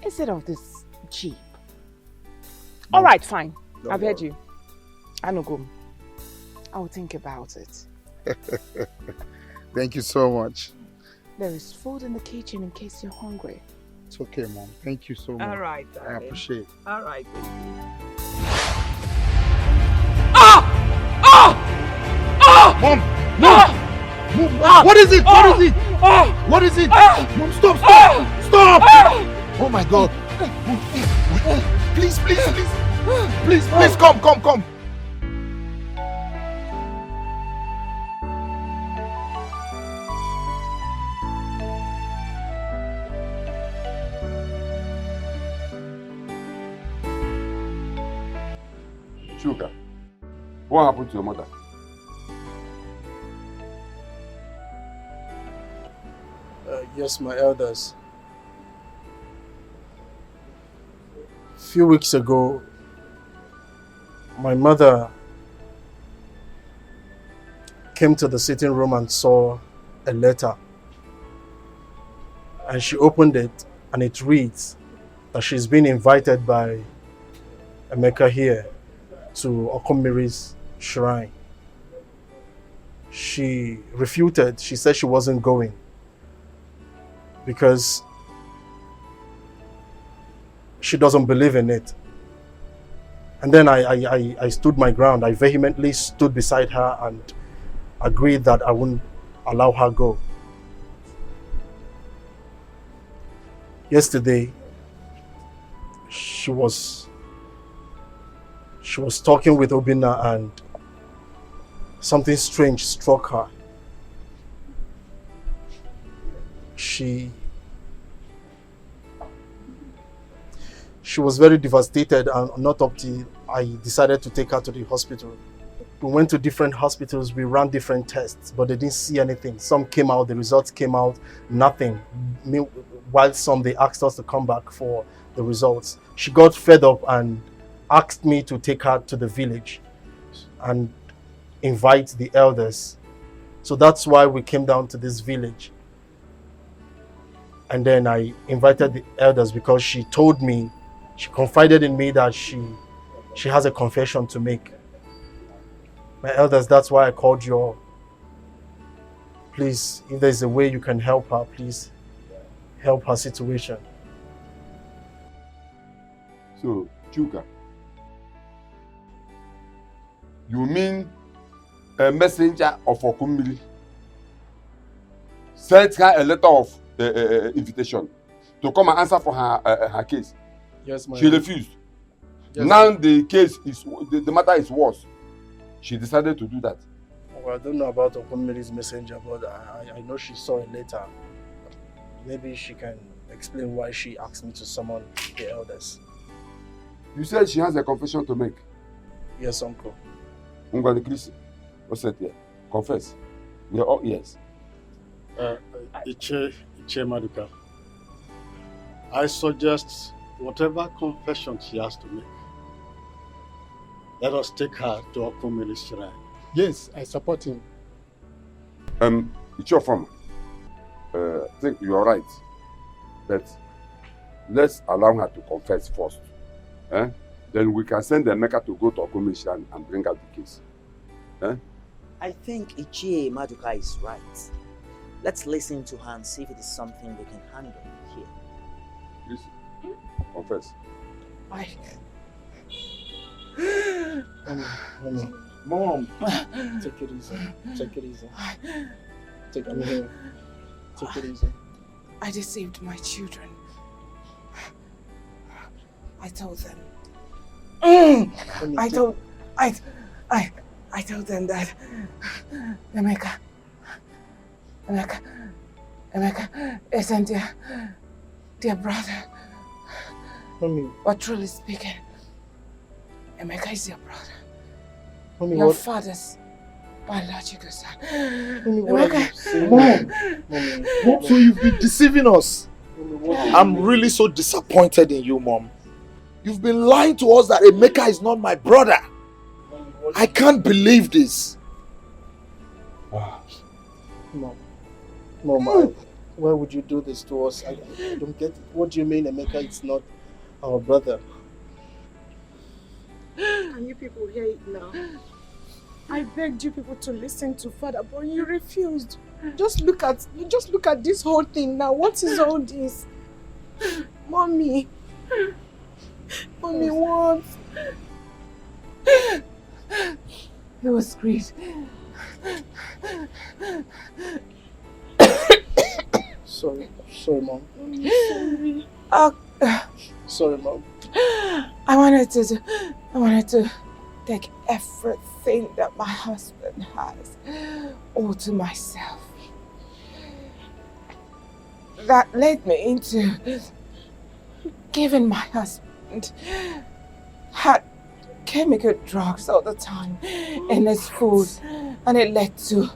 Instead of this Jeep. All right, fine. I've heard you. I no go. I'll think about it. Thank you so much. There is food in the kitchen in case you're hungry. It's okay, Mom. Thank you so much. All right, I darling. appreciate it. All right. Mom! Mom! What is it? What is it? What is it? Mom, stop! Stop! Stop! Oh my God! Please, please, please! Please, come! Sugar, what happened to your mother? Yes, my elders. A few weeks ago, my mother came to the sitting room and saw a letter. And she opened it, and it reads that she's been invited by Emeka here to Okomiri's shrine. She refuted. She said she wasn't going because she doesn't believe in it. And then I stood my ground. I vehemently stood beside her and agreed that I wouldn't allow her go. Yesterday, she was talking with Obinna and something strange struck her. She was very devastated, and not up till I decided to take her to the hospital. We went to different hospitals, we ran different tests, but they didn't see anything. Some came out, the results came out, nothing. While some, they asked us to come back for the results. She got fed up and asked me to take her to the village and invite the elders. So that's why we came down to this village. And then I invited the elders because she told me, she confided in me that she has a confession to make. My elders, that's why I called you all. Please, if there's a way you can help her, please help her situation. So, Chuka, you mean a messenger of Okumili sent her a letter of invitation to come and answer for her case? Yes, ma'am. She refused. Yes, now the case is, the matter is worse. She decided to do that. Well, I don't know about Okumili's messenger, but I know she saw a letter. Maybe she can explain why she asked me to summon the elders. You said she has a confession to make. Yes, uncle. Ungwani Chris, what's that here? Confess. We are all ears. Iche Maduka, I suggest whatever confession she has to make, let us take her to Okumili's shrine. Yes, I support him. It's your farm. I think you are right. But let's allow her to confess first. Then we can send the Emeka to go to Okumili's shrine and bring out the case. I think Ichie Maduka is right. Let's listen to her and see if it is something we can handle here. Listen. Confess. Mom, take it easy. Take it easy. Take it easy. I deceived my children. I told them. I told them that Emeka isn't their brother. Mommy. But truly speaking, Emeka is your brother. Mommy, your what? father's biological son. Mommy, what are you saying? Mom, so you've been deceiving us. I'm really so disappointed in you, Mom. You've been lying to us that Emeka is not my brother. I can't believe this. Mom, why would you do this to us? I don't get it. What do you mean, Emeka? It's not our brother. Can you people hear it now? I begged you people to listen to Father, but you refused. Just look at this whole thing now. What is all this? Mommy, what? It was great. Sorry, Mom. Sorry. Sorry, Mom. I wanted to take everything that my husband has all to myself. That led me into giving my husband had chemical drugs all the time in his food, and it led to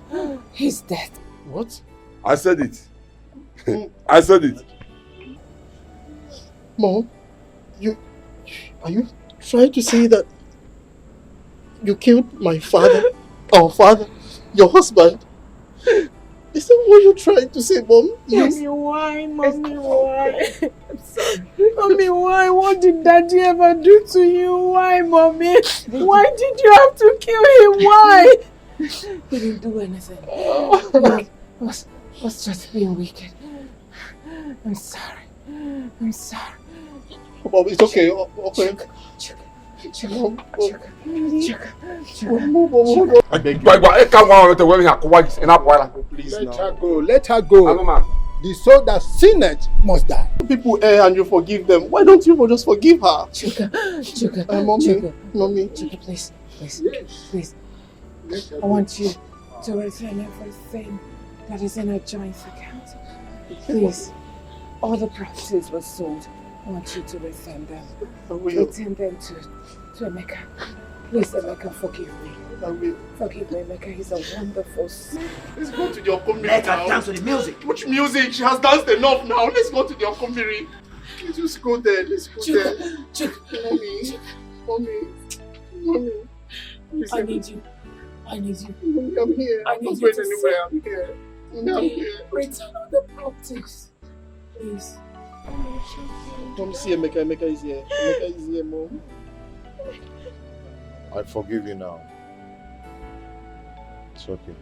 his death. What? I said it. I said it. Mom, are you trying to say that you killed my father, our father, your husband? Is that what you're trying to say, Mom? Yes. Mommy, why? I'm sorry. Mommy, why? What did Daddy ever do to you? Why, Mommy? Why did you have to kill him? Why? He didn't do anything. He was just being wicked. I'm sorry. Mom, it's okay. Okay. Let her go. The soul that sinneth must die. People err and you forgive them. Why don't you just forgive her? Chuka, Mommy. Chuka, please. I want you to return everything that is in a joint account. Please. All the properties were sold. I want you to return them. Return them to Emeka. Please, Emeka, forgive me. Forgive me, Emeka. He's a wonderful son. Let's go to the Okomiri. Let her dance to the music. Which music? She has danced enough now. Let's go to the Okomiri. Let's just go there. Let's go there. Mommy. I need you. Mommy, I'm here. I'm not going anywhere. I'm here. I'm here. Return all the properties. Please. Mom, see Emeka. Emeka is here. Emeka is here, Mom. I forgive you now. It's okay.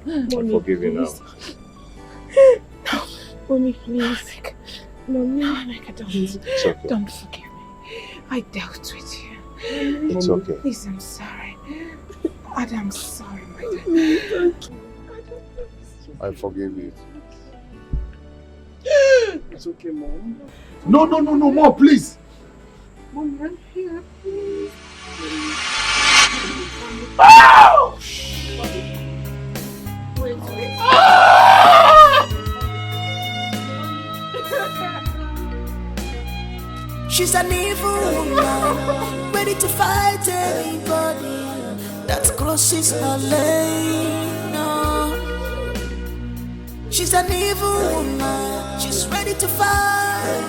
No. I forgive you now. No. Mommy, please. Emeka, don't forgive me. I dealt with you. It's okay. Please, I'm sorry. I'm sorry, my dad. I forgive you. It's okay, Mom. No, Mom, please. Mom, I'm here, please. Oh! Wait. She's an evil woman, ready to fight anybody that crosses her lane. No. She's an evil woman, she's ready to fight.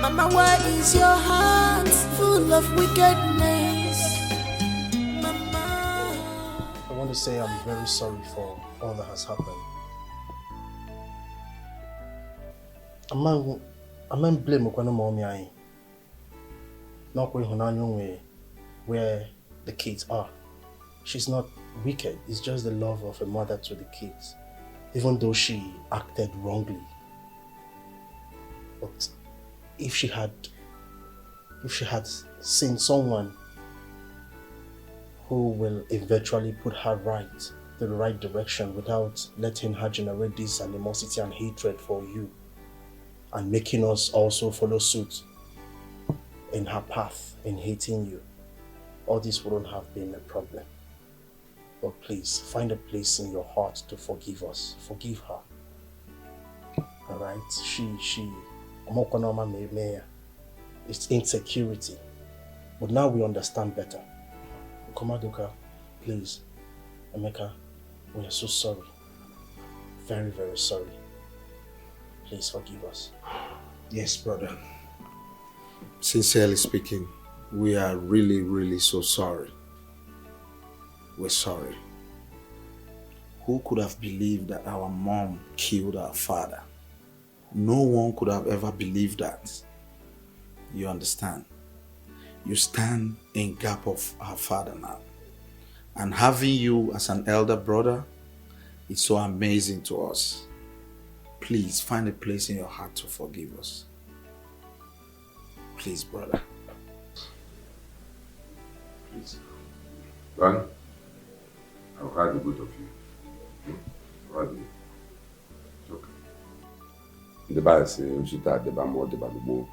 Mama, why is your heart full of wickedness? Mama. I want to say I'm very sorry for all that has happened. I'm blame Okwana Mommy I. Not where the kids are. She's not wicked, it's just the love of a mother to the kids. Even though she acted wrongly. But if she had seen someone who will eventually put her the right direction without letting her generate this animosity and hatred for you and making us also follow suit in her path in hating you, all this wouldn't have been a problem. But please, find a place in your heart to forgive us. Forgive her. Alright? It's insecurity. But now we understand better. Komaduka, please. Emeka, we are so sorry. Very, very sorry. Please forgive us. Yes, brother. Sincerely speaking, we are really, really so sorry. We're sorry. Who could have believed that our mom killed our father? No one could have ever believed that. You understand? You stand in gap of our father now. And having you as an elder brother is so amazing to us. Please find a place in your heart to forgive us. Please, brother. Please. Well, I've heard the both of you. I've heard you. It's okay. The Bible says, we should have the bamboo, the bamboo.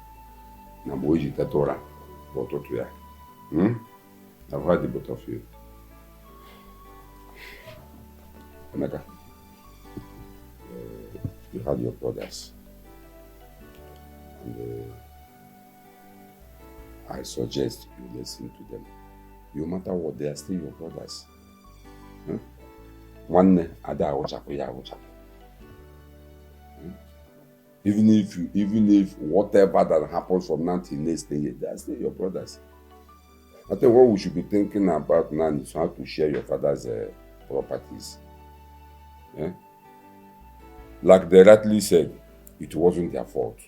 Now, we should have Torah. I've heard the both of you. Emeka, you had your brothers. And I suggest you listen to them. No matter what, they are still your brothers. One ada even if whatever that happens from now till next day, they are still your brothers. I think what we should be thinking about now is how to share your father's properties. Yeah? Like they rightly said, it wasn't their fault.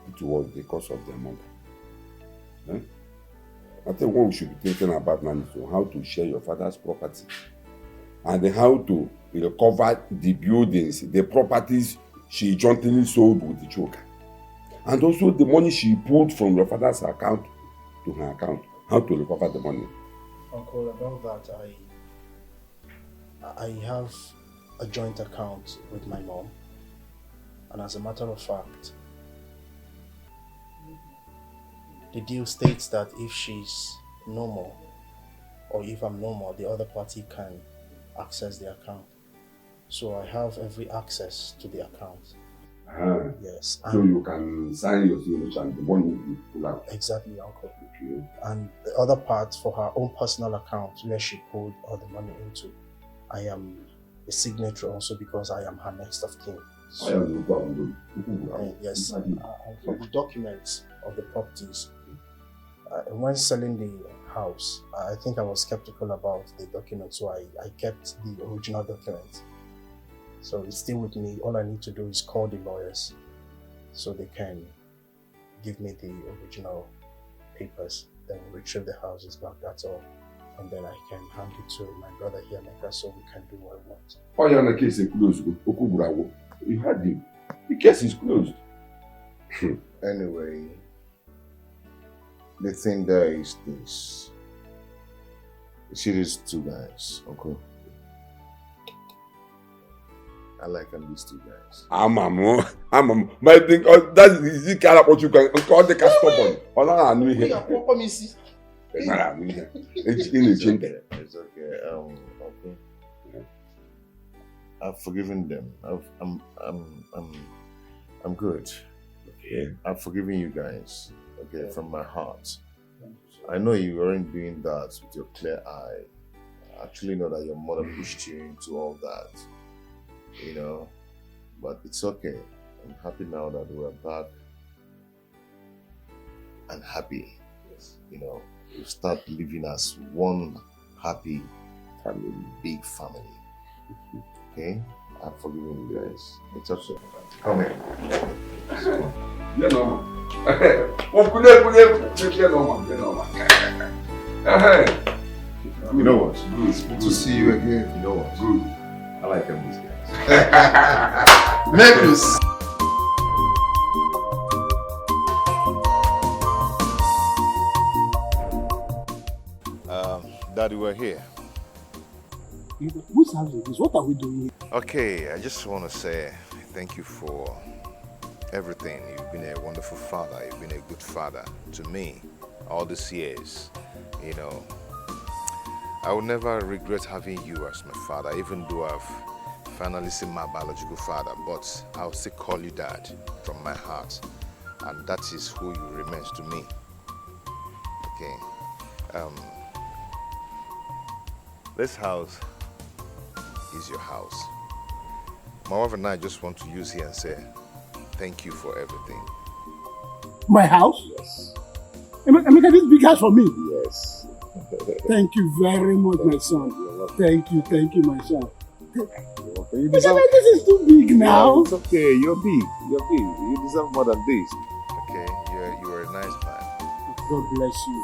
It was because of their mother. Yeah? I think what we should be thinking about now is how to share your father's property and how to recover the buildings, the properties she jointly sold with the choker. And also the money she pulled from your father's account to her account. How to recover the money. Uncle, about that, I have a joint account with my mom. And as a matter of fact, the deal states that if she's no more, or if I'm no more, the other party can access the account. So I have every access to the account. Yes. So you can sign your signature and the money will be pulled out. Exactly, Uncle. Okay. And the other part for her own personal account where she pulled all the money into, I am a signatory also because I am her next of kin. So, yes, and for the documents of the properties, when selling the house, I think I was skeptical about the documents, so I kept the original documents. So it's still with me. All I need to do is call the lawyers so they can give me the original papers, then retrieve the houses back, that's all. And then I can hand it to my brother here, Mecca, so we can do what we want. Oh, yeah, the case is closed. You heard him. The case is closed. Anyway, the thing there is this. You see these two guys, okay? I like these two guys. I'm my thing, that is the kind of what you can call the stubborn. I knew here. It's okay. Okay. I've forgiven them. I'm good. Okay. I've forgiven you guys. Okay, from my heart. I know you weren't doing that with your clear eye. I actually know that your mother pushed you into all that. You know, but it's okay. I'm happy now that we're back and happy. You know, we start living as one happy family, big family. Okay? I've forgiven you guys. It's okay. Come here. You know. You know what? It's good to see you again. You know what? Good. I like them these guys. Marcus! Daddy, we're here. Whose house is this? What are we doing here? Okay, I just want to say thank you for everything. You've been a wonderful father. You've been a good father to me all these years. You know, I will never regret having you as my father, even though I've finally seen my biological father, but I'll still call you Dad from my heart. And that is who you remains to me. Okay. This house is your house. My wife and I just want to use here and say thank you for everything. My house? Yes. Emeka, this big house for me? Yes. Thank you very much, my son. Thank you, my son. You deserve... This is too big now. Yeah, it's okay, you're big. You're big. You deserve more than this. Okay, you are a nice man. God bless you.